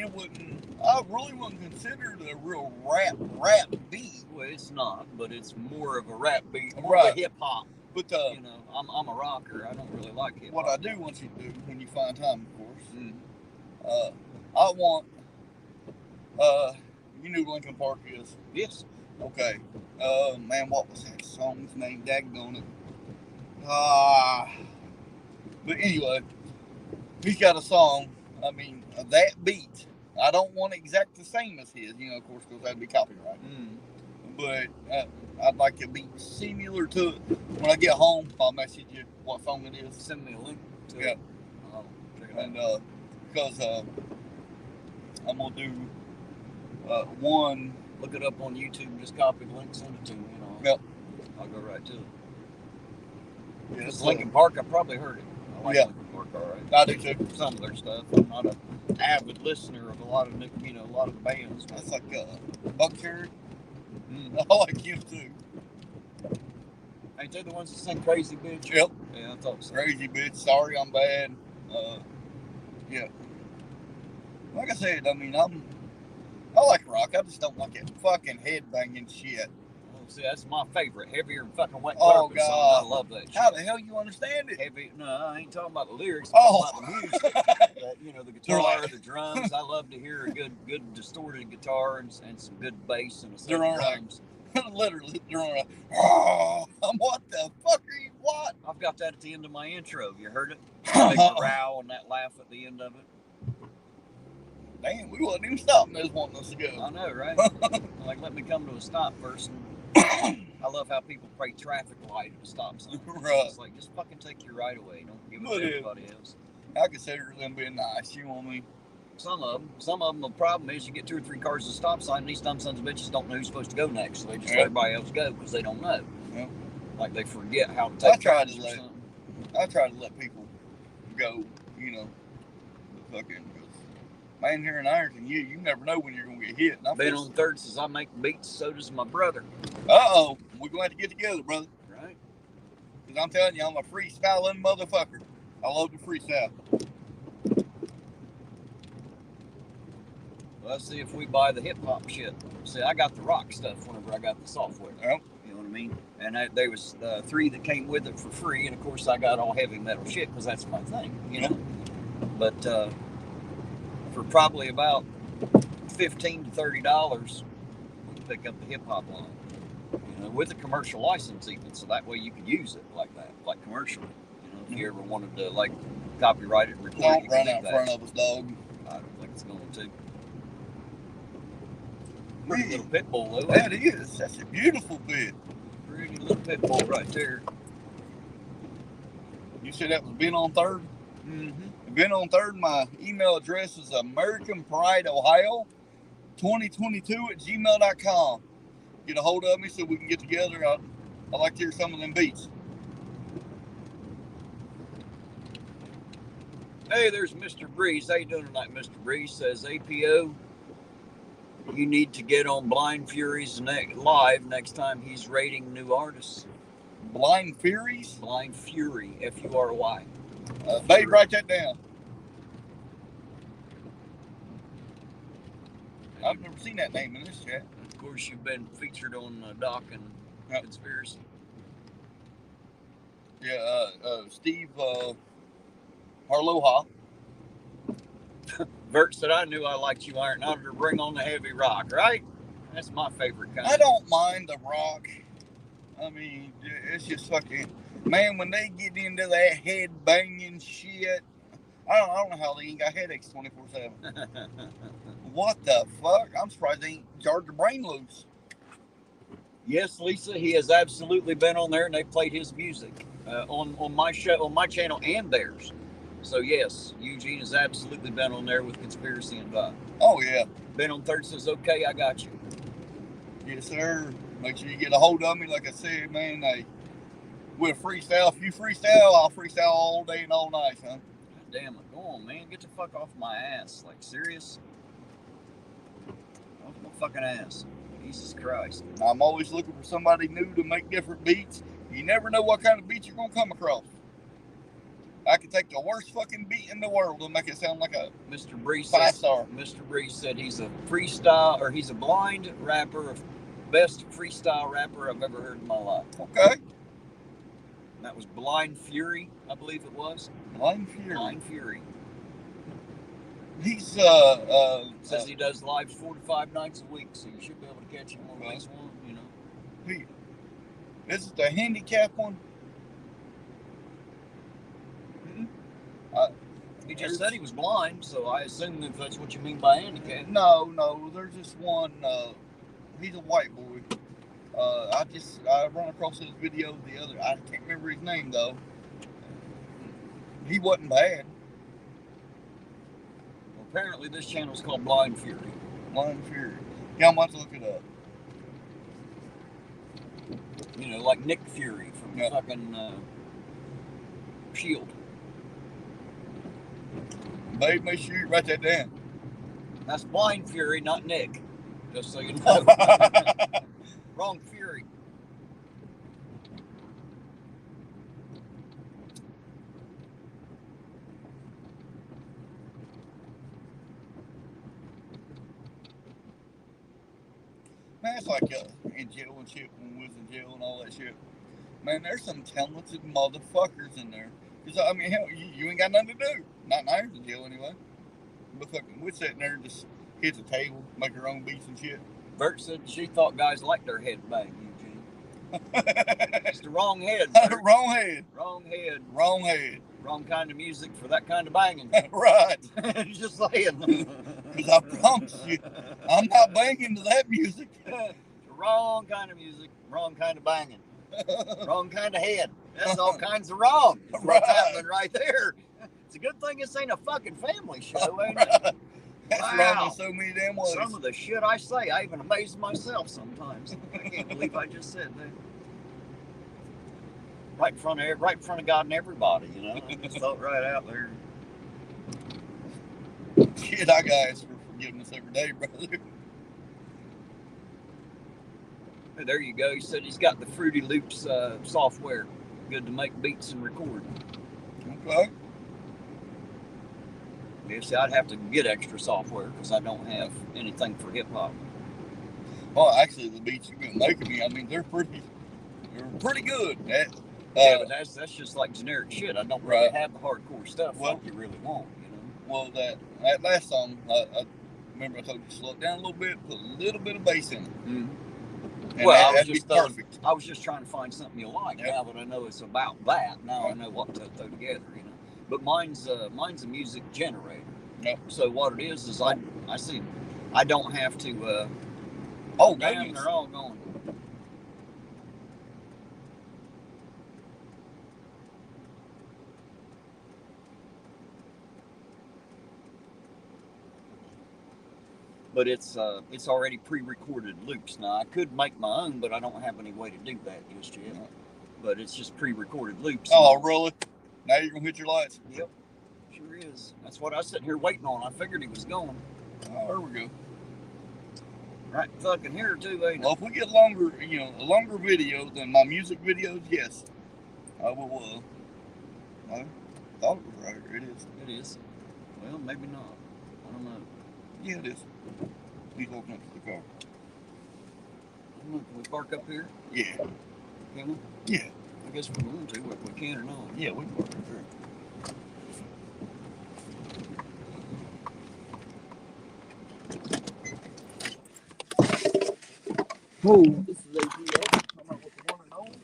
I really wouldn't consider it a real rap beat. Well, it's not, but it's more of a rap beat, more Right. of a hip hop. But you know, I'm a rocker. I don't really like hip hop. What I do want you to do when you find time, of course, Mm-hmm. I want you know who Lincoln Park is? Yes. Okay. Man, what was that song's name? Daggone it. But anyway, he's got a song. I mean, that beat. I don't want it exact the same as his, you know, of course, because that'd be copyright. But I'd like a beat similar to it. When I get home, I'll message you what song it is. Send me a link to Yeah. it. I'll check it out. And because I'm gonna do one. Look it up on YouTube. Just copy the link, send it to me. You know. Yep. I'll go right to it. Yeah, Because Lincoln Park, I probably heard it. I like Lincoln Park, all right. I do too. Some of their stuff. I'm not an avid listener of a lot of the bands. That's like Buckcherry. Mm. I like you too. Ain't they the ones that sing Crazy Bitch? Yep. Yeah, I thought so. Crazy bitch. Sorry, I'm bad. Yeah. Like I said, I mean, I like rock. I just don't like that fucking headbanging shit. Oh, see, that's my favorite. Heavier and fucking wet Oh, carpet song. God. I love that shit. How the hell you understand it? Heavy? No, I ain't talking about the lyrics. Oh. I'm talking about the music. The guitar, the drums. I love to hear a good distorted guitar and some good bass and a set of drums. Literally, they're on oh, what the fuck are you, what? I've got that at the end of my intro. You heard it? Big growl and that laugh at the end of it. Damn, we wasn't even stopping this wanting us to go. I know, right? Like, let me come to a stop first. I love how people play traffic light at a stop sign. Right. It's like, just fucking take your right away. Don't give it to everybody else. I consider them being nice, you know what I mean? Some of them, the problem is you get 2 or 3 cars at a stop sign, and these dumb sons of bitches don't know who's supposed to go next. So they just let everybody else go because they don't know. Yeah. Like they forget how to take I try to let people go, you know, the fucking, man here in Ironton, you never know when you're going to get hit. Been on third since I make beats, so does my brother. Uh-oh, we're going to have to get together, brother. Right. Because I'm telling you, I'm a freestyling motherfucker. I love to freestyle. Let's see if we buy the hip hop shit. See, I got the rock stuff whenever I got the software. Yep. You know what I mean? And there was 3 that came with it for free, and of course I got all heavy metal shit because that's my thing, you know. But for probably about $15 to $30, we can pick up the hip hop line, you know, with a commercial license even, so that way you could use it like that, like commercially. You know, if you ever wanted to like copyright it and record it, Don't you run can out do in that. front of us, dog. I don't think it's going to. Pretty little pit bull though. That is. That's a beautiful pit. Pretty little pit bull right there. You said that was Ben on 3rd? Mm-hmm. Ben on 3rd, my email address is AmericanPrideOhio2022@gmail.com. Get a hold of me so we can get together. I'd like to hear some of them beats. Hey, there's Mr. Breeze. How you doing tonight, Mr. Breeze? Says APO, you need to get on Blind Fury's live next time he's rating new artists. Blind Furies? Blind Fury, Fury. Babe, write that down. I've never seen that name in this chat. Of course, you've been featured on Doc and Conspiracy. Yeah, Steve Harloha. Vert said, I knew I liked you, Iron Auditor. Bring on the heavy rock, right? That's my favorite kind. I don't mind the rock. I mean, it's just fucking... Man, when they get into that head banging shit, I don't know how they ain't got headaches 24/7. What the fuck? I'm surprised they ain't jarred their brain loose. Yes, Lisa, he has absolutely been on there, and they played his music on my show, on my channel, and theirs. So yes, Eugene has absolutely been on there with Conspiracy and Vibe. Oh yeah. Ben on 3rd says, "Okay, I got you." Yes, sir. Make sure you get a hold of me. Like I said, man, we'll freestyle. If you freestyle, I'll freestyle all day and all night, son. God damn it. Go on, man. Get the fuck off my ass. Like, serious? Off my fucking ass. Jesus Christ. I'm always looking for somebody new to make different beats. You never know what kind of beat you're going to come across. I can take the worst fucking beat in the world and make it sound like a Mr. Breeze 5-star. Mr. Breeze said he's a freestyle, or he's a blind rapper, best freestyle rapper I've ever heard in my life. Okay. And that was Blind Fury, I believe it was. Blind Fury. Blind Fury. He's says he does lives 4 to 5 nights a week, so you should be able to catch him on at least one, you know. This is the handicap one. He just said he was blind, so I assume if that's what you mean by handicap. No, there's this one. He's a white boy. I run across his video the other. I can't remember his name though. He wasn't bad. Well, apparently this channel is called Blind Fury. Blind Fury. Yeah, I'm about to look it up. You know, like Nick Fury from fucking Shield. Babe, make sure you write that down. That's Blind Fury, not Nick. Just so you know. Wrong Fury. Man, it's like in jail and shit, when we was in jail and all that shit. Man, there's some talented motherfuckers in there. Cause I mean, hell, you ain't got nothing to do. Not in ours in jail anyway. But fucking, we're sitting there and just hit the table, make our own beats and shit. Bert said she thought guys liked their head bang, Eugene. It's the wrong head. Wrong head. Wrong head. Wrong head. Wrong kind of music for that kind of banging. Right. Just saying. Because I promise you, I'm not banging to that music. Wrong kind of music, wrong kind of banging. Wrong kind of head. That's all kinds of wrong. That's what's happening right there. It's a good thing this ain't a fucking family show, ain't it? That's wrong in so many damn ways. Some of the shit I say, I even amaze myself sometimes. I can't believe I just said that. Right in front of God and everybody, you know. I just thought right out there. Shit, I gotta ask for forgiveness every day, brother. There you go. He said he's got the Fruity Loops software. Good to make beats and record. Okay. You see, I'd have to get extra software because I don't have anything for hip hop. Well, actually, the beats you've been making me, I mean, they're pretty good. Yeah, but that's just like generic shit. I don't really Right. have the hardcore stuff Well- like you really want, you know. Well, that last song, I remember I told you to slow it down a little bit, put a little bit of bass in it. Mm-hmm. And Well, that'd be perfect. I was just trying to find something you like. Yep. Now that I know it's about that, now I Right. know what to throw together, you know. But mine's a music generator. Yep. So what it is I see I don't have to. Oh, damn, goodness. they're all gone. But it's already pre-recorded loops. Now I could make my own, but I don't have any way to do that just yet. But it's just pre-recorded loops. Oh, really? Now you're gonna hit your lights? Yep, sure is. That's what I was sitting here waiting on. I figured he was going. Oh, there we go. Right fucking here too, ain't it? Well, if we get a longer video than my music videos, yes, I will. I thought it was right. It is. It is. Well, maybe not. I don't know. Yeah, it is. He's walking up to the car. I don't know. Can we park up here? Yeah. Can we? Yeah. I guess we want to. We can or not. Yeah, we can park up here. Oh. This is ATO. I'm out with the one and only.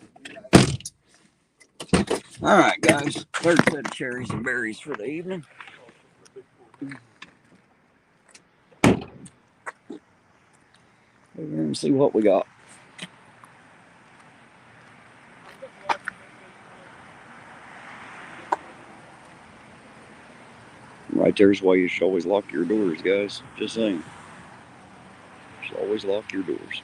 All right, guys. Third set of cherries and berries for the evening. We're going to see what we got. Right there's why you should always lock your doors, guys. Just saying. You should always lock your doors.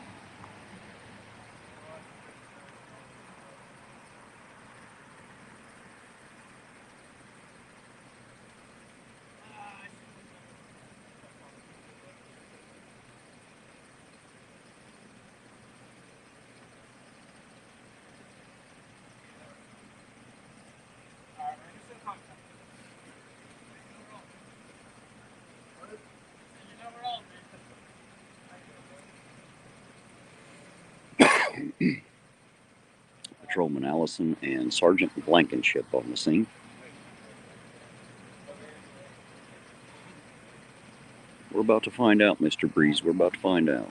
Patrolman Allison and Sergeant Blankenship on the scene. We're about to find out, Mr. Breeze. We're about to find out.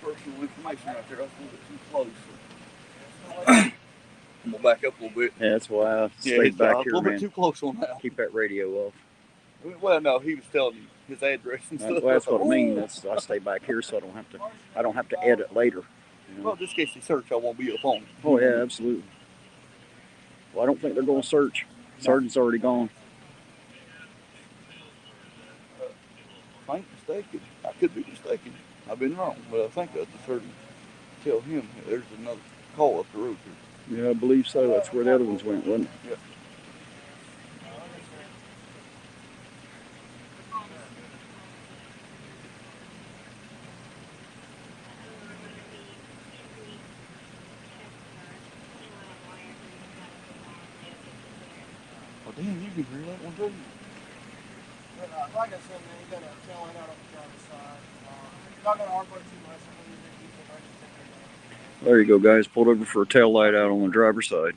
personal information right there. That's a little bit too close. I'm gonna back up a little bit. Yeah, that's why I Yeah, stayed back a here, little man. bit too close on that. Keep that radio off. Well, no, he was telling me his address and stuff. Well, that's what I mean. I stay back here so I don't have to edit later. You know? Well, just in case they search, I won't be up on. Oh yeah, absolutely. Well, I don't think they're going to search. Sergeant's already gone. If I ain't mistaken, I could be mistaken. I've been wrong, but I think I just heard him tell him there's another call up the road here. Yeah, I believe so. That's where the other ones went, wasn't it? Yeah. Oh, damn, you can hear that one too. But, like I said, man, you got to tail light out on the driver's side. Not going to hard work too much. I mean, There you go, guys. Pulled over for a tail light out on the driver's side.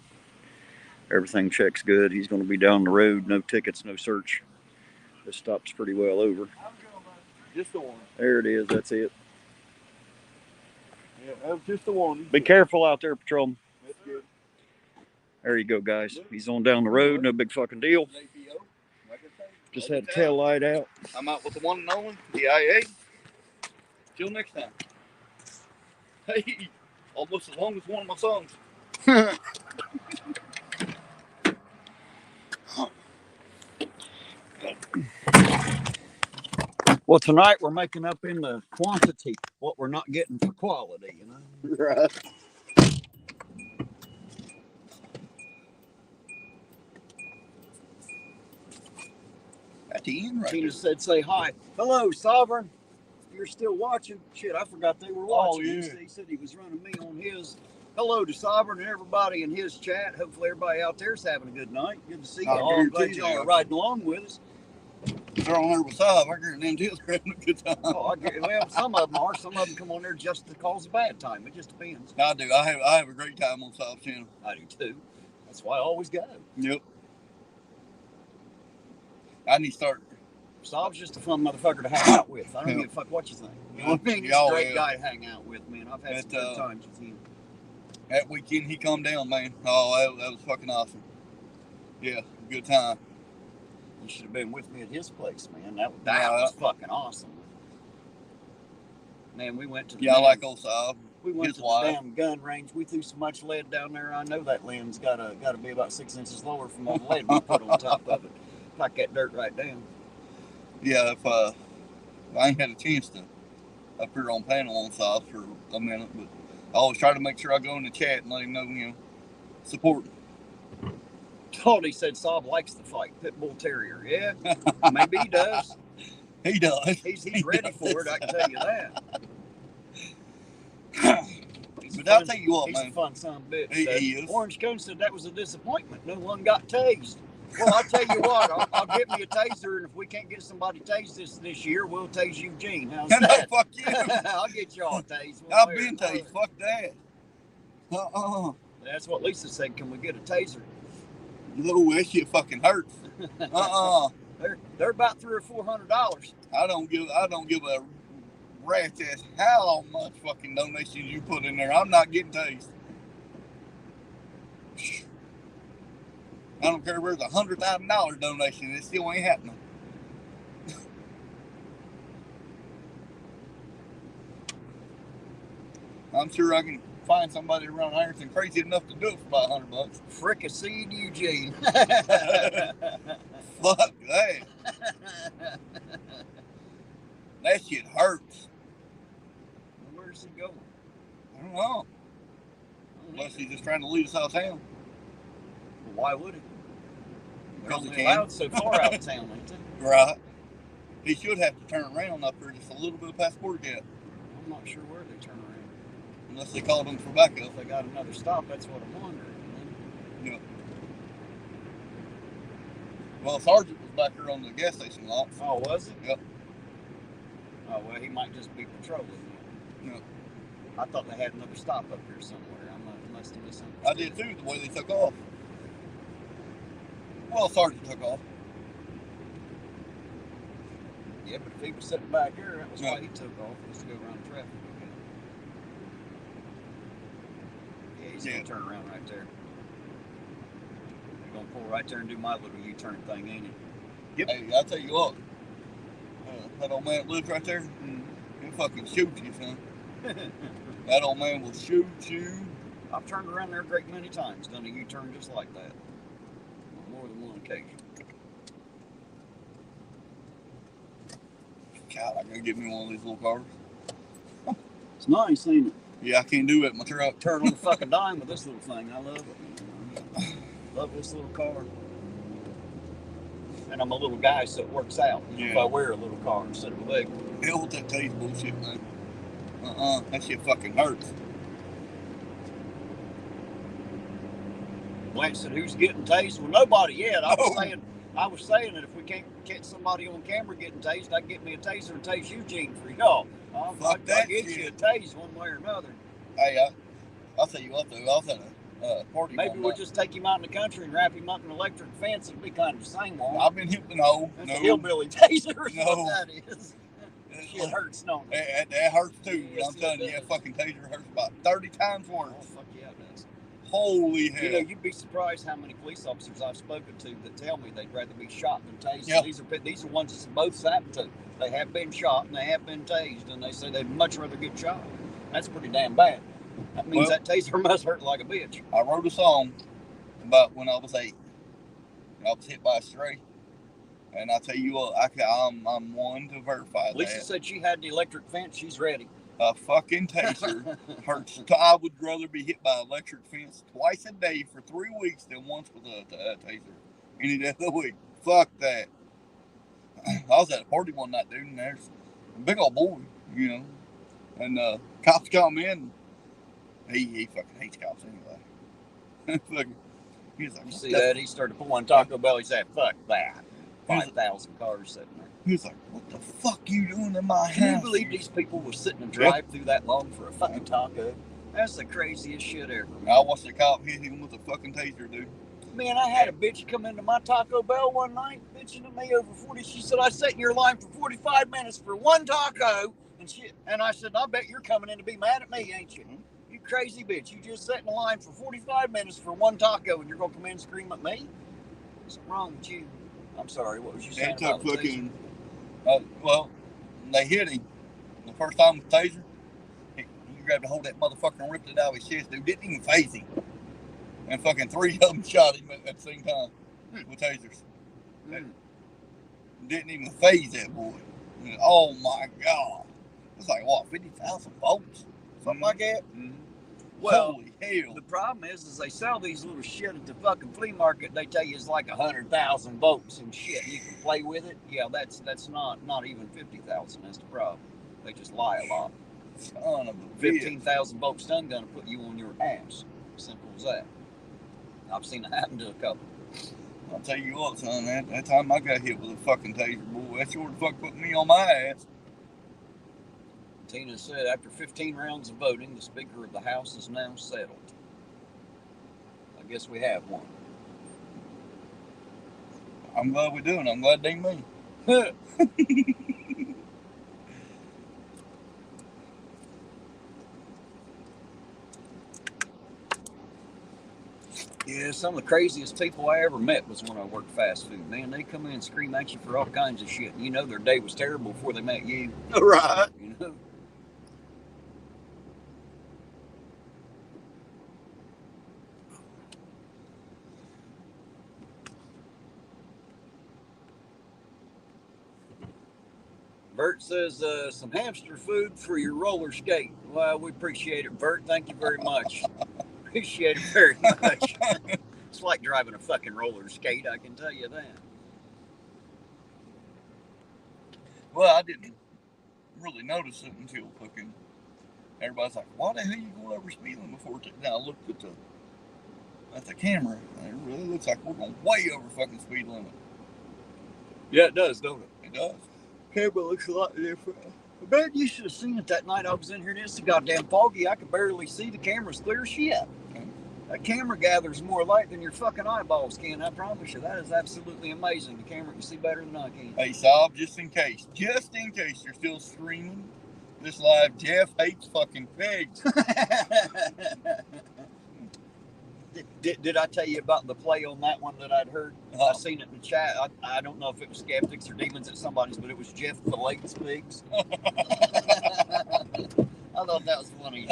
Everything checks good. He's going to be down the road. No tickets, no search. This stop's pretty well over. Just the one. There it is. That's it. Yeah, that was just the one. Be careful out there, patrolman. That's good. There you go, guys. He's on down the road. No big fucking deal. Just had a tail light out. I'm out with the one and only, the IA. Till next time. Hey, almost as long as one of my songs. Well, tonight we're making up in the quantity what we're not getting for quality, you know? Right. At the end, right? Tina there. said, say hi. Hello, Sovereign. You're still watching. Shit, I forgot they were watching. Oh, yeah. He said he was running me on his. Hello to Sovereign and everybody in his chat. Hopefully everybody out there is having a good night. Good to see you all. I'm glad y'all are riding along with us. They're on there with Saab. I agree with them too. They're having a good time. Oh, well, some of them are. Some of them come on there just to cause a bad time. It just depends. I do. I have a great time on Saab's channel. I do too. That's why I always go. Yep. I need to start. Saab's just a fun motherfucker to hang out with. I don't give a fuck what you think. You know what I mean? He's a great guy to hang out with, man. I've had some good times with him. That weekend he come down, man. Oh, that was fucking awesome. Yeah, good time. You should have been with me at his place, man. That was fucking awesome. Man, we went to the I like old Saab. We went to the damn gun range. We threw so much lead down there. I know that limb's got to be about 6 inches lower from all the lead we put on top of it. Like that dirt right down. Yeah, if I ain't had a chance to appear on panel on Saab for a minute, but I always try to make sure I go in the chat and let him know, you know, support. Told he said Saab likes to fight. Pit Bull Terrier. Yeah, maybe he does. He does. He's ready for it, I can tell you that. But I'll tell you what, he's man. He's a fun son of a bitch. He is. Orange Cone said that was a disappointment. No one got tased. Well, I'll tell you what, I'll get me a taser, and if we can't get somebody tased this year, we'll tase Eugene. How's that? No, fuck you. I'll get y'all a tase. I've been tased. Fuck that. That's what Lisa said. Can we get a taser? No, that shit fucking hurts. They're about $300 or $400. I don't give a rat's ass how much fucking donations you put in there. I'm not getting tased. I don't care if there's $100,000 donation. It still ain't happening. I'm sure I can find somebody around Ironton crazy enough to do it for about $100. Fricasseed Eugene. Fuck that. That shit hurts. Where's he going? I don't know. Unless he's just trying to leave us out of town. Well, why would he? Because he They're can. allowed so far out of town, ain't they? Right. He should have to turn around up there just a little bit past Border Gap. I'm not sure where they turn around. Unless they called him for backup. If they got another stop, that's what I'm wondering. Yeah. Well, Sergeant was back there on the gas station lot. Oh, was it? Yep. Oh, well, he might just be patrolling. Yeah. I thought they had another stop up here somewhere. I must have misunderstood. I did too, the way they took off. Well, Sergeant took off. Yeah, but if he was sitting back here, that was why he took off, was to go around traffic again. He's gonna turn around right there. You're gonna pull right there and do my little U-turn thing, ain't it? Yep. Hey, I'll tell you what. That old man that lives right there, he'll fucking shoot you, son. That old man will shoot you. I've turned around there a great many times, done a U-turn just like that. On more than one occasion. God, I gotta get me one of these little cars. It's nice, ain't it? Yeah, I can't do it in my truck. Turn on the fucking dime with this little thing. I love it. Love this little car. And I'm a little guy, so it works out. Yeah. If I wear a little car instead of a leg. Hell with that taste bullshit, man. That shit fucking hurts. Blanche said, "Who's getting tased?" Well, nobody yet. I was saying that if we can't catch somebody on camera getting tased, I'd get me a taser and tase Eugene for y'all. I'll get you a tase one way or another. Hey, I'll tell you what though. I was at a party. Maybe we'll just take him out in the country and wrap him up in an electric fence. It'd be kind of the same one. I've been hit. No. That's a hillbilly taser. What that is. It hurts, don't it? That hurts too. Yes, I'm telling you, that fucking taser hurts about 30 times worse. Oh, fuck yeah, it does. Holy hell. You know, you'd be surprised how many police officers I've spoken to that tell me they'd rather be shot than tased. Yep. These are ones that both happened to. They have been shot and they have been tased, and they say they'd much rather get shot. That's pretty damn bad. That means that taser must hurt like a bitch. I wrote a song about when I was 8. I was hit by a stray. And I tell you what, I'm one to verify that. Lisa said she had the electric fence. She's ready. A fucking taser hurts. I would rather be hit by an electric fence twice a day for 3 weeks than once with a taser any day of the week. Fuck that. I was at a party one night, dude, and there's a big old boy, you know. And cops come in. He fucking hates cops anyway. Fucking, he was like, you see that? He started pulling Taco Bell. He said, "Fuck that." 5,000 cars sitting there. He was like, "What the fuck you doing in my house?" Can you believe these people were sitting and drive through that long for a fucking taco? That's the craziest shit ever. I watched a cop hit him with a fucking taser, dude. Man, I had a bitch come into my Taco Bell one night, bitching at me over 40. She said, "I sat in your line for 45 minutes for one taco." And shit. And I said, "I bet you're coming in to be mad at me, ain't you? You crazy bitch. You just sat in the line for 45 minutes for one taco and you're going to come in and scream at me? What's wrong with you?" I'm sorry, what was you saying? They took fucking, well, they hit him the first time with the taser. He grabbed a hold of that motherfucker and ripped it out of his chest, dude. Didn't even phase him. And fucking 3 of them shot him at the same time with tasers. Didn't even phase that boy. Oh my God. It's like, what, 50,000 volts? Something like that? Well, holy hell. The problem is they sell these little shit at the fucking flea market. They tell you it's like 100,000 volts and shit. You can play with it. Yeah, that's not even 50,000. That's the problem. They just lie a lot. Son of a 15,000 volt stun gun to put you on your ass. Simple as that. I've seen it happen to a couple. I'll tell you what, son. That time I got hit with a fucking taser, boy, that sure the fuck put me on my ass. Tina said, after 15 rounds of voting, the Speaker of the House is now settled. I guess we have one. I'm glad we're doing it. I'm glad it ain't me. Yeah, some of the craziest people I ever met was when I worked fast food. Man, they come in and scream at you for all kinds of shit. You know their day was terrible before they met you. Right. You know? Bert says, some hamster food for your roller skate. Well, we appreciate it, Bert. Thank you very much. Appreciate it very much. It's like driving a fucking roller skate, I can tell you that. Well, I didn't really notice it until fucking everybody's like, "Why the hell are you going over speed limit before?" Now I looked at the camera, and it really looks like we're going way over fucking speed limit. Yeah, it does, don't it? It does. Camera looks a lot different. I bet you should have seen it that night I was in here, and it's so goddamn foggy I could barely see. The camera's clear as shit. That camera gathers more light than your fucking eyeballs can, I promise you. That is absolutely amazing. The camera can see better than I can. Hey, Sob, just in case you're still streaming this live, Jeff hates fucking pigs. Did I tell you about the play on that one that I'd heard? I seen it in the chat. I don't know if it was skeptics or demons at somebody's, but it was Jeff Fillett's pigs. I thought that was funny.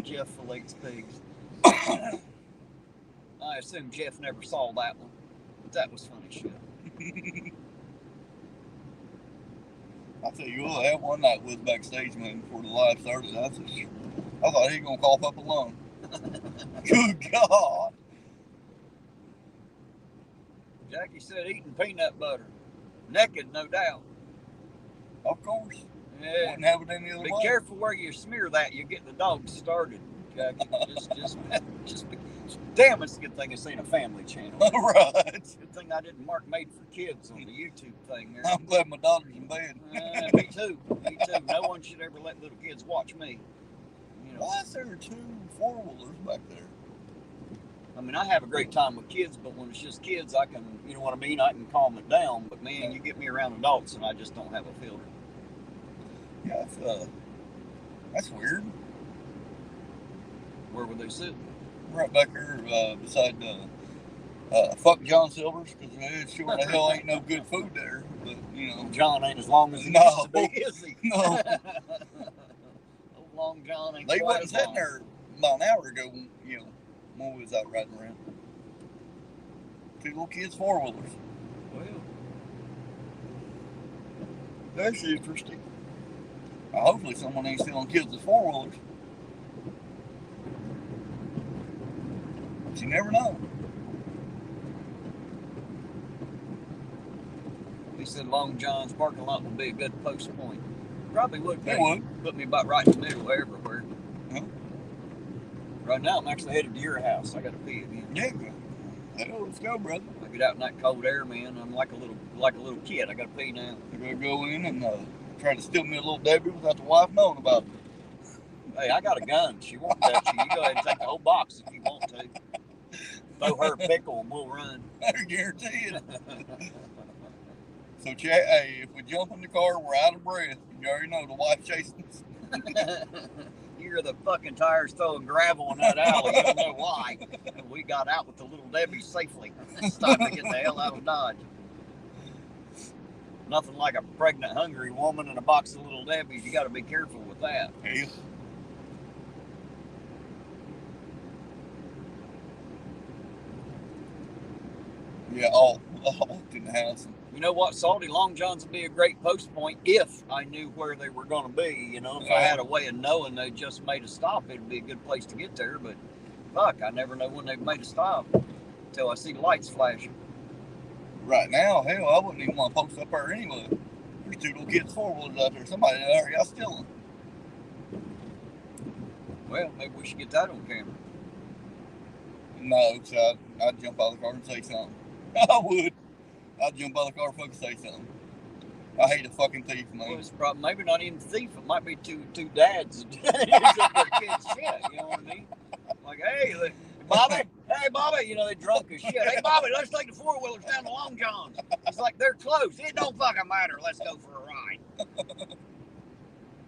Jeff Fillett's pigs. I assume Jeff never saw that one. But that was funny shit. I tell you what, that one night was backstage, man, before the live started. I thought he was gonna cough up a lung. Good God. Jackie said eating peanut butter. Naked, no doubt. Of course. Yeah. Wouldn't have it any other Be way. careful where you smear that. You get the dogs started, Jackie. just be, damn, it's a good thing it's ain't a family channel. Right. It's a good thing I didn't mark made for kids on the YouTube thing there. I'm glad my daughter's in bed. Me too. Me too. No one should ever let little kids watch me. You know. Why is there 2 4-wheelers back there? I mean, I have a great time with kids, but when it's just kids, I can, you know what I mean? I can calm it down. But man, you get me around adults, and I just don't have a filter. Yeah, that's weird. Where would they sit? Right back here beside fuck John Silver's, because it sure the hell ain't no good food there. But you know, John ain't as long as he No. used to be, is he? no, Old long John ain't they quite wasn't as sitting long. there about an hour ago. You know, when we was out riding around. 2 little kids 4-wheelers. Well, That's interesting. Hopefully someone ain't stealing kids with 4-wheelers. But you never know. he said Long John's parking lot would be a good post point. Probably would. It would. Put me about right in the middle everywhere. Huh? Right now, I'm actually headed to your house. I got to pee again. Yeah. Hell, let's go, brother. I get out in that cold air, man. I'm like a little kid. I got to pee now. We're gonna go in and try to steal me a little Debbie without the wife knowing about it. Hey, I got a gun. She won't touch you. You go ahead and take the whole box if you want to. Throw her a pickle and we'll run. I guarantee it. So, chat, hey, if we jump in the car, we're out of breath. You already know the wife's chasing us. You hear the fucking tires throwing gravel in that alley. You don't know why. And we got out with the little Debbie safely. It's time to get the hell out of Dodge. Nothing like a pregnant, hungry woman and a box of little Debbies. You got to be careful with that. Hey. Yeah, I walked in the house. And You know what? Salty Long John's would be a great post point if I knew where they were going to be. You know, if I had a way of knowing they just made a stop, it'd be a good place to get there. But fuck, I never know when they've made a stop until I see the lights flashing. right now, hell, I wouldn't even want to post up there anyway. There's 2 little kids 4-wheelers out there. Somebody in that area, I steal them. Well, maybe we should get that on camera. No, so I'd jump out of the car and say something. I would. I'd jump out of the car and fucking say something. I hate a fucking thief, man. Well, it's probably maybe not even thief. It might be two dads using their kids' shit. You know what I mean? Like, hey, Bobby. Hey, Bobby. You know they drunk as shit. Hey, Bobby, let's take the 4-wheelers down to Long John's. It's like they're close. It don't fucking matter. Let's go for a ride.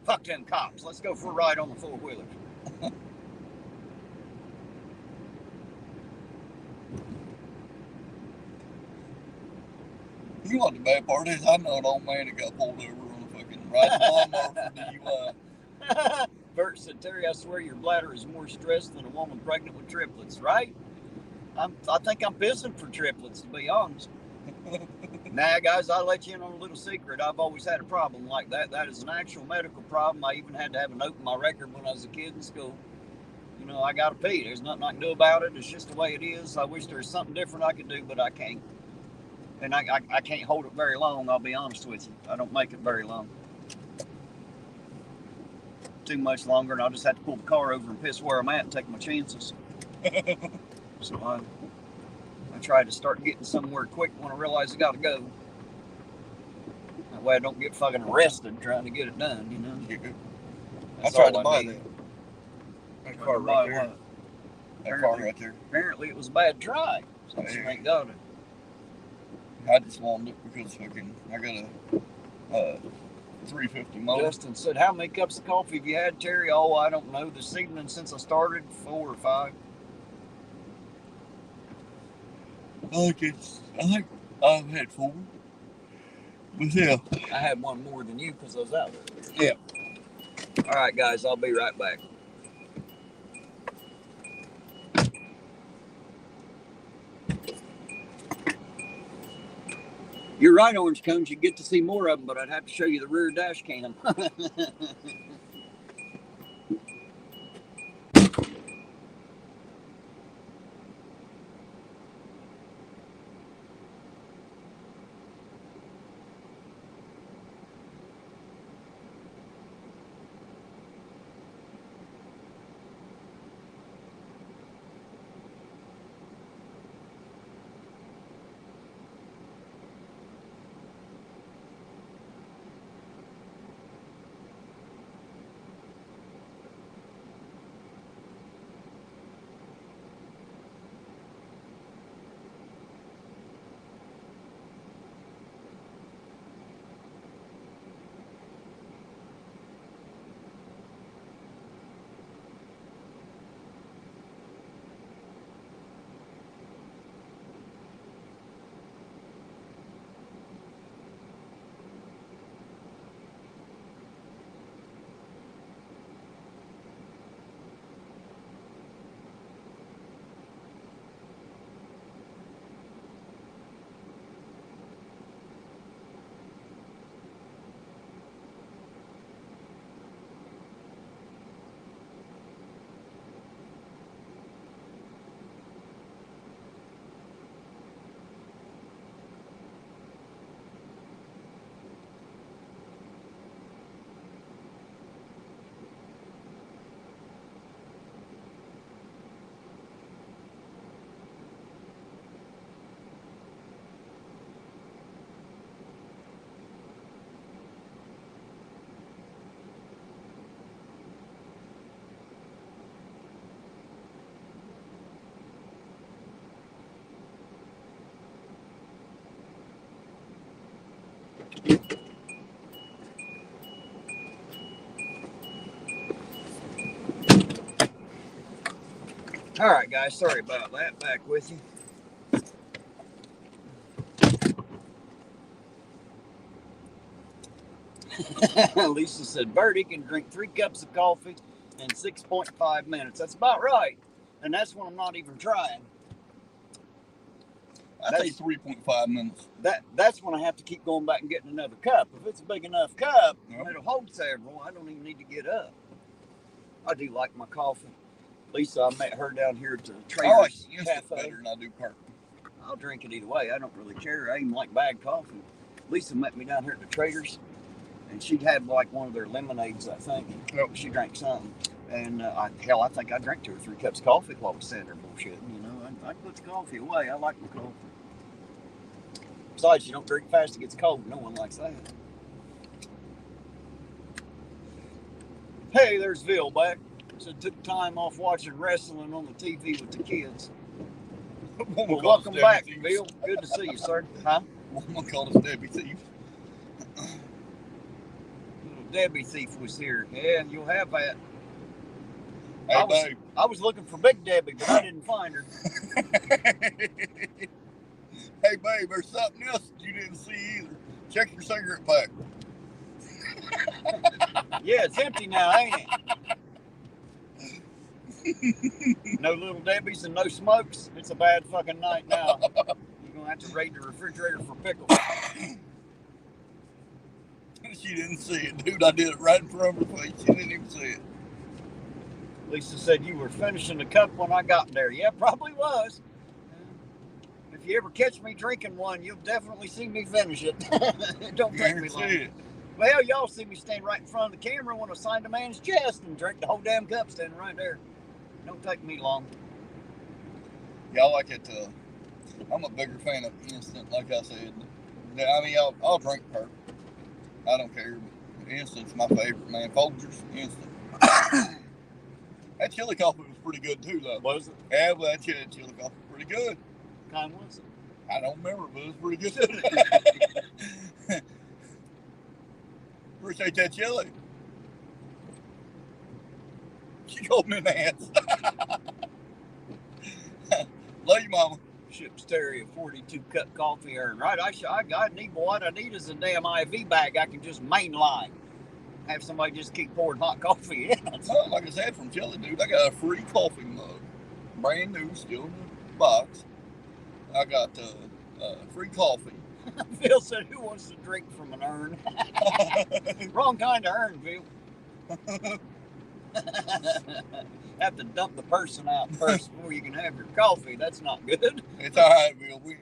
Fuck them cops. Let's go for a ride on the 4-wheelers. You know what the bad part is? I know an old man that got pulled over on a fucking riding lawnmower for DUI. Bert said, Terry, I swear your bladder is more stressed than a woman pregnant with triplets, right? I think I'm pissing for triplets, to be honest. Nah, guys, I'll let you in on a little secret. I've always had a problem like that. That is an actual medical problem. I even had to have a note in my record when I was a kid in school. You know, I got to pee. There's nothing I can do about it. It's just the way it is. I wish there was something different I could do, but I can't. And I can't hold it very long, I'll be honest with you. I don't make it very long. Too much longer, and I'll just have to pull the car over and piss where I'm at and take my chances. So I try to start getting somewhere quick when I realize I got to go. That way I don't get fucking arrested trying to get it done, you know? I tried to buy that. That car right there. That car right there. Apparently it was a bad try, so you ain't got it. I just wanted it because fucking I got a 350 motor. Justin said, how many cups of coffee have you had, Terry? Oh, I don't know. This evening since I started, 4 or 5. I think I've had 4. But yeah. I had one more than you because I was out there. Yeah. All right, guys, I'll be right back. You're right, Orange Cones. You get to see more of them, but I'd have to show you the rear dash cam. All right, guys, sorry about that. Back with you. Lisa said Birdie can drink 3 cups of coffee in 6.5 minutes. That's about right. And that's when I'm not even trying. I take 3.5 minutes. That's when I have to keep going back and getting another cup. If it's a big enough cup, Yep. it'll hold several. I don't even need to get up. I do like my coffee. Lisa, I met her down here at the Trader's I like instant Cafe. better than I do purple. I'll drink it either way. I don't really care. I even like bag coffee. Lisa met me down here at the Trader's, and she'd had like one of their lemonades, I think. Yep. She drank something. And I think I drank 2 or 3 cups of coffee while I was sitting there bullshitting. You know, I put the coffee away. I like my coffee. Besides, you don't drink fast, it gets cold. No one likes that. Hey, there's Bill back. So took time off watching wrestling on the TV with the kids. Well, welcome back, Bill. Good to see you, sir. Huh? One called us Debbie Thief. Little Debbie Thief was here. Yeah, you'll have that. Hey, I was looking for Big Debbie, but I didn't find her. Hey, babe, there's something else you didn't see either. Check your cigarette pack. Yeah, it's empty now, ain't it? No little Debbies and no smokes. It's a bad fucking night now. You're going to have to raid the refrigerator for pickles. She didn't see it, dude. I did it right in front of her face. She didn't even see it. Lisa said you were finishing the cup when I got there. Yeah, probably was. If you ever catch me drinking one, you'll definitely see me finish it. It don't take me long. It. Well, y'all see me stand right in front of the camera when I signed a man's chest and drink the whole damn cup standing right there. Don't take me long. Yeah, I like it. I'm a bigger fan of instant, like I said. I mean, I'll drink perp. I don't care. But instant's my favorite, man. Folgers, instant. That chili coffee was pretty good too, though. Was it? Yeah, well, that chili coffee was pretty good. What kind was it? I don't remember, but it was pretty good. Appreciate that chili. She called me an ass. Love you, mama. Ships Terry a 42 cup coffee urn. Right, I need, what I need is a damn IV bag I can just mainline. Have somebody just keep pouring hot coffee in. Well, like I said, from Chili Dude, I got a free coffee mug. Brand new, still in the box. I got free coffee. Phil said, who wants to drink from an urn? Wrong kind of urn, Phil. Have to dump the person out first before you can have your coffee. That's not good. It's all right, Bill. We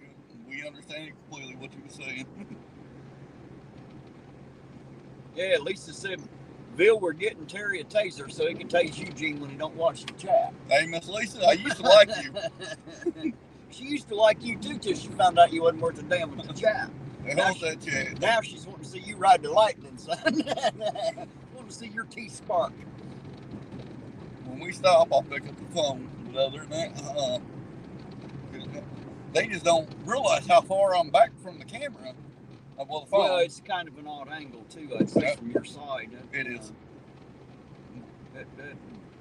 understand completely what you were saying. Yeah, Lisa said, Bill, we're getting Terry a taser so he can tase Eugene when he don't watch the chat. Hey, Miss Lisa, I used to like you. She used to like you too till she found out you wasn't worth a damn with the chat. Hold that chat. Now she's wanting to see you ride the lightning, son. Want to see your teeth spark. When we stop, I'll pick up the phone. But other than that, they just don't realize how far I'm back from the camera. Well, the phone. Well, it's kind of an odd angle too, I'd say, from your side. It is.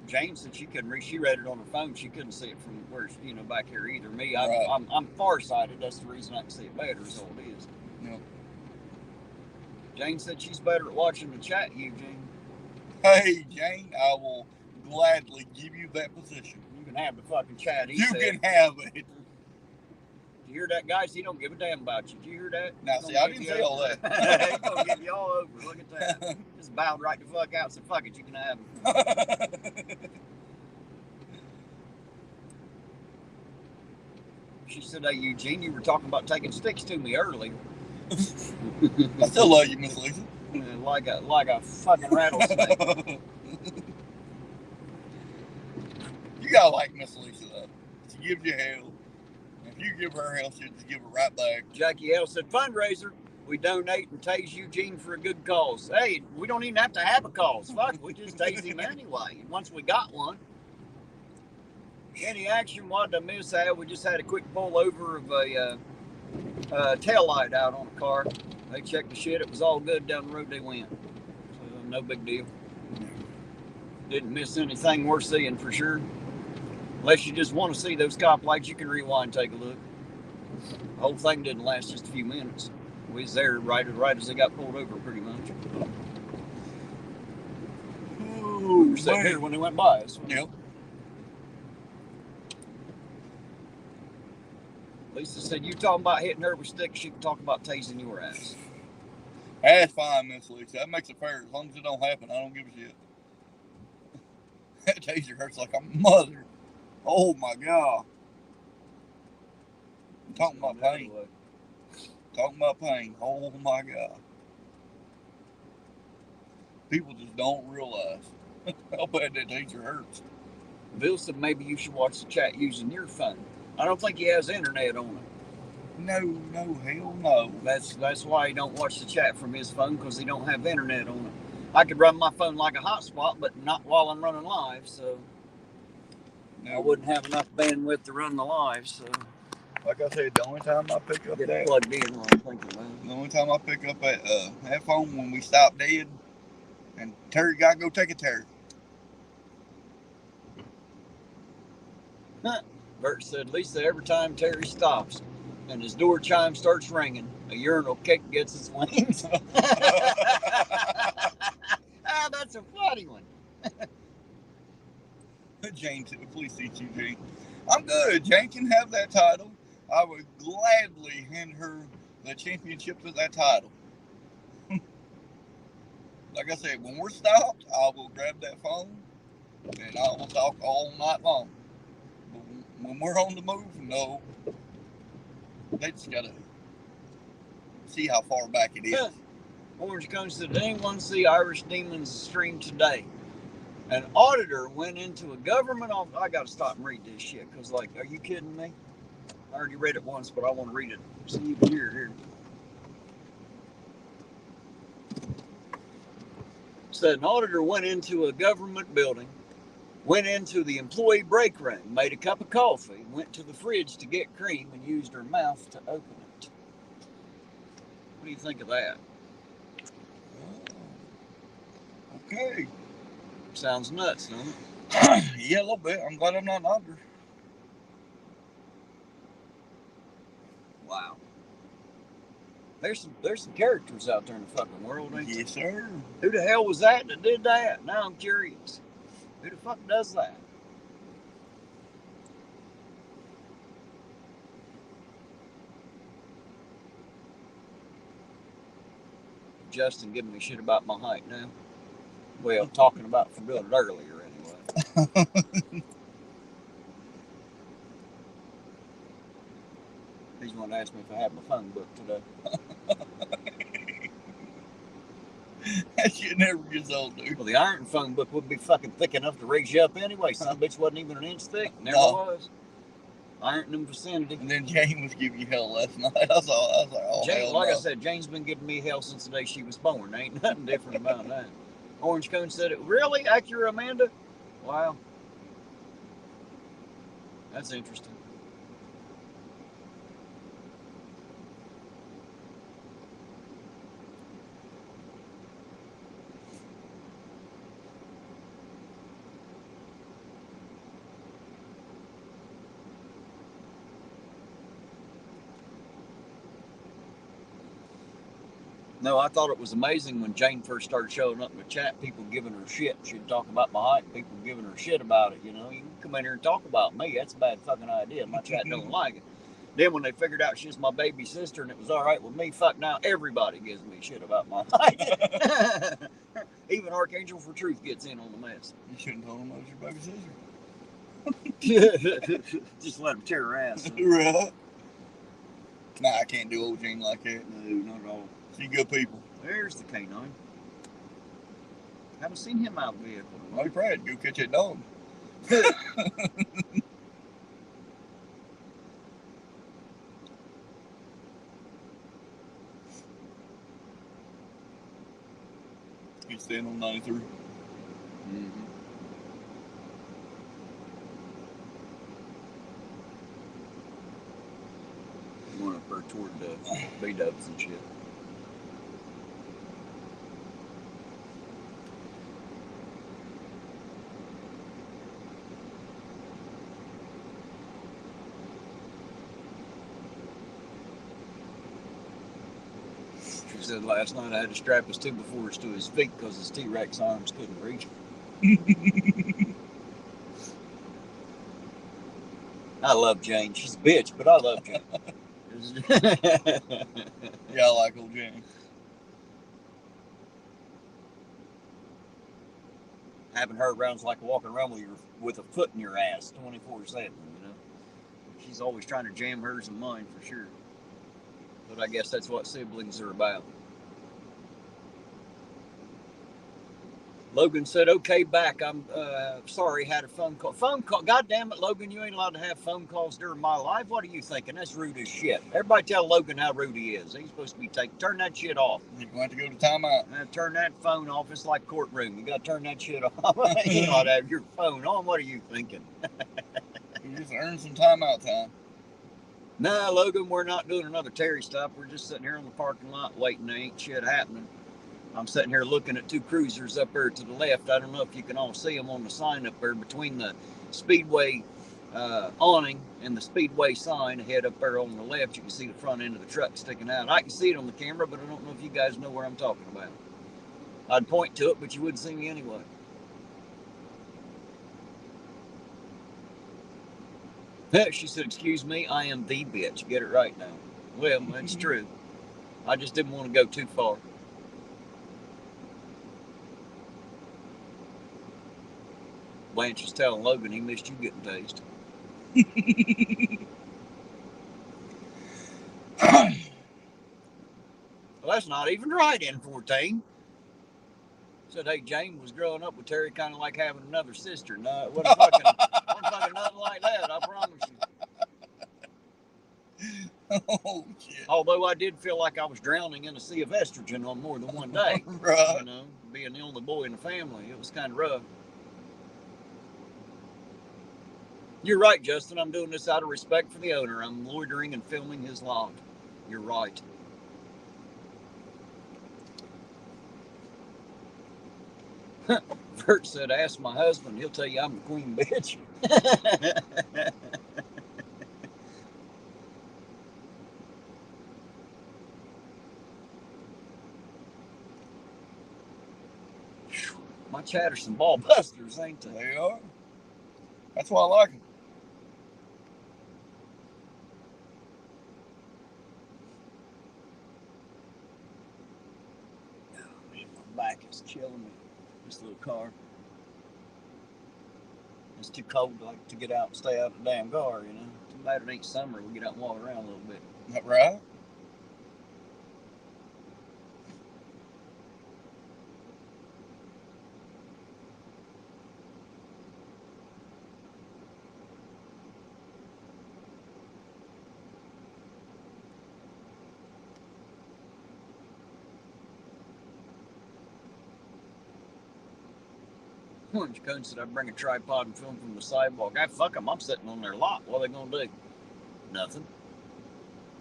Jane said she couldn't read. She read it on her phone. She couldn't see it from where, back here either. Me, Right. I'm farsighted. That's the reason I can see it better. Is all it is. Yep. Jane said she's better at watching the chat, Eugene. Hey, Jane, I will gladly give you that position. You can have the fucking chat. You can have it. You hear that, guys? He don't give a damn about you. Did you hear that? Now, see, I didn't say all that. He's gonna get you all over. Look at that. Just bowed right the fuck out. Said, fuck it, you can have him. She said, hey, Eugene, you were talking about taking sticks to me earlier. I still love you, Miss Lisa. Like a fucking rattlesnake. You gotta like Miss Lisa, though. She gives you hell. If you give her hell, she'll just give it right back. Jackie L said, fundraiser. We donate and tase Eugene for a good cause. Hey, we don't even have to have a cause. Fuck, we just tase him anyway. Once we got one. Any action? What did I miss? We just had a quick pull over of a tail light out on a car. They checked the shit. It was all good. Down the road they went. So no big deal. Didn't miss anything worth seeing for sure. Unless you just want to see those cop lights, you can rewind and take a look. The whole thing didn't last just a few minutes. We was there right as they got pulled over, pretty much. We were sitting here when they went by us. Yep. Lisa said, you talking about hitting her with sticks, she can talk about tasing your ass. That's fine, Miss Lisa. That makes it fair. As long as it don't happen, I don't give a shit. That taser hurts like a mother. Oh my God. I'm talking about pain. Talking about pain. Oh my God. People just don't realize how bad that taser hurts. Bill said maybe you should watch the chat using your phone. I don't think he has internet on it. No, hell no. That's why he don't watch the chat from his phone, because he don't have internet on it. I could run my phone like a hotspot, but not while I'm running live, so no. I wouldn't have enough bandwidth to run the live, so. Like I said, the only time I pick up that plugged in while I'm thinking about it. The only time I pick up that phone when we stop dead and Terry gotta go take a Terry. Bert said, Lisa, every time Terry stops and his door chime starts ringing, a urinal cake gets its wings. That's a funny one. Jane, please teach you, Jane. I'm good. Jane can have that title. I would gladly hand her the championship to that title. Like I said, when we're stopped, I will grab that phone and I will talk all night long. But when we're on the move, no. They just gotta see how far back it is. Orange Cone said, did anyone see Irish Demons stream today? An auditor went into a government office. I gotta stop and read this shit, because, like, are you kidding me? I already read it once, but I want to read it so you can hear it here. Said an auditor went into a government building, went into the employee break room, made a cup of coffee, went to the fridge to get cream, and used her mouth to open it. What do you think of that? Okay. Sounds nuts, doesn't it? Yeah, a little bit. I'm glad I'm not an auditor. Wow. There's some characters out there in the fucking world, ain't there? Yes, sir. Who the hell was that did that? Now I'm curious. Who the fuck does that? Justin giving me shit about my height now. Well, talking about for doing it earlier anyway. He's going to ask me if I have my phone book today. That shit never gets old, dude. Well, the iron phone book wouldn't be fucking thick enough to raise you up anyway. Some bitch wasn't even an inch thick. Never was. Iron in the vicinity. And then Jane was giving you hell last night. I was like, oh, Jane, hell like no. I said, Jane's been giving me hell since the day she was born. There ain't nothing different about that. Orange Cone said it. Really? Accurate, Amanda? Wow. That's interesting. No, I thought it was amazing when Jane first started showing up in the chat, people giving her shit. She'd talk about my height, people giving her shit about it, you know. You can come in here and talk about me. That's a bad fucking idea. My chat don't like it. Then when they figured out she's my baby sister and it was all right with me, fuck, now everybody gives me shit about my height. Even Archangel for Truth gets in on the mess. You shouldn't tell them I was your baby sister. Just let them tear her ass. Right. Nah, I can't do old Jane like that. No, not at all. She good people. There's the K9. Haven't seen him out of the vehicle. I'll be proud to go catch that dog. He's staying on 93. Mm-hmm. Going up there toward B-dubs and shit. She said last night I had to strap his 2x4s to his feet because his T-Rex arms couldn't reach him. I love Jane. She's a bitch, but I love Jane. Yeah, I like old Jane. Having her around is like walking around with a foot in your ass 24/7, you know. She's always trying to jam hers and mine for sure. But I guess that's what siblings are about. Logan said, okay, back. I'm sorry, had a phone call. Phone call. God damn it, Logan, you ain't allowed to have phone calls during my life. What are you thinking? That's rude as shit. Everybody tell Logan how rude he is. He's supposed to be turn that shit off. You're going to have to go to timeout. Turn that phone off. It's like courtroom. You got to turn that shit off. You ought to have your phone on. What are you thinking? You just earn some timeout time. No, Logan, we're not doing another Terry stop. We're just sitting here in the parking lot waiting. There ain't shit happening. I'm sitting here looking at two cruisers up there to the left. I don't know if you can all see them on the sign up there between the Speedway awning and the Speedway sign ahead up there on the left. You can see the front end of the truck sticking out. I can see it on the camera, but I don't know if you guys know where I'm talking about. I'd point to it, but you wouldn't see me anyway. She said, excuse me, I am the bitch. Get it right now. Well, that's true. I just didn't want to go too far. Blanche is telling Logan he missed you getting tased. Well, that's not even right, N14. Said, hey, Jane was growing up with Terry kind of like having another sister. No, it wasn't fucking nothing like that, I promise you. Oh, shit. Although I did feel like I was drowning in a sea of estrogen on more than one day. Right. You know, being the only boy in the family, it was kind of rough. You're right, Justin. I'm doing this out of respect for the owner. I'm loitering and filming his lot. You're right. Bert said, ask my husband. He'll tell you I'm the queen bitch. My chat are some ball busters, ain't they? They are. That's why I like them. Oh, man, my back is killing me. This little car. It's too cold to get out and stay out of the damn car, you know. Too bad it ain't summer. We get out and walk around a little bit. Is that right? Orange Cone said I'd bring a tripod and film from the sidewalk. Fuck them. I'm sitting on their lot. What are they going to do? Nothing.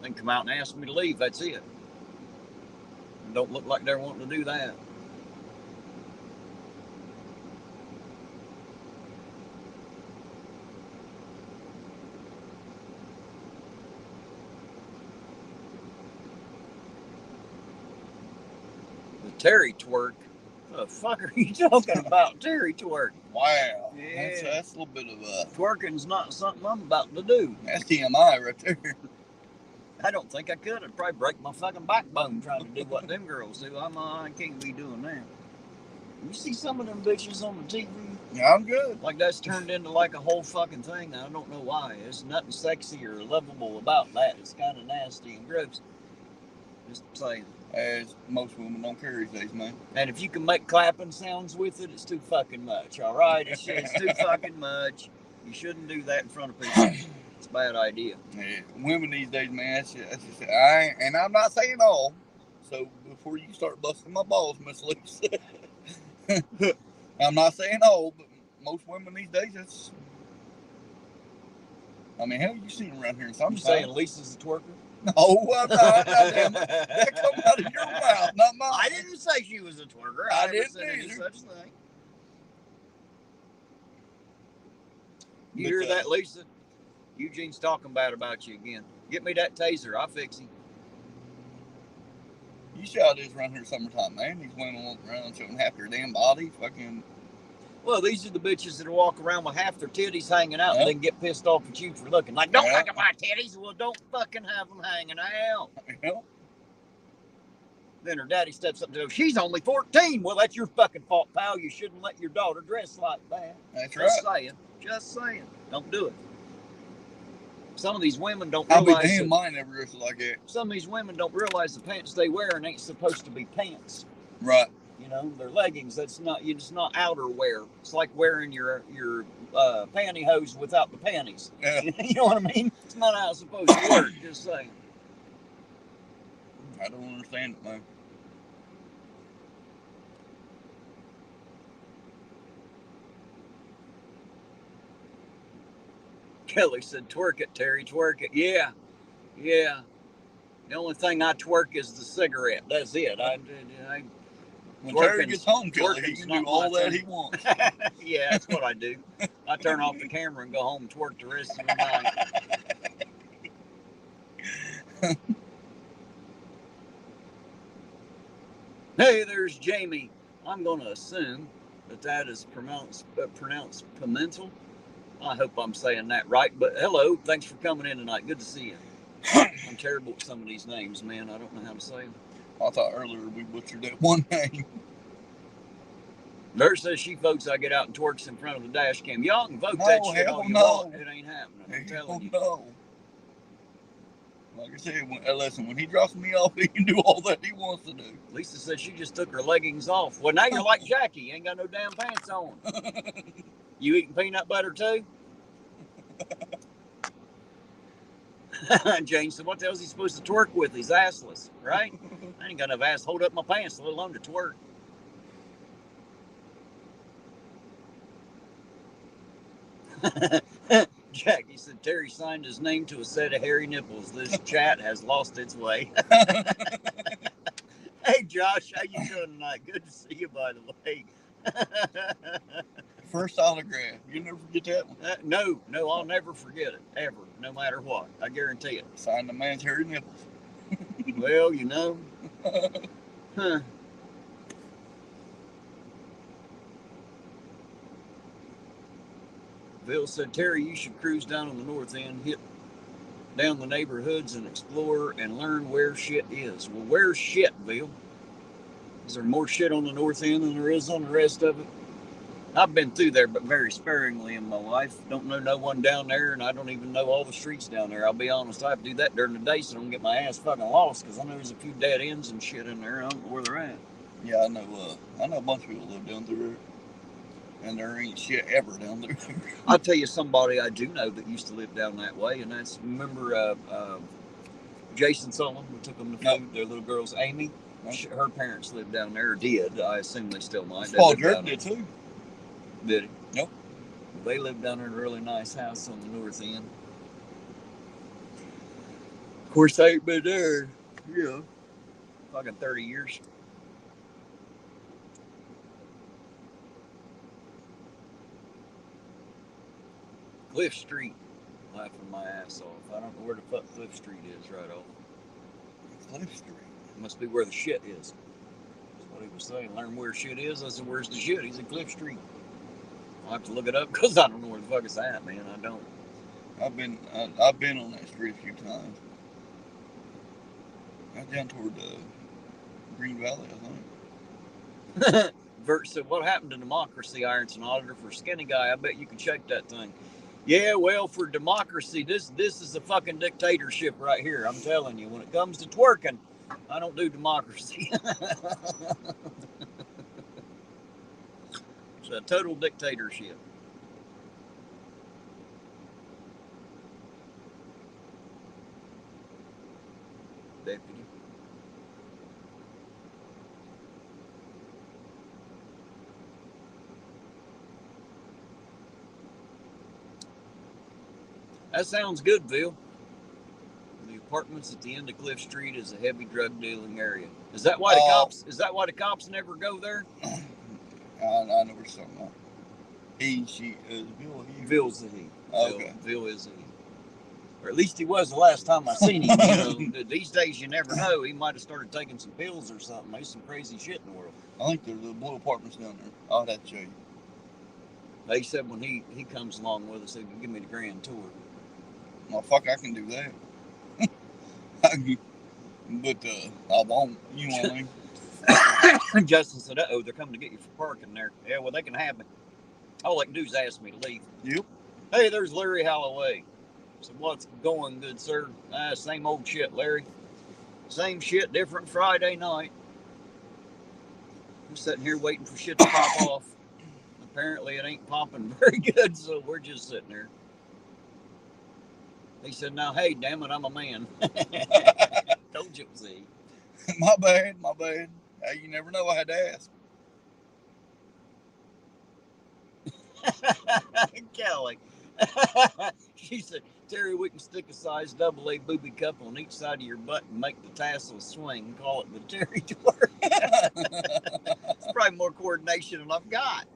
They can come out and ask me to leave. That's it. It don't look like they're wanting to do that. The Terry twerk. What the fuck are you talking about, Terry twerk? Wow. Yeah. That's a little bit of a... Twerking's not something I'm about to do. That's TMI right there. I don't think I could. I'd probably break my fucking backbone trying to do what them girls do. I can't be doing that. You see some of them bitches on the TV? Yeah, I'm good. Like that's turned into like a whole fucking thing. I don't know why. There's nothing sexy or lovable about that. It's kind of nasty and gross. Just saying. As most women don't care these days, man. And if you can make clapping sounds with it, it's too fucking much. All right, it's too fucking much. You shouldn't do that in front of people. It's a bad idea. Yeah, women these days, man. That's just and I'm not saying all. So before you start busting my balls, Miss Lisa, I'm not saying all, but most women these days, it's. I mean, hell, you see them around here sometimes. You saying Lisa's a twerker? No, I'm not. Damn it. That come out of your mouth, not mine. I didn't say she was a twerker. I never didn't said any either. such thing. You hear that, Lisa? Eugene's talking bad about you again. Get me that taser. I'll fix him. You see how it is around here summertime, man. These women walk around showing half their damn body. Fucking. Well, these are the bitches that walk around with half their titties hanging out and then get pissed off at you for looking. Like, don't look at my titties. Well, don't fucking have them hanging out. Yeah. Then her daddy steps up to her. She's only 14. Well, that's your fucking fault, pal. You shouldn't let your daughter dress like that. That's Just right. saying. Just saying. Don't do it. Some of these women don't realize. I'll be damn mine never dressed like that. Some of these women don't realize the pants they wearing ain't supposed to be pants. Right. You know, they're leggings. That's not. It's not outerwear. It's like wearing your pantyhose without the panties. Yeah. You know what I mean? It's not how it's supposed to work. Just saying. I don't understand it, man. Kelly said, "Twerk it, Terry. Twerk it." Yeah, yeah. The only thing I twerk is the cigarette. That's it. When Terry gets home, Kelly, he can do all that he wants. Yeah, that's what I do. I turn off the camera and go home and twerk the rest of the night. Hey, there's Jamie. I'm going to assume that is pronounced Pimental. I hope I'm saying that right. But hello, thanks for coming in tonight. Good to see you. I'm terrible at some of these names, man. I don't know how to say them. I thought earlier we butchered that one name. Nurse says she votes I get out and twerks in front of the dash cam. Y'all can vote No, that shit hell all you no. want. It ain't happening. I'm Hell telling you. no. Like I said, listen, when he drops me off, he can do all that he wants to do. Lisa said she just took her leggings off. Well, now you're like Jackie. You ain't got no damn pants on. You eating peanut butter too? Jane said, what the hell is he supposed to twerk with? He's assless, right? I ain't got enough ass to hold up my pants, let alone to twerk. Jackie said, Terry signed his name to a set of hairy nipples. This chat has lost its way. Hey, Josh, how you doing tonight? Good to see you, by the way. First autograph. You'll never forget that one. No, I'll never forget it, ever, no matter what. I guarantee it. Signed the man's hairy nipples. Well, you know. Huh. Bill said, Terry, you should cruise down on the north end, hit down the neighborhoods and explore and learn where shit is. Well, where's shit, Bill? Is there more shit on the north end than there is on the rest of it? I've been through there, but very sparingly in my life. Don't know no one down there, and I don't even know all the streets down there. I'll be honest, I have to do that during the day so I don't get my ass fucking lost, because I know there's a few dead ends and shit in there. I don't know where they're at. Yeah, I know a bunch of people live down through there. And there ain't shit ever down there. I'll tell you somebody I do know that used to live down that way, and that's, remember Jason Sullivan, who took them to food, their little girl's Amy? Her parents lived down there, or did. I assume they still might. Paul Jordan did too. Did he? Nope. They lived down in a really nice house on the north end. Of course, I ain't been there, fucking 30 years. Cliff Street, laughing my ass off. I don't know where the fuck Cliff Street is right off. Cliff Street? It must be where the shit is. That's what he was saying. Learn where shit is. I said, where's the shit? He said, Cliff Street. I'll have to look it up because I don't know where the fuck it's at, man. I don't. I've been on that street a few times. Right down toward Green Valley, I think. Vert said, what happened to democracy, Ironton Auditor? For a skinny guy, I bet you can shake that thing. Yeah, well, for democracy, this is a fucking dictatorship right here. I'm telling you, when it comes to twerking, I don't do democracy. It's a total dictatorship. Deputy. That sounds good, Bill. The apartments at the end of Cliff Street is a heavy drug dealing area. Is that why the cops? Is that why the cops never go there? I never saw that. He, she, is Bill. Bill's a he. Okay. Bill is a he. Or at least he was the last time I seen him. These days you never know. He might have started taking some pills or something. There's some crazy shit in the world. I think there's the blue apartments down there. I'll have to show you. He said when he comes along with us, he can give me the grand tour. Well, fuck, I can do that. But I won't. You want me? Justin said, uh-oh, they're coming to get you for parking there. Yeah, well, they can have me. All they can do is ask me to leave. Yep. Hey, there's Larry Holloway. So what's going, good sir? Same old shit, Larry. Same shit, different Friday night. I'm sitting here waiting for shit to pop off. Apparently it ain't popping very good, so we're just sitting there. He said, now, hey, damn it, I'm a man. Told you it was he. My bad. Hey, you never know. I had to ask. Kelly. She said, Terry, we can stick a size AA booby cup on each side of your butt and make the tassels swing. Call it the Terry twerk. It's probably more coordination than I've got.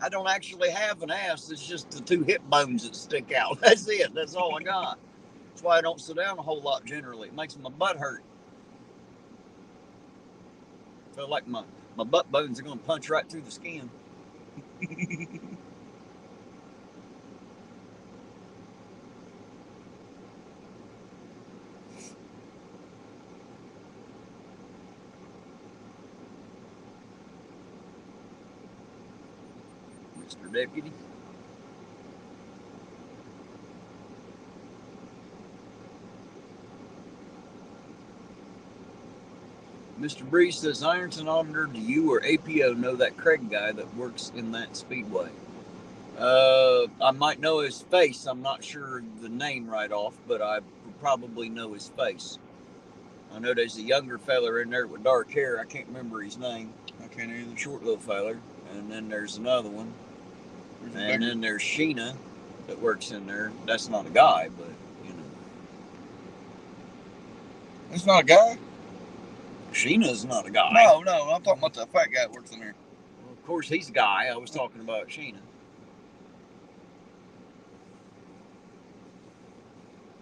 I don't actually have an ass. It's just the two hip bones that stick out. That's it. That's all I got. That's why I don't sit down a whole lot generally. It makes my butt hurt. I feel like my butt bones are going to punch right through the skin. Mr. Deputy. Mr. Breeze says, Ironton Auditor, do you or APO know that Craig guy that works in that speedway? I might know his face. I'm not sure the name right off, but I probably know his face. I know there's a younger feller in there with dark hair. I can't remember his name. I can't either. Short little feller. And then there's another one. And then there's Sheena that works in there. That's not a guy, but, you know. It's not a guy? Sheena's not a guy. No, I'm talking about the fat guy that works in there. Well, of course, he's a guy. I was talking about Sheena.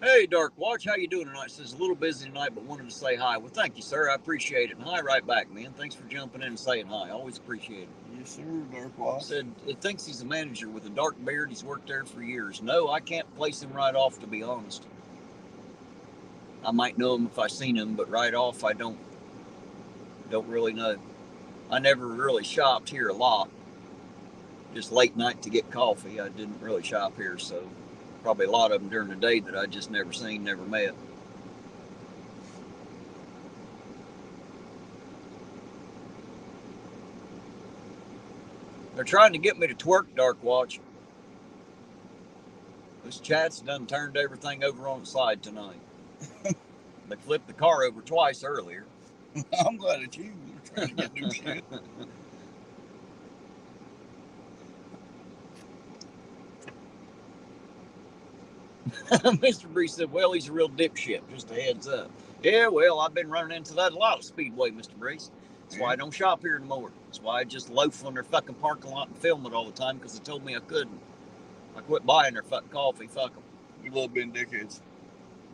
Hey, Dark Watch, how you doing tonight? Says a little busy tonight, but wanted to say hi. Well, thank you, sir. I appreciate it. And hi right back, man. Thanks for jumping in and saying hi. Always appreciate it. Yes, sir, Dark Watch. Said it thinks he's a manager with a dark beard. He's worked there for years. No, I can't place him right off, to be honest. I might know him if I seen him, but right off, I don't really know. I never really shopped here a lot. Just late night to get coffee. I didn't really shop here, so probably a lot of them during the day that I just never seen, never met. They're trying to get me to twerk, Dark Watch. This chat's done turned everything over on its side tonight. They flipped the car over twice earlier. I'm glad it's you. You're trying to get new shit. Mr. Bree said, well, he's a real dipshit, just a heads up. Yeah, well, I've been running into that a lot of Speedway, Mr. Breeze. That's why I don't shop here anymore. That's why I just loaf on their fucking parking lot and film it all the time, because they told me I couldn't. I quit buying their fucking coffee, fuck them. You love being dickheads.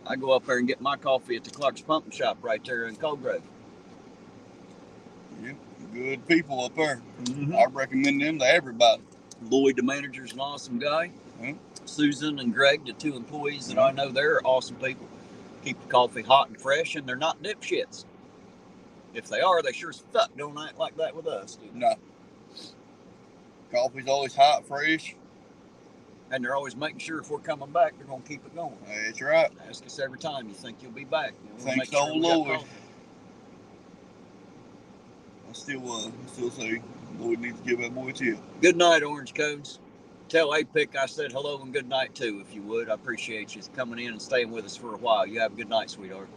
I go up there and get my coffee at the Clark's Pumping Shop right there in Colgrove. Yep, good people up there. Mm-hmm. I recommend them to everybody. Lloyd, the manager's an awesome guy. Mm-hmm. Susan and Greg, the two employees that I know there, are awesome people. Keep the coffee hot and fresh, and they're not dipshits. If they are, they sure as fuck don't act like that with us, dude. No. Coffee's always hot, fresh. And they're always making sure if we're coming back, they're going to keep it going. That's right. Ask us every time you think you'll be back. Thanks to old Lloyd. I still say Lloyd needs to give that boy a tip. Good night, Orange Cones. Tell APIC I said hello and good night too, if you would. I appreciate you coming in and staying with us for a while. You have a good night, sweetheart.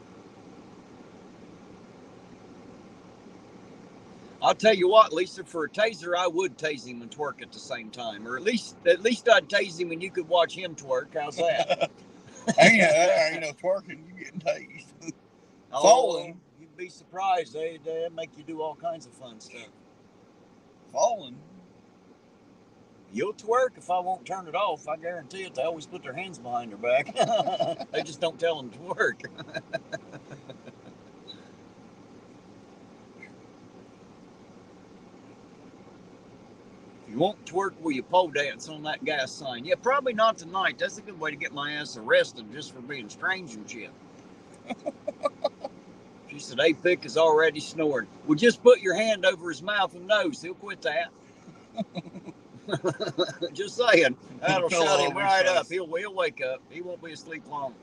I'll tell you what, Lisa, for a taser, I would tase him and twerk at the same time. Or at least I'd tase him and you could watch him twerk. How's that? ain't no twerking, you getting tased. Falling. You'd be surprised. They make you do all kinds of fun stuff. Falling. You'll twerk if I won't turn it off. I guarantee it. They always put their hands behind their back. They just don't tell them to twerk. You won't twerk, will you pole dance on that gas sign? Yeah, probably not tonight. That's a good way to get my ass arrested just for being strange and shit. She said, APIC is already snoring. Well, just put your hand over his mouth and nose. He'll quit that. Just saying. That'll shut him right up. He'll wake up. He won't be asleep long.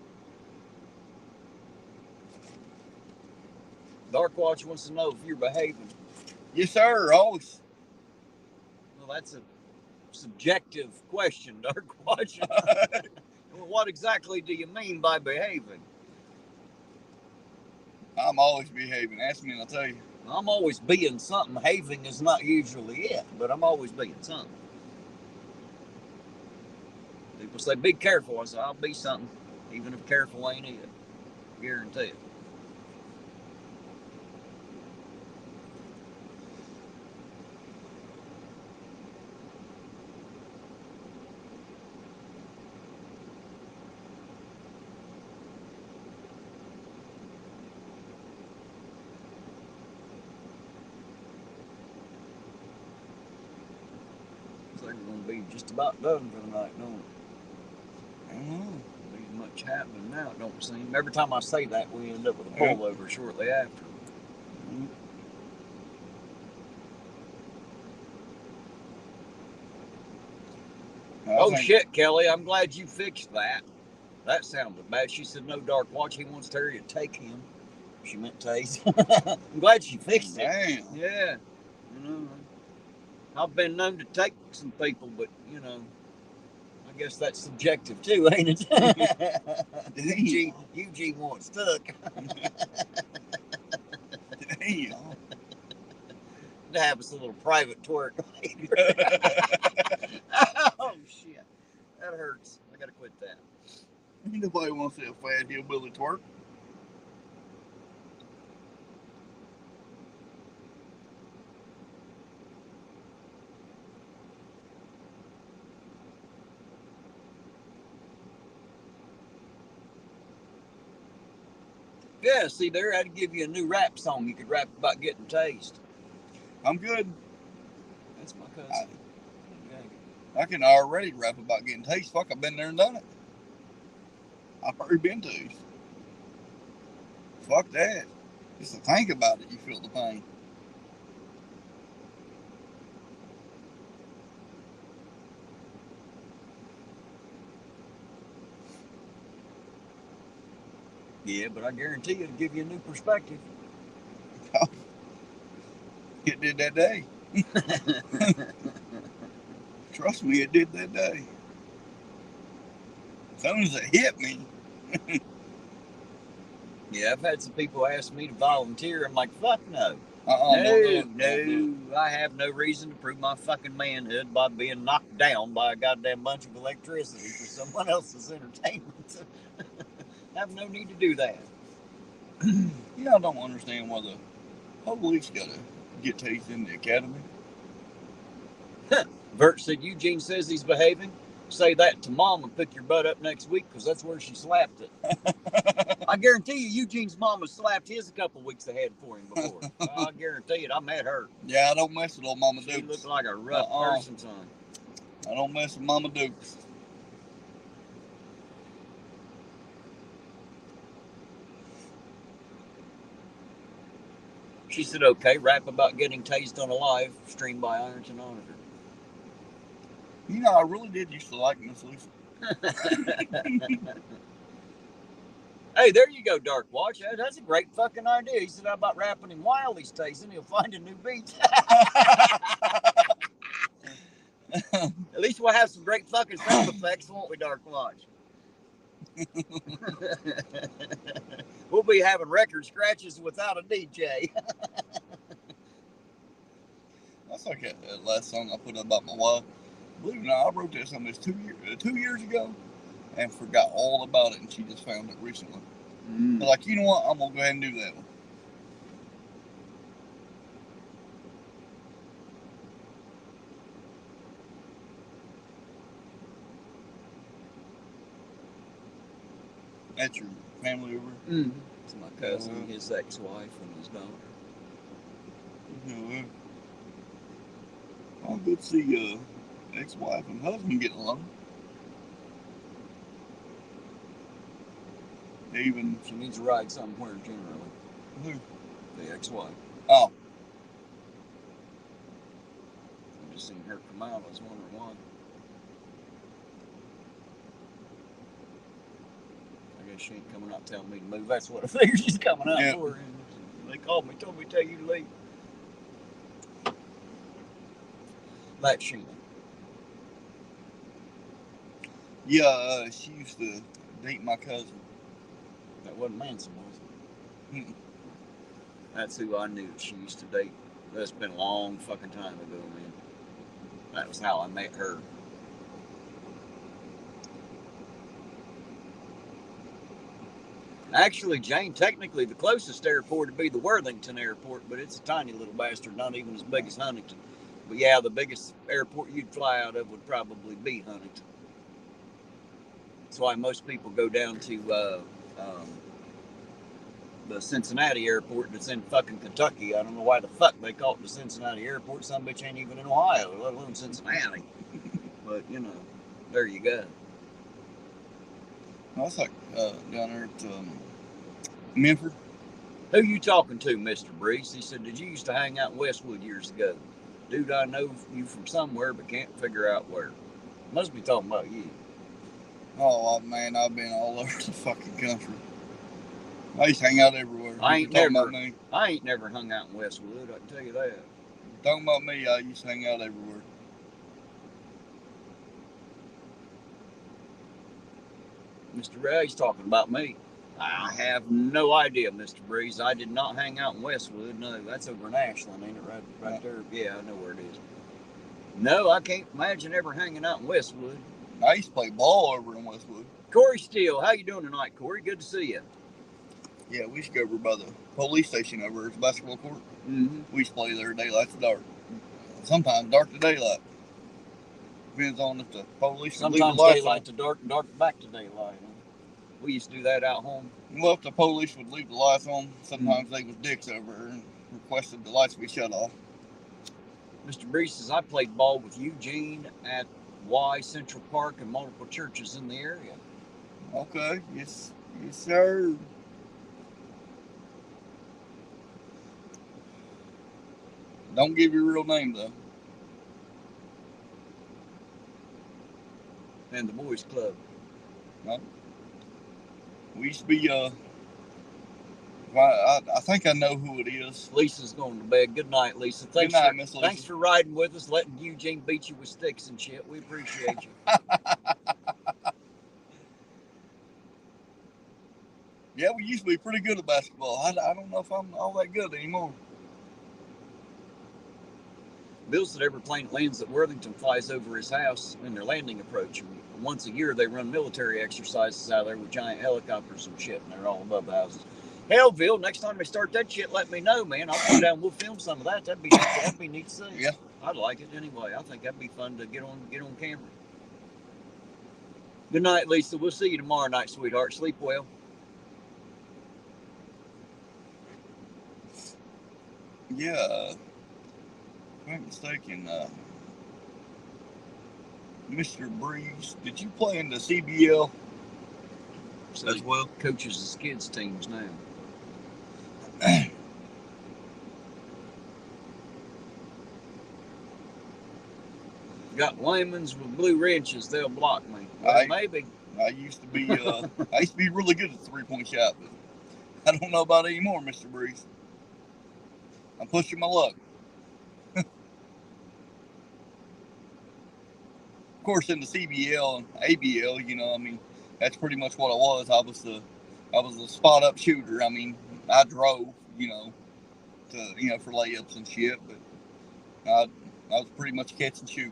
Dark Watch wants to know if you're behaving. Yes, sir. Always. Well, that's a subjective question, Dark Watch. Well, what exactly do you mean by behaving? I'm always behaving. Ask me and I'll tell you. I'm always being something. Having is not usually it, but I'm always being something. People say, be careful. I say, I'll be something, even if careful ain't it. Guarantee it. They're going to be just about done for the night, don't it? I don't know. There's much happening now, it don't seem. Every time I say that, we end up with a pullover shortly after. Mm-hmm. Oh, shit, Kelly, I'm glad you fixed that. That sounded bad. She said, no, Dark Watch, he wants Terry to take him. She meant tase. I'm glad she fixed it. Damn. Yeah. You know, I've been known to take some people, but, you know, I guess that's subjective too, ain't it? Eugene won't stuck. Damn. To have us a little private twerk later. Oh, shit. That hurts. I gotta quit that. Nobody wants to see a fat hillbilly twerk. Yeah, see there, I'd give you a new rap song you could rap about getting tased. I'm good. That's my cousin. I can already rap about getting tased. Fuck, I've been there and done it. I've already been tased. Fuck that. Just to think about it, you feel the pain. Yeah, but I guarantee you it'll give you a new perspective. It did that day. Trust me, it did that day. As soon as it hit me. Yeah, I've had some people ask me to volunteer. I'm like, fuck no. No. I have no reason to prove my fucking manhood by being knocked down by a goddamn bunch of electricity for someone else's entertainment. I have no need to do that. Yeah, I don't understand why the police gotta get tased in the academy. Vert said, Eugene says he's behaving. Say that to mom and pick your butt up next week because that's where she slapped it. I guarantee you, Eugene's mama slapped his a couple weeks ahead for him before. I guarantee it. I met her. Yeah, I don't mess with old Mama Dukes. She looked like a rough person, son. I don't mess with Mama Dukes. She said, okay, rap about getting tased on a live stream by Ironton Auditor. You know, I really did used to like Miss Lisa. Hey, there you go, Dark Watch. That's a great fucking idea. He said, how about rapping him while he's tasting? He'll find a new beat. At least we'll have some great fucking sound effects, won't we, Dark Watch? We'll be having record scratches without a DJ. That's like that last song I put up about my wife. Believe it or not, I wrote that song this 2 years ago and forgot all about it, and she just found it recently. But like, you know what? I'm gonna go ahead and do that one. That's your family over? It's my cousin, his ex-wife, and his daughter. Well, good to see ex-wife and husband getting along. Even she needs a ride somewhere generally. Who? The ex-wife. Oh. I just seen her come out. I was wondering why. I guess she ain't coming out telling me to move. That's what I figured she's coming out for. And they called me, told me to tell you to leave. That's Sheena. Yeah, she used to date my cousin. That wasn't Manson, was it? That's who I knew she used to date. That's been a long fucking time ago, man. That was how I met her. Actually, Jane, technically the closest airport would be the Worthington Airport, but it's a tiny little bastard, not even as big as Huntington. But yeah, the biggest airport you'd fly out of would probably be Huntington. That's why most people go down to the Cincinnati airport that's in fucking Kentucky. I don't know why the fuck they call it the Cincinnati airport. Some bitch ain't even in Ohio, let alone Cincinnati. But, you know, there you go. That's like down there at Memphis. Who you talking to, Mr. Brees? He said, did you used to hang out in Westwood years ago? Dude, I know you from somewhere, but can't figure out where. Must be talking about you. Oh, man, I've been all over the fucking country. I used to hang out everywhere. I ain't never hung out in Westwood, I can tell you that. Talking about me, I used to hang out everywhere. Mr. Ray's talking about me. I have no idea, Mr. Breeze. I did not hang out in Westwood. No, that's over in Ashland, ain't it? Right there. Yeah, I know where it is. No, I can't imagine ever hanging out in Westwood. I used to play ball over in Westwood. Corey Steele, how you doing tonight, Corey? Good to see you. Yeah, we used to go over by the police station over at the basketball court. Mm-hmm. We used to play there daylight to dark. Sometimes dark to daylight. Depends on if the police would leave the lights on. Sometimes daylight to dark and dark back to daylight. Huh? We used to do that out home. Well, if the police would leave the lights on, sometimes they was dicks over and requested the lights be shut off. Mr. Brees says, I played ball with Eugene at Y Central Park and multiple churches in the area. Okay. Yes, sir. Don't give your real name, though. And the boys club. No. We used to be, I think I know who it is. Lisa's going to bed. Good night, Lisa. Good night, Miss Lisa. Thanks for riding with us, letting Eugene beat you with sticks and shit. We appreciate you. Yeah, we used to be pretty good at basketball. I don't know if I'm all that good anymore. Bill said every plane that lands at Worthington flies over his house in their landing approach. Once a year, they run military exercises out there with giant helicopters and shit, and they're all above the houses. Hell, Bill, next time they start that shit, let me know, man. I'll come down and we'll film some of that. That'd be neat to see. Yeah. I'd like it anyway. I think that'd be fun to get on camera. Good night, Lisa. We'll see you tomorrow night, sweetheart. Sleep well. Yeah. If I'm not mistaken, Mr. Breeze, did you play in the CBL So as well? Coaches his kids' teams now. Got layman's with blue wrenches, they'll block me. Well, maybe. I used to be really good at the 3-point shot, but I don't know about it anymore, Mr. Breeze. I'm pushing my luck. Of course, in the CBL and ABL, that's pretty much what I was. I was the spot up shooter. I mean, I drove, for layups and shit, but I was pretty much catch and shoot.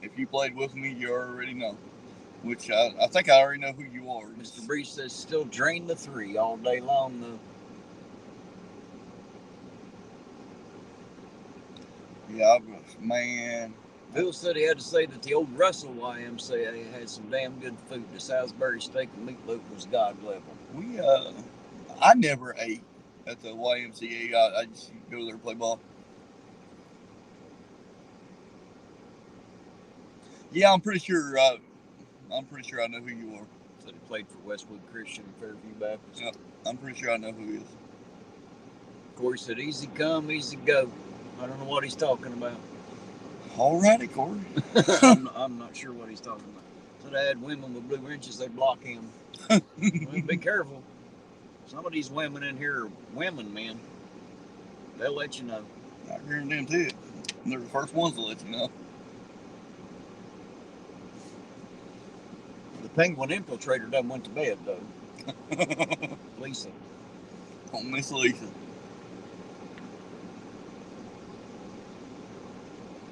If you played with me, you already know. Which I think I already know who you are. Mr. Breeze says still drain the 3 all day long, though. Yeah, man. Bill said he had to say that the old Russell YMCA had some damn good food. The Salisbury steak and meatloaf was God level. I never ate at the YMCA. I just go there and play ball. Yeah, I'm pretty sure I know who you are. Said he played for Westwood Christian and Fairview Baptist. Yep, I'm pretty sure I know who he is. Corey said, easy come, easy go. I don't know what he's talking about. Alrighty, Corey. I'm not sure what he's talking about. Said I had women with blue wrenches, they'd block him. Well, be careful. Some of these women in here are women, man. They'll let you know. I guarantee it. They're the first ones to let you know. The penguin infiltrator done went to bed, though. Lisa. Oh, Miss Lisa.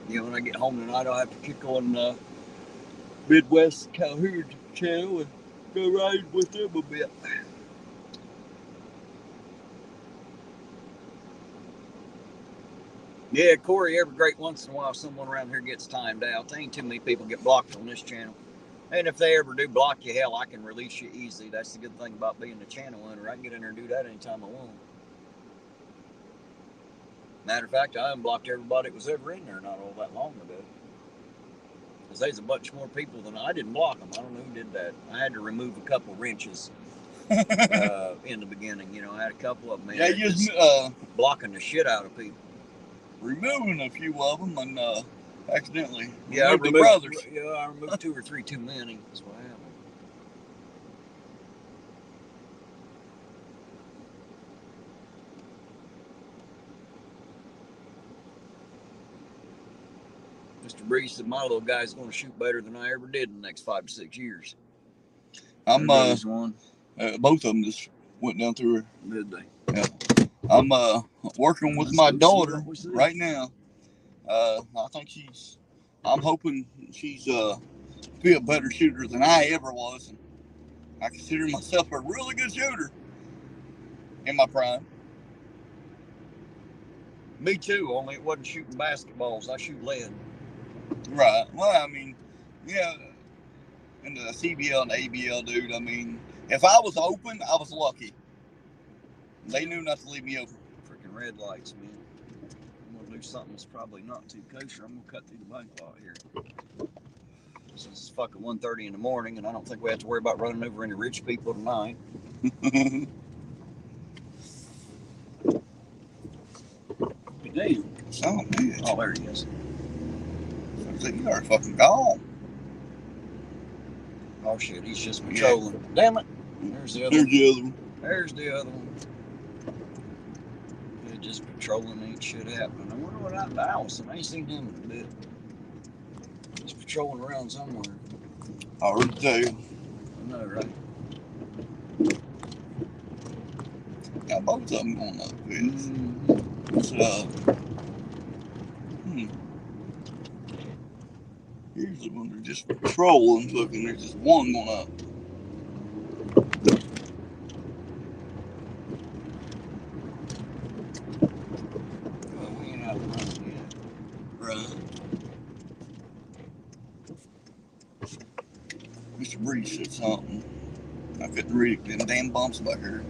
When I get home tonight, I'll have to kick on Midwest Calhoun channel and go ride with them a bit. Yeah, Corey, every great once in a while, someone around here gets timed out. There ain't too many people get blocked on this channel. And if they ever do block you, hell, I can release you easy. That's the good thing about being the channel owner. I can get in there and do that anytime I want. Matter of fact, I unblocked everybody that was ever in there not all that long ago. Because there's a bunch more people than I didn't block them. I don't know who did that. I had to remove a couple wrenches in the beginning. I had a couple of them. Yeah, you just blocking the shit out of people. Removing a few of them and accidentally removed the brothers. Yeah, I removed 2 or 3 too many. That's what happened. Mr. Breeze said my little guy's going to shoot better than I ever did in the next 5 to 6 years. I'm one. Both of them just went down through her. Did they? Yeah. I'm working with my daughter right now. I think I'm hoping she's be a better shooter than I ever was. And I consider myself a really good shooter in my prime. Me too, only it wasn't shooting basketballs. I shoot lead. Right. Well, I mean, yeah, in the CBL and ABL, dude, I mean, if I was open, I was lucky. They knew not to leave me open. Freaking red lights, man. do something that's probably not too kosher. I'm gonna cut through the bike lot here. Since it's fucking 1:30 in the morning, and I don't think we have to worry about running over any rich people tonight. Damn. Son of a bitch. Oh, there he is. I think you are fucking gone. Oh shit, he's just patrolling. Yeah. Damn it. There's the other There's one. the other one. There's the other one. They're just patrolling, ain't shit happening. I wonder what happened to Allison. I ain't seen him in a bit. He's patrolling around somewhere. I already tell you. I know, right? Got both of them going up with. Mm-hmm. It's, here's the one they're just patrolling, fucking. There's just one going up. Well, we ain't out of running yet. Right. Mr. Breeze said something. I couldn't read them damn bumps back here.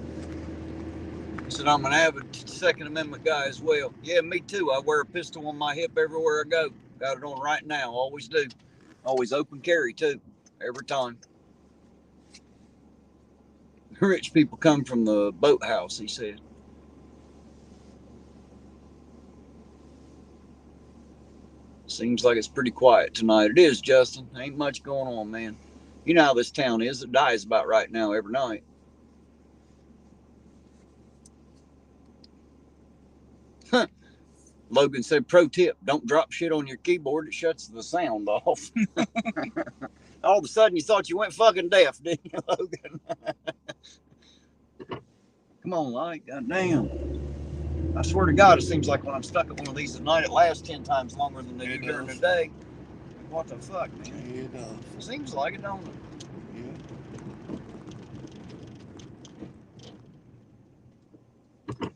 He said, I'm an avid Second Amendment guy as well. Yeah, me too. I wear a pistol on my hip everywhere I go. Got it on right now. Always do. Always open carry, too. Every time. Rich people come from the boathouse, he said. Seems like it's pretty quiet tonight. It is, Justin. Ain't much going on, man. You know how this town is. It dies about right now every night. Logan said, pro tip, don't drop shit on your keyboard. It shuts the sound off. All of a sudden, you thought you went fucking deaf, didn't you, Logan? Come on, Light. Goddamn. I swear to God, it seems like when I'm stuck at one of these at night, it lasts 10 times longer than they do during the day. What the fuck, man? Yeah, it does. It seems like it, don't it? Yeah.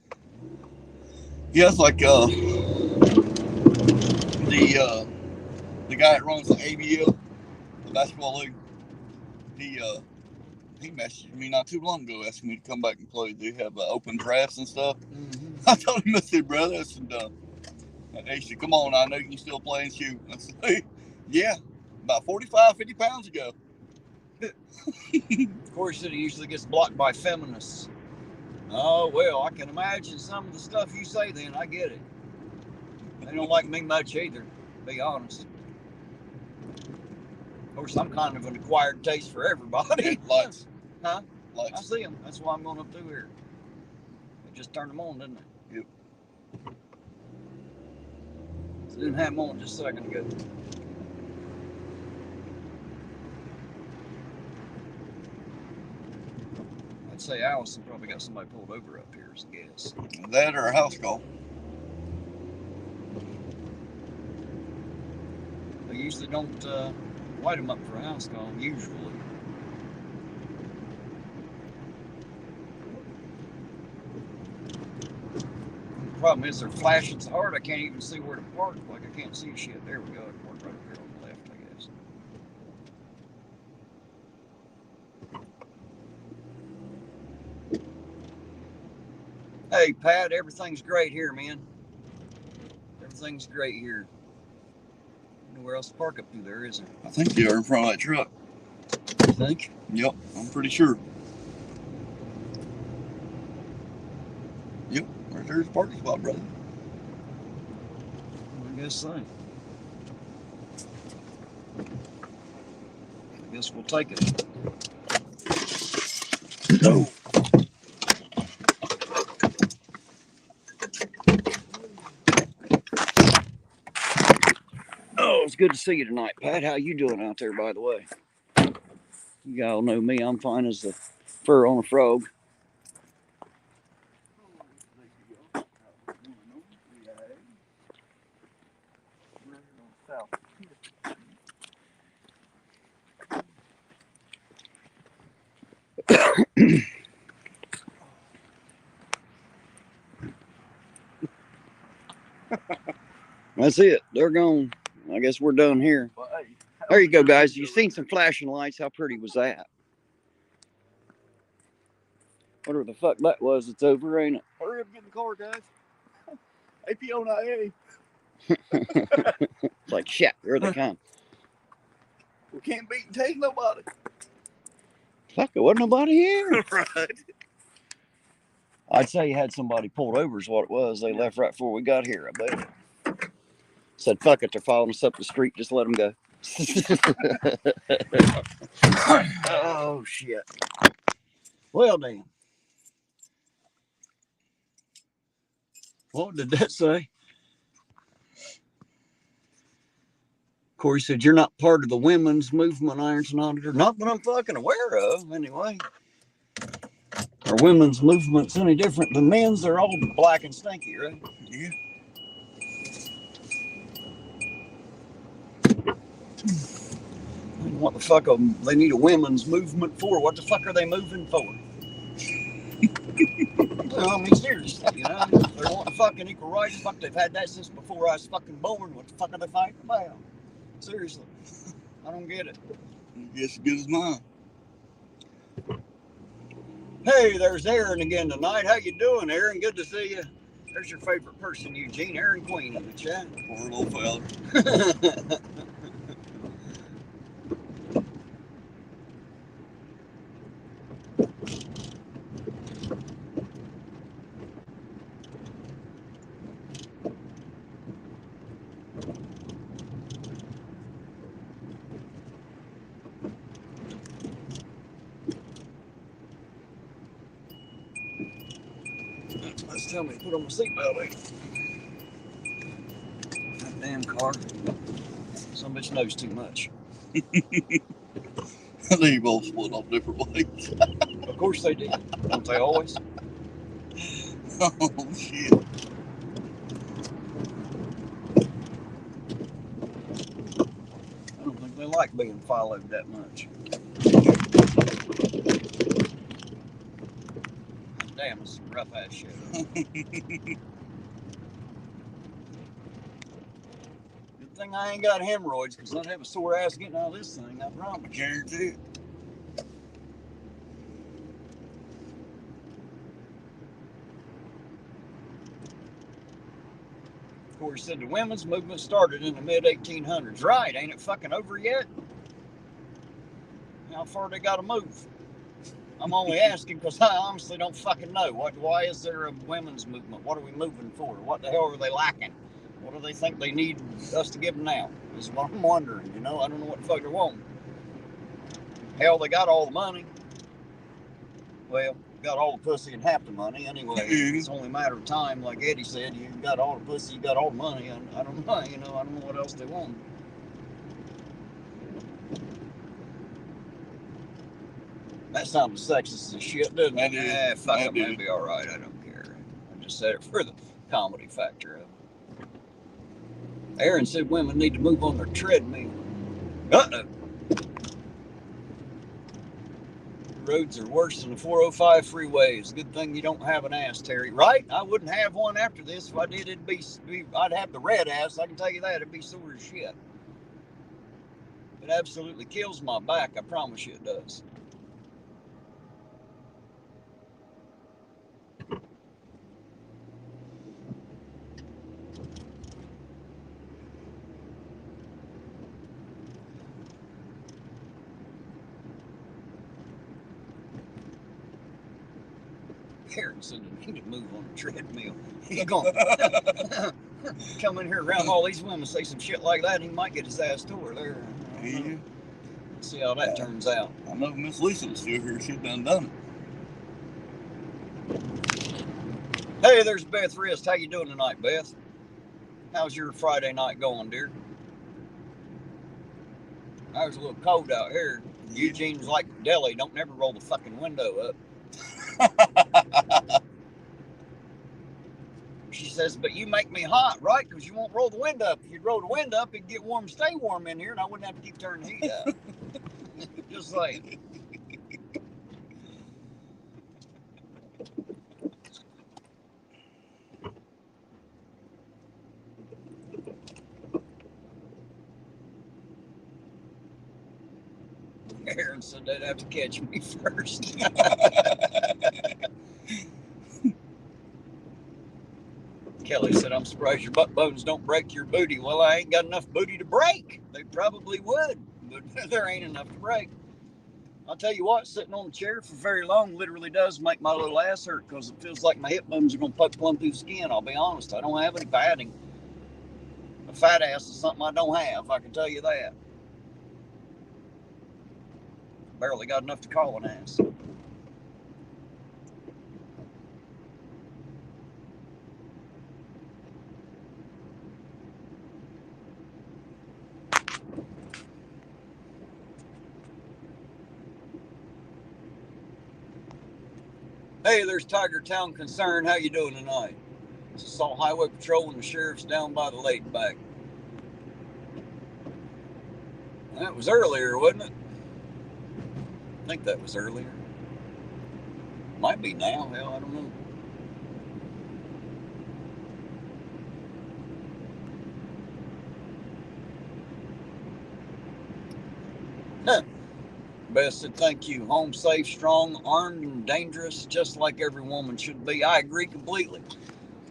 Yeah, it's like the guy that runs the ABL, the basketball league. He messaged me not too long ago asking me to come back and play. They have open drafts and stuff. Mm-hmm. I told him, I said, brother, I said, he said, come on, I know you can still play and shoot. I said, hey, yeah, about 45, 50 pounds ago. Of course, he usually gets blocked by feminists. Oh, well, I can imagine some of the stuff you say then. I get it. They don't like me much either, to be honest. Of course, I'm kind of an acquired taste for everybody. Lights. Huh? Lights. I see them. That's why I'm going up through here. They just turned them on, didn't they? Yep. So didn't have them on just a second ago. I'd say Allison probably got somebody pulled over up here as a guess. That or a house call. They usually don't light them up for a house call, usually. The problem is they're flashing so hard I can't even see where to park. Like I can't see shit. There we go. I can park right up here on the left, I guess. Hey, Pat, everything's great here, man. Everything's great here. Nowhere else to park up through there, is there? I think they are in front of that truck. You think? Yep, I'm pretty sure. Yep, right there's the parking spot, brother. I guess so. I guess we'll take it. No. Oh, it's good to see you tonight, Pat. How you doing out there, by the way? You all know me. I'm fine as the fur on a frog. That's it. They're gone. I guess we're done here. There you go, guys. You've seen some flashing lights. How pretty was that? Whatever the fuck that was, it's over, ain't it? Hurry up and get in the car, guys. APO not A. It's like, shit, here they come. We can't beat and take nobody. Fuck, there wasn't nobody here. Right. I'd say you had somebody pulled over is what it was. They left right before we got here, I bet. Said, fuck it, they're following us up the street. Just let them go. Oh, shit. Well, then. What did that say? Corey said, you're not part of the women's movement, Ironton Auditor. Not that I'm fucking aware of, anyway. Are women's movements any different than men's? They're all black and stinky, right? Yeah. What the fuck they need a women's movement for? What the fuck are they moving for? Well, I mean, seriously, you know, they want fucking equal rights. Fuck, they've had that since before I was fucking born. What the fuck are they fighting about? Seriously, I don't get it. Just as good as mine. Hey, there's Aaron again tonight. How you doing, Aaron? Good to see you. There's your favorite person, Eugene. Aaron Queen in the chat. Poor little fella. Let's tell me to put on my seatbelt. That damn car. Some bitch knows too much. They both split off different ways. Of course they do. Don't they always? Oh, shit. I don't think they like being followed that much. Damn, it's some rough ass shit. Good thing I ain't got hemorrhoids, because I'd have a sore ass getting out of this thing, I promise. Guarantee it. Corey said the women's movement started in the mid-1800s. Right, ain't it fucking over yet? How far they gotta move? I'm only asking because I honestly don't fucking know. Why is there a women's movement? What are we moving for? What the hell are they lacking? What do they think they need us to give them now? Is what I'm wondering, you know? I don't know what the fuck they're wanting. Hell, they got all the money. Well, got all the pussy and half the money anyway. It's only a matter of time, like Eddie said. You got all the pussy, you got all the money, and I don't know, you know, I don't know what else they want. That sounded sexist as shit, didn't it? That did. Fuck That it, did. maybe all right. I don't care. I just said it for the comedy factor of it. Aaron said women need to move on their treadmill. Uh-oh. Roads are worse than the 405 freeways. Good thing you don't have an ass, Terry. Right? I wouldn't have one after this. If I did, it'd be I'd have the red ass. I can tell you that. It'd be sore as shit. It absolutely kills my back. I promise you it does. Aaron said you need to move on the treadmill. He's going to come in here around all these women, say some shit like that, and he might get his ass tore there. Yeah. See how that turns out. I know Miss Lisa was still here. She done it. Hey, there's Beth Rist. How you doing tonight, Beth? How's your Friday night going, dear? I was a little cold out here. Eugene's like Deli. Don't never roll the fucking window up. She says, but you make me hot, right? Because you won't roll the window up. If you'd roll the window up, it'd get warm, stay warm in here, and I wouldn't have to keep turning the heat out. Just saying. Aaron said they'd have to catch me first. Kelly said, I'm surprised your butt bones don't break your booty. Well, I ain't got enough booty to break. They probably would, but there ain't enough to break. I'll tell you what, sitting on a chair for very long literally does make my little ass hurt because it feels like my hip bones are going to poke plumb through the skin. I'll be honest. I don't have any padding. A fat ass is something I don't have, I can tell you that. Barely got enough to call an ass. Hey, there's Tiger Town Concern. How you doing tonight? It's Assault Highway Patrol and the sheriff's down by the lake back. That was earlier, wasn't it? I think that was earlier. Might be now. Hell, I don't know. Huh. Beth said, thank you. Home safe, strong, armed, and dangerous, just like every woman should be. I agree completely.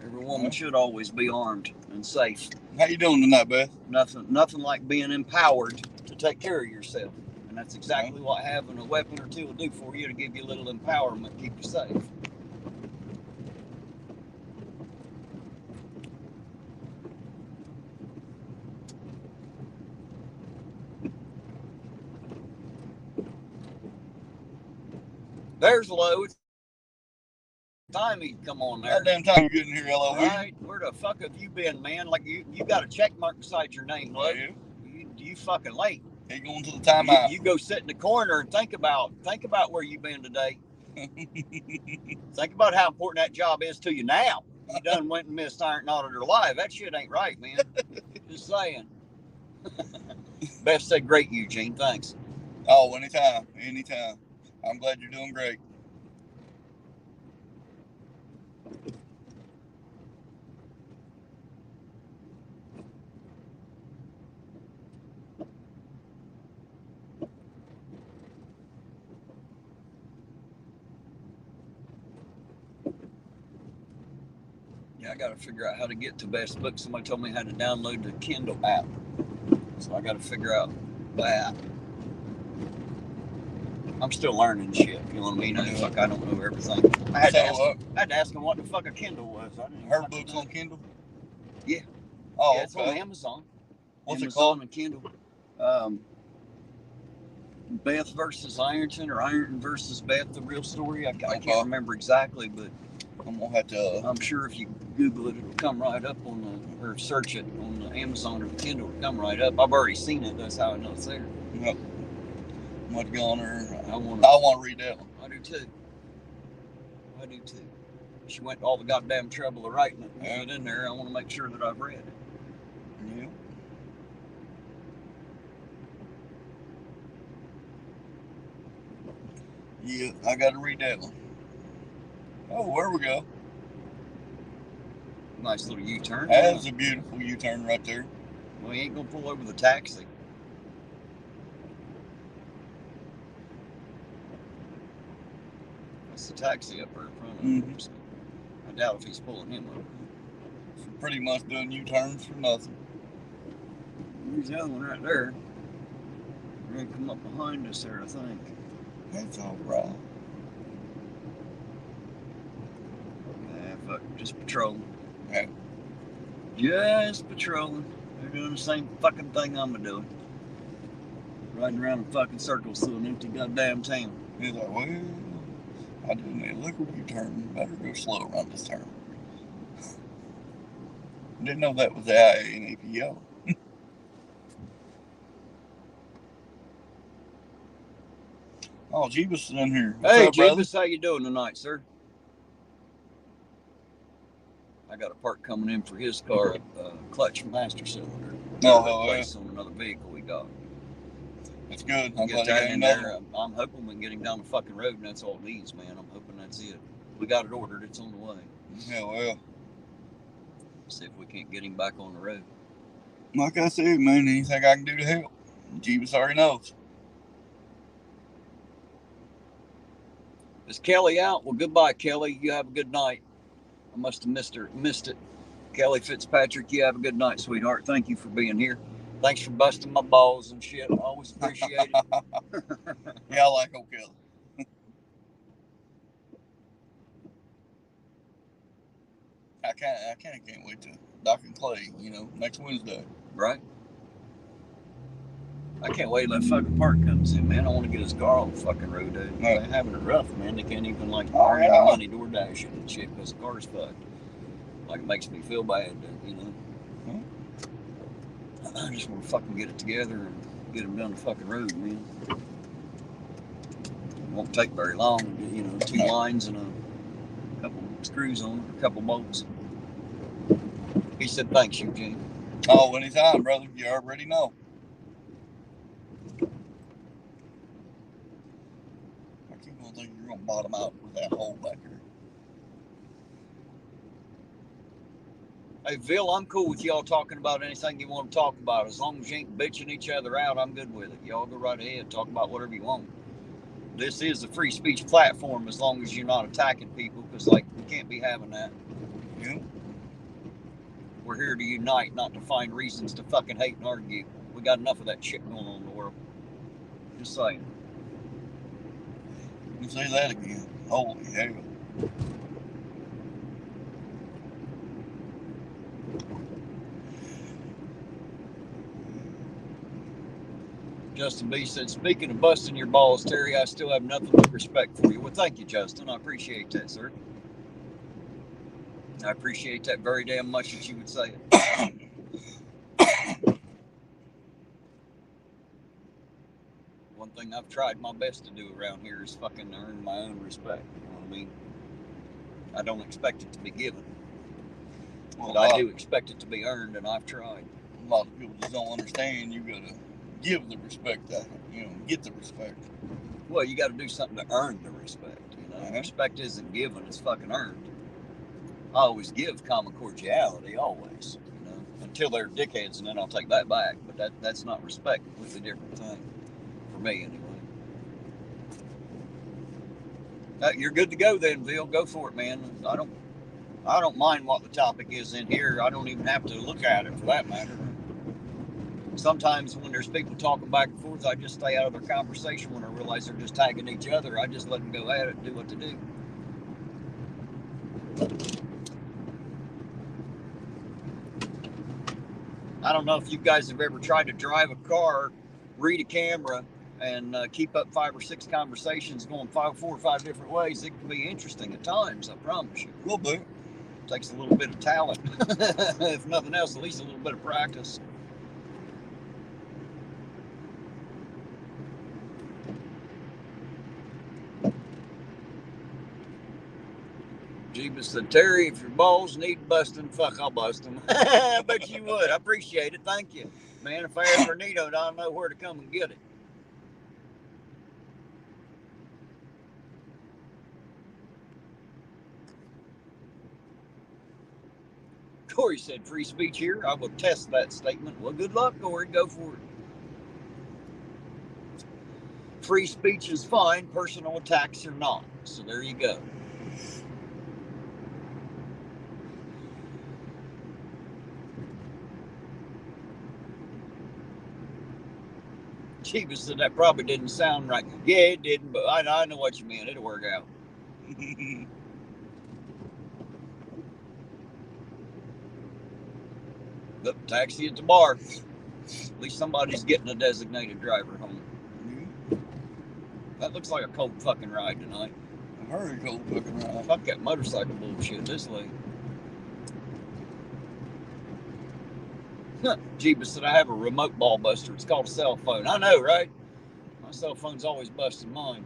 Every woman should always be armed and safe. How you doing tonight, Beth? Nothing like being empowered to take care of yourself. And that's exactly what having a weapon or two will do for you, to give you a little empowerment, keep you safe. There's Lowe. It's time he'd come on there. Goddamn time you get in here, LOE. Right? Where the fuck have you been, man? Like you got a check mark beside your name, Lowe. Yeah. You fucking late. He going to the timeout. You go sit in the corner and think about where you've been today. Think about how important that job is to you now. You done went and missed Iron Auditor Live. That shit ain't right, man. Just saying. Beth said, great, Eugene. Thanks. Oh, anytime. Anytime. I'm glad you're doing great. Yeah, I got to figure out how to get to Best Book. Somebody told me how to download the Kindle app. So I got to figure out that. I'm still learning shit. You know what I mean? Fuck, I don't know everything. I had to ask him what the fuck a Kindle was. Her book's on Kindle? Yeah. Oh, yeah, it's on Amazon. What's Amazon it called? And Kindle. Beth versus Ironton, or Ironton versus Beth, the real story. I can't remember exactly, but I'm gonna have to. I'm sure if you Google it, it'll come right up on the, or search it on the Amazon or the Kindle, it'll come right up. I've already seen it. That's how I know it's there. Yep. I'm gonna go on her. I want to read that one. I do too. She went to all the goddamn trouble of writing it. Put it in there. I want to make sure that I've read it. Yeah. Yeah, I got to read that one. Oh, there we go. Nice little U-turn. That is a beautiful U-turn right there. Well, he ain't gonna pull over the taxi. That's the taxi up there in front of him. So I doubt if he's pulling him over. So pretty much doing U-turns for nothing. There's the other one right there. They're gonna come up behind us there, I think. That's all right. Yeah, fuck, just patrolling. Yeah. Just patrolling. They're doing the same fucking thing I'm doing. Riding around in fucking circles through an empty goddamn town. He's like, well, I just need a liquid U-turn. Better go slow around this turn. Didn't know that was the IA and APO. Oh, Jeebus is in here. Hey, Jeebus, how you doing tonight, sir? I got a part coming in for his car, a clutch master cylinder. Place on another vehicle we got. That's good. I'm glad that in there. I'm hoping we can get him down the fucking road, and that's all it needs, man. I'm hoping that's it. We got it ordered. It's on the way. Yeah, well. See if we can't get him back on the road. Like I said, man, anything I can do to help. Jeebus already knows. Is Kelly out? Well, goodbye, Kelly. You have a good night. I must have missed it. Kelly Fitzpatrick, you have a good night, sweetheart. Thank you for being here. Thanks for busting my balls and shit. I always appreciate it. Yeah, I like old Kelly. I kind of can't wait to Doc and Clay, next Wednesday. Right? I can't wait till that fucking part comes in, man. I want to get his car on the fucking road, dude. Right. They're having it rough, man. They can't even, earn any money door dashing and shit because the car's fucked. It makes me feel bad, I just want to fucking get it together and get them down the fucking road, man. It won't take very long. 2 lines and a couple screws on it, a couple bolts. He said, thanks, Eugene. Oh, anytime, brother. You already know. I keep on thinking you're going to bottom out with that hole back here. Hey, Bill, I'm cool with y'all talking about anything you want to talk about. As long as you ain't bitching each other out, I'm good with it. Y'all go right ahead, talk about whatever you want. This is a free speech platform as long as you're not attacking people, because, we can't be having that. We're here to unite, not to find reasons to fucking hate and argue. We got enough of that shit going on in the world. Just saying. You say that again. Holy hell. Justin B said, speaking of busting your balls, Terry, I still have nothing but respect for you. Well, thank you, Justin. I appreciate that, sir. I appreciate that very damn much that you would say it. One thing I've tried my best to do around here is fucking earn my own respect. You know what I mean? I don't expect it to be given. But I do expect it to be earned, and I've tried. A lot of people just don't understand. You gotta give the respect that, get the respect. Well, you gotta do something to earn the respect. Respect isn't given, it's fucking earned. I always give common cordiality, always. Until they're dickheads, and then I'll take that back. But that's not respect. It's a different thing. For me, anyway. You're good to go then, Bill. Go for it, man. I don't mind what the topic is in here. I don't even have to look at it for that matter. Sometimes when there's people talking back and forth, I just stay out of their conversation. When I realize they're just tagging each other, I just let them go at it and do what they do. I don't know if you guys have ever tried to drive a car, read a camera, and keep up 5 or 6 conversations going 4 or 5 different ways. It can be interesting at times, I promise you. A little bit. It takes a little bit of talent. If nothing else, at least a little bit of practice. Jeebus said, Terry, if your balls need busting, fuck, I'll bust them. I bet you would. I appreciate it. Thank you. Man, if I ever need it, I'll know where to come and get it. Corey said, free speech here. I will test that statement. Well, good luck, Corey. Go for it. Free speech is fine. Personal attacks are not. So there you go. Jeebus said, that probably didn't sound right. Yeah, it didn't, but I know what you mean. It'll work out. The taxi at the bar. At least somebody's getting a designated driver home. That looks like a cold fucking ride tonight. A very cold fucking ride. Fuck that motorcycle bullshit this late. Jeebus said, I have a remote ball buster. It's called a cell phone. I know, right? My cell phone's always busting mine.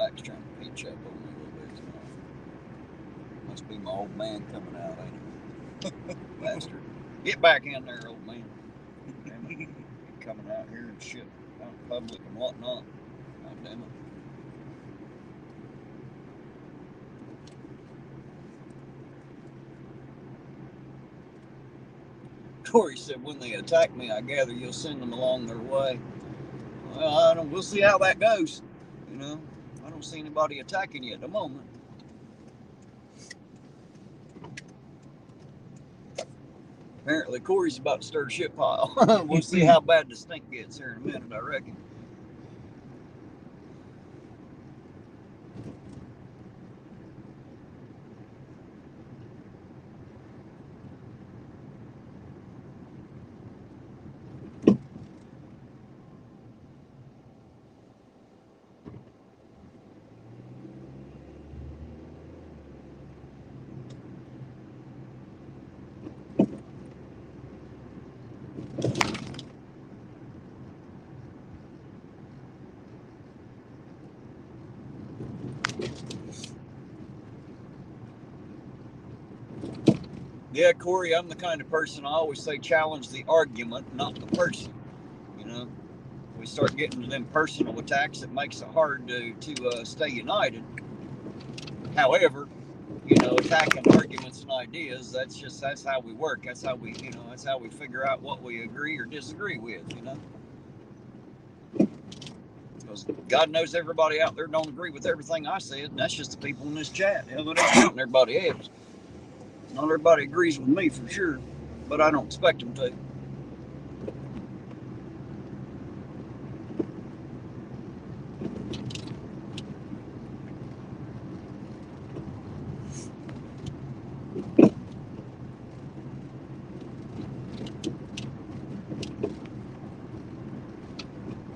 back's trying to pinch up on me a little bit tonight. Must be my old man coming out, ain't it? Bastard. Get back in there, old man. Damn it. Coming out here and shit out in public and whatnot. God damn it. Corey said, when they attack me, I gather you'll send them along their way. Well, we'll see how that goes. You know, I don't see anybody attacking you at the moment. Apparently, Corey's about to stir shit pile. We'll see how bad the stink gets here in a minute, I reckon. Yeah, Corey, I'm the kind of person I always say challenge the argument, not the person. You know, we start getting to them personal attacks, it makes it hard to stay united. However, you know, attacking arguments and ideas, that's how we work. That's how we figure out what we agree or disagree with, you know. Because God knows everybody out there don't agree with everything I said, and that's just the people in this chat. Hell, it ain't counting everybody else. Not everybody agrees with me for sure, but I don't expect them to.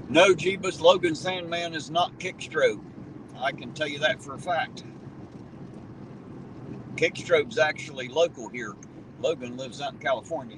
No, Jeebus, Logan Sandman is not Kickstrobe. I can tell you that for a fact. Kickstrobe's actually local here. Logan lives out in California.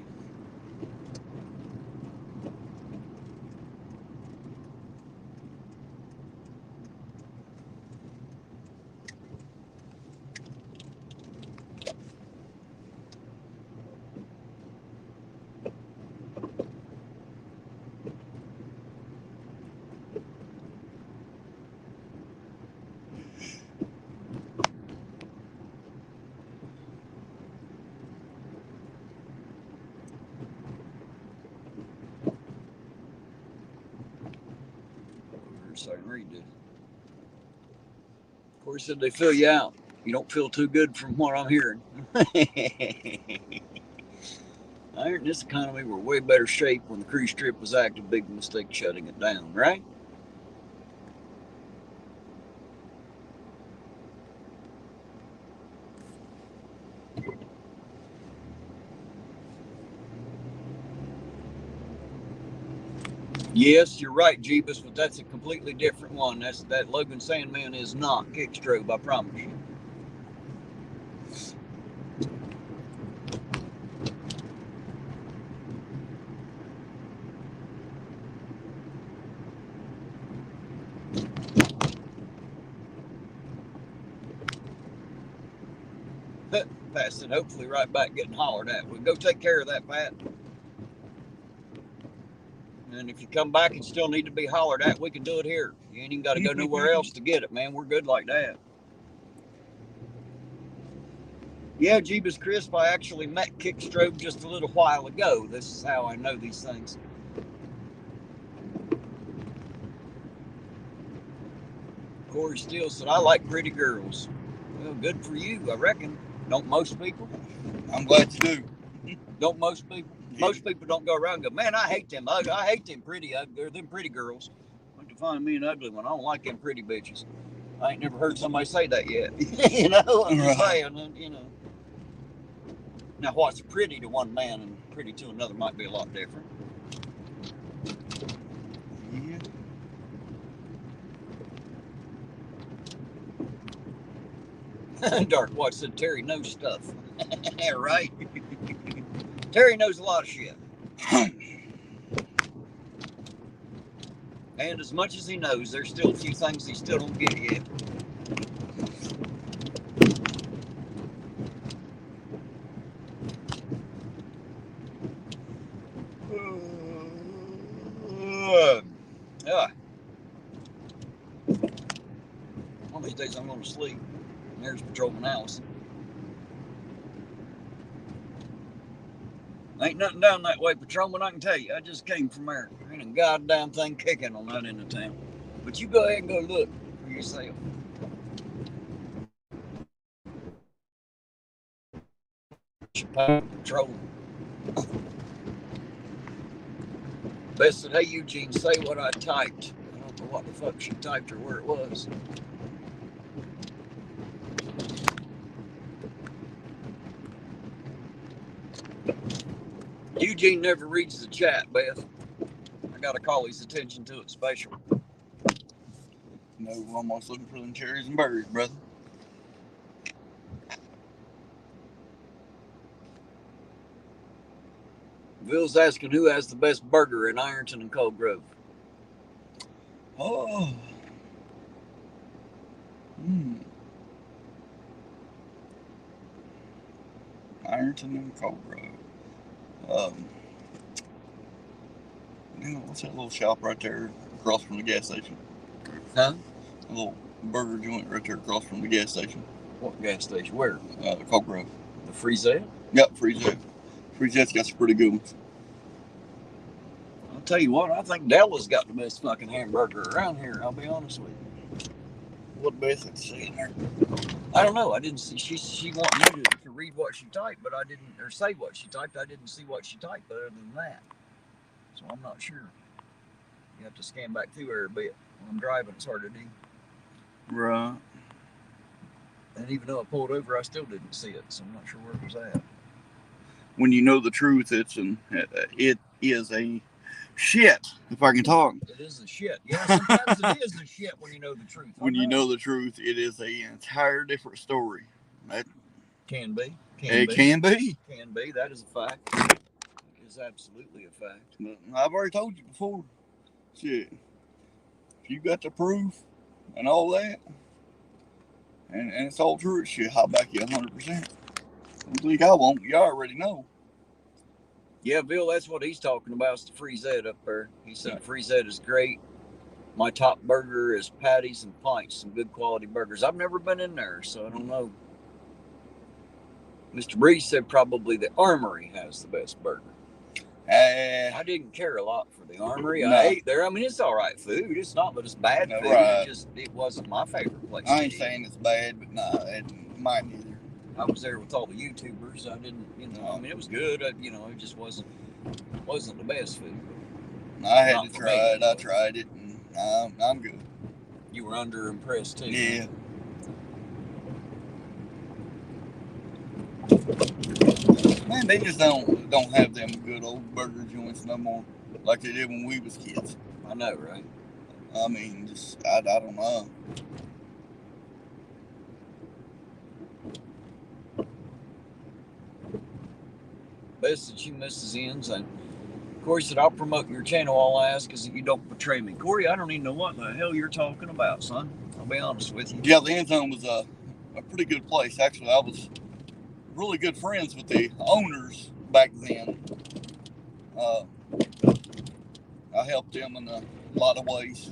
So I can read this. Corey said they fill you out. You don't feel too good from what I'm hearing. I heard in this economy we're way better shape when the cruise strip was active. Big mistake shutting it down, right? Yes, you're right, Jeebus, but that's a completely different one. That Logan Sandman is not Kickstrobe, I promise you. Pat said, hopefully right back getting hollered at. We'll go take care of that, Pat. And if you come back and still need to be hollered at, we can do it here. You ain't even got to go nowhere else to get it, man. We're good like that. Yeah, Jeebus Crisp, I actually met Kickstrobe just a little while ago. This is how I know these things. Corey Steele said, I like pretty girls. Well, good for you, I reckon. Don't most people? I'm glad you do. Don't most people? Most people don't go around and go, man, I hate them ugly. I hate them pretty ugly. Them pretty girls. Like to find me an ugly one. I don't like them pretty bitches. I ain't never heard somebody say that yet. You know, I'm just saying, you know. Now, what's pretty to one man and pretty to another might be a lot different. Yeah. Dark Watch said Terry knows stuff. Right? Terry knows a lot of shit. And as much as he knows, there's still a few things he still don't get yet. One of these days I'm going to sleep. And there's Patrolman Allison. Ain't nothing down that way, Patrolman, I can tell you. I just came from there. Ain't a goddamn thing kicking on that end of town. But you go ahead and go look for yourself. Patrolling. Beth said, hey, Eugene, say what I typed. I don't know what the fuck she typed or where it was. Eugene never reads the chat, Beth. I got to call his attention to it special. No, we're almost looking for them cherries and berries, brother. Bill's asking who has the best burger in Ironton and Cold Grove. Oh. Ironton and Cold Grove. What's that little shop right there across from the gas station? Huh? A little burger joint right there across from the gas station. What gas station? Where? Cold Grove. The Freezette? Yep, Freezette. Freezette's got some pretty good ones. I'll tell you what, I think Della's got the best fucking hamburger around here, I'll be honest with you. What best it's saying there? I don't know. I didn't see. She wanted me to read what she typed, but I didn't, or say what she typed. I didn't see what she typed other than that. So I'm not sure. You have to scan back through her a bit. When I'm driving, it's hard to do. Right. And even though I pulled over, I still didn't see it. So I'm not sure where it was at. When you know the truth, it is a shit. If I can talk. It is a shit. Yeah, sometimes it is a shit when you know the truth. When you know the truth, it is an entire different story. That can be. Can be. Can be. That is a fact. It is absolutely a fact. But I've already told you before. Shit. If you got the proof and all that, and it's all true, shit, I'll back you 100%. Don't think I won't. You already know. Yeah, Bill, that's what he's talking about. It's the Freezette up there. He said the Freezette is great. My top burger is patties and pints, some good quality burgers. I've never been in there, so I don't know. Mr. Breeze said probably the Armory has the best burger. I didn't care a lot for the Armory. I ate there. I mean, it's all right food. It's not that it's bad food. Right. It wasn't my favorite place. I ain't saying it's bad, but it might neither. I was there with all the YouTubers. I didn't, I mean, it was good. It just wasn't the best food. I had to try it. I tried it, and I'm good. You were underimpressed too. Yeah. Man, they just don't have them good old burger joints no more like they did when we was kids. I know, right? I mean, I don't know. Best that you misses ends, and Corey said, I'll promote your channel. All I ask is that you don't betray me. Corey, I don't even know what the hell you're talking about, son. I'll be honest with you. Yeah, the End Zone was a pretty good place. Actually, I was really good friends with the owners back then. I helped them in a lot of ways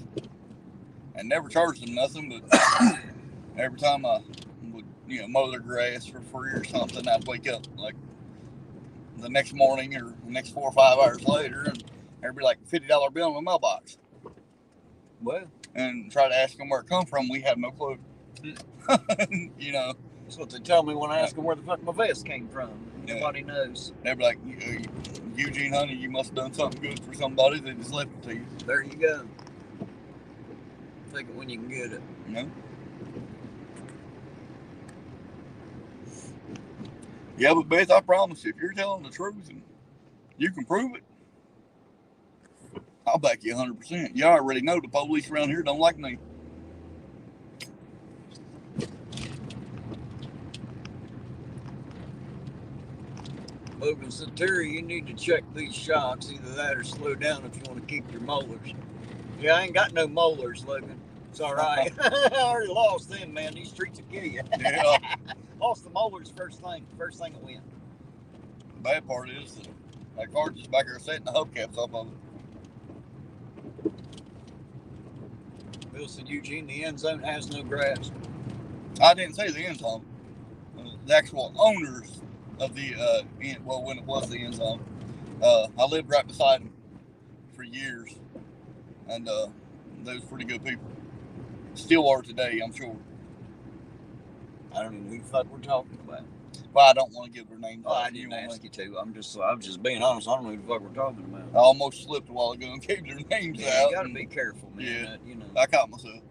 and never charged them nothing, but every time I would mow their grass for free or something, I'd wake up like the next morning or the next 4 or 5 hours later, and there'd be like a $50 bill in my mailbox. Well, and try to ask them where it come from. We have no clue. That's what they tell me when I ask them where the fuck my vest came from. Nobody knows. They'd be like, Eugene, honey, you must have done something good for somebody. They just left it to you. There you go. Take it when you can get it. Yeah, but Beth, I promise you, if you're telling the truth and you can prove it, I'll back you 100%. You already know the police around here don't like me. Logan said, Terry, you need to check these shocks. Either that or slow down if you want to keep your molars. Yeah, I ain't got no molars, Logan. It's all right. I already lost them, man. These streets will kill you. Yeah. Lost the molars first thing that went. The bad part is that car just back there setting the hubcaps up on it. Bill said, Eugene, the end zone has no grass. I didn't say the end zone. The actual owners of the when it was the end zone. I lived right beside them for years, and they was pretty good people. Still are today, I'm sure. I don't even know who the fuck we're talking about. But I don't want to give their names. Oh, I didn't ask you to. I'm just being honest. I don't know who the fuck we're talking about. I almost slipped a while ago and gave their names out. You gotta be careful, man. Yeah, you know. I caught myself.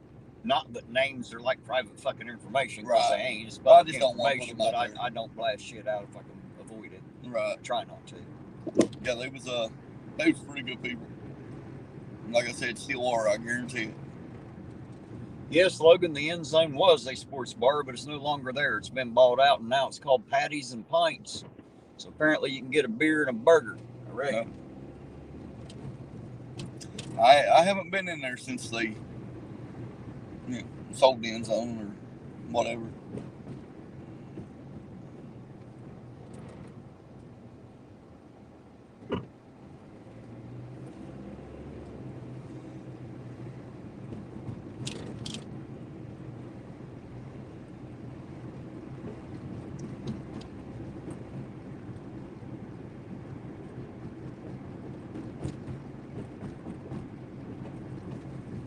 Not that names are like private fucking information, right? They ain't. It's public I just information, don't but I don't blast shit out if I can avoid it. Right. I try not to. Yeah, they was pretty good people. And like I said, still are. I guarantee it. Yes, Logan, the end zone was a sports bar, but it's no longer there. It's been bought out, and now it's called Patties and Pints. So apparently you can get a beer and a burger. I reckon. No. I haven't been in there since they sold the end zone or whatever.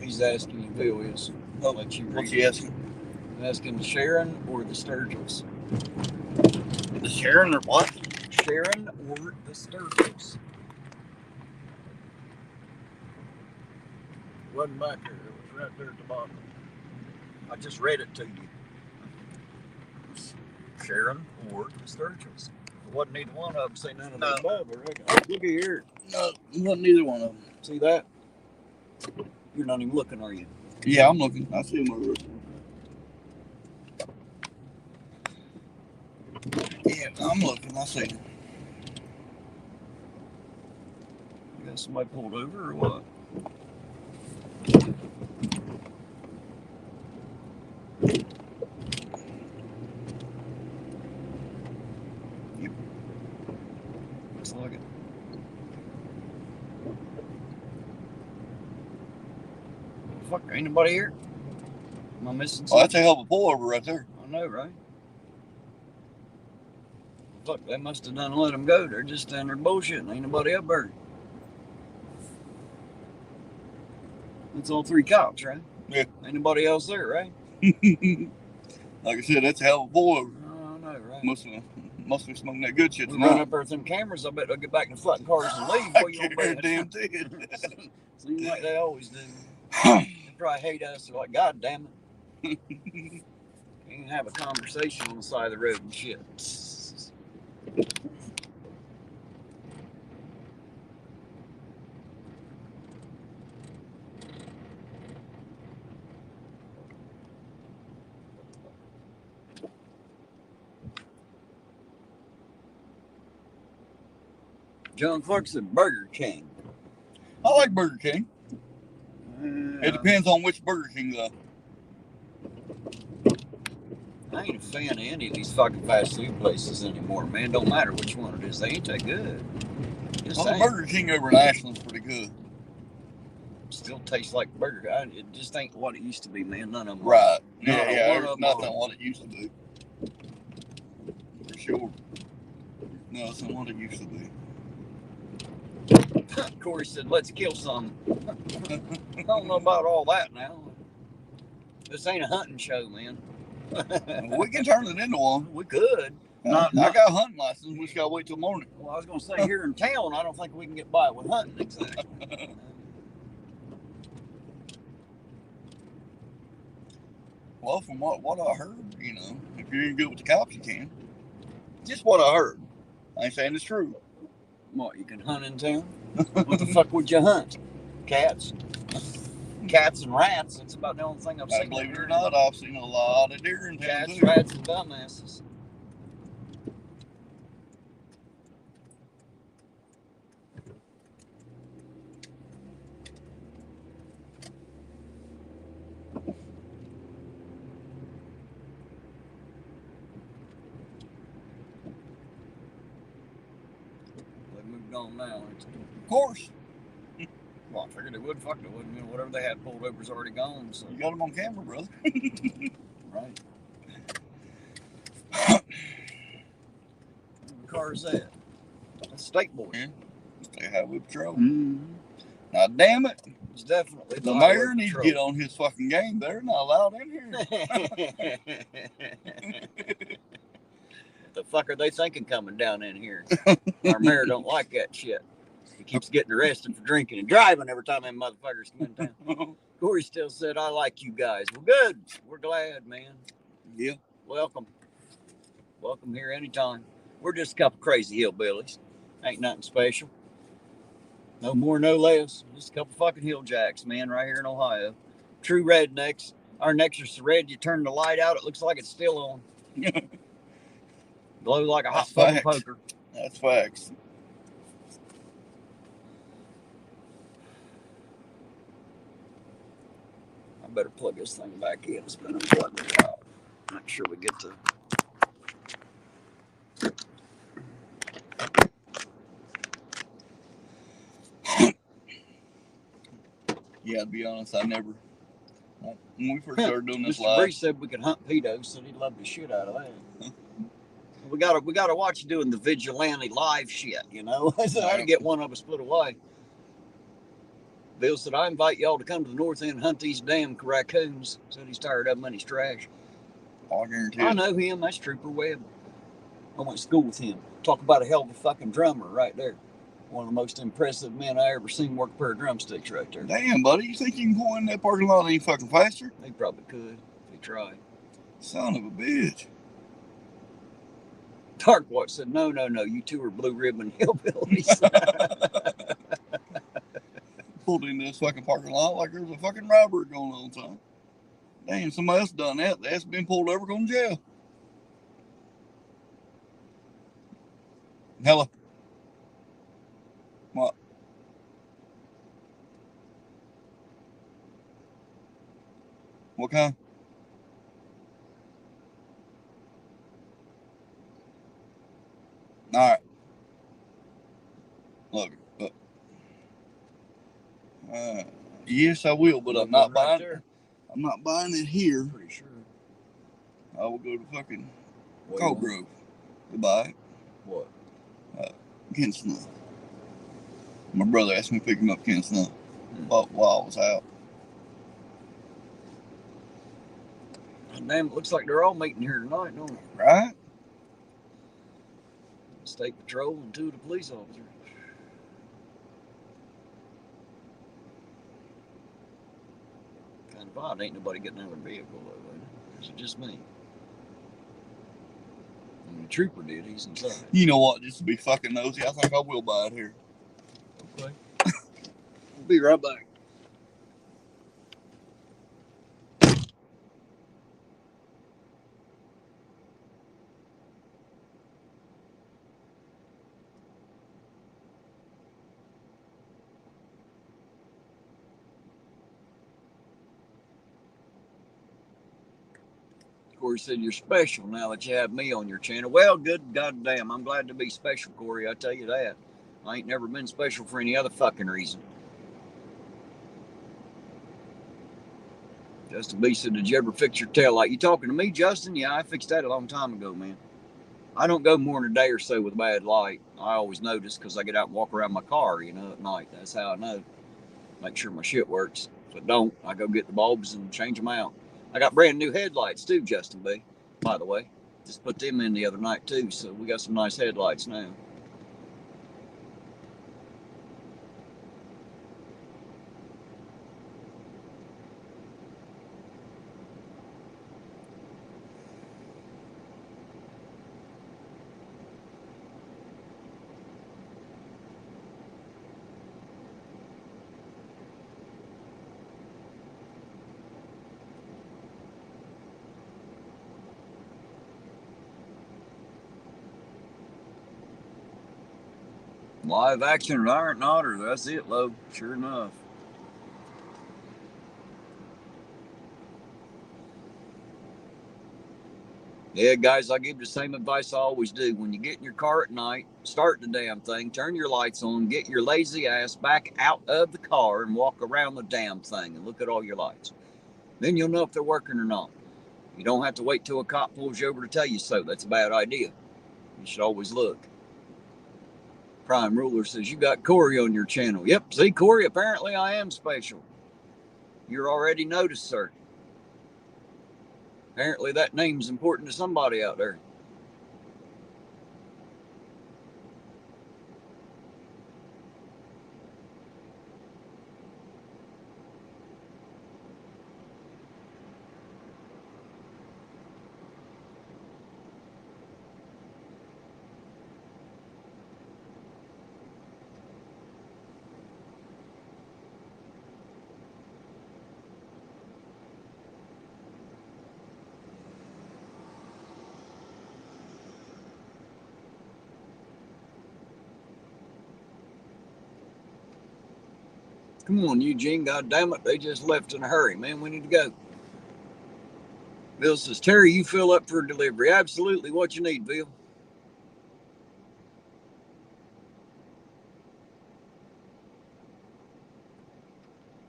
He's asking you, Bill is. I'll let you read. What's he asking? Asking the Sharon or the Sturgis? The Sharon or what? Sharon or the Sturgis? It wasn't back there. It was right there at the bottom. I just read it to you. Sharon or the Sturgis. It wasn't neither one of them. See none of the above, I reckon. Oh, look here. No, it wasn't neither one of them. See that? You're not even looking, are you? Yeah, I'm looking. I see them over there. Yeah, I'm looking. I see them. You got somebody pulled over or what? Yep. Looks like it. Fuck, ain't nobody here? Am I missing something? Oh, that's a hell of a pullover right there. I know, right? Fuck, they must have done let them go. They're just down there bullshitting. Ain't nobody up there. It's all three cops, right? Yeah. Ain't nobody else there, right? Like I said, that's a hell of a pullover. I know, right? Must be smoking that good shit We tonight. run up there with them cameras. I bet they'll get back in the fucking cars and leave before you I damn did. Seems like they always do. They probably hate us. They're like, God damn it. You can have a conversation on the side of the road and shit. John Clark said Burger King. I like Burger King. It depends on which Burger King, though. I ain't a fan of any of these fucking fast food places anymore, man. Don't matter which one it is. They ain't that good. Well, the Burger King over in Ashland's pretty good. Still tastes like burger. It just ain't what it used to be, man. None of them. Right. No, Yeah, there's nothing what it used to be. For sure. Nothing what it used to be. Corey said, let's kill some. I don't know about all that now. This ain't a hunting show, man. We can turn it into one. We could. I got a hunting license. We just got to wait till morning. Well, I was going to say, here in town, I don't think we can get by with hunting exactly. Well, from what I heard, if you're any good with the cops, you can. Just what I heard. I ain't saying it's true. What, you can hunt in town? What the fuck would you hunt? Cats? Cats and rats. That's about the only thing I've seen. Believe it or not, I've seen a lot of deer in town. Cats, rats, and dumbasses. gone now. Of course. Well, I figured they would. Fuck, they wouldn't. You know, whatever they had pulled over is already gone. So. You got them on camera, brother. Right. What car is that? That's State Boy. Yeah. State Highway Patrol. Mm-hmm. Now, damn it. It's definitely The mayor needs to get on his fucking game. They're not allowed in here. What the fuck are they thinking coming down in here? Our mayor don't like that shit. He keeps getting arrested for drinking and driving every time them motherfuckers come in town. Corey still said, I like you guys. Well, good. We're glad, man. Yeah. Welcome. Welcome here anytime. We're just a couple crazy hillbillies. Ain't nothing special. No more, no less. Just a couple fucking hill jacks, man, right here in Ohio. True rednecks. Our necks are so red, you turn the light out, it looks like it's still on. Glow like a hot fucking poker. That's facts. I better plug this thing back in. It's been unplugged a while. Make sure we get to. Yeah, to be honest, I never. When we first started doing this Mr. live, Bree said we could hunt pedos, so he'd love the shit out of that. We gotta watch doing the vigilante live shit, you know. So I had to get one of us put away. Bill said, I invite y'all to come to the north end and hunt these damn raccoons. Said he's tired of them and he's trash. I guarantee I it. know him. That's Trooper Webb. I went to school with him. Talk about a hell of a fucking drummer right there. One of the most impressive men I ever seen work a pair of drumsticks right there. Damn, buddy, you think you can go in that parking lot any fucking faster? He probably could if he tried. Son of a bitch. Darkwatch said, no, you two are blue ribbon hillbillies. Pulled into this fucking parking lot like there was a fucking robbery going on time. Damn, somebody else done that. That's been pulled over, going to jail. Hello. What? What kind? All right. Look. Yes, I will, but I'm not buying it. I'm not buying it here. Pretty sure. I will go to fucking What Cold Grove to buy it. What? Ken Snow. My brother asked me to pick him up Ken Snow while I was out. Damn, it looks like they're all meeting here tonight, don't they? Right? State Patrol and two of the police officers. Kind of odd. Ain't nobody getting out of their vehicle, though. Is it just me? I mean, the trooper did. He's inside. You know what? Just to be fucking nosy, I think I will buy it here. Okay. We'll be right back. Corey said, you're special now that you have me on your channel. Well, good goddamn. I'm glad to be special, Corey. I tell you that. I ain't never been special for any other fucking reason. Justin B said, did you ever fix your tail light? You talking to me, Justin? Yeah, I fixed that a long time ago, man. I don't go more than a day or so with a bad light. I always notice because I get out and walk around my car, you know, at night. That's how I know. Make sure my shit works. If it don't, I go get the bulbs and change them out. I got brand new headlights too, Justin B, by the way. Just put them in the other night too, so we got some nice headlights now. Live action at Irontonauditor. That's it, Lo. Sure enough. Yeah, guys, I give you the same advice I always do. When you get in your car at night, start the damn thing, turn your lights on, get your lazy ass back out of the car and walk around the damn thing and look at all your lights. Then you'll know if they're working or not. You don't have to wait till a cop pulls you over to tell you so. That's a bad idea. You should always look. Prime Ruler says, you got Corey on your channel. Yep, see, Corey, apparently I am special. You're already noticed, sir. Apparently that name's important to somebody out there. Come on, Eugene, God damn it, they just left in a hurry. Man, we need to go. Bill says, Terry, you fill up for delivery. Absolutely what you need, Bill.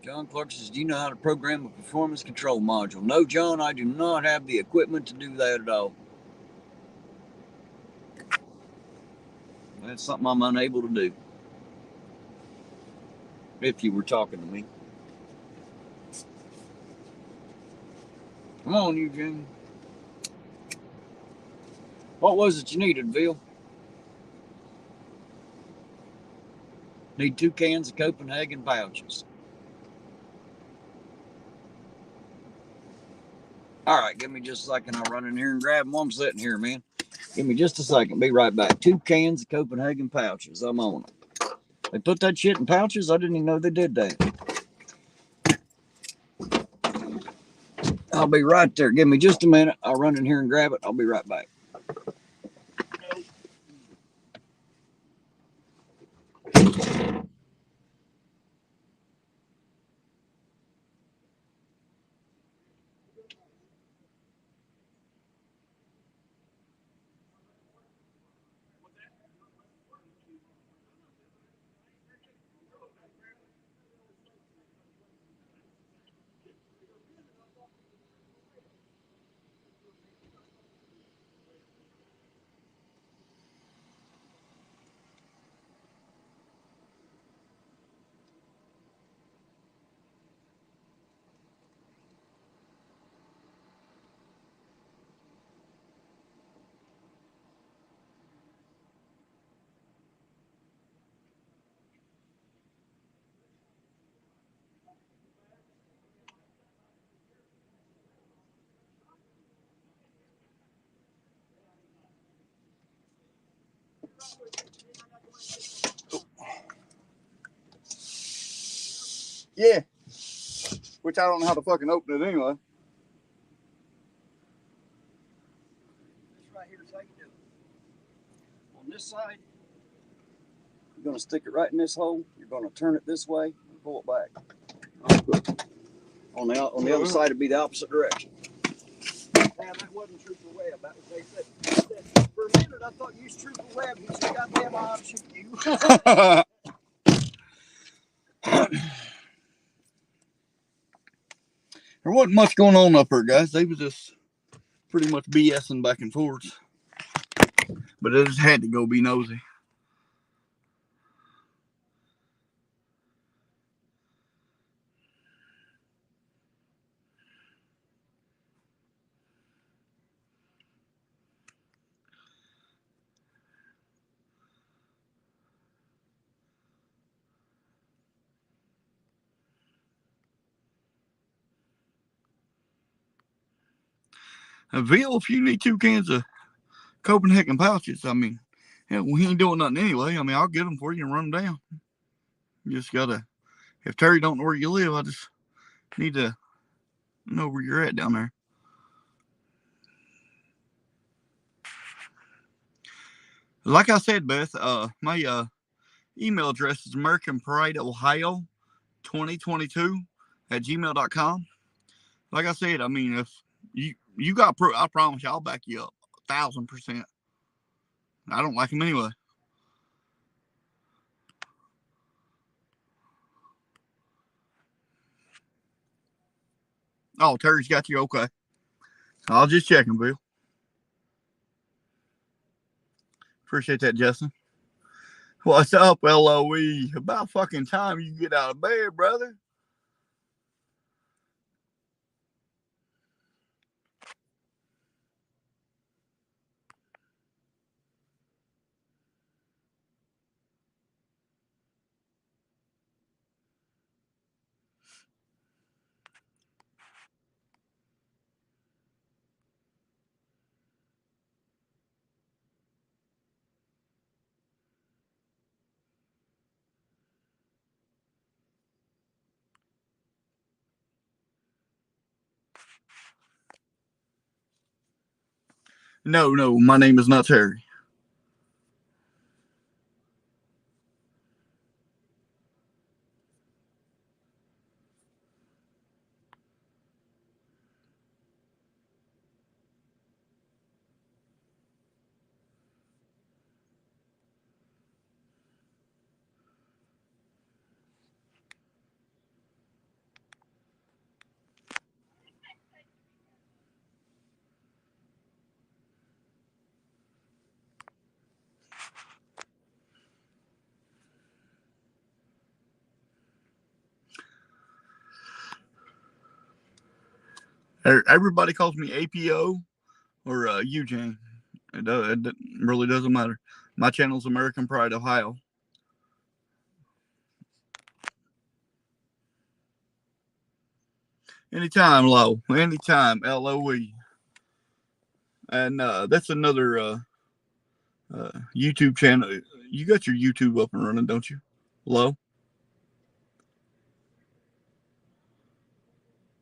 John Clark says, do you know how to program a performance control module? No, John, I do not have the equipment to do that at all. That's something I'm unable to do. If you were talking to me. Come on, Eugene. What was it you needed, Bill? Need 2 cans of Copenhagen pouches. All right, give me just a second. I'll run in here and grab them while I'm sitting here, man. Give me just a second. Be right back. 2 cans of Copenhagen pouches. I'm on it. They put that shit in pouches? I didn't even know they did that. I'll be right there. Give me just a minute. I'll run in here and grab it. I'll be right back. Yeah. Which I don't know how to fucking open it anyway. This right here is how you do it. On this side, you're going to stick it right in this hole. You're going to turn it this way and pull it back. On the other side, it'd be the opposite direction. Yeah, that wasn't Trooper Webb. That was, they said, for a minute, I thought you was Trooper Webb. He said, goddamn, I'll shoot you. There wasn't much going on up there, guys. They was just pretty much BSing back and forth. But I just had to go be nosy. Bill, if you need 2 cans of Copenhagen pouches, I mean, hell, we ain't doing nothing anyway. I mean, I'll get them for you and run them down. You just gotta, if Terry don't know where you live, I just need to know where you're at down there. Like I said, Beth, my email address is AmericanPrideOhio2022 @gmail.com. Like I said, I mean, if You got proof. I promise you, I'll back you up 1,000%. I don't like him anyway. Oh, Terry's got you. Okay. I'll just check him, Bill. Appreciate that, Justin. What's up, LOE? About fucking time you get out of bed, brother. No, my name is not Terry. Everybody calls me APO or Eugene. It really doesn't matter. My channel's American Pride, Ohio. Anytime, Lo. Anytime, LOE. And that's another YouTube channel. You got your YouTube up and running, don't you, Lo?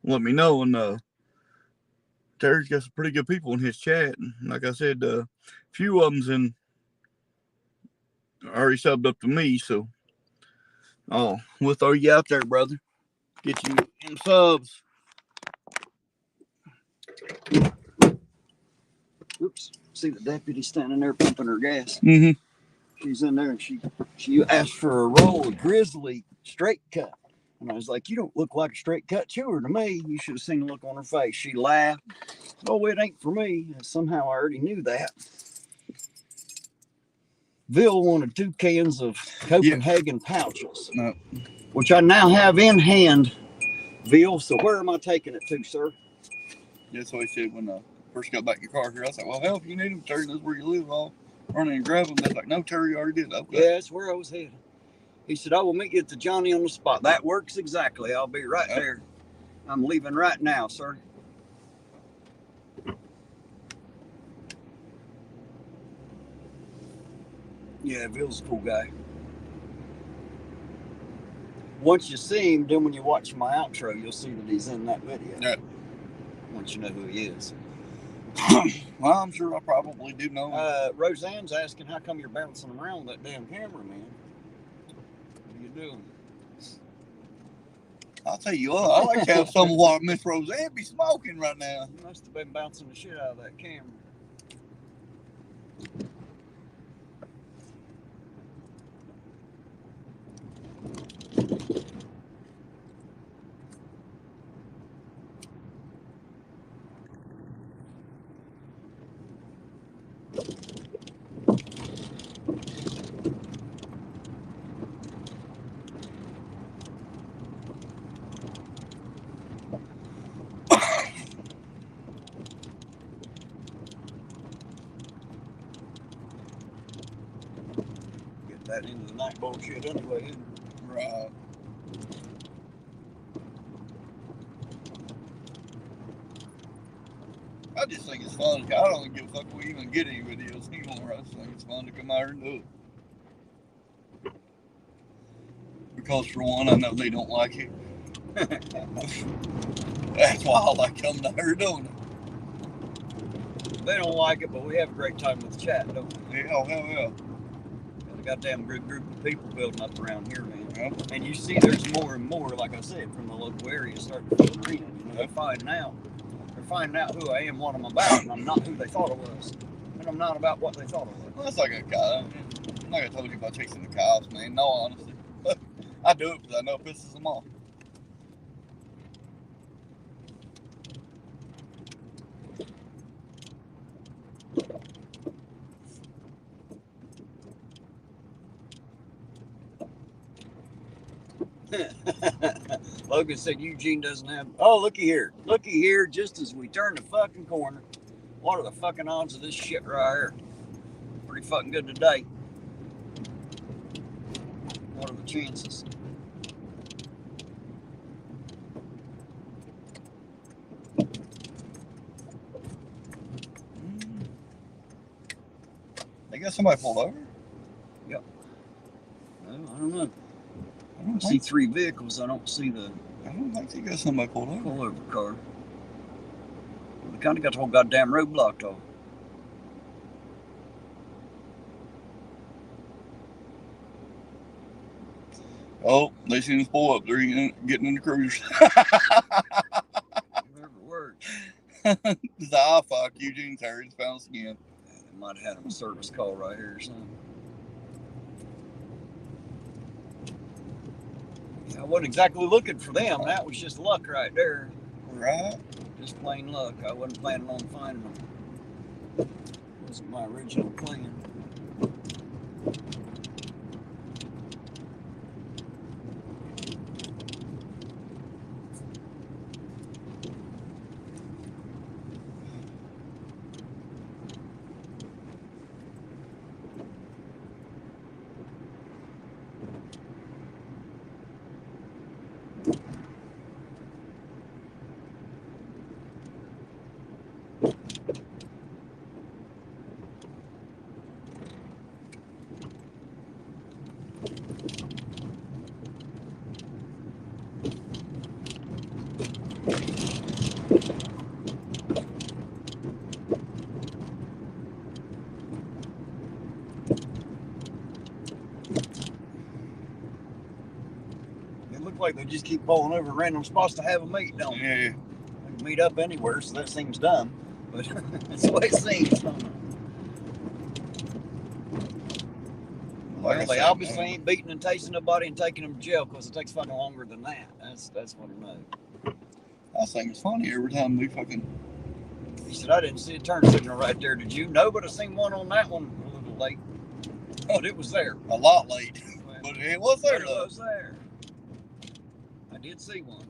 Let me know. And Terry's got some pretty good people in his chat. And like I said, a few of them's in already subbed up to me. So, we'll throw you out there, brother. Get you some subs. Oops. See the deputy standing there pumping her gas. Mm-hmm. She's in there and she asked for a roll of grizzly straight cut. And I was like, you don't look like a straight cut chewer to me. You should have seen the look on her face. She laughed. Oh, it ain't for me. And somehow I already knew that. Bill wanted 2 cans of Copenhagen pouches, which I now have in hand, Bill. So where am I taking it to, sir? That's what he said when I first got back in your car here. I was like, well, hell, if you need them, Terry, that's where you live. I'll run in and grab them. They're like, no, Terry already did. Okay. Yeah, that's where I was headed. He said, I will meet you at the Johnny on the spot. That works exactly. I'll be right there. I'm leaving right now, sir. Yeah, Bill's a cool guy. Once you see him, then when you watch my outro, you'll see that he's in that video. Yeah. Once you know who he is. Well, I'm sure I probably do know him. Roseanne's asking, how come you're bouncing around with that damn camera, man? What are you doing? I'll tell you what, I like to have some of what Miss Roseanne be smoking right now. You must have been bouncing the shit out of that camera. Get that into the night bullshit anyway, isn't it? Right. I just think it's fun. I don't give a fuck if we even get any videos anymore. I just think it's fun to come out here and do it. Because for one, I know they don't like it. That's why I like coming out here doing it. They don't like it, but we have a great time with the chat, don't we? Yeah, oh, hell yeah. Got a goddamn good group of people building up around here, man. Yeah. And you see there's more and more, like I said, from the local area starting to filter in. You know, they're finding finding out who I am, what I'm about, and I'm not who they thought I was. And I'm not about what they thought I was. Well, that's like a guy. Like I told you about chasing the cops, man. No, honestly. I do it because I know it pisses them off. Logan said Eugene doesn't have. Oh, looky here. Looky here, just as we turn the fucking corner. What are the fucking odds of this shit right here? Pretty fucking good today. What are the chances? They got somebody pulled over? Yep. No, I don't know. I don't I see 3 vehicles. I don't see the I don't think they got somebody pulled over. pullover car. They kind of got the whole goddamn road blocked off. Oh, they seen us pull up. They're getting in the cruisers. Whatever works. It's like, fuck, Eugene's here. He's found us again. Yeah, they might have had them a service call right here or something. Yeah, I wasn't exactly looking for them. That was just luck right there. Right? Just plain luck. I wasn't planning on finding them. It wasn't my original plan. Like they just keep pulling over random spots to have a meet, don't they? Yeah. They can meet up anywhere, so that seems dumb, but that's the way it seems, don't it? Like Well, I they said, obviously man. ain't beating and tasing nobody and taking them to jail because it takes fucking longer than that. That's what I know. I think it's funny every time we fucking. He said, I didn't see a turn signal right there. Did you? No, but I seen one on that one a little late. But it was there. A lot late. But it was there, But it though. was there. I did see one.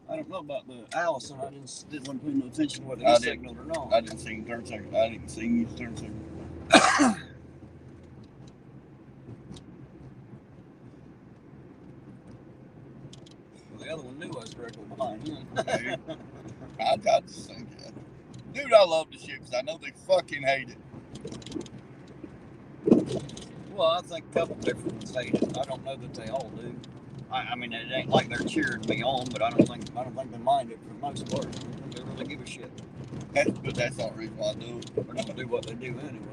I don't know about the Allison. I didn't want to pay no attention to whether he signaled or not. I didn't see him turn signal. I didn't see him use turn signal. Well, the other one knew I was directly behind him. I just think that. Dude, I love this shit because I know they fucking hate it. Well, I think a couple different ones hate it. I don't know that they all do. I mean, it ain't like they're cheering me on, but I don't think they mind it for the most part. I don't think they really give a shit. But that's not the reason why I do it. They're gonna do what they do anyway.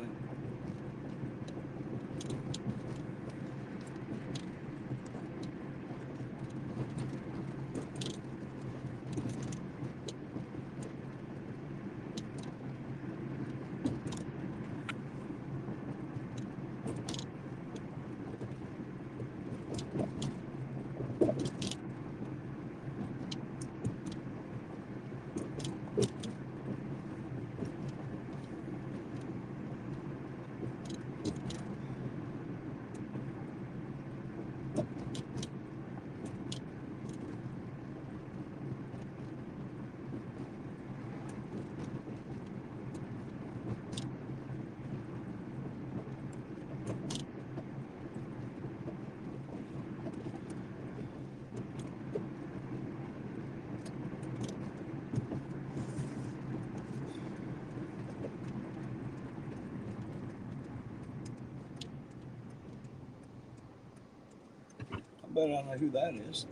I bet I know who that is.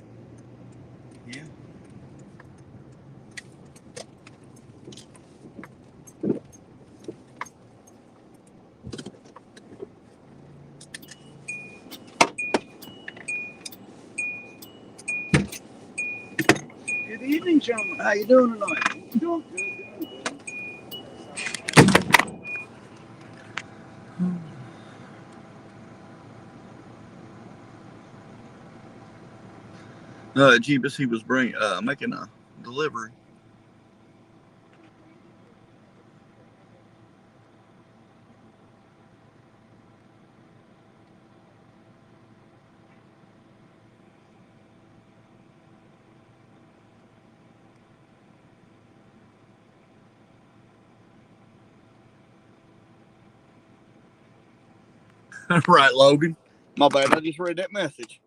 Yeah. Good evening, gentlemen. How you doing tonight? Doing good. Jeebus, he was making a delivery. Right, Logan. My bad. I just read that message.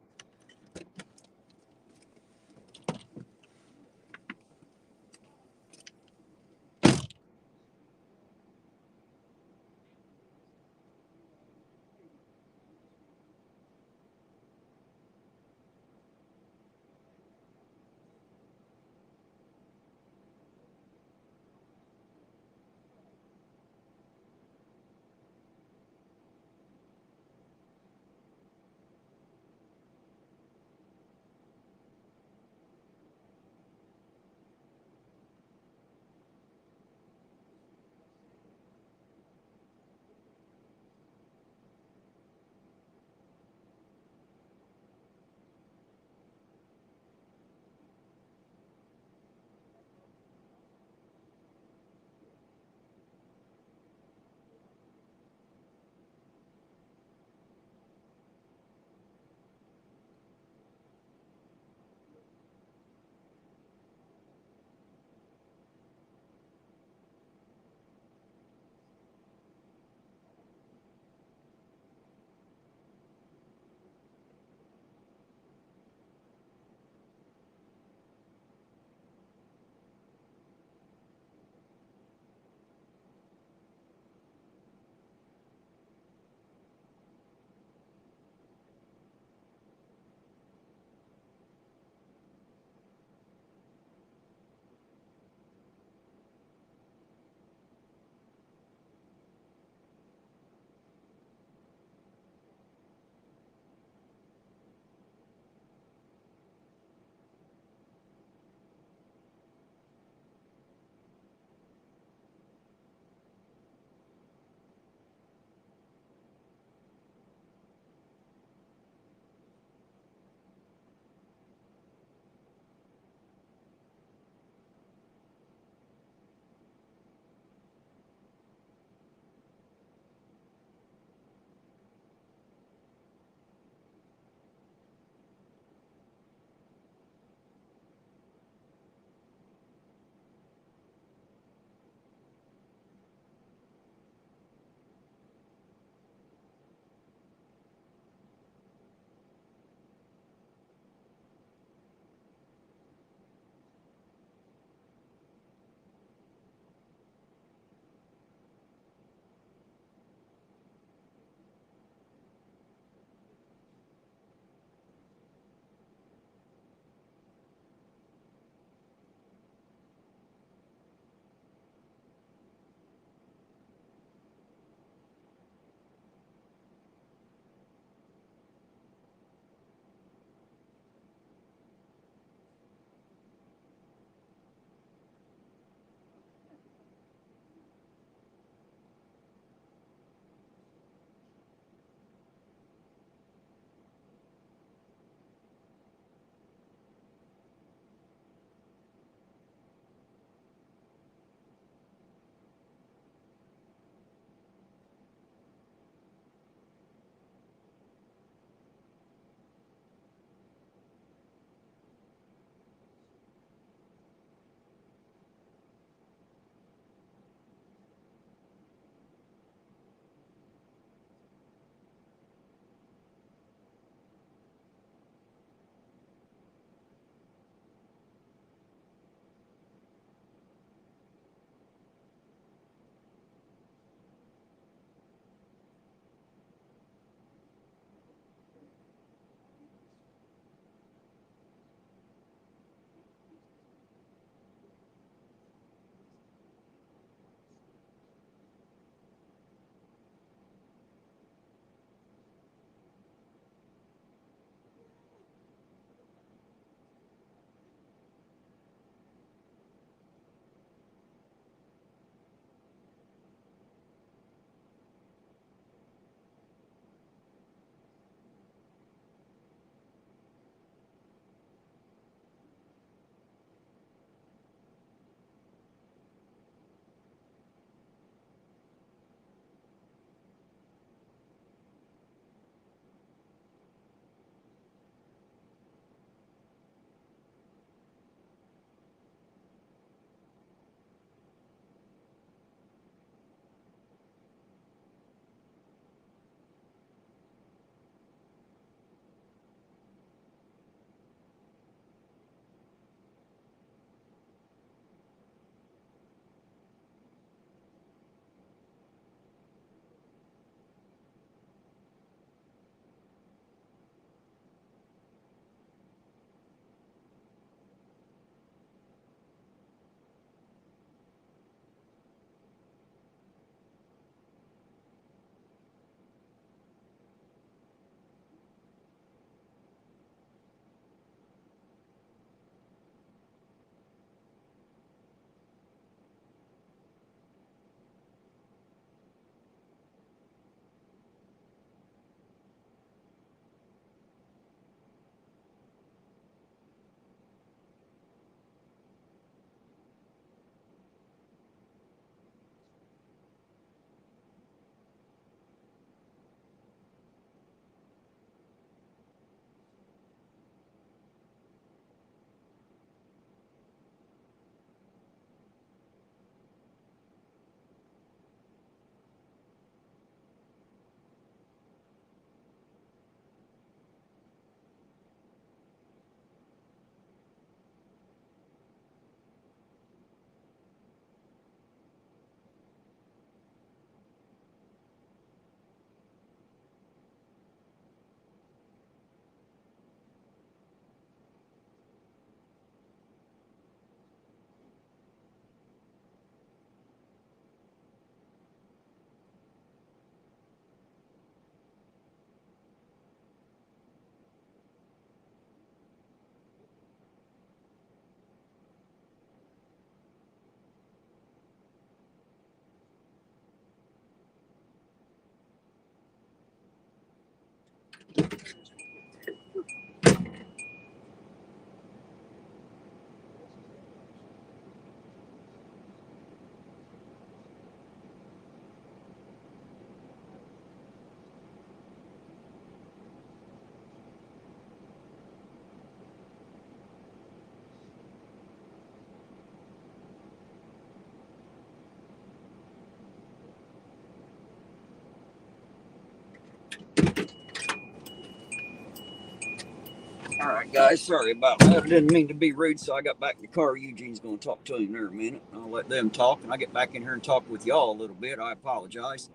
All right, guys. Sorry about that. I didn't mean to be rude, so I got back in the car. Eugene's going to talk to him there a minute. I'll let them talk, and I get back in here and talk with y'all a little bit. I apologize.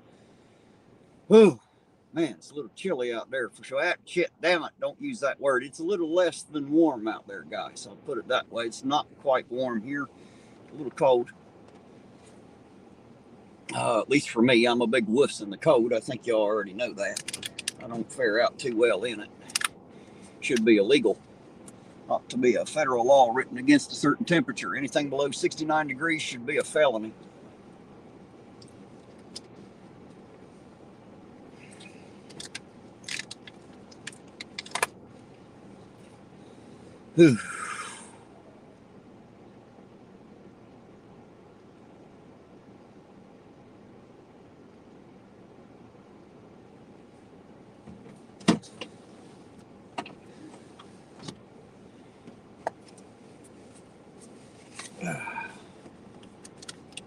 Whew. Man, it's a little chilly out there for sure. Shit, damn it, don't use that word. It's a little less than warm out there, guys. I'll put it that way. It's not quite warm here. A little cold. At least for me, I'm a big wuss in the cold. I think y'all already know that. I don't fare out too well in it. Should be illegal. Ought to be a federal law written against a certain temperature. Anything below 69 degrees should be a felony. Whew.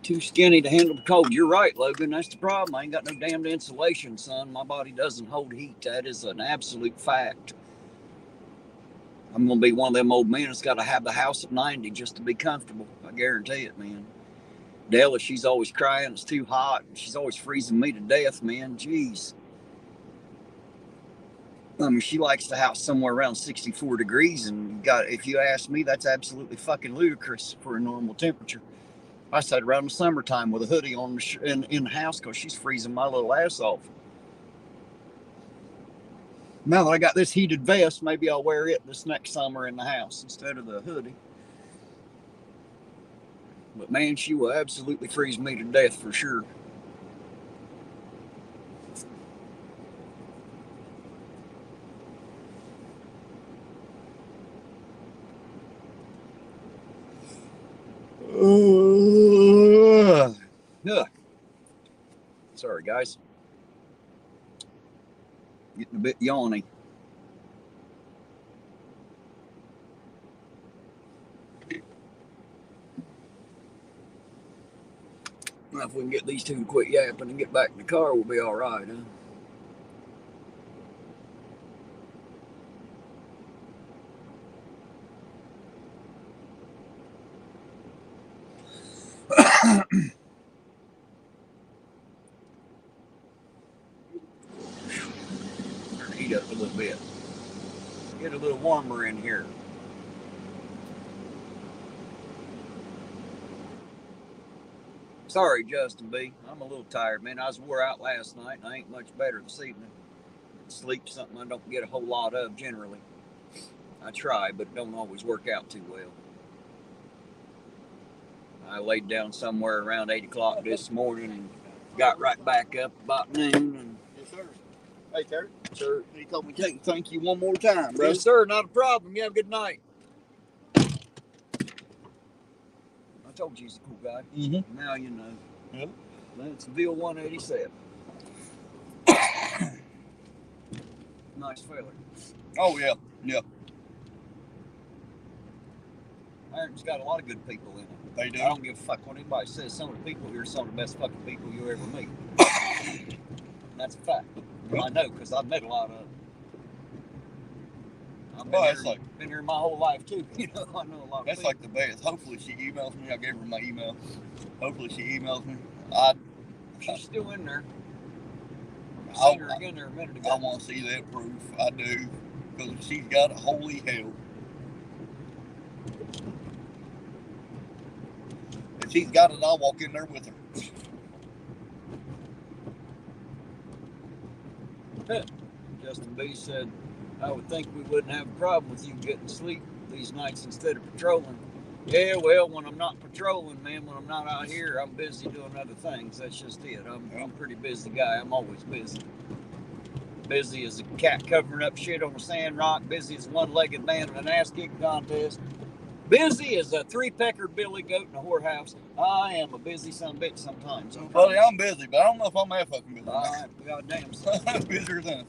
Too skinny to handle the cold. You're right, Logan. That's the problem. I ain't got no damned insulation, son. My body doesn't hold heat. That is an absolute fact. I'm going to be one of them old men that's got to have the house at 90 just to be comfortable. I guarantee it, man. Della, she's always crying. It's too hot. She's always freezing me to death, man. Jeez. I mean, she likes the house somewhere around 64 degrees. And if you ask me, that's absolutely fucking ludicrous for a normal temperature. I sat around in the summertime with a hoodie on in the house because she's freezing my little ass off. Now that I got this heated vest, maybe I'll wear it this next summer in the house instead of the hoodie. But man, she will absolutely freeze me to death for sure. Sorry, guys. Getting a bit yawny. Now, if we can get these two to quit yapping and get back in the car, we'll be all right, huh? Heat up a little bit. Get a little warmer in here. Sorry, Justin B. I'm a little tired, man. I was wore out last night, and I ain't much better this evening. Sleep's something I don't get a whole lot of generally. I try, but it don't always work out too well. I laid down somewhere around 8 o'clock this morning and got right back up about noon. And Yes, sir. Hey, Kurt. Sir. He told me to thank you one more time, bro. Yes, sir. Not a problem. You have a good night. I told you he's a cool guy. Mm-hmm. Now you know. Yep. That's Bill 187. Nice feller. Oh, yeah. Yeah. Ironton's got a lot of good people in it. They do. I don't give a fuck what anybody says. Some of the people here are some of the best fucking people you ever meet. That's a fact. I know, because I've met a lot of them. I've been here my whole life, too. You know, I know a lot of That's people. like the best. Hopefully she emails me. I gave her my email. Hopefully she emails me. She's still in there. I I'll- seen her again there a minute ago. I want to see that proof. I do. Because she's got a holy hell. If she's got it, I'll walk in there with her. Justin B said, I would think we wouldn't have a problem with you getting sleep these nights instead of patrolling. Yeah, well, when I'm not patrolling, man, when I'm not out here, I'm busy doing other things. That's just it. I'm a pretty busy guy. I'm always busy. Busy as a cat covering up shit on a sand rock. Busy as a one-legged man in an ass-kicking contest. Busy as a three-pecker billy goat in a whorehouse. I am a busy son of a bitch sometimes. Buddy, I'm busy, but I don't know if I'm that fucking busy. Goddamn, son. I'm busier than a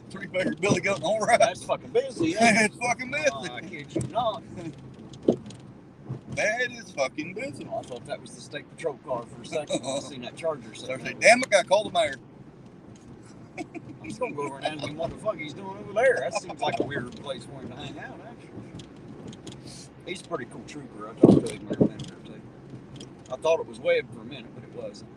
three-pecker billy goat in a whorehouse. That's fucking busy. Yeah. It's fucking busy. I kid you not. That is fucking busy. I thought that was the state patrol car for a second. I seen that Charger. So I say, damn it, I called the mayor. He's gonna go over and ask me what the fuck he's doing over there. That seems like a weird place for him to hang out, actually. He's a pretty cool trooper. I talked to him every minute or two. I thought it was Webb for a minute, but it wasn't.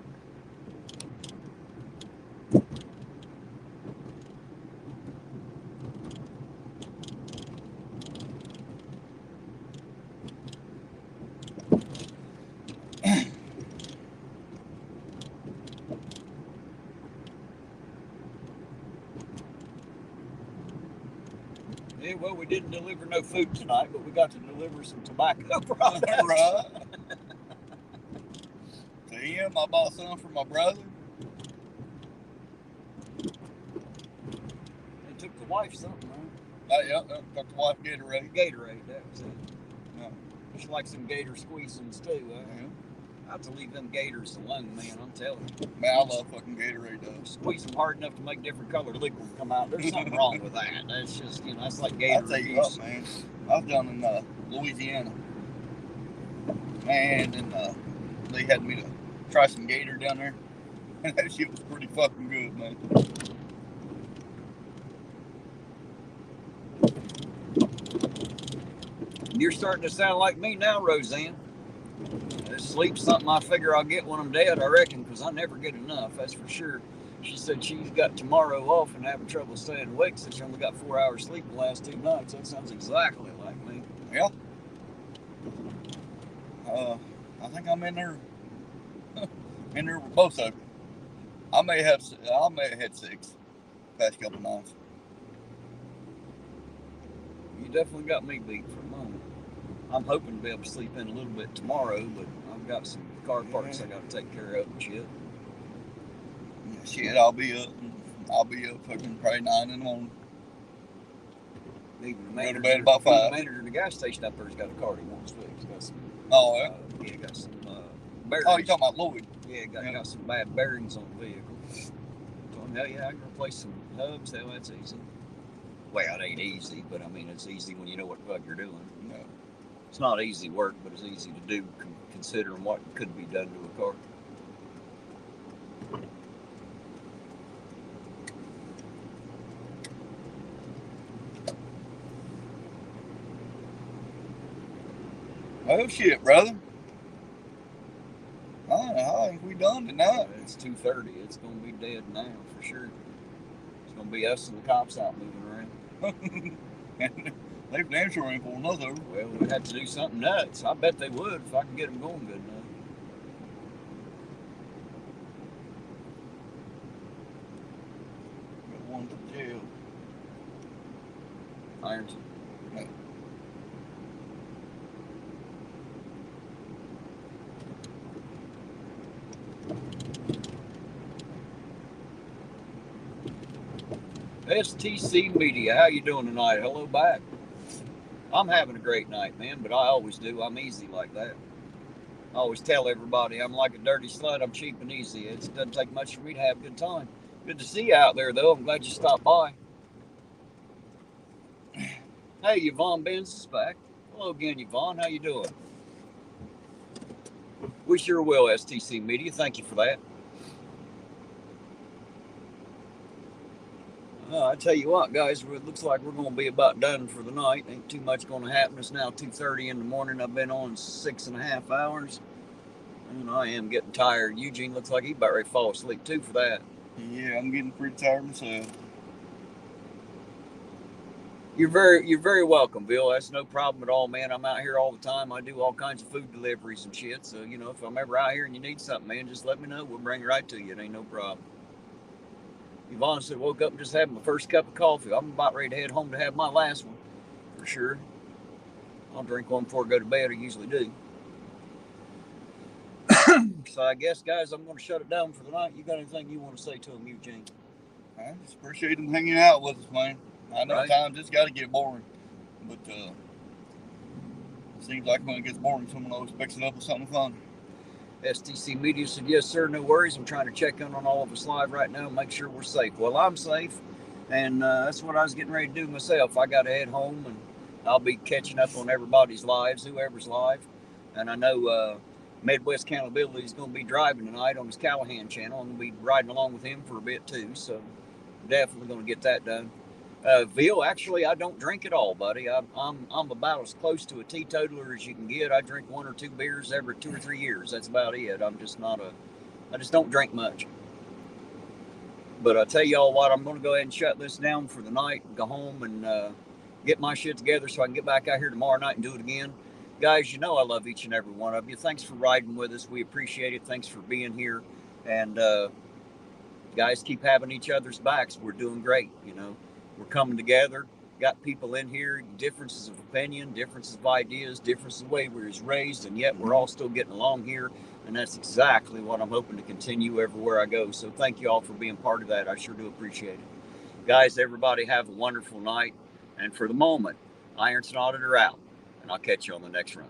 Yeah, well, we didn't deliver no food tonight, but we got to deliver some tobacco products. Right. To him, I bought some for my brother. They took the wife something, man. Yeah, got the wife Gatorade. Gatorade, that was it. Yeah. Just like some gator squeezings too. Yeah. I have to leave them gators alone, man. I'm telling you. Man, I love fucking Gatorade though. Squeeze them hard enough to make different colored liquid come out. There's something wrong with that. That's just, that's like gator I'll tell you abuse. what, man. I was down in Louisiana, man, and they had me to try some gator down there, and that shit was pretty fucking good, man. You're starting to sound like me now, Roseanne. Sleep's something I figure I'll get when I'm dead, I reckon, because I never get enough, that's for sure. She said she's got tomorrow off and having trouble staying awake, so she only got 4 hours sleep the last 2 nights. That sounds exactly like me. Yeah. I think I'm in there. In there with both of you. I may have had 6 past couple nights. You definitely got me beat for a moment. I'm hoping to be able to sleep in a little bit tomorrow, but I've got some car parts I got to take care of and shit. Yeah, shit, I'll be up fucking probably 9 in the morning. Even the Go to bed about 5. The manager in the gas station up there's got a car he wants fixed. Got some. Oh yeah. Yeah, got some bearings. Oh, you talking about Lloyd? Yeah, got some bad bearings on the vehicle. So hell yeah, I can replace some hubs. Hell, that's easy. Well, it ain't easy, but I mean it's easy when you know what the fuck you're doing. No. It's not easy work, but it's easy to do considering what could be done to a car. Oh shit, brother. I think we done tonight. It's 2:30. It's gonna be dead now for sure. It's gonna be us and the cops out moving around. They damn sure ain't pulling us over. Well, we'd have to do something nuts. I bet they would if I could get them going good enough. Got one to jail. Ironton. No. STC Media, how you doing tonight? Hello back. I'm having a great night, man, but I always do. I'm easy like that. I always tell everybody I'm like a dirty slut. I'm cheap and easy. It doesn't take much for me to have a good time. Good to see you out there, though. I'm glad you stopped by. Hey, Yvonne Benz is back. Hello again, Yvonne. How you doing? We sure will, STC Media. Thank you for that. I tell you what, guys, it looks like we're going to be about done for the night. Ain't too much going to happen. It's now 2:30 in the morning. I've been on 6.5 hours. And I am getting tired. Eugene looks like he's about ready to fall asleep, too, for that. Yeah, I'm getting pretty tired myself. You're very welcome, Bill. That's no problem at all, man. I'm out here all the time. I do all kinds of food deliveries and shit. So, if I'm ever out here and you need something, man, just let me know. We'll bring it right to you. It ain't no problem. Yvonne said, woke up and just had my first cup of coffee. I'm about ready to head home to have my last one, for sure. I'll drink one before I go to bed. I usually do. So I guess, guys, I'm going to shut it down for the night. You got anything you want to say to them, Eugene? I just appreciate them hanging out with us, man. I know Right. times it's got to get boring, but it seems like when it gets boring, someone always picks it up with something fun. STC Media said, yes, sir, no worries. I'm trying to check in on all of us live right now and make sure we're safe. Well, I'm safe, and that's what I was getting ready to do myself. I got to head home, and I'll be catching up on everybody's lives, whoever's live. And I know Midwest Accountability is going to be driving tonight on his Callahan channel. I'm going to be riding along with him for a bit, too. So definitely going to get that done. Veal, actually, I don't drink at all, buddy. I'm about as close to a teetotaler as you can get. I drink 1 or 2 beers every 2 or 3 years. That's about it. I just don't drink much. But I tell y'all what, I'm going to go ahead and shut this down for the night and go home and get my shit together so I can get back out here tomorrow night and do it again. Guys, you know I love each and every one of you. Thanks for riding with us. We appreciate it. Thanks for being here. And guys, keep having each other's backs. We're doing great, you know. We're coming together. Got people in here, differences of opinion, differences of ideas, differences of the way we was raised, and yet we're all still getting along here. And that's exactly what I'm hoping to continue everywhere I go. So thank you all for being part of that. I sure do appreciate it. Guys, everybody have a wonderful night. And for the moment, Ironton Auditor out. And I'll catch you on the next run.